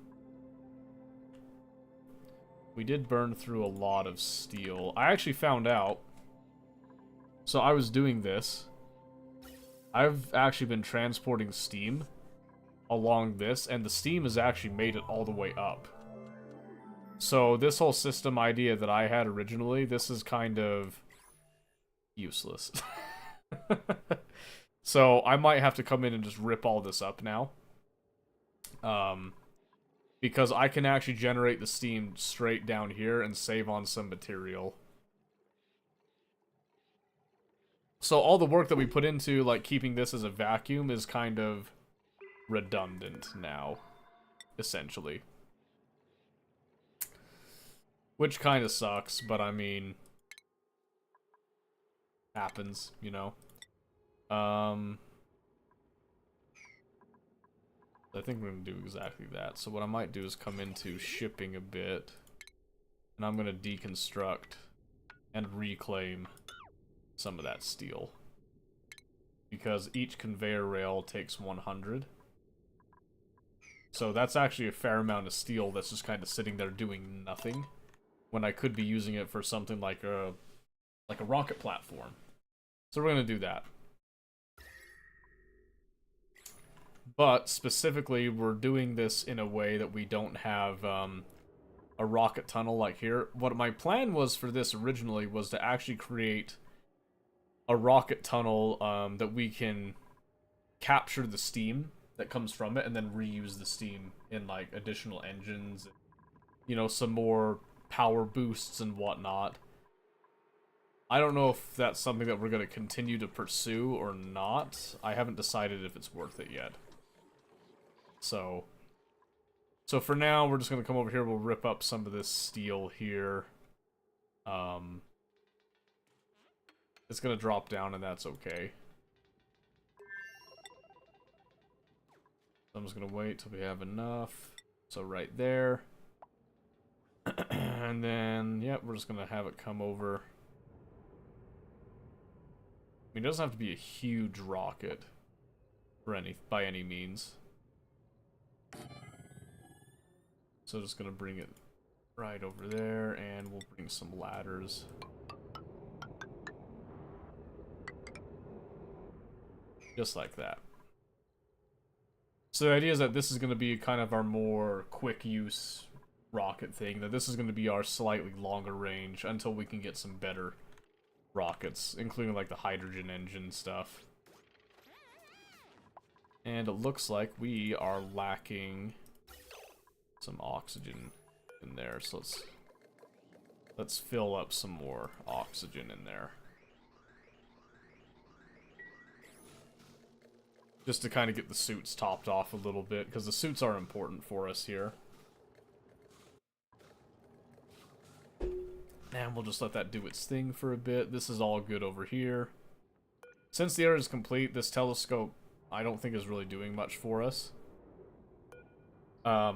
We did burn through a lot of steel. I actually found out. So I was doing this. I've actually been transporting steam along this, and the steam has actually made it all the way up. So this whole system idea that I had originally, this is kind of useless. So I might have to come in and just rip all this up now. Because I can actually generate the steam straight down here and save on some material. So all the work that we put into, like, keeping this as a vacuum is kind of redundant now, essentially. Which kind of sucks, but I mean... happens, you know? I think we're going to do exactly that. So what I might do is come into shipping a bit. And I'm going to deconstruct and reclaim some of that steel. Because each conveyor rail takes 100. So that's actually a fair amount of steel that's just kind of sitting there doing nothing. When I could be using it for something like a rocket platform. So we're going to do that. But, specifically, we're doing this in a way that we don't have a rocket tunnel like here. What my plan was for this originally was to actually create a rocket tunnel that we can capture the steam that comes from it and then reuse the steam in, like, additional engines. You know, some more power boosts and whatnot. I don't know if that's something that we're going to continue to pursue or not. I haven't decided if it's worth it yet. So for now, we're just going to come over here, we'll rip up some of this steel here. It's going to drop down, and that's okay. So I'm just going to wait till we have enough. So right there. And then, yep, we're just going to have it come over. I mean, it doesn't have to be a huge rocket by any means. So just gonna bring it right over there, and we'll bring some ladders. Just like that. So the idea is that this is gonna be kind of our more quick use rocket thing, that this is gonna be our slightly longer range until we can get some better rockets, including like the hydrogen engine stuff. And it looks like we are lacking some oxygen in there, so let's Let's fill up some more oxygen in there. Just to kind of get the suits topped off a little bit, because the suits are important for us here. And we'll just let that do its thing for a bit. This is all good over here. Since the area is complete, this telescope I don't think is really doing much for us. I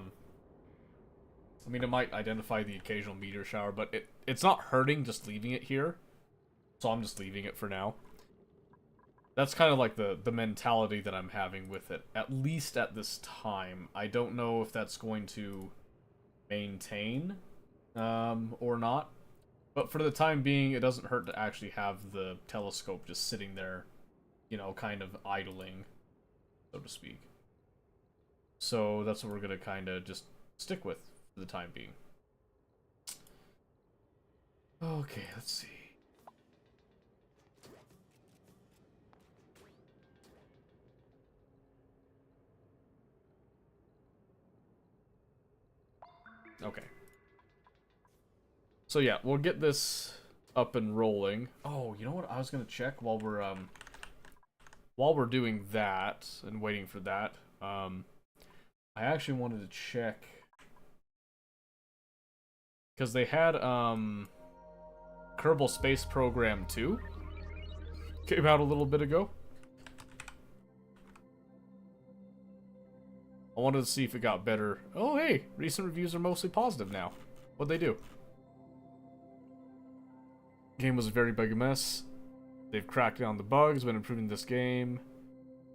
mean, it might identify the occasional meteor shower, but it's not hurting just leaving it here. So I'm just leaving it for now. That's kind of like the mentality that I'm having with it, at least at this time. I don't know if that's going to maintain or not. But for the time being, it doesn't hurt to actually have the telescope just sitting there, you know, kind of idling, so to speak. So that's what we're going to kind of just stick with for the time being. Okay, let's see. Okay. So yeah, we'll get this up and rolling. Oh, you know what? I was gonna check while we're doing that and waiting for that. I actually wanted to check because they had Kerbal Space Program 2 came out a little bit ago. I wanted to see if it got better. Oh, hey, recent reviews are mostly positive now. What'd they do? Game was a very big mess. They've cracked down the bugs, been improving this game.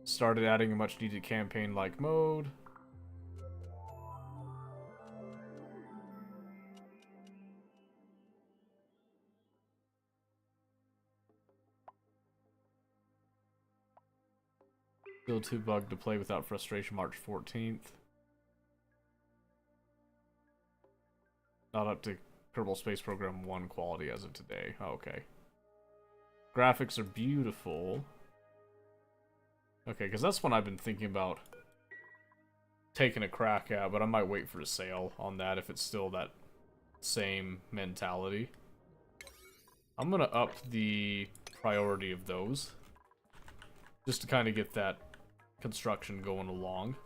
Started adding a much needed campaign-like mode. Still too bugged to play without frustration. March 14th. Not up to Kerbal Space Program 1 quality as of today. Oh, okay. Graphics are beautiful. Okay, because that's one I've been thinking about taking a crack at, but I might wait for a sale on that if it's still that same mentality. I'm going to up the priority of those, just to kind of get that construction going along.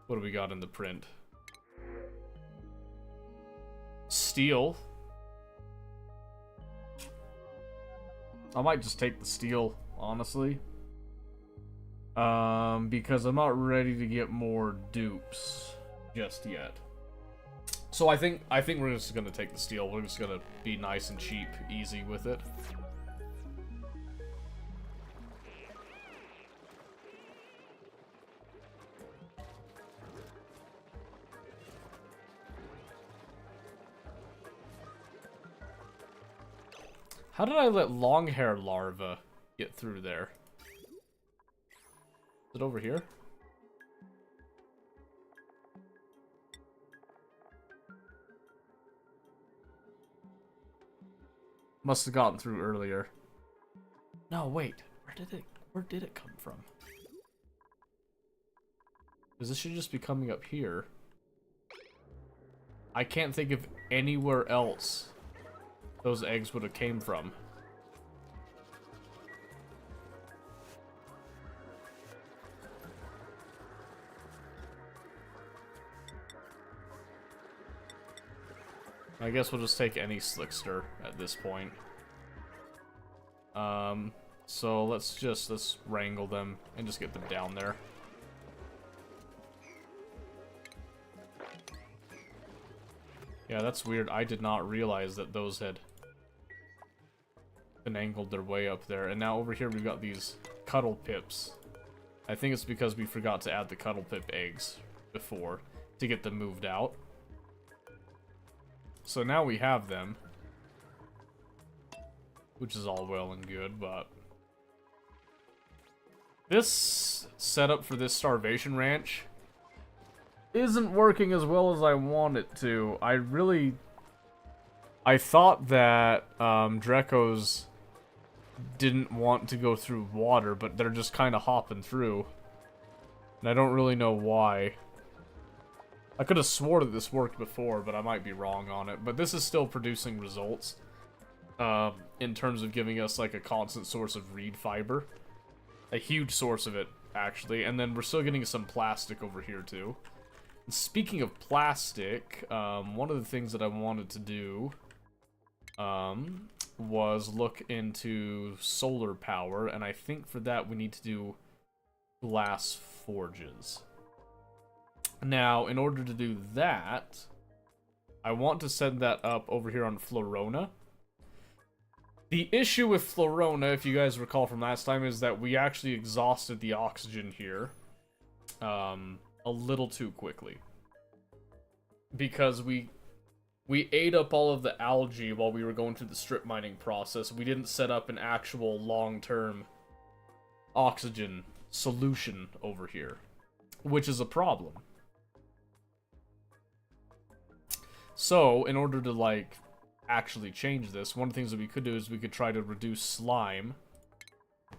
What do we got in the print? Steel. I might just take the steel, honestly. Because I'm not ready to get more dupes just yet. So I think we're just gonna take the steel. We're just gonna be nice and cheap, easy with it. How did I let Longhair Larva get through there? Is it over here? Must have gotten through earlier. No, wait. Where did it come from? Because this should just be coming up here. I can't think of anywhere else those eggs would have came from. I guess we'll just take any Slickster at this point. So let's wrangle them and just get them down there. Yeah, that's weird. I did not realize that those had finagled their way up there. And now over here we've got these Cuddle Pips. I think it's because we forgot to add the Cuddle Pip eggs before to get them moved out. So now we have them, which is all well and good, but this setup for this starvation ranch isn't working as well as I want it to. I thought that Drekos didn't want to go through water, but they're just kind of hopping through, and I don't really know why. I could have swore that this worked before, but I might be wrong on it. But this is still producing results. In terms of giving us like a constant source of reed fiber. A huge source of it, actually. And then we're still getting some plastic over here, too. And speaking of plastic, one of the things that I wanted to do was look into solar power. And I think for that we need to do glass forges. Now, in order to do that, I want to set that up over here on Florona. The issue with Florona, if you guys recall from last time, is that we actually exhausted the oxygen here a little too quickly. Because we ate up all of the algae while we were going through the strip mining process. We didn't set up an actual long-term oxygen solution over here, which is a problem. So, in order to, like, actually change this, one of the things that we could do is we could try to reduce slime,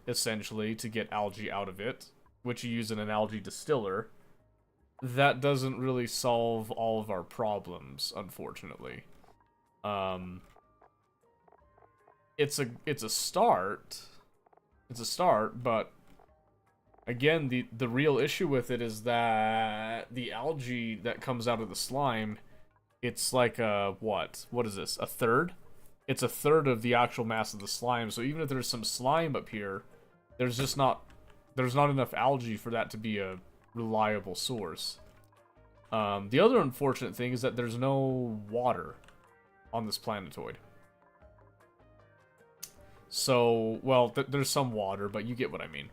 essentially, to get algae out of it, which you use in an algae distiller. That doesn't really solve all of our problems, unfortunately. It's a start. It's a start, but again, the real issue with it is that the algae that comes out of the slime, it's like a, what is this, a third? It's a third of the actual mass of the slime, so even if there's some slime up here, there's not enough algae for that to be a reliable source. The other unfortunate thing is that there's no water on this planetoid. So, well, there's some water, but you get what I mean.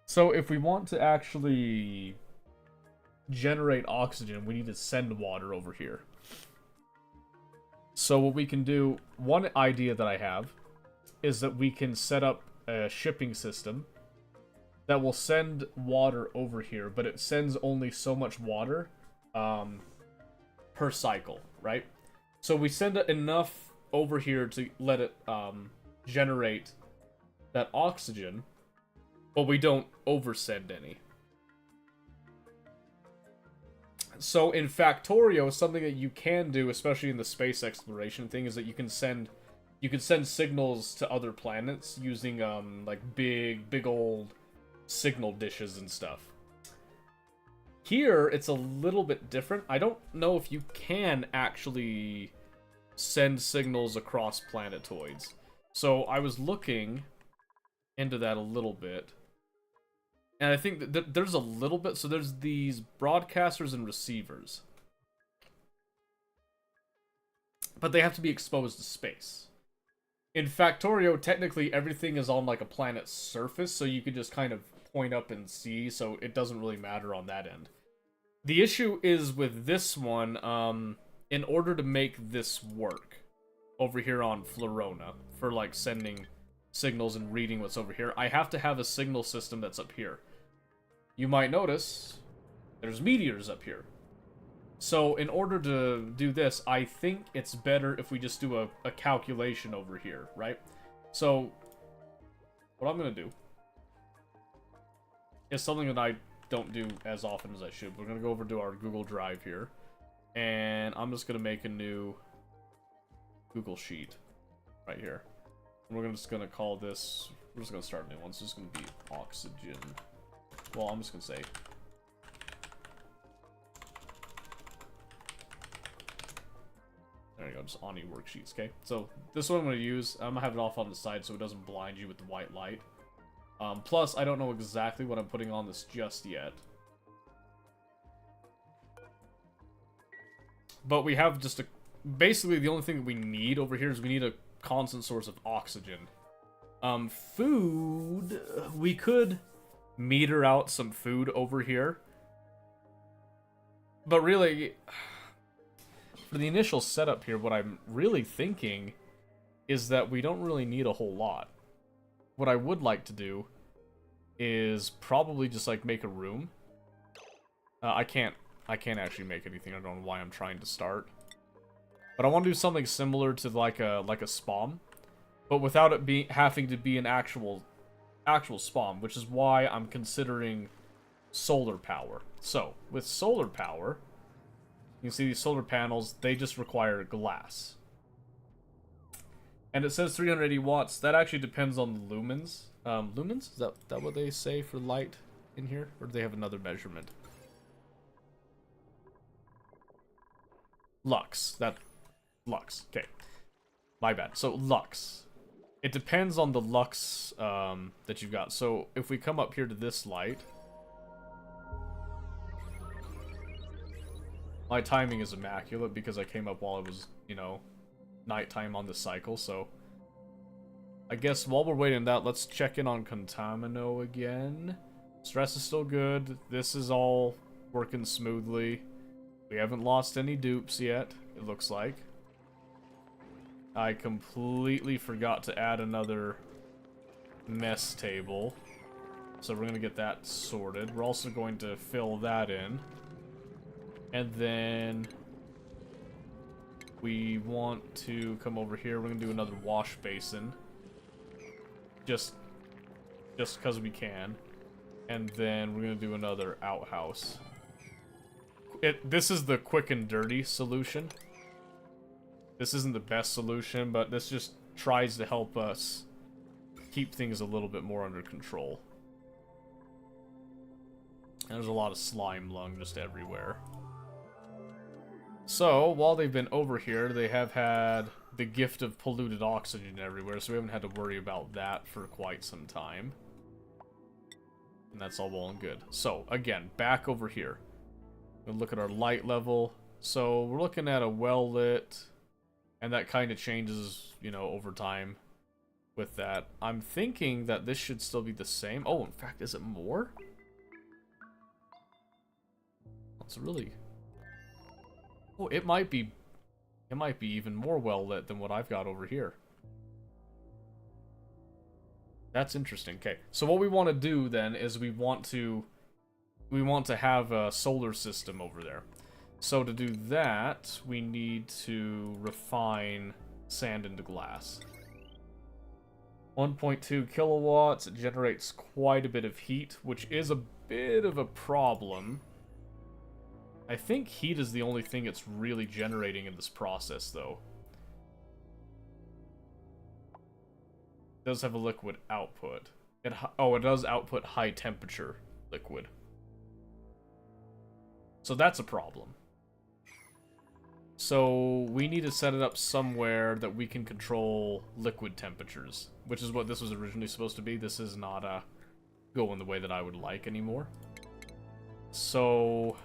So if we want to actually generate oxygen, we need to send water over here. So what we can do, one idea that I have, is that we can set up a shipping system that will send water over here, but it sends only so much water per cycle, right? So we send enough over here to let it generate that oxygen, but we don't oversend any. So in Factorio, something that you can do, especially in the space exploration thing, is that you can send signals to other planets using like big old signal dishes and stuff. Here, it's a little bit different. I don't know if you can actually send signals across planetoids. So I was looking into that a little bit. And I think that there's a little bit. So there's these broadcasters and receivers. But they have to be exposed to space. In Factorio, technically everything is on like a planet's surface, so you could just kind of point up and see, so it doesn't really matter on that end. The issue is with this one, in order to make this work over here on Florona, for like sending signals and reading what's over here, I have to have a signal system that's up here. You might notice there's meteors up here. So in order to do this, I think it's better if we just do a calculation over here, right? So what I'm going to do is something that I don't do as often as I should. We're going to go over to our Google Drive here, and I'm just going to make a new Google Sheet right here. And we're just going to call this, we're just going to start a new one. So it's going to be oxygen. Well, I'm just going to say there you go, just Ani worksheets, okay? So, this one I'm going to use, I'm going to have it off on the side so it doesn't blind you with the white light. Plus, I don't know exactly what I'm putting on this just yet. But we have just a... Basically, the only thing that we need over here is we need a constant source of oxygen. Food... We could meter out some food over here. But really... For the initial setup here, what I'm really thinking is that we don't really need a whole lot. What I would like to do is probably just like make a room. I can't actually make anything. I don't know why I'm trying to start. But I want to do something similar to like a spawn, but without it having to be an actual spawn, which is why I'm considering solar power. So, with solar power, You can see these solar panels, they just require glass. And it says 380 watts. That actually depends on the lumens. Lumens? Is that what they say for light in here? Or do they have another measurement? Lux. Lux. Okay. My bad. So, lux. It depends on the lux that you've got. So, if we come up here to this light... My timing is immaculate because I came up while it was, you know, nighttime on the cycle, so... I guess while we're waiting that, let's check in on Contamino again. Stress is still good. This is all working smoothly. We haven't lost any dupes yet, it looks like. I completely forgot to add another mess table. So we're going to get that sorted. We're also going to fill that in. And then we want to come over here. We're going to do another wash basin. Just because we can. And then we're going to do another outhouse. This is the quick and dirty solution. This isn't the best solution, but this just tries to help us keep things a little bit more under control. And there's a lot of slime lung just everywhere. So, while they've been over here, they have had the gift of polluted oxygen everywhere, so we haven't had to worry about that for quite some time. And that's all well and good. So, again, back over here. We'll look at our light level. So, we're looking at a well-lit, and that kind of changes, you know, over time with that. I'm thinking that this should still be the same. Oh, in fact, is it more? It's really... Oh, it might be even more well lit than what I've got over here. That's interesting. Okay, so what we want to do then is we want to have a solar system over there. So to do that, we need to refine sand into glass. 1.2 kilowatts. It generates quite a bit of heat, which is a bit of a problem. I think heat is the only thing it's really generating in this process, though. It does have a liquid output. It does output high temperature liquid. So that's a problem. So we need to set it up somewhere that we can control liquid temperatures, which is what this was originally supposed to be. This is not going the way that I would like anymore. So...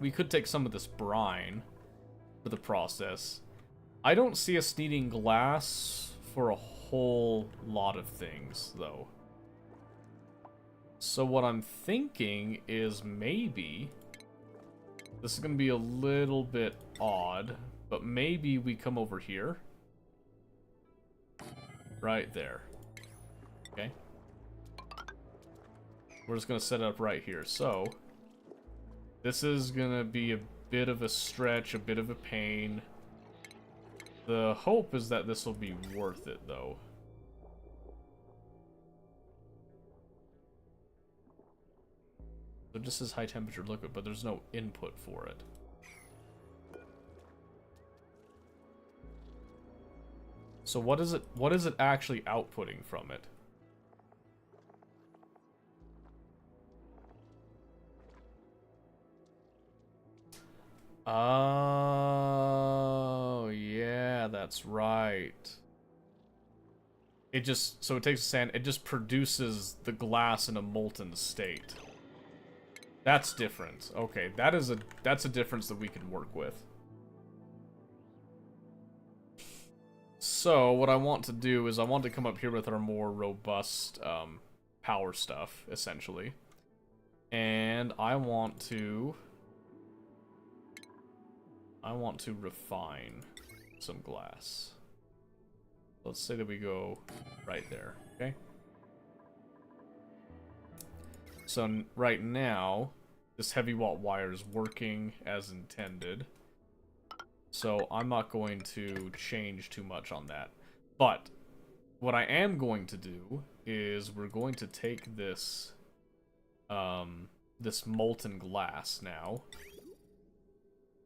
we could take some of this brine for the process. I don't see us needing glass for a whole lot of things, though. So what I'm thinking is maybe... this is going to be a little bit odd, but maybe we come over here. Right there. Okay. We're just going to set it up right here. So... this is gonna be a bit of a stretch, a bit of a pain. The hope is that this will be worth it, though. So this is high temperature liquid, but there's no input for it. So what is it actually outputting from it? Oh, yeah, that's right. It just, so it takes sand, it just produces the glass in a molten state. That's different. Okay, that's a difference that we can work with. So, what I want to do is I want to come up here with our more robust power stuff, essentially. And I want to refine some glass. Let's say that we go right there, okay? So right now, this heavy watt wire is working as intended. So I'm not going to change too much on that. But what I am going to do is we're going to take this this molten glass now.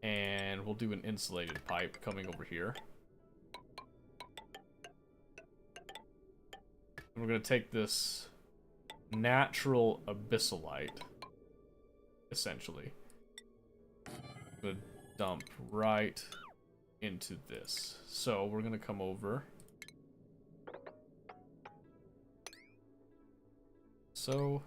And we'll do an insulated pipe coming over here. And we're gonna take this natural abyssalite, essentially. I'm gonna dump right into this. So we're gonna come over. So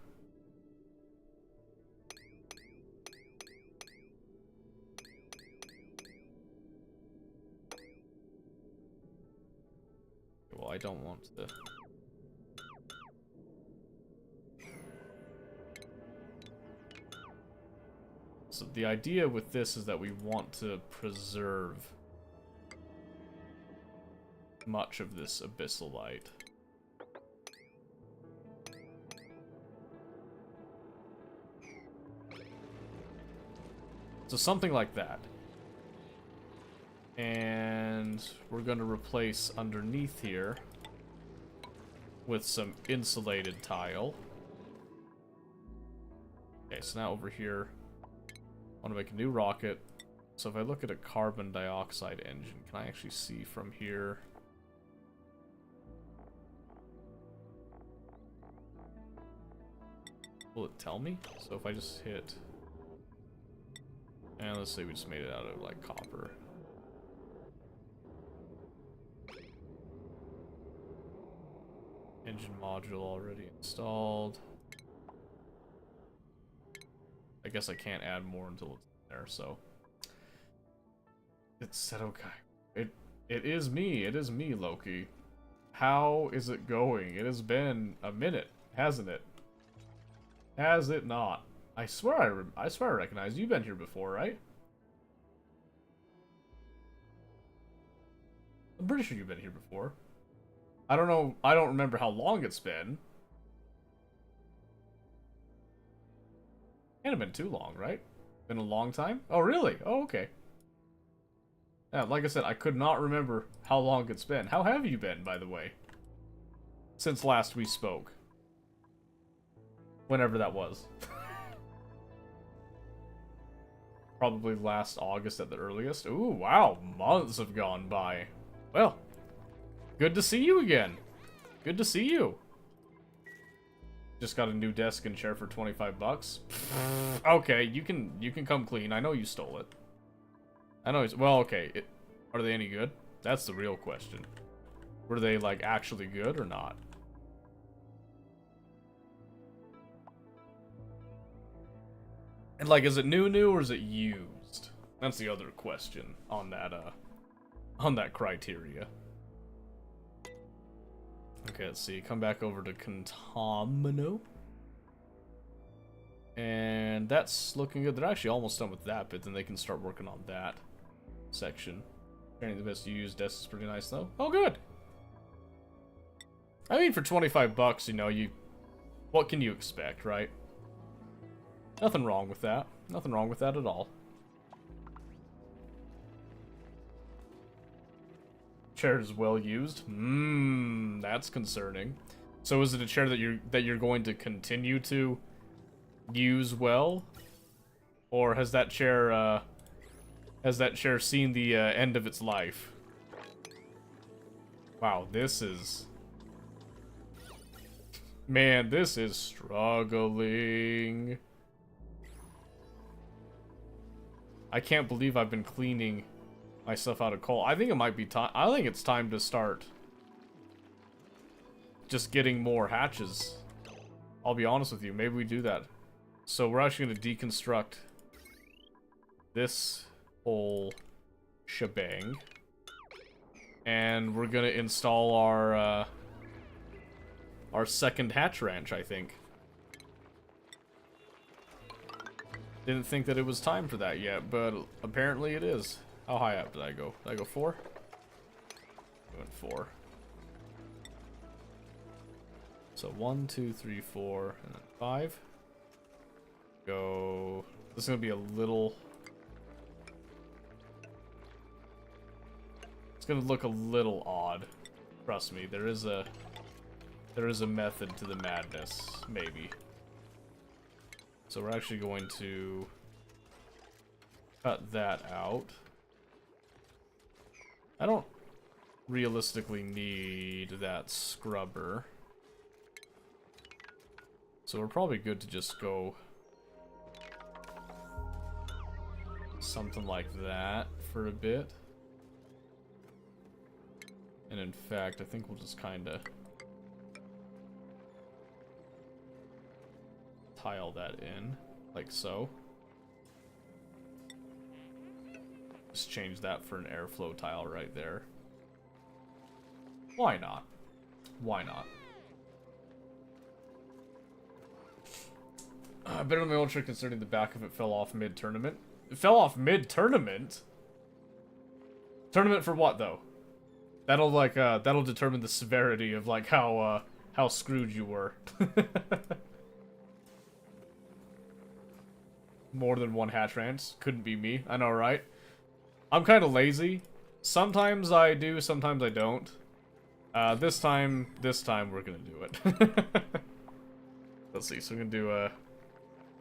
well, I don't want to. So the idea with this is that we want to preserve much of this abyssalite. So something like that. And we're going to replace underneath here with some insulated tile. Okay, so now over here, I want to make a new rocket. So if I look at a carbon dioxide engine, can I actually see from here? Will it tell me? So if I just hit... And let's say we just made it out of, like, copper. Engine module already installed. I guess I can't add more until it's there, so... It said okay. It is me, Loki. How is it going? It has been a minute, hasn't it? Has it not? I swear I recognize you. You've been here before, right? I'm pretty sure you've been here before. I don't know. I don't remember how long it's been. Can't have been too long, right? Been a long time? Oh, really? Oh, okay. Yeah, like I said, I could not remember how long it's been. How have you been, by the way? Since last we spoke. Whenever that was. Probably last August at the earliest. Ooh, wow. Months have gone by. Well, good to see you again. Good to see you. Just got a new desk and chair for 25 bucks. Okay, you can come clean. I know you stole it. I know. Well, okay. Are they any good? That's the real question. Were they, like, actually good or not? And, like, is it new or is it used? That's the other question on that criteria. Okay, let's see. Come back over to Contamino. And that's looking good. They're actually almost done with that bit, then they can start working on that section. Training the best used desk is pretty nice, though. Oh, good! I mean, for 25 bucks, you know, what can you expect, right? Nothing wrong with that. Nothing wrong with that at all. Chair is well used. That's concerning. So is it a chair that you're going to continue to use well, or has that chair seen the end of its life? Wow, this is... Man, this is struggling. I can't believe I've been cleaning myself out of coal. I think it might be time. I think it's time to start just getting more hatches. I'll be honest with you. Maybe we do that. So we're actually going to deconstruct this whole shebang, and we're going to install our second hatch ranch, I think. Didn't think that it was time for that yet, but apparently it is. How high up did I go? Did I go 4? I went 4. So 1, 2, 3, 4, and then 5. Go. This is gonna be a little. It's gonna look a little odd. Trust me, there is a method to the madness, maybe. So we're actually going to cut that out. I don't realistically need that scrubber. So we're probably good to just go something like that for a bit. And in fact, I think we'll just kind of tile that in, like so. Just change that for an airflow tile right there. Why not? Why not? Better than my old trick concerning the back if it fell off mid-tournament. It fell off mid-tournament? Tournament for what, though? That'll, like, that'll determine the severity of, like, how screwed you were. More than one hatch rants. Couldn't be me. I know, right? I'm kind of lazy. Sometimes I do, sometimes I don't. This time we're gonna do it. Let's see, so we're gonna do,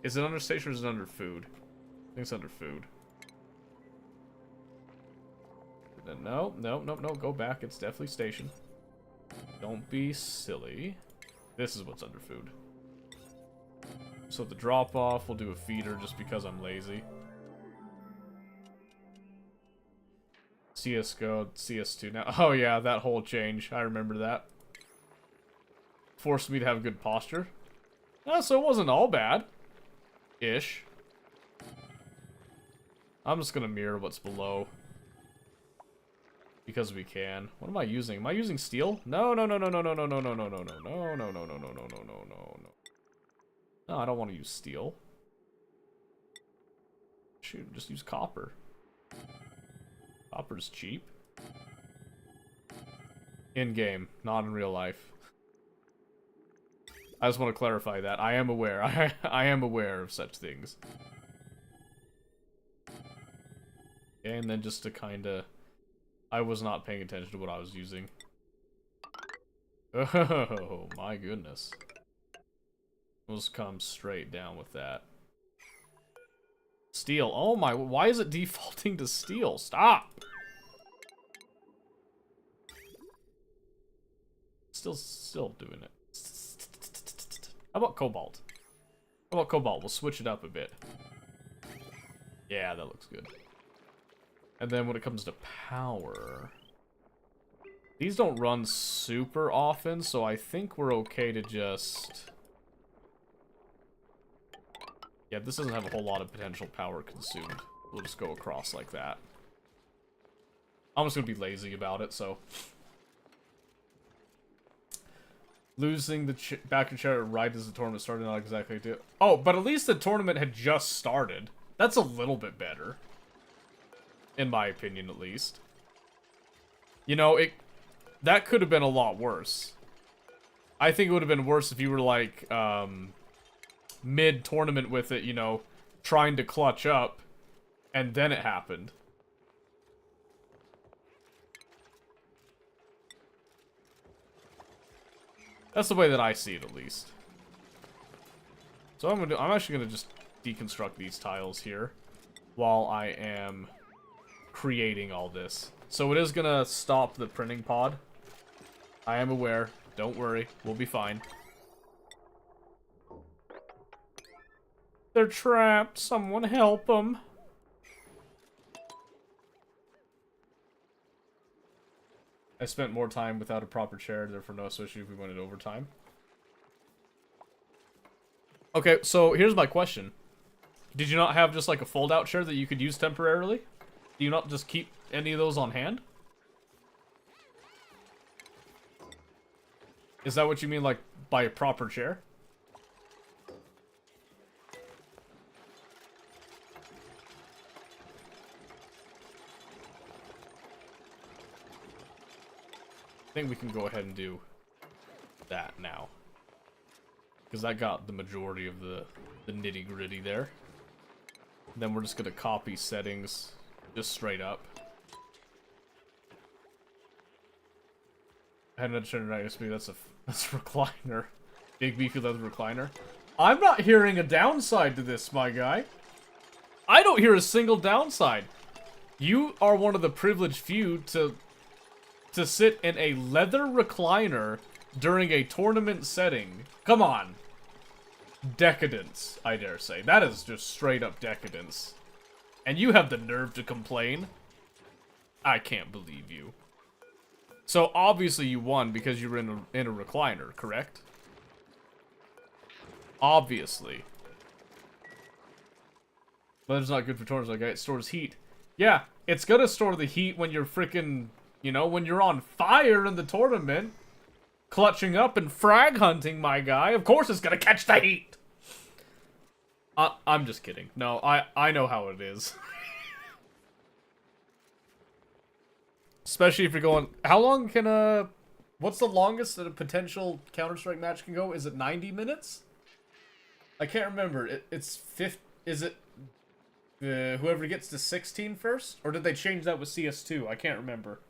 is it under station or is it under food? I think it's under food. No, go back. It's definitely station. Don't be silly. This is what's under food. So the drop off, we'll do a feeder just because I'm lazy. CSGO, CS2 now. Oh yeah, that whole change. I remember that. Forced me to have good posture. So it wasn't all bad. Ish. I'm just gonna mirror what's below. Because we can. What am I using? Am I using steel? No. No, I don't want to use steel. Shoot, just use copper. Copper's cheap. In-game, not in real life. I just want to clarify that. I am aware. I am aware of such things. Okay, and then just to kinda... I was not paying attention to what I was using. Oh, my goodness. We'll just come straight down with that. Steel. Oh my, why is it defaulting to steel? Stop! Still doing it. How about cobalt? How about cobalt? We'll switch it up a bit. Yeah, that looks good. And then when it comes to power... These don't run super often, so I think we're okay to just... Yeah, this doesn't have a whole lot of potential power consumed. We'll just go across like that. I'm just gonna be lazy about it, so... Losing the back in chair right as the tournament started, not exactly do. Oh, but at least the tournament had just started. That's a little bit better. In my opinion, at least. You know, that could have been a lot worse. I think it would have been worse if you were, like, mid-tournament with it, you know, trying to clutch up, and then it happened. That's the way that I see it, at least. So I'm actually gonna just deconstruct these tiles here while I am creating all this. So it is gonna stop the printing pod. I am aware. Don't worry. We'll be fine. They're trapped. Someone help them. I spent more time without a proper chair, therefore no issue if we went in overtime. Okay, so here's my question. Did you not have just like a fold-out chair that you could use temporarily? Do you not just keep any of those on hand? Is that what you mean, like, by a proper chair? I think we can go ahead and do that now. Because that got the majority of the nitty-gritty there. Then we're just going to copy settings just straight up. I had another chair right next to me. That's a recliner. Big beefy leather recliner. I'm not hearing a downside to this, my guy. I don't hear a single downside. You are one of the privileged few to sit in a leather recliner during a tournament setting. Come on. Decadence, I dare say. That is just straight up decadence. And you have the nerve to complain? I can't believe you. So obviously you won because you were in a recliner, correct? Obviously. Leather's not good for tournaments, like it stores heat. Yeah, it's gonna store the heat when you're freaking, you know, when you're on fire in the tournament. Clutching up and frag hunting, my guy. Of course it's gonna catch the heat. I'm just kidding. No, I know how it is. Especially if you're going... How long can what's the longest that a potential Counter-Strike match can go? Is it 90 minutes? I can't remember. It's 50... Is it... whoever gets to 16 first? Or did they change that with CS2? I can't remember.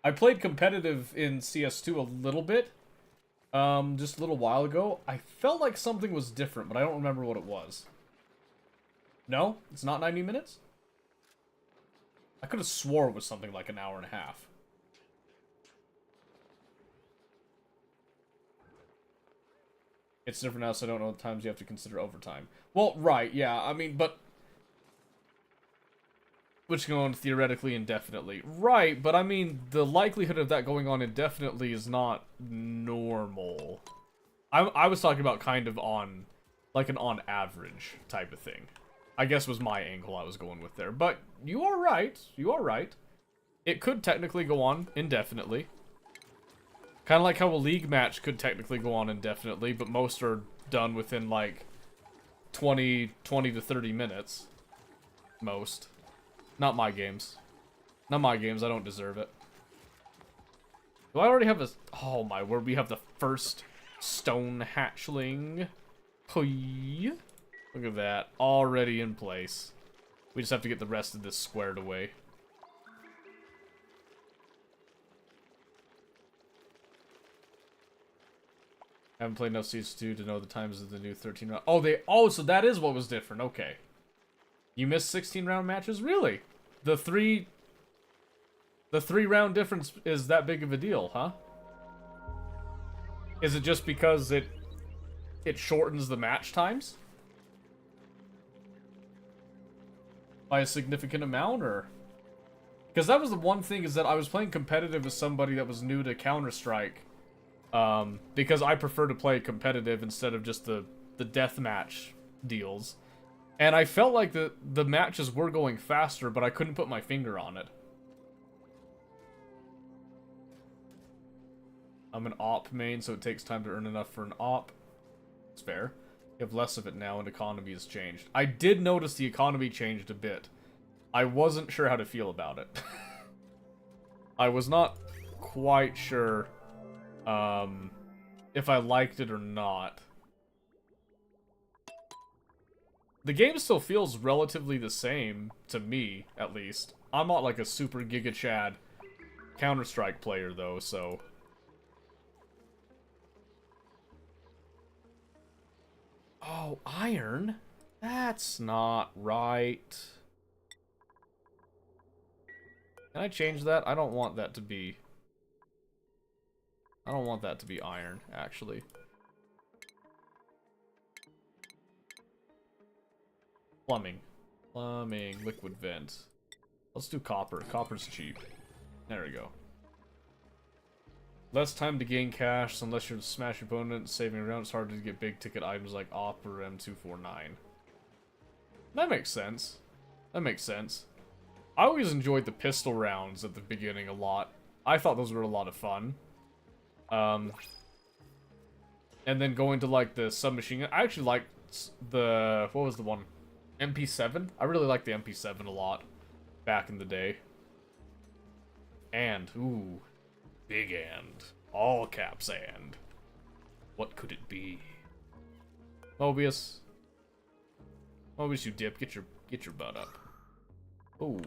I played competitive in CS2 a little bit. Just a little while ago. I felt like something was different, but I don't remember what it was. No? It's not 90 minutes? I could have swore it was something like an hour and a half. It's different now, so I don't know the times you have to consider overtime. Well, right, yeah, I mean, but... Which can go on theoretically indefinitely. Right, but I mean, the likelihood of that going on indefinitely is not normal. I was talking about kind of on, like an on average type of thing. I guess was my angle I was going with there. But you are right. You are right. It could technically go on indefinitely. Kind of like how a league match could technically go on indefinitely, but most are done within like 20 to 30 minutes. Most. Not my games. Not my games. I don't deserve it. Do I already have a... Oh my word. We have the first stone hatchling. Hoi. Look at that. Already in place. We just have to get the rest of this squared away. I haven't played enough CS2 to know the times of the new 13 round. Oh, Oh, so that is what was different. Okay. You missed 16 round matches? Really? The three round difference is that big of a deal, huh? Is it just because it shortens the match times? By a significant amount, or? Because that was the one thing, is that I was playing competitive with somebody that was new to Counter-Strike. Because I prefer to play competitive instead of just the deathmatch deals. And I felt like the matches were going faster, but I couldn't put my finger on it. I'm an op main, so it takes time to earn enough for an op. It's fair. You have less of it now, and economy has changed. I did notice the economy changed a bit. I wasn't sure how to feel about it. I was not quite sure if I liked it or not. The game still feels relatively the same, to me, at least. I'm not like a super Giga Chad Counter-Strike player, though, so... Oh, iron? That's not right. Can I change that? I don't want that to be... I don't want that to be iron, actually. Plumbing. Plumbing, liquid vent. Let's do copper. Copper's cheap. There we go. Less time to gain cash unless you're the smash opponent. Saving around, it's harder to get big ticket items like Op or M249. That makes sense. That makes sense. I always enjoyed the pistol rounds at the beginning a lot. I thought those were a lot of fun. And then going to like the submachine gun. I actually liked the, what was the one? MP7? I really liked the MP7 a lot back in the day. And, ooh, big and, all caps and. What could it be? Mobius. Mobius, you dip, get your butt up. Ooh,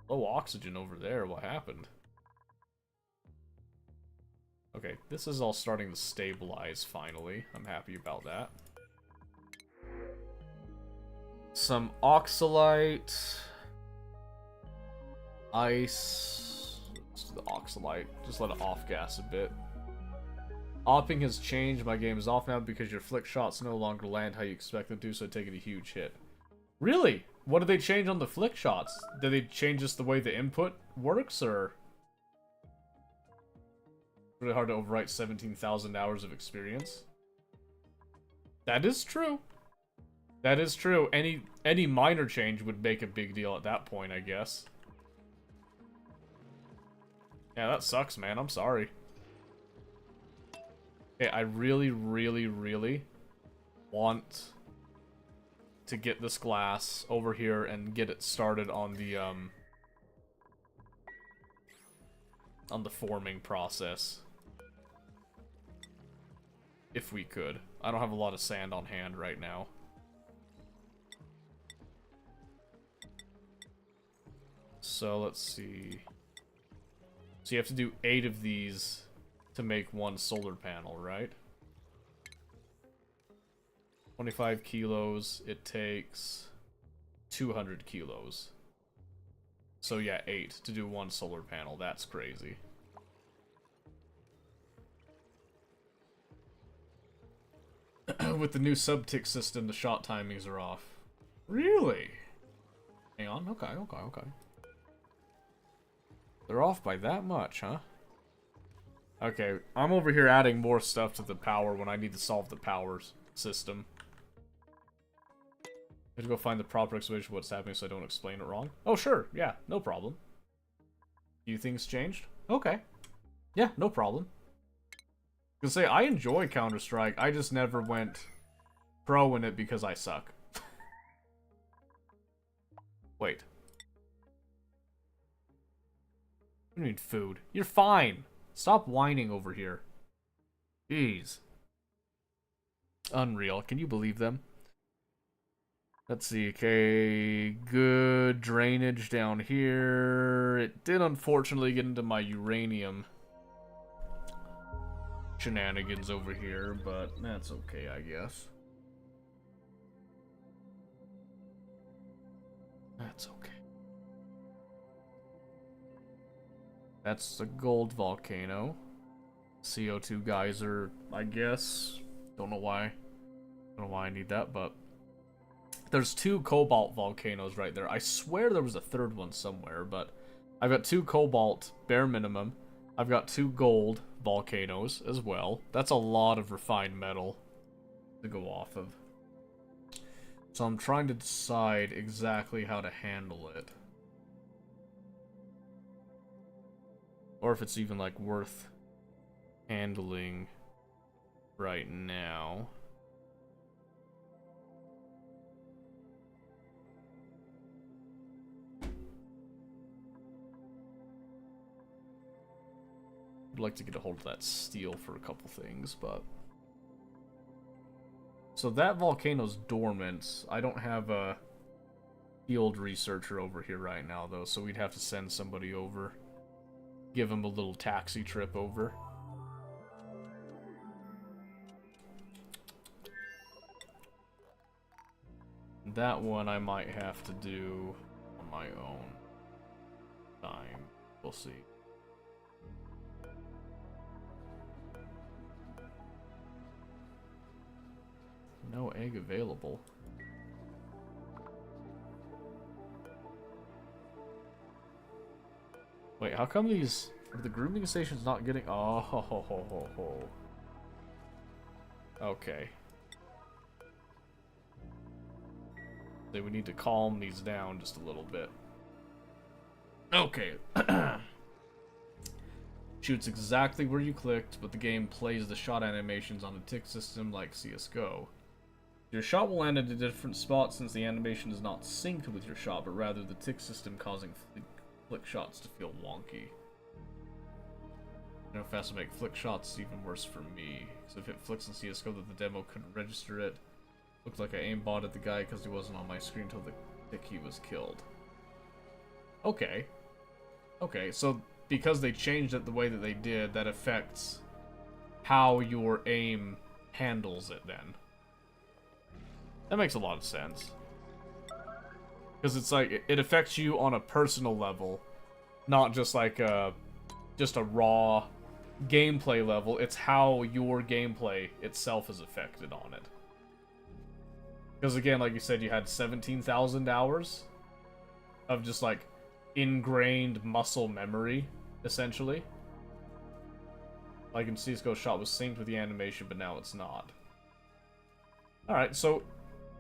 low oxygen over there, what happened? Okay, this is all starting to stabilize finally. I'm happy about that. Some oxalite. Ice. Let's do the oxalite. Just let it off gas a bit. Opping has changed. My game is off now because your flick shots no longer land how you expect them to, so taking a huge hit. Really? What did they change on the flick shots? Did they change just the way the input works, or? Really hard to overwrite 17,000 hours of experience. That is true. That is true. Any minor change would make a big deal at that point, I guess. Yeah, that sucks, man. I'm sorry. Okay, I really, really, really want to get this glass over here and get it started on the forming process. If we could. I don't have a lot of sand on hand right now. So let's see. So you have to do 8 of these to make one solar panel, right? 25 kilos. It takes 200 kilos. So yeah, 8 to do one solar panel. That's crazy. With the new sub-tick system, the shot timings are off. Really? Hang on. Okay. They're off by that much, huh? Okay, I'm over here adding more stuff to the power when I need to solve the powers system. I have to go find the proper explanation of what's happening so I don't explain it wrong. Oh, sure. Yeah, no problem. Few things changed? Okay. Yeah, no problem. I was gonna say, I enjoy Counter-Strike. I just never went pro in it because I suck. Wait. What do you mean food? You're fine. Stop whining over here. Jeez. Unreal. Can you believe them? Let's see. Okay, good drainage down here. It did unfortunately get into my uranium shenanigans over here, but that's okay, I guess. That's okay. That's a gold volcano. CO2 geyser, I guess. Don't know why I need that, but there's 2 cobalt volcanoes right there. I swear there was a third one somewhere, but I've got 2 cobalt, bare minimum. I've got 2 gold volcanoes as well. That's a lot of refined metal to go off of. So I'm trying to decide exactly how to handle it. Or if it's even, like, worth handling right now. I'd like to get a hold of that steel for a couple things, but... So that volcano's dormant. I don't have a field researcher over here right now, though, so we'd have to send somebody over. Give him a little taxi trip over. That one I might have to do on my own time. We'll see. No egg available. Wait, how come these... Are the grooming stations not getting... Oh, ho, ho, ho, ho, ho. Okay. So we need to calm these down just a little bit. Okay. Shoots exactly where you clicked, but the game plays the shot animations on a tick system like CSGO. Your shot will land at a different spot since the animation is not synced with your shot, but rather the tick system causing flick shots to feel wonky. You know, fast to make flick shots is even worse for me. So if it flicks in CSGO that the demo couldn't register it, looked like I aimbotted the guy because he wasn't on my screen until the tick he was killed. Okay. Okay, so because they changed it the way that they did, that affects how your aim handles it then. That makes a lot of sense. Because it's like, it affects you on a personal level, not just like just a raw gameplay level. It's how your gameplay itself is affected on it. Because again, like you said, you had 17,000 hours of just like ingrained muscle memory, essentially. Like in CSGO, shot was synced with the animation, but now it's not. Alright, so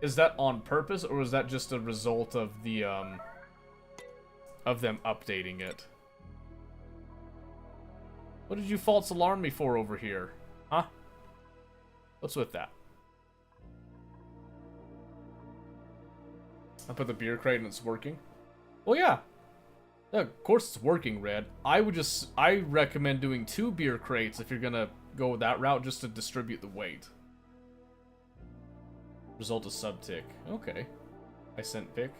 is that on purpose, or is that just a result of the, of them updating it? What did you false alarm me for over here? Huh? What's with that? I put the beer crate and it's working. Well, yeah. Yeah, of course it's working, Red. I recommend doing 2 beer crates if you're gonna go that route, just to distribute the weight. Result is subtick. Okay. I sent pick.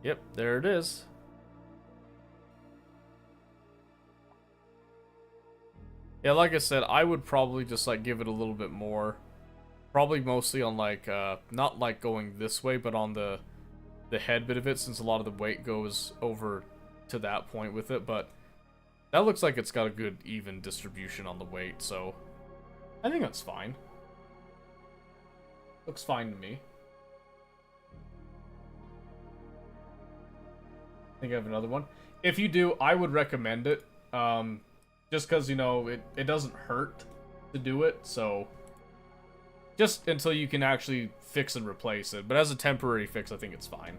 Yep, there it is. Yeah, like I said, I would probably just like give it a little bit more. Probably mostly on like, not like going this way, but on the head bit of it, since a lot of the weight goes over to that point with it. But that looks like it's got a good even distribution on the weight, so I think that's fine. Looks fine to me. I think I have another one. If you do, I would recommend it. Just because, you know, it doesn't hurt to do it, so just until you can actually fix and replace it. But as a temporary fix, I think it's fine.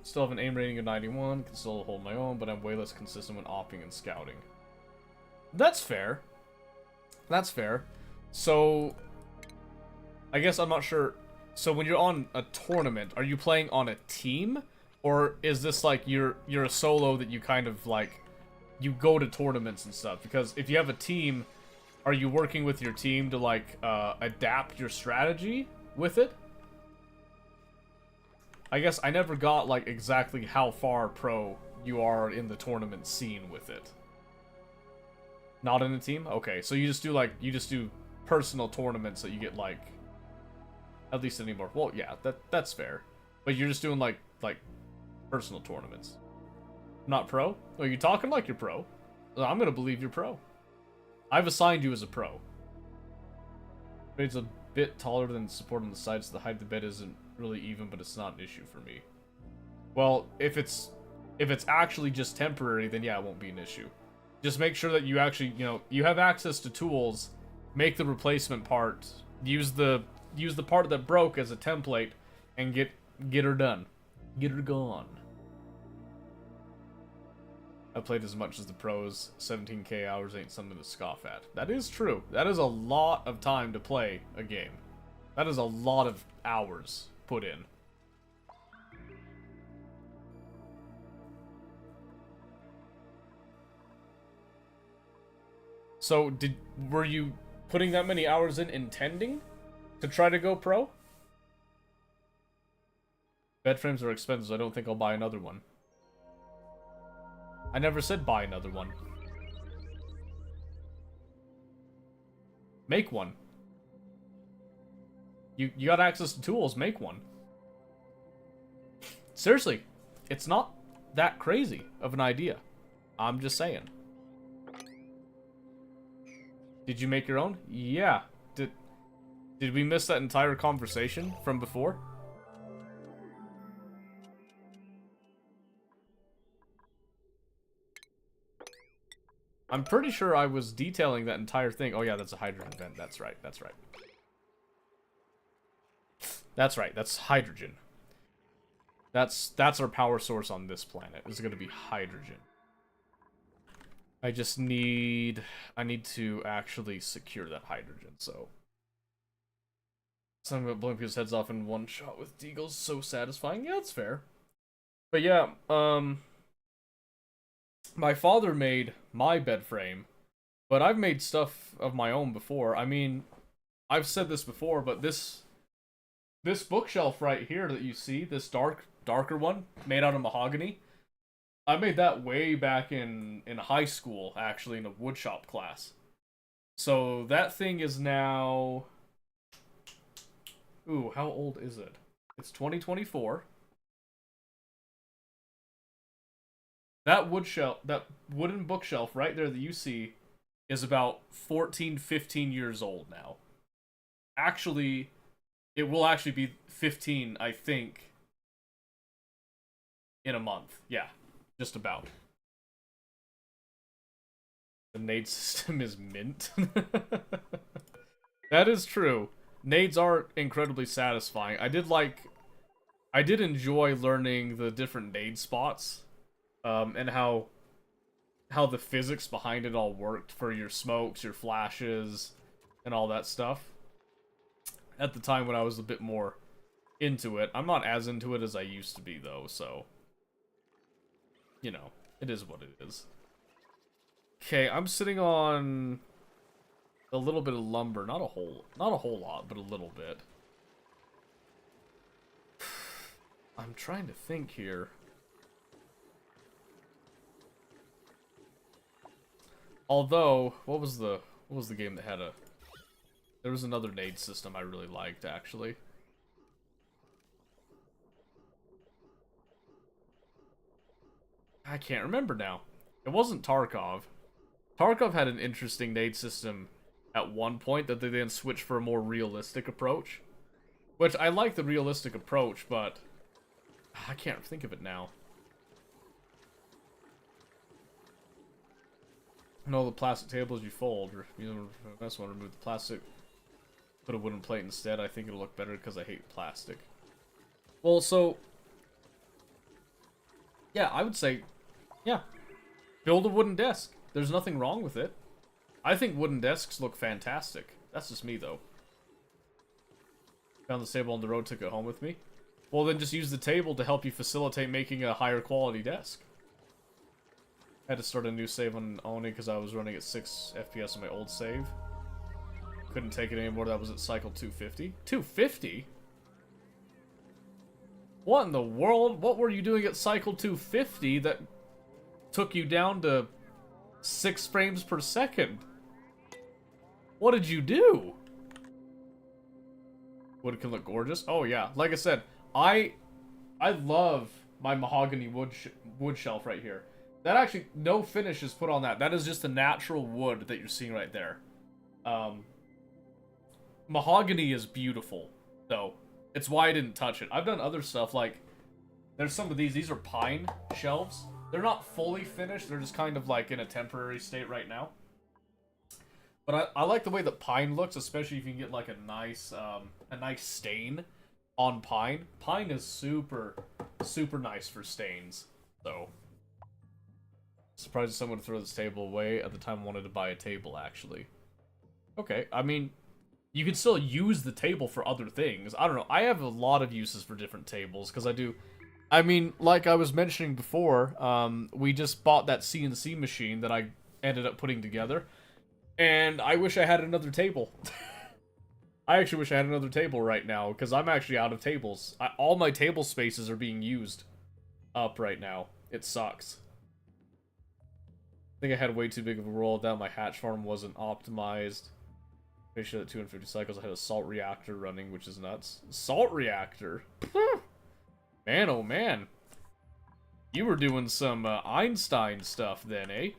Still have an aim rating of 91, can still hold my own, but I'm way less consistent when opping and scouting. That's fair. That's fair. So, I guess I'm not sure. So when you're on a tournament, are you playing on a team? Or is this like you're a solo that you kind of like, you go to tournaments and stuff? Because if you have a team, are you working with your team to like adapt your strategy with it? I guess I never got like exactly how far pro you are in the tournament scene with it. Not in a team? Okay, so you just do personal tournaments that you get like, at least anymore. Well, yeah, that's fair. But you're just doing like personal tournaments. Not pro? Are you talking like you're pro? I'm gonna believe you're pro. I've assigned you as a pro. It's a bit taller than support on the sides, so the height of the bed isn't really even, but it's not an issue for me. Well, if it's actually just temporary, then yeah, it won't be an issue. Just make sure that you actually, you know, you have access to tools, make the replacement part, use the part that broke as a template, and get her done. Get her gone. I played as much as the pros. 17k hours ain't something to scoff at. That is true. That is a lot of time to play a game. That is a lot of hours put in. So, were you putting that many hours in intending to try to go pro? Bed frames are expensive, so I don't think I'll buy another one. I never said buy another one. Make one. You got access to tools, make one. Seriously, it's not that crazy of an idea. I'm just saying. Did you make your own? Yeah. Did we miss that entire conversation from before? I'm pretty sure I was detailing that entire thing. Oh yeah, that's a hydrogen vent. That's right, that's right. That's right, that's hydrogen. That's our power source on this planet. It's gonna be hydrogen. I need to actually secure that hydrogen, so. Something about blowing people's heads off in one shot with deagles, so satisfying. Yeah, that's fair. But yeah, my father made my bed frame, but I've made stuff of my own before. I mean, I've said this before, but this This bookshelf right here that you see, this darker one, made out of mahogany, I made that way back in high school, actually, in a woodshop class. So that thing is now... Ooh, how old is it? It's 2024. That wooden bookshelf right there that you see is about 14, 15 years old now. Actually, it will actually be 15, I think, in a month. Yeah, just about. The nade system is mint. That is true. Nades are incredibly satisfying. I did enjoy learning the different nade spots, and how the physics behind it all worked for your smokes, your flashes, and all that stuff. At the time when I was a bit more into it. I'm not as into it as I used to be, though, so... You know, it is what it is. Okay, I'm sitting on a little bit of lumber. Not a whole lot, but a little bit. I'm trying to think here. Although, what was the game that had a... There was another nade system I really liked, actually. I can't remember now. It wasn't Tarkov. Tarkov had an interesting nade system at one point that they then switched for a more realistic approach. Which, I like the realistic approach, but... I can't think of it now. No, the plastic tables you fold. You know, that's one. Remove the plastic. Put a wooden plate instead. I think it'll look better because I hate plastic. Well, so... Yeah, I would say... Yeah. Build a wooden desk. There's nothing wrong with it. I think wooden desks look fantastic. That's just me, though. Found the table on the road, took it home with me. Well, then just use the table to help you facilitate making a higher quality desk. I had to start a new save on Oni because I was running at 6 FPS on my old save. Couldn't take it anymore. That was at cycle 250. 250? What in the world? What were you doing at cycle 250 that took you down to 6 frames per second? What did you do? Wood can look gorgeous. Oh yeah, like I said, I love my mahogany wood shelf right here. That actually, no finish is put on that. That is just the natural wood that you're seeing right there. Mahogany is beautiful, though. It's why I didn't touch it. I've done other stuff, like, there's some of these are pine shelves. They're not fully finished, they're just kind of like in a temporary state right now. But I like the way that pine looks, especially if you can get like a nice stain on pine. Pine is super, super nice for stains, though. Surprised someone would throw this table away. At the time, I wanted to buy a table, actually. Okay, I mean, you can still use the table for other things. I don't know. I have a lot of uses for different tables, because I do... I mean, like I was mentioning before, we just bought that CNC machine that I ended up putting together, and I wish I had another table. I actually wish I had another table right now, because I'm actually out of tables. All my table spaces are being used up right now. It sucks. I think I had way too big of a rollout. My hatch farm wasn't optimized. Make sure that 250 cycles I had a salt reactor running, which is nuts. Salt reactor? Man, oh man. You were doing some Einstein stuff then, eh?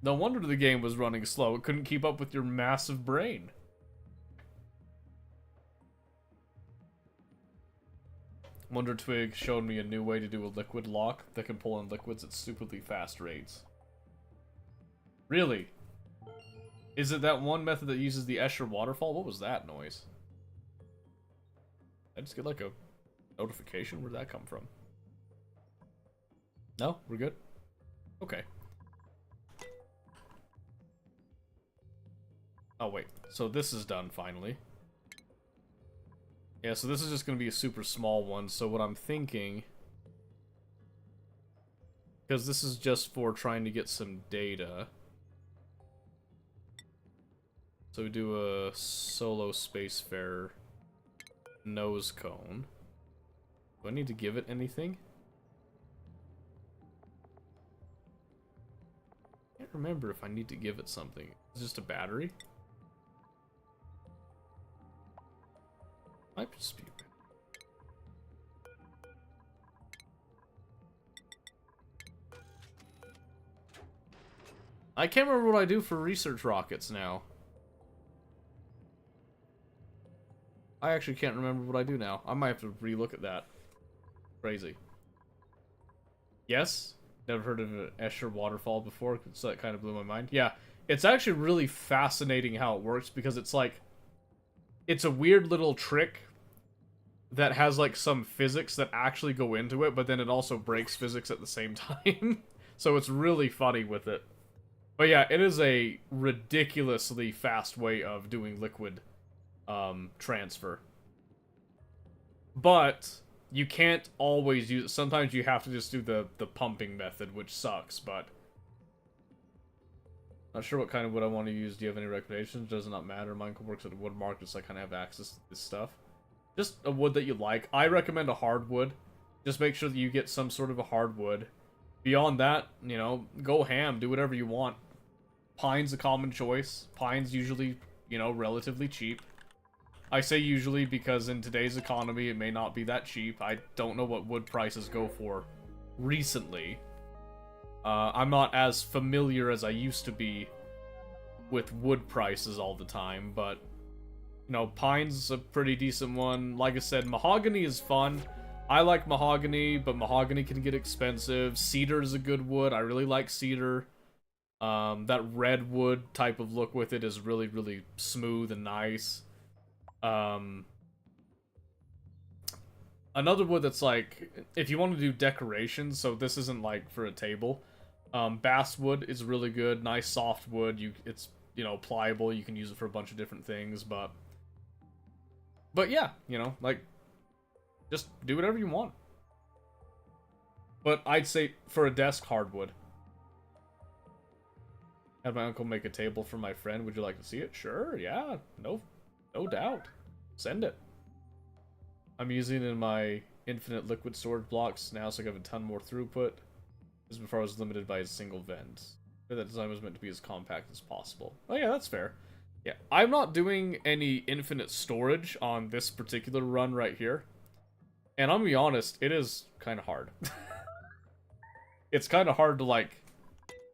No wonder the game was running slow. It couldn't keep up with your massive brain. Wonder Twig showed me a new way to do a liquid lock that can pull in liquids at stupidly fast rates. Really? Is it that one method that uses the Escher waterfall? What was that noise? I just get like a notification? Where'd that come from? No? We're good? Okay. Oh wait, so this is done finally. Yeah, so this is just going to be a super small one, so what I'm thinking... Because this is just for trying to get some data... So we do a solo spacefarer. nose cone. Do I need to give it anything? I can't remember if I need to give it something. It's just a battery? Might just be. I can't remember what I do for research rockets now. I actually can't remember what I do now. I might have to relook at that. Crazy. Yes? Never heard of an Escher waterfall before, so that kind of blew my mind. Yeah, it's actually really fascinating how it works, because it's like... It's a weird little trick that has like some physics that actually go into it, but then it also breaks physics at the same time. So it's really funny with it. But yeah, it is a ridiculously fast way of doing liquid transfer. But you can't always use it. Sometimes you have to just do the pumping method, which sucks, but... Not sure what kind of wood I want to use. Do you have any recommendations? Does not matter. Mine works at a wood market, so I kind of have access to this stuff. Just a wood that you like. I recommend a hardwood. Just make sure that you get some sort of a hardwood. Beyond that, you know, go ham. Do whatever you want. Pine's a common choice. Pine's usually, you know, relatively cheap. I say usually because in today's economy, it may not be that cheap. I don't know what wood prices go for recently. I'm not as familiar as I used to be with wood prices all the time, but, you know, pine's a pretty decent one. Like I said, mahogany is fun. I like mahogany, but mahogany can get expensive. Cedar is a good wood. I really like cedar. That redwood type of look with it is really, really smooth and nice. Another wood that's like, if you want to do decorations, so this isn't like for a table, basswood is really good. Nice soft wood. It's, you know, pliable. You can use it for a bunch of different things, but yeah, you know, like, just do whatever you want. But I'd say for a desk, hardwood. Had my uncle make a table for my friend. Would you like to see it? Sure, yeah, no doubt. Send it. I'm using it in my infinite liquid storage blocks now, so I have a ton more throughput. This before I was limited by a single vent. That design was meant to be as compact as possible. Oh yeah, that's fair. Yeah, I'm not doing any infinite storage on this particular run right here. And I'm gonna be honest, it is kind of hard. It's kind of hard to, like,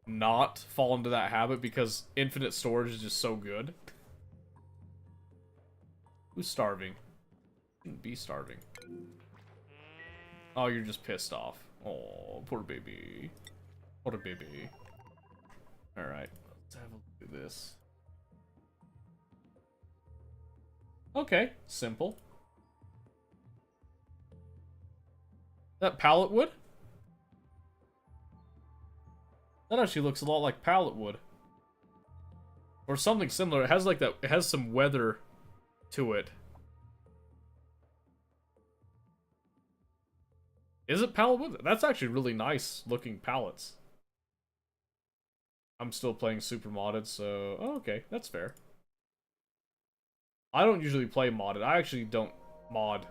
not fall into that habit because infinite storage is just so good. Who's starving? Shouldn't be starving. Oh, you're just pissed off. Oh, poor baby. What a baby. Alright, let's have a look at this. Okay, simple. That pallet wood? That actually looks a lot like pallet wood. Or something similar. It has like that, it has some weather to it. Is it pallet wood? That's actually really nice looking pallets. I'm still playing super modded, so... Oh, okay, that's fair. I don't usually play modded. I actually don't mod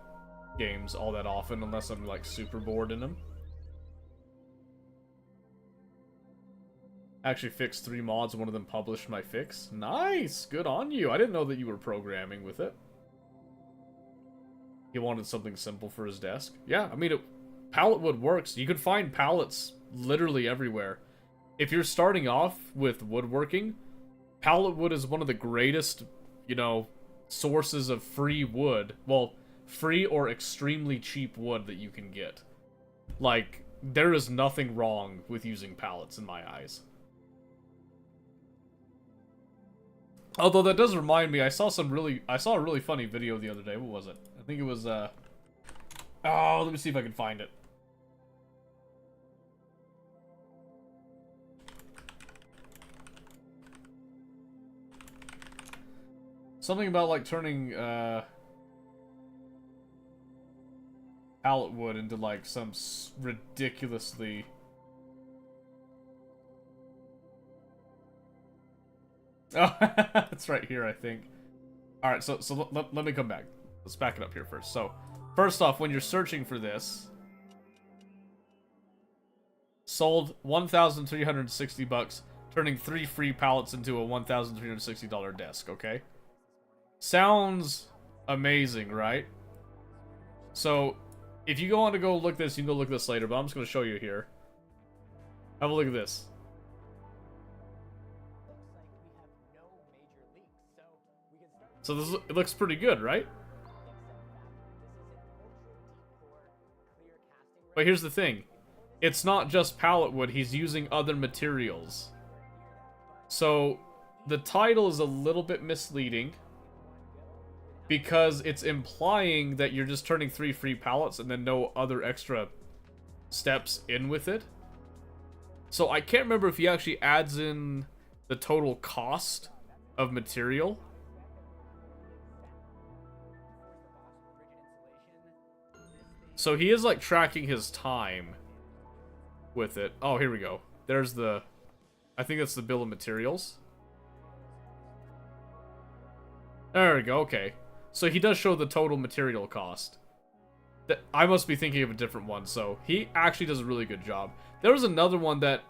games all that often unless I'm, like, super bored in them. Actually fixed 3 mods, one of them published my fix. Nice! Good on you! I didn't know that you were programming with it. He wanted something simple for his desk. Yeah, I mean, pallet wood works. You can find pallets literally everywhere. If you're starting off with woodworking, pallet wood is one of the greatest, you know, sources of free wood. Well, free or extremely cheap wood that you can get. Like, there is nothing wrong with using pallets in my eyes. Although that does remind me, I saw a really funny video the other day. What was it? I think it was, oh, let me see if I can find it. Something about, like, turning, pallet wood into, like, some ridiculously... Oh, it's right here, I think. Alright, so let me come back. Let's back it up here first. So, first off, when you're searching for this, sold $1,360, turning 3 free pallets into a $1,360 desk, okay? Sounds amazing, right? So, if you go on to go look this, you can go look this later, but I'm just going to show you here. Have a look at this. So this it looks pretty good, right? But here's the thing. It's not just pallet wood, he's using other materials. So the title is a little bit misleading because it's implying that you're just turning 3 free pallets and then no other extra steps in with it. So I can't remember if he actually adds in the total cost of material. So he is like tracking his time with it. Oh, here we go. There's the... I think that's the bill of materials. There we go, okay. So he does show the total material cost. I must be thinking of a different one, so he actually does a really good job. There was another one that,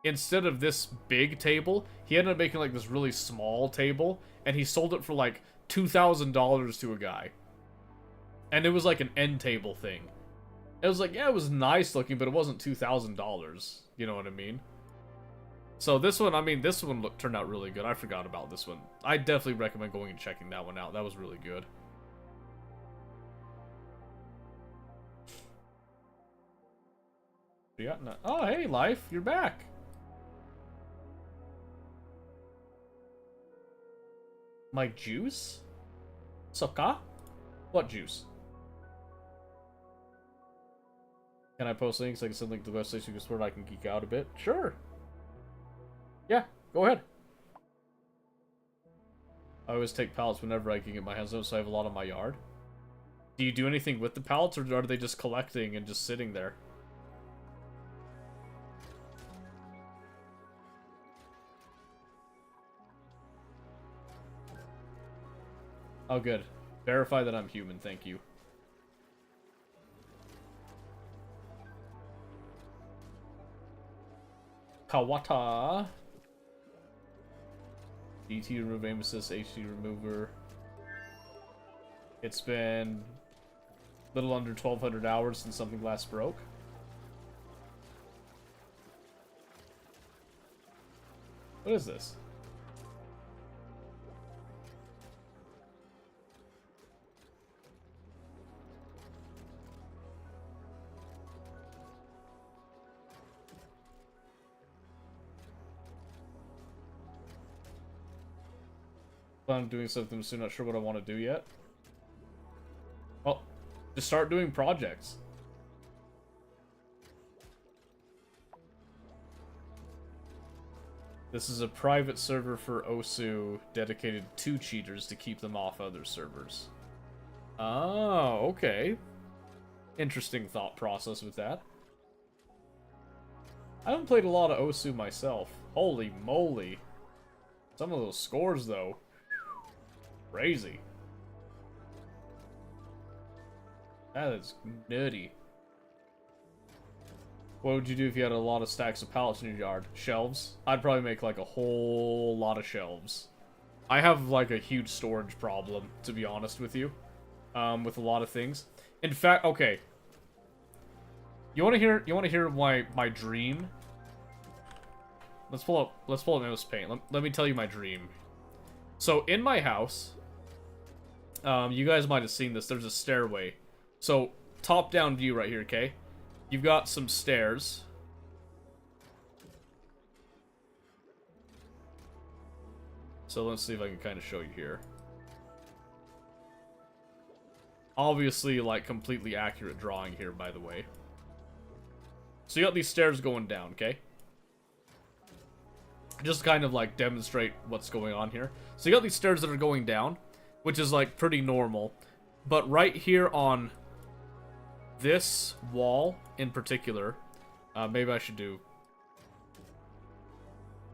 instead of this big table, he ended up making like this really small table, and he sold it for like $2,000 to a guy. And it was like an end table thing. It was like, yeah, it was nice looking, but it wasn't $2,000. You know what I mean? So this one, I mean, this one turned out really good. I forgot about this one. I definitely recommend going and checking that one out. That was really good. Yeah, no. Oh, hey, Life, you're back. My juice? Soka? What juice? Can I post links? I can send link to the website so you can support. I can geek out a bit. Sure. Yeah, go ahead. I always take pallets whenever I can get my hands on it, so I have a lot on my yard. Do you do anything with the pallets, or are they just collecting and just sitting there? Oh, good. Verify that I'm human, thank you. Kawata. DT remove aim assist, HD remover. It's been a little under 1,200 hours since something last broke. What is this? I'm doing something soon, not sure what I want to do yet. Well, just start doing projects. This is a private server for Osu dedicated to cheaters to keep them off other servers. Oh, okay. Interesting thought process with that. I haven't played a lot of Osu myself. Holy moly. Some of those scores, though. Crazy. That is nutty. What would you do if you had a lot of stacks of pallets in your yard? Shelves? I'd probably make like a whole lot of shelves. I have like a huge storage problem, to be honest with you, with a lot of things. In fact, okay. You want to hear my dream? Let's pull up MS Paint. Let me tell you my dream. So in my house, you guys might have seen this. There's a stairway. So top-down view right here, okay? You've got some stairs. So let's see if I can kind of show you here. Obviously, like, completely accurate drawing here, by the way. So you got these stairs going down, okay? Just kind of, like, demonstrate what's going on here. So you got these stairs that are going down, which is, like, pretty normal. But right here on this wall in particular, maybe I should do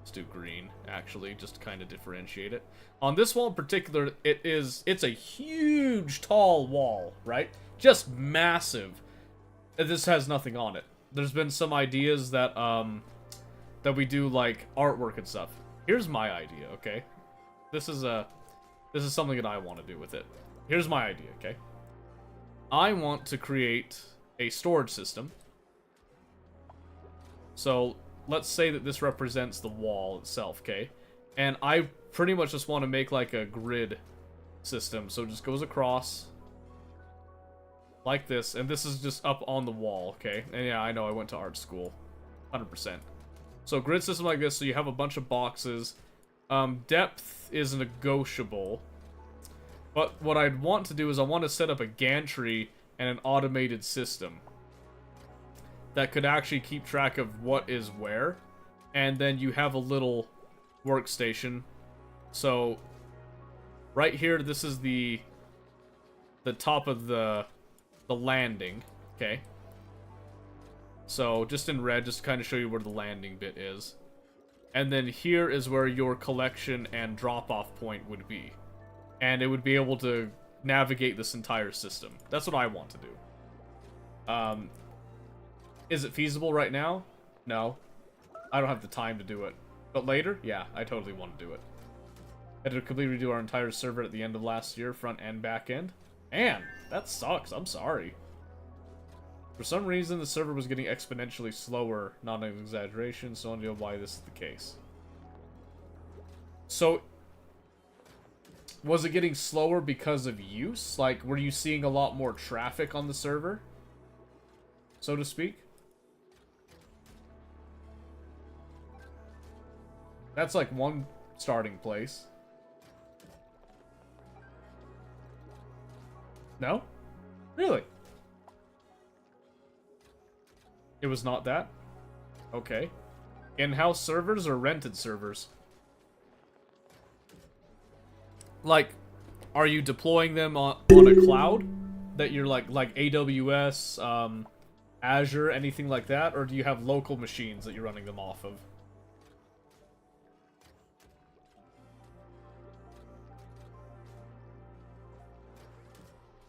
Let's do green, actually, just to kind of differentiate it. On this wall in particular, it's a huge, tall wall, right? Just massive. This has nothing on it. There's been some ideas that, that we do, like, artwork and stuff. Here's my idea, okay? This is something that I want to do with it. Here's my idea, okay? I want to create a storage system. So, let's say that this represents the wall itself, okay? And I pretty much just want to make, like, a grid system. So it just goes across like this, and this is just up on the wall, okay? And yeah, I know, I went to art school. 100%. So grid system like this, so you have a bunch of boxes. Depth is negotiable. But what I'd want to do is I want to set up a gantry and an automated system that could actually keep track of what is where. And then you have a little workstation. So right here, this is the top of the landing, okay? So just in red, just to kind of show you where the landing bit is. And then here is where your collection and drop-off point would be. And it would be able to navigate this entire system. That's what I want to do. Is it feasible right now? No. I don't have the time to do it. But later? Yeah, I totally want to do it. Had to completely redo our entire server at the end of last year, front and back end. Man, that sucks. I'm sorry. For some reason, the server was getting exponentially slower. Not an exaggeration, so I don't know why this is the case. So, was it getting slower because of use? Like, were you seeing a lot more traffic on the server? So to speak? That's like one starting place. No? Really? It was not that? Okay. In-house servers or rented servers? Like, are you deploying them on a cloud? That you're like AWS, Azure, anything like that? Or do you have local machines that you're running them off of?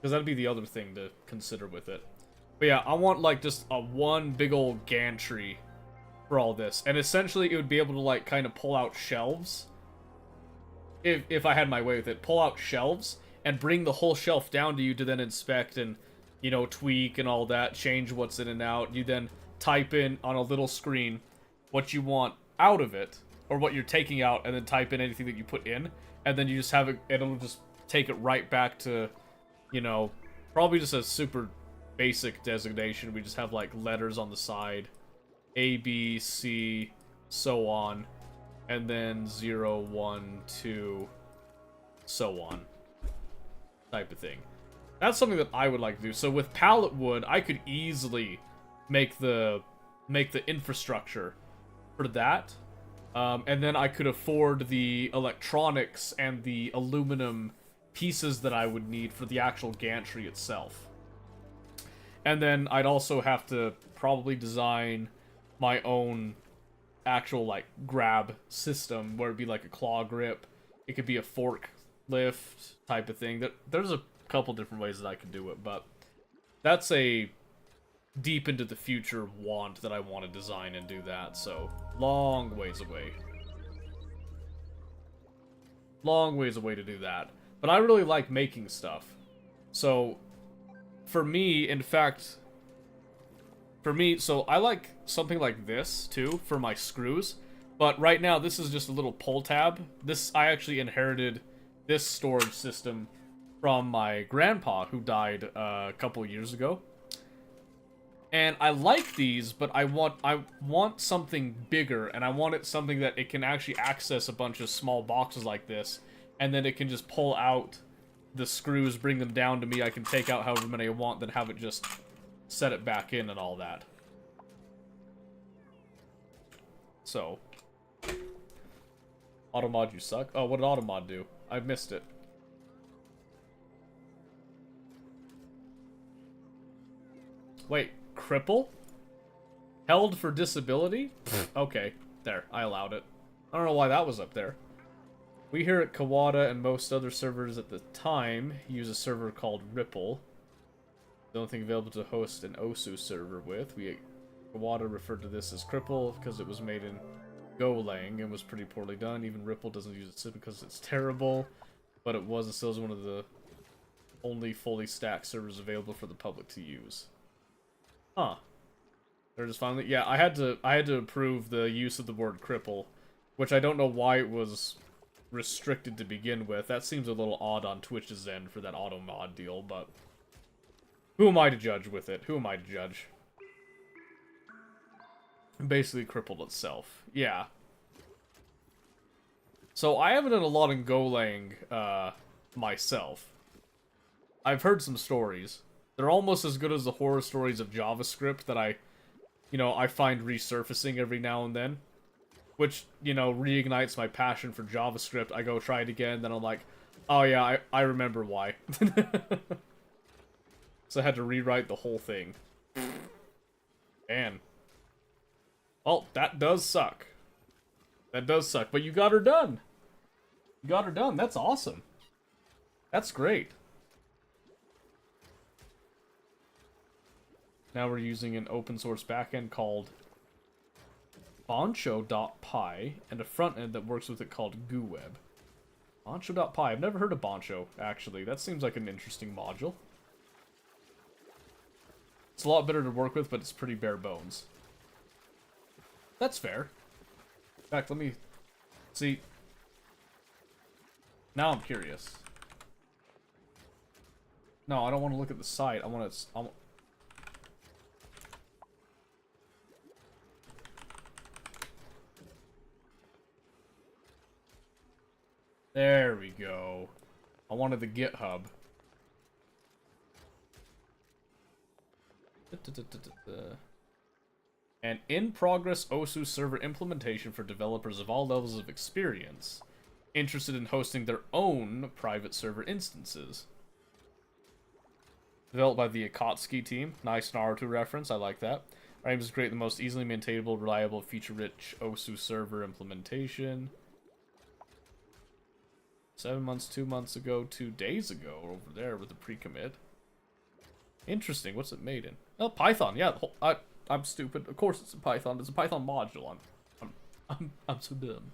Because that'd be the other thing to consider with it. But yeah, I want like just a one big old gantry for all this. And essentially it would be able to like kind of pull out shelves. If I had my way with it. Pull out shelves and bring the whole shelf down to you to then inspect and, you know, tweak and all that. Change what's in and out. You then type in on a little screen what you want out of it. Or what you're taking out, and then type in anything that you put in. And then you just have it, it'll just take it right back to, you know, probably just a super basic designation. We just have like letters on the side, A, B, C, so on, and then 0, 1, 2, so on, type of thing. That's something that I would like to do. So with pallet wood, I could easily make the infrastructure for that, and then I could afford the electronics and the aluminum pieces that I would need for the actual gantry itself. And then I'd also have to probably design my own actual, like, grab system, where it'd be like a claw grip. It could be a fork lift type of thing. There's a couple different ways that I could do it, but that's a deep into the future want that I want to design and do that, so long ways away. Long ways away to do that. But I really like making stuff. So, for me, in fact, so I like something like this, too, for my screws. But right now, this is just a little pull tab. I actually inherited this storage system from my grandpa, who died a couple years ago. And I like these, but I want something bigger, and I want it something that it can actually access a bunch of small boxes like this, and then it can just pull out the screws, bring them down to me. I can take out however many I want, then have it just set it back in and all that. So, Automod, you suck. Oh, what did Automod do? I missed it. Wait, cripple? Held for disability? Okay, there, I allowed it. I don't know why that was up there. We here at Kawada and most other servers at the time use a server called Ripple. The only thing available to host an OSU server with. Kawada referred to this as Cripple because it was made in Golang and was pretty poorly done. Even Ripple doesn't use it because it's terrible, but it was and still is one of the only fully stacked servers available for the public to use. Huh. They're just finally... Yeah, I had to approve the use of the word cripple, which I don't know why it was restricted to begin with. That seems a little odd on Twitch's end for that auto mod deal, but who am I to judge with it? Who am I to judge? Basically crippled itself. Yeah. So I haven't done a lot in Golang myself. I've heard some stories. They're almost as good as the horror stories of JavaScript that I find resurfacing every now and then. Which, reignites my passion for JavaScript. I go try it again, then I'm like, oh yeah, I remember why. So I had to rewrite the whole thing. Man. Well, that does suck. That does suck, but you got her done. You got her done. That's awesome. That's great. Now we're using an open source backend called Boncho.py and a front end that works with it called GooWeb. Boncho.py. I've never heard of Boncho, actually. That seems like an interesting module. It's a lot better to work with, but it's pretty bare bones. That's fair. In fact, let me see. Now I'm curious. No, I don't want to look at the site. I want to... There we go. I wanted the GitHub. An in-progress OSU server implementation for developers of all levels of experience interested in hosting their own private server instances. Developed by the Akatsuki team. Nice Naruto reference, I like that. Our aim is to create the most easily maintainable, reliable, feature-rich OSU server implementation. 7 months, 2 months ago, 2 days ago, over there with the pre-commit. Interesting. What's it made in? Oh, Python. Yeah, I'm stupid. Of course it's in Python. It's a Python module. I'm so dumb.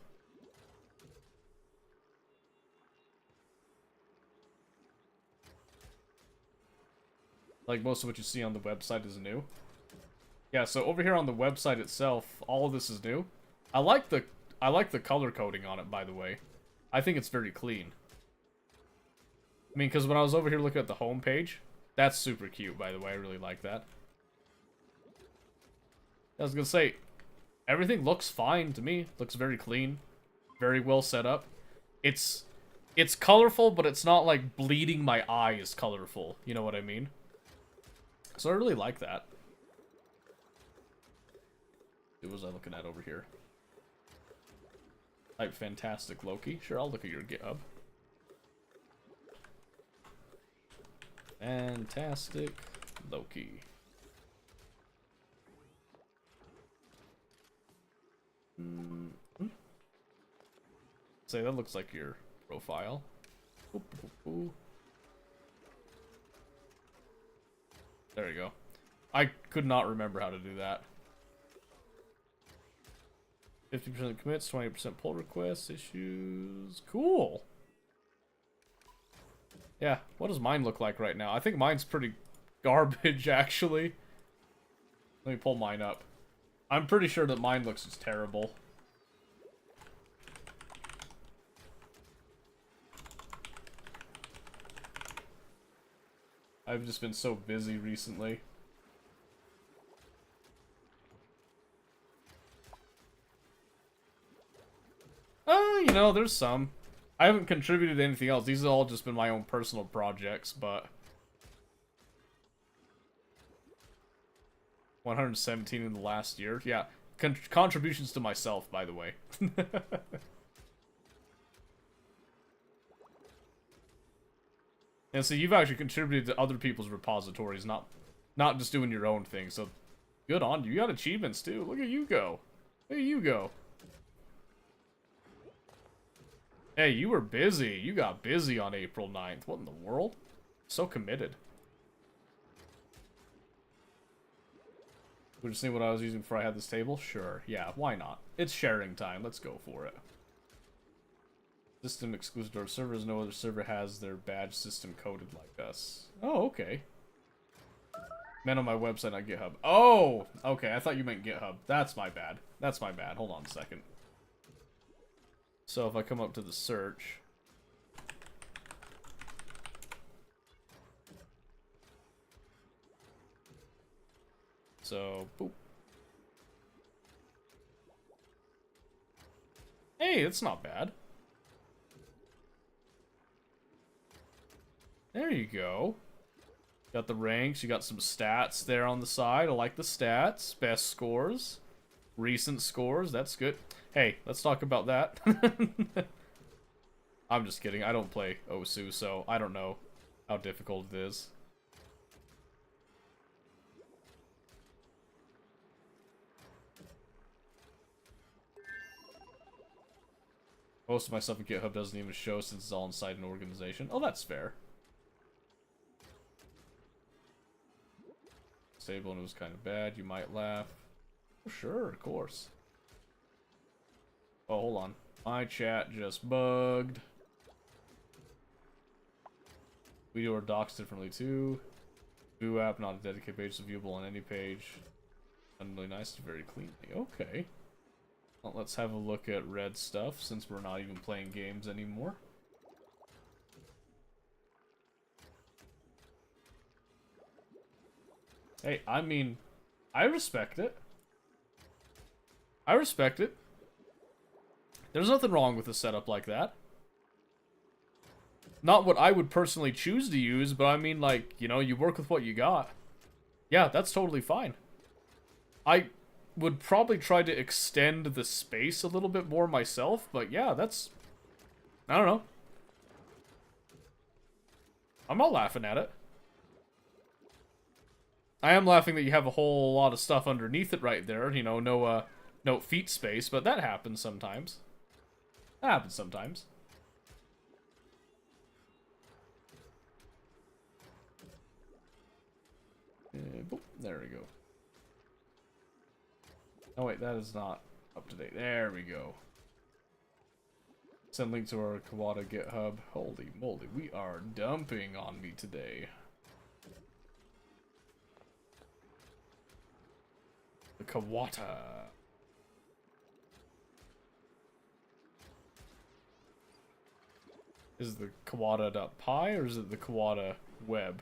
Like most of what you see on the website is new. Yeah, so over here on the website itself, all of this is new. I like the color coding on it, by the way. I think it's very clean. I mean, because when I was over here looking at the home page, that's super cute, by the way. I really like that. I was gonna say, everything looks fine to me. Looks very clean, very well set up. It's colorful, but it's not like bleeding my eyes colorful. You know what I mean? So I really like that. What was I looking at over here? Type Fantastic Loki. Sure, I'll look at your GitHub. Fantastic Loki. Say, that looks like your profile. Oop, oop, oop. There you go. I could not remember how to do that. 50% commits, 20% pull requests, issues. Cool. Yeah, what does mine look like right now? I think mine's pretty garbage, actually. Let me pull mine up. I'm pretty sure that mine looks just terrible. I've just been so busy recently. You know, there's some. I haven't contributed to anything else. These have all just been my own personal projects, but... 117 in the last year. Yeah, contributions to myself, by the way. And so you've actually contributed to other people's repositories, not just doing your own thing. So good on you. You got achievements too. Look at you go. Look at you go. Hey, you were busy. You got busy on April 9th. What in the world? So committed. Would you see what I was using before I had this table? Sure. Yeah, why not? It's sharing time. Let's go for it. System exclusive to our servers. No other server has their badge system coded like us. Oh, okay. Meant on my website, not GitHub. Oh! Okay, I thought you meant GitHub. That's my bad. That's my bad. Hold on a second. So if I come up to the search... So, boop. Hey, it's not bad. There you go. Got the ranks, you got some stats there on the side. I like the stats. Best scores. Recent scores, that's good. Hey, let's talk about that. I'm just kidding, I don't play Osu, so I don't know how difficult it is. Most of my stuff in GitHub doesn't even show since it's all inside an organization. Oh, that's fair. Stable and it was kind of bad. You might laugh. Oh, sure, of course. Oh, hold on. My chat just bugged. We do our docs differently too. View app, not a dedicated page, so viewable on any page. Done really nice, very cleanly. Okay. Well, let's have a look at red stuff since we're not even playing games anymore. Hey, I mean, I respect it. I respect it. There's nothing wrong with a setup like that. Not what I would personally choose to use, but I mean, like, you know, you work with what you got. Yeah, that's totally fine. I would probably try to extend the space a little bit more myself, but yeah, that's... I don't know. I'm not laughing at it. I am laughing that you have a whole lot of stuff underneath it right there, you know, no feet space, but that happens sometimes. That happens sometimes. Boop, there we go. Oh wait, that is not up to date. There we go. Send link to our Kawada GitHub. Holy moly, we are dumping on me today. The Kawata. Is it the Kawada.py or is it the Kawada web?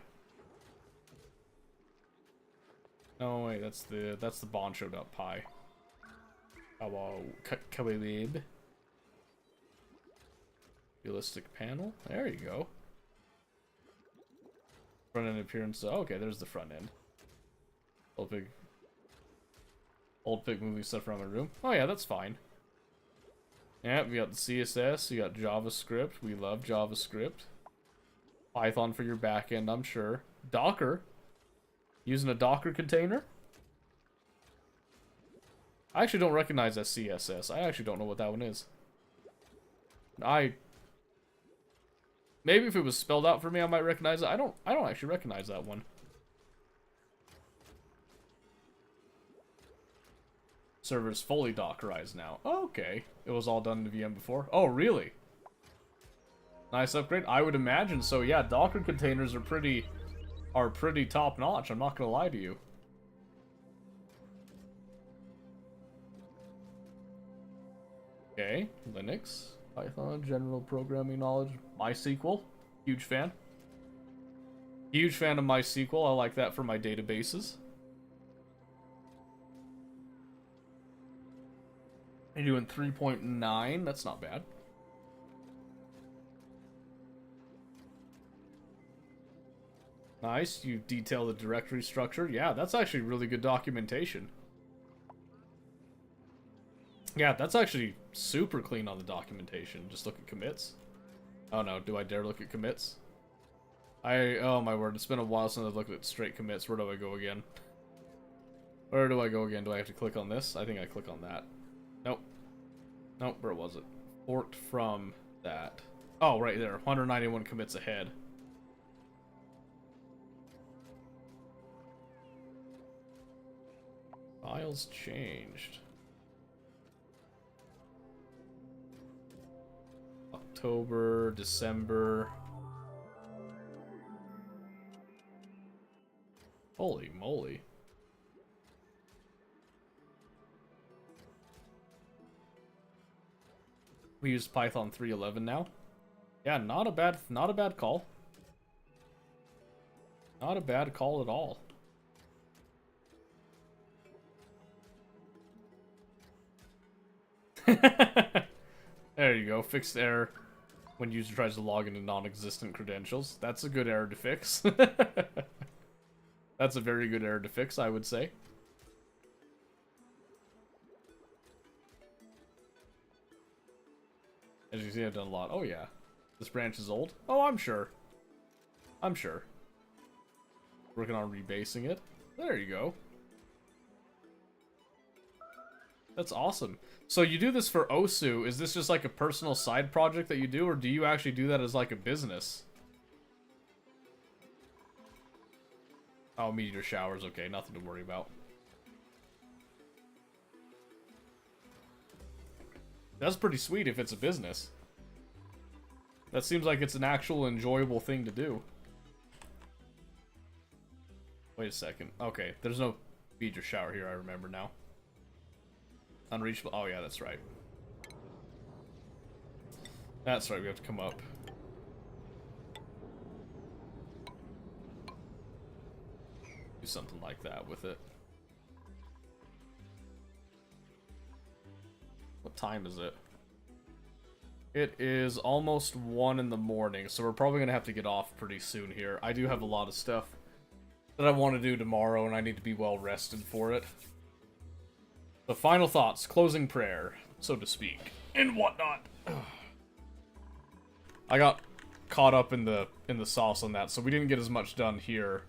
Oh wait, that's the Boncho.py. Kawaweb. Realistic panel. There you go. Front end appearance. Oh, okay, there's the front end. Old pig moving stuff around my room. Oh yeah, that's fine. Yeah, we got the CSS, you got JavaScript. We love JavaScript. Python for your backend, I'm sure. Docker. Using a Docker container. I actually don't recognize that CSS. I actually don't know what that one is. Maybe if it was spelled out for me, I might recognize it. I don't actually recognize that one. Server's fully Dockerized now. Okay. It was all done in the VM before. Oh, really? Nice upgrade. I would imagine so. Yeah, Docker containers are pretty top notch. I'm not gonna lie to you. Okay, Linux, Python, general programming knowledge, MySQL, huge fan. Huge fan of MySQL. I like that for my databases. You're doing 3.9. That's not bad. Nice. You detail the directory structure. Yeah, that's actually really good documentation. Yeah, that's actually super clean on the documentation. Just look at commits. Oh no, do I dare look at commits? Oh my word, it's been a while since I've looked at straight commits. Where do I go again? Where do I go again? Do I have to click on this? I think I click on that. Nope. Nope, where was it? Forked from that? Oh, right there. 191 commits ahead. Files changed. October, December. Holy moly. We use Python 3.11 now. Yeah, not a bad call. Not a bad call at all. There you go. Fixed error when user tries to log into non-existent credentials. That's a good error to fix. That's a very good error to fix, I would say. As you see, I've done a lot. Oh, yeah. This branch is old? Oh, I'm sure. I'm sure. Working on rebasing it. There you go. That's awesome. So you do this for Osu. Is this just like a personal side project that you do, or do you actually do that as like a business? Oh, meteor showers. Okay, nothing to worry about. That's pretty sweet if it's a business. That seems like it's an actual enjoyable thing to do. Wait a second. Okay, there's no meteor shower here, I remember now. Unreachable. Oh, yeah, that's right. That's right, we have to come up. Do something like that with it. What time is it? It is almost 1 in the morning, so we're probably going to have to get off pretty soon here. I do have a lot of stuff that I want to do tomorrow, and I need to be well rested for it. The final thoughts, closing prayer, so to speak, and whatnot. I got caught up in the sauce on that, so we didn't get as much done here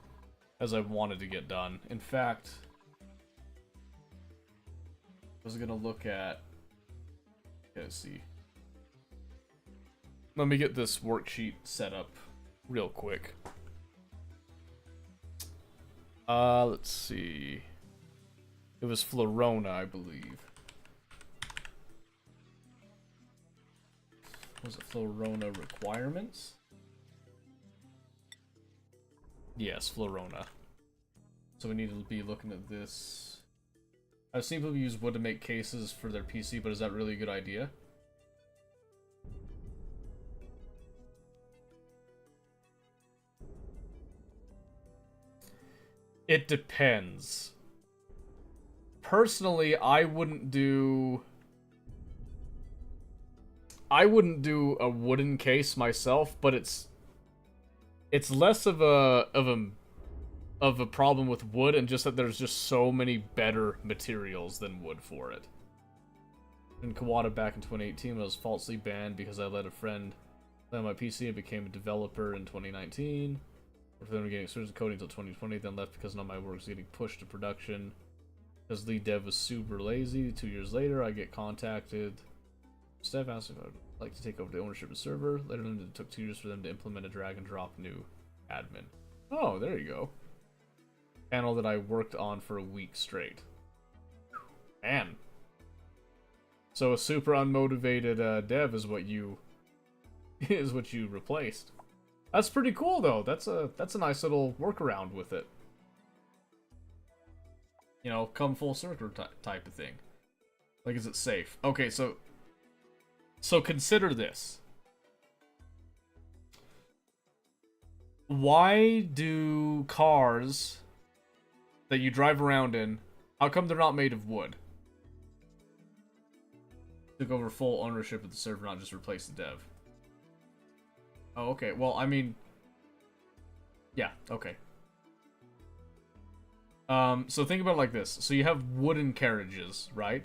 as I wanted to get done. In fact, I was gonna look at. Let's see. Let me get this worksheet set up real quick. Let's see. It was Florona, I believe. Was it Florona requirements? Yes, Florona. So we need to be looking at this. I've seen people use wood to make cases for their PC, but is that really a good idea? It depends. Personally, I wouldn't do a wooden case myself, but it's less of a problem with wood, and just that there's just so many better materials than wood for it. In Kawada back in 2018, when I was falsely banned because I let a friend play on my PC and became a developer in 2019. For them getting experience in coding until 2020, then left because none of my work was getting pushed to production. Because lead dev was super lazy. 2 years later, I get contacted. Steph asked if I'd like to take over the ownership of the server. Later on, it took 2 years for them to implement a drag and drop new admin. Oh, there you go. Panel that I worked on for a week straight. Man. So a super unmotivated dev is what you replaced. That's pretty cool though. That's a nice little workaround with it. You know, come full circle type of thing. Like, is it safe? Okay, so consider this. Why do cars that you drive around in, how come they're not made of wood? Took over full ownership of the server, not just replace the dev. Oh, okay. Well, I mean... Yeah, okay. So think about it like this. So you have wooden carriages, right?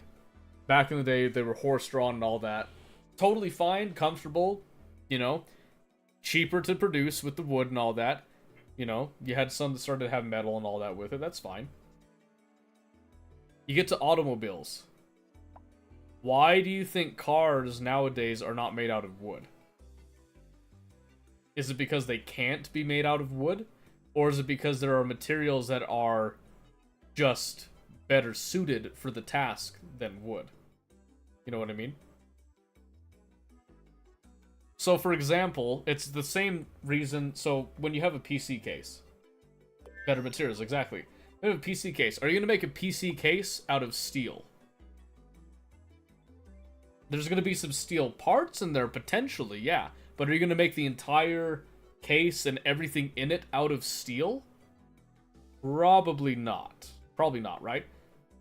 Back in the day, they were horse-drawn and all that. Totally fine, comfortable, you know. Cheaper to produce with the wood and all that. You know, you had some that started to have metal and all that with it. That's fine. You get to automobiles. Why do you think cars nowadays are not made out of wood? Is it because they can't be made out of wood? Or is it because there are materials that are just better suited for the task than wood? You know what I mean? So, for example, it's the same reason. So, when you have a PC case, better materials, exactly. You have a PC case. Are you going to make a PC case out of steel? There's going to be some steel parts in there, potentially, yeah. But are you going to make the entire case and everything in it out of steel? Probably not. Probably not, right?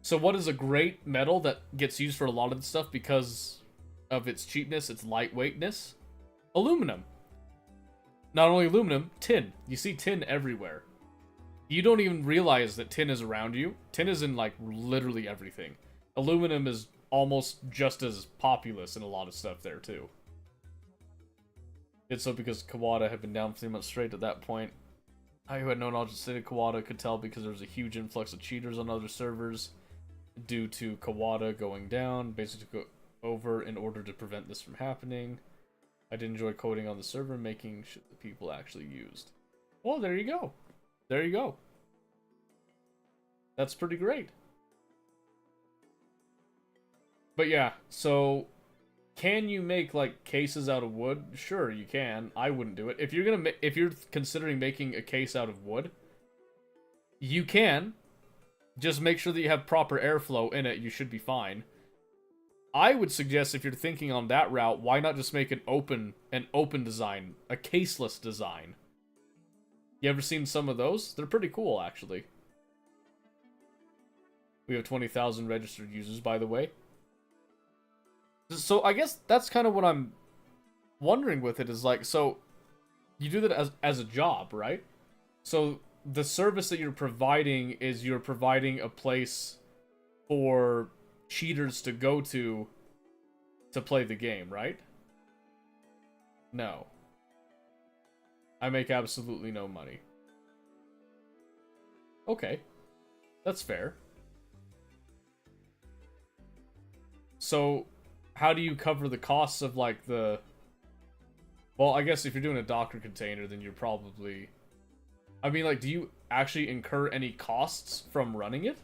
So what is a great metal that gets used for a lot of the stuff because of its cheapness, its lightweightness? Aluminum. Not only aluminum, tin. You see tin everywhere. You don't even realize that tin is around you. Tin is in, like, literally everything. Aluminum is almost just as populous in a lot of stuff there, too. It's so because Kawada had been down 3 months straight at that point. I, who had no knowledge of the state of Kawada, could tell because there was a huge influx of cheaters on other servers due to Kawada going down, basically to go over in order to prevent this from happening. I did enjoy coding on the server, making sure the people actually used. Well, there you go. There you go. That's pretty great. But yeah, so can you make like cases out of wood? Sure, you can. I wouldn't do it. If you're considering making a case out of wood, you can. Just make sure that you have proper airflow in it. You should be fine. I would suggest if you're thinking on that route, why not just make an open design, a caseless design? You ever seen some of those? They're pretty cool, actually. We have 20,000 registered users, by the way. So I guess that's kind of what I'm wondering with it is like, so you do that as a job, right? So the service that you're providing is you're providing a place for cheaters to go to play the game, right? No. I make absolutely no money. Okay. That's fair. So how do you cover the costs of, like, the... Well, I guess if you're doing a Docker container, then you're probably... I mean, like, do you actually incur any costs from running it?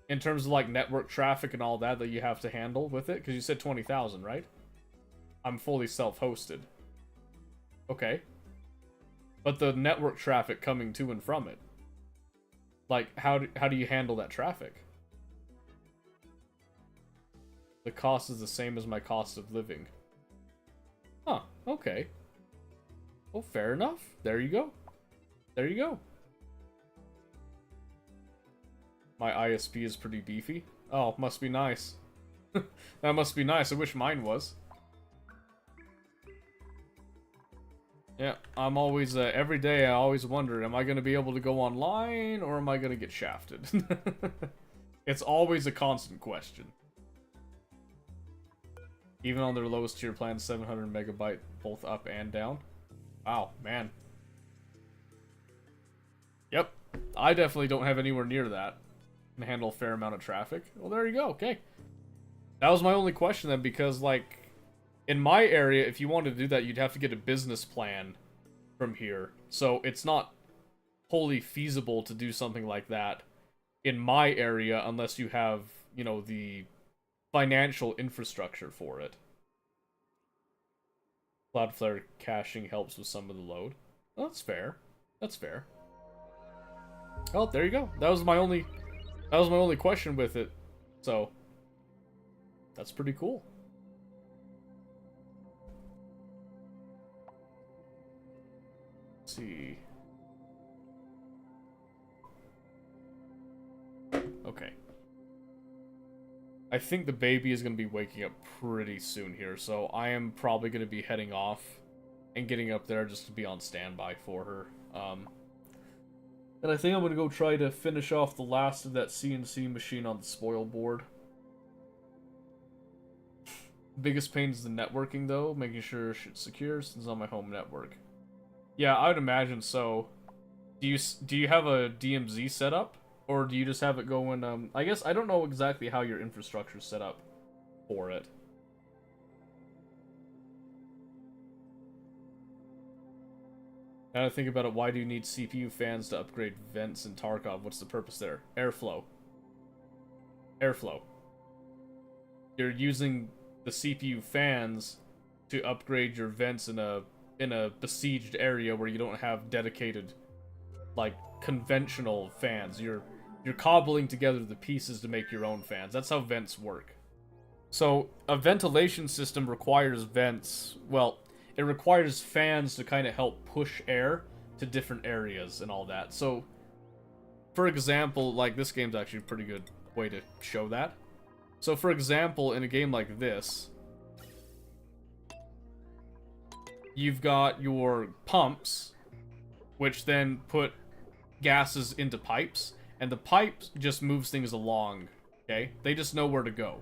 In terms of, like, network traffic and all that you have to handle with it? Because you said 20,000, right? I'm fully self-hosted. Okay. But the network traffic coming to and from it. Like, how do you handle that traffic? The cost is the same as my cost of living. Huh, okay. Well, fair enough. There you go. There you go. My ISP is pretty beefy. Oh, must be nice. That must be nice. I wish mine was. Yeah, I'm always, every day I always wonder, am I going to be able to go online or am I going to get shafted? It's always a constant question. Even on their lowest tier plan, 700 megabyte, both up and down. Wow, man. Yep, I definitely don't have anywhere near that. Can handle a fair amount of traffic. Well, there you go, okay. That was my only question then, because, like, in my area, if you wanted to do that, you'd have to get a business plan from here. So it's not wholly feasible to do something like that in my area unless you have, you know, the financial infrastructure for it. Cloudflare caching helps with some of the load. Well, that's fair. That's fair. Well, there you go. That was my only question with it. So that's pretty cool. Let's see. Okay. I think the baby is going to be waking up pretty soon here, so I am probably going to be heading off and getting up there just to be on standby for her. And I think I'm going to go try to finish off the last of that CNC machine on the spoil board. Biggest pain is the networking, though, making sure shit's secure since it's on my home network. Yeah, I would imagine so. Do you have a DMZ set up? Or do you just have it going, I guess I don't know exactly how your infrastructure's set up for it. Now I think about it, why do you need CPU fans to upgrade vents in Tarkov? What's the purpose there? Airflow. Airflow. You're using the CPU fans to upgrade your vents in a besieged area where you don't have dedicated, like, conventional fans. You're cobbling together the pieces to make your own fans. That's how vents work. So a ventilation system requires vents. Well, it requires fans to kind of help push air to different areas and all that. So, for example, like, this game's actually a pretty good way to show that. So, for example, in a game like this, you've got your pumps, which then put gases into pipes, and the pipe just moves things along, okay? They just know where to go.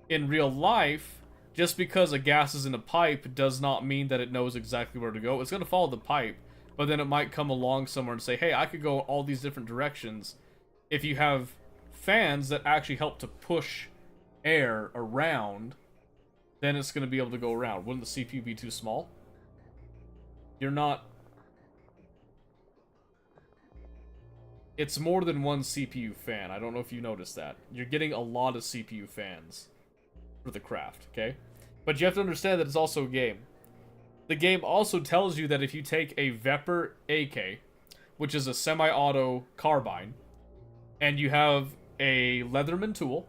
In real life, just because a gas is in a pipe does not mean that it knows exactly where to go. It's going to follow the pipe, but then it might come along somewhere and say, hey, I could go all these different directions. If you have fans that actually help to push air around, then it's going to be able to go around. Wouldn't the CPU be too small? You're not... It's more than one CPU fan. I don't know if you noticed that. You're getting a lot of CPU fans for the craft, okay? But you have to understand that it's also a game. The game also tells you that if you take a Vepr AK, which is a semi-auto carbine, and you have a Leatherman tool,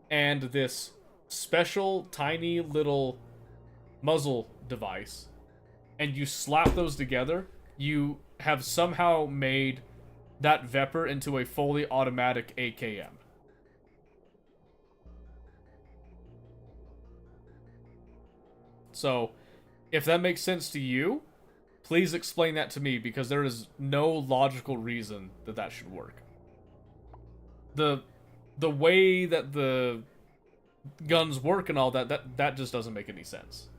and this special tiny little muzzle device, and you slap those together, you have somehow made that Vepr into a fully automatic AKM. So, if that makes sense to you, please explain that to me, because there is no logical reason that that should work. The way that the guns work and all that just doesn't make any sense.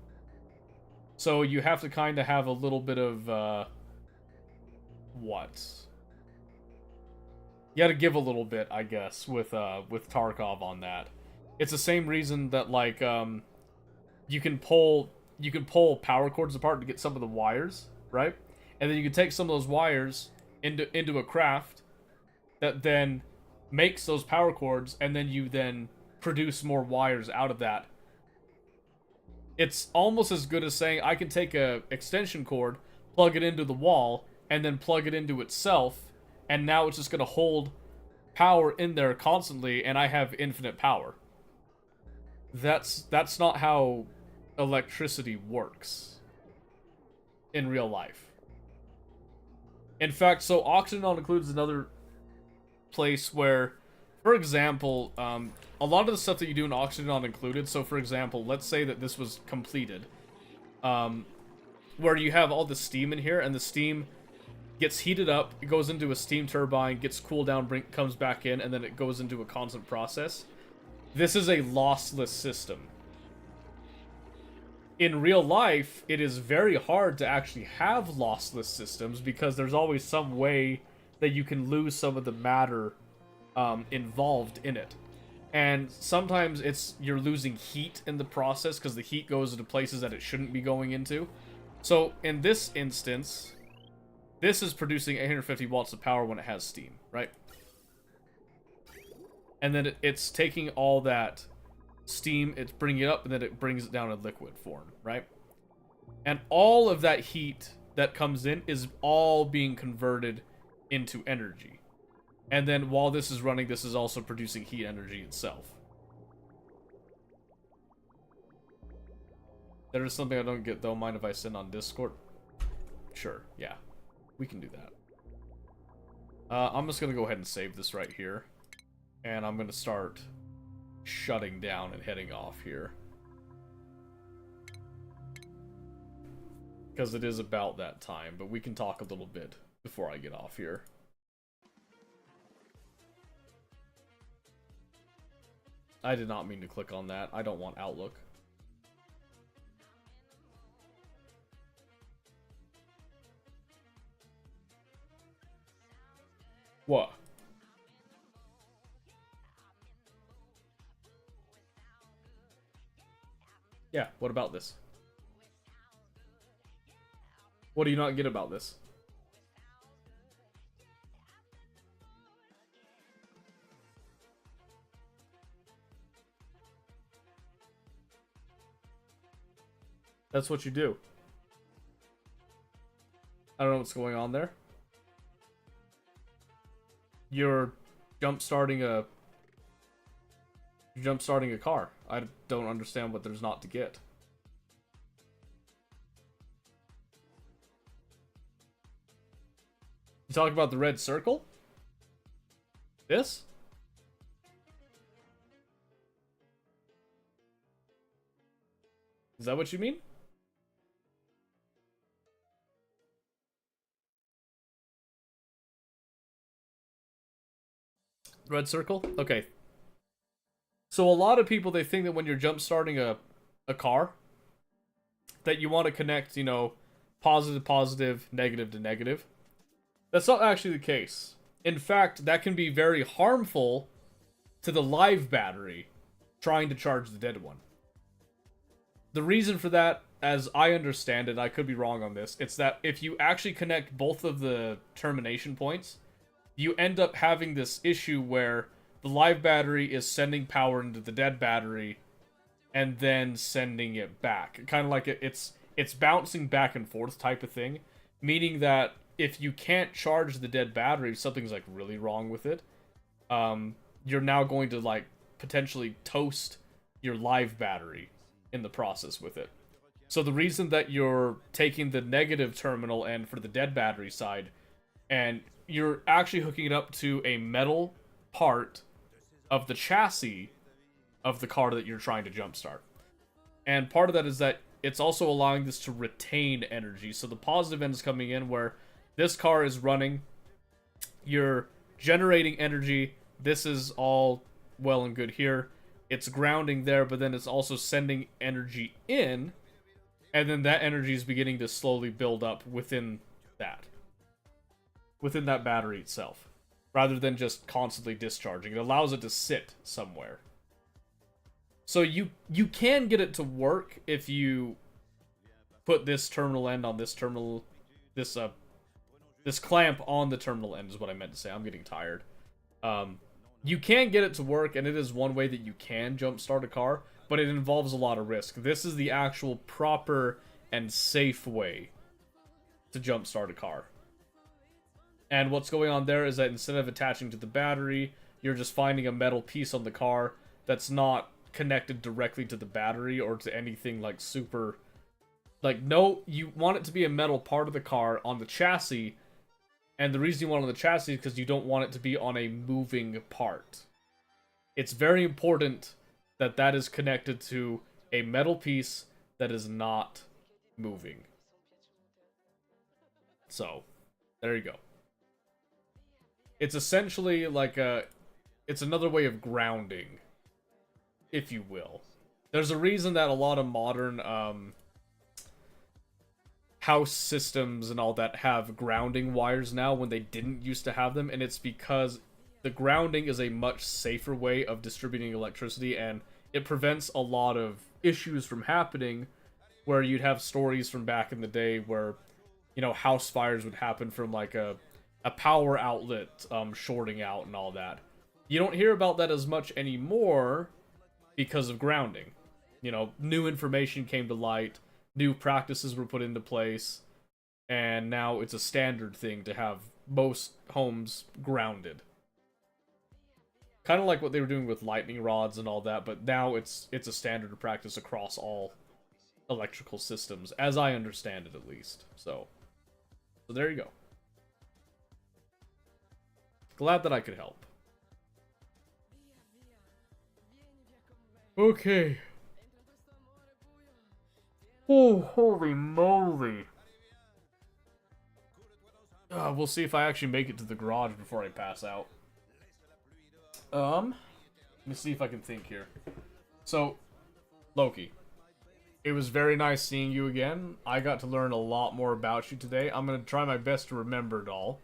So you have to kind of have a little bit of, what? You gotta give a little bit, I guess, with Tarkov on that. It's the same reason that, like, you can pull power cords apart to get some of the wires, right? And then you can take some of those wires into a craft that then makes those power cords, and then you then produce more wires out of that. It's almost as good as saying I can take a extension cord, plug it into the wall, and then plug it into itself, and now it's just going to hold power in there constantly, and I have infinite power. That's not how electricity works in real life. In fact, so Oxygen includes another place where, for example, a lot of the stuff that you do in Oxygen included, so for example, let's say that this was completed, where you have all the steam in here, and the steam gets heated up, it goes into a steam turbine, gets cooled down, comes back in, and then it goes into a constant process. This is a lossless system. In real life, it is very hard to actually have lossless systems because there's always some way that you can lose some of the matter involved in it. And sometimes you're losing heat in the process because the heat goes into places that it shouldn't be going into. So in this instance, this is producing 850 watts of power when it has steam, right? And then it's taking all that steam, it's bringing it up, and then it brings it down in liquid form, right? And all of that heat that comes in is all being converted into energy. And then while this is running, this is also producing heat energy itself. There is something I don't get, though. Mind if I send on Discord? Sure, yeah. We can do that. I'm just going to go ahead and save this right here. And I'm going to start shutting down and heading off here. Because it is about that time, but we can talk a little bit before I get off here. I did not mean to click on that. I don't want Outlook. What? Yeah, what about this? What do you not get about this? That's what you do. I don't know what's going on there. You're jump-starting a car. I don't understand what there's not to get. You talking about the red circle? This? Is that what you mean? Red circle? Okay. So a lot of people, they think that when you're jump starting a car, that you want to connect, you know, positive, positive, negative to negative. That's not actually the case. In fact, that can be very harmful to the live battery trying to charge the dead one. The reason for that, as I understand it, I could be wrong on this, it's that if you actually connect both of the termination points, you end up having this issue where the live battery is sending power into the dead battery and then sending it back. Kind of like it's bouncing back and forth type of thing, meaning that if you can't charge the dead battery, something's like really wrong with it. You're now going to like potentially toast your live battery in the process with it. So the reason that you're taking the negative terminal end for the dead battery side and you're actually hooking it up to a metal part of the chassis of the car that you're trying to jumpstart. And part of that is that it's also allowing this to retain energy. So the positive end is coming in where this car is running, you're generating energy, this is all well and good here. It's grounding there, but then it's also sending energy in, and then that energy is beginning to slowly build up within that battery itself, rather than just constantly discharging. It allows it to sit somewhere. So you can get it to work if you put this terminal end on this terminal, this clamp on the terminal end is what I meant to say. I'm getting tired. You can get it to work, and it is one way that you can jumpstart a car, but it involves a lot of risk. This is the actual proper and safe way to jumpstart a car. And what's going on there is that instead of attaching to the battery, you're just finding a metal piece on the car that's not connected directly to the battery or to anything like super... Like, no, you want it to be a metal part of the car on the chassis. And the reason you want it on the chassis is because you don't want it to be on a moving part. It's very important that that is connected to a metal piece that is not moving. So, there you go. It's essentially like it's another way of grounding, if you will. There's a reason that a lot of modern house systems and all that have grounding wires now when they didn't used to have them, and it's because the grounding is a much safer way of distributing electricity, and it prevents a lot of issues from happening where you'd have stories from back in the day where, you know, house fires would happen from like a power outlet shorting out and all that. You don't hear about that as much anymore because of grounding. You know, new information came to light, new practices were put into place, and now it's a standard thing to have most homes grounded. Kind of like what they were doing with lightning rods and all that, but now it's a standard of practice across all electrical systems, as I understand it at least. So there you go. Glad that I could help. Okay. Oh, holy moly. We'll see if I actually make it to the garage before I pass out. Let me see if I can think here. So, Loki, it was very nice seeing you again. I got to learn a lot more about you today. I'm going to try my best to remember it all.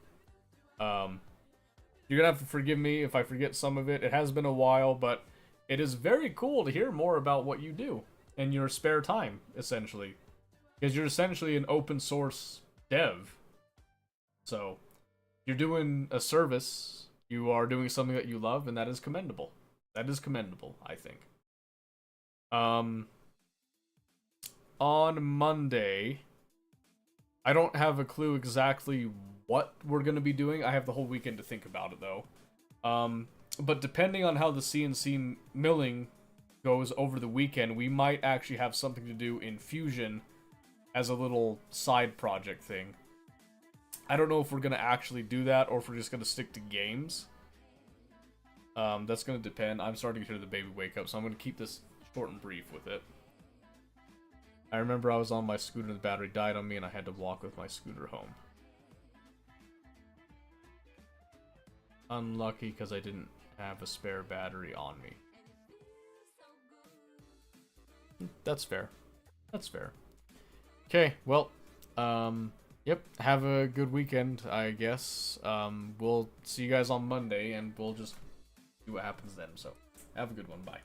You're going to have to forgive me if I forget some of it. It has been a while, but it is very cool to hear more about what you do in your spare time, essentially. Because you're essentially an open source dev. So, you're doing a service, you are doing something that you love, and that is commendable. That is commendable, I think. on Monday. I don't have a clue exactly what we're going to be doing. I have the whole weekend to think about it, though. But depending on how the CNC milling goes over the weekend, we might actually have something to do in Fusion as a little side project thing. I don't know if we're going to actually do that or if we're just going to stick to games. That's going to depend. I'm starting to hear the baby wake up, so I'm going to keep this short and brief with it. I remember I was on my scooter and the battery died on me and I had to walk with my scooter home. Unlucky because I didn't have a spare battery on me. That's fair. That's fair. Okay, well, yep, have a good weekend, I guess. We'll see you guys on Monday and we'll just see what happens then. So, have a good one. Bye.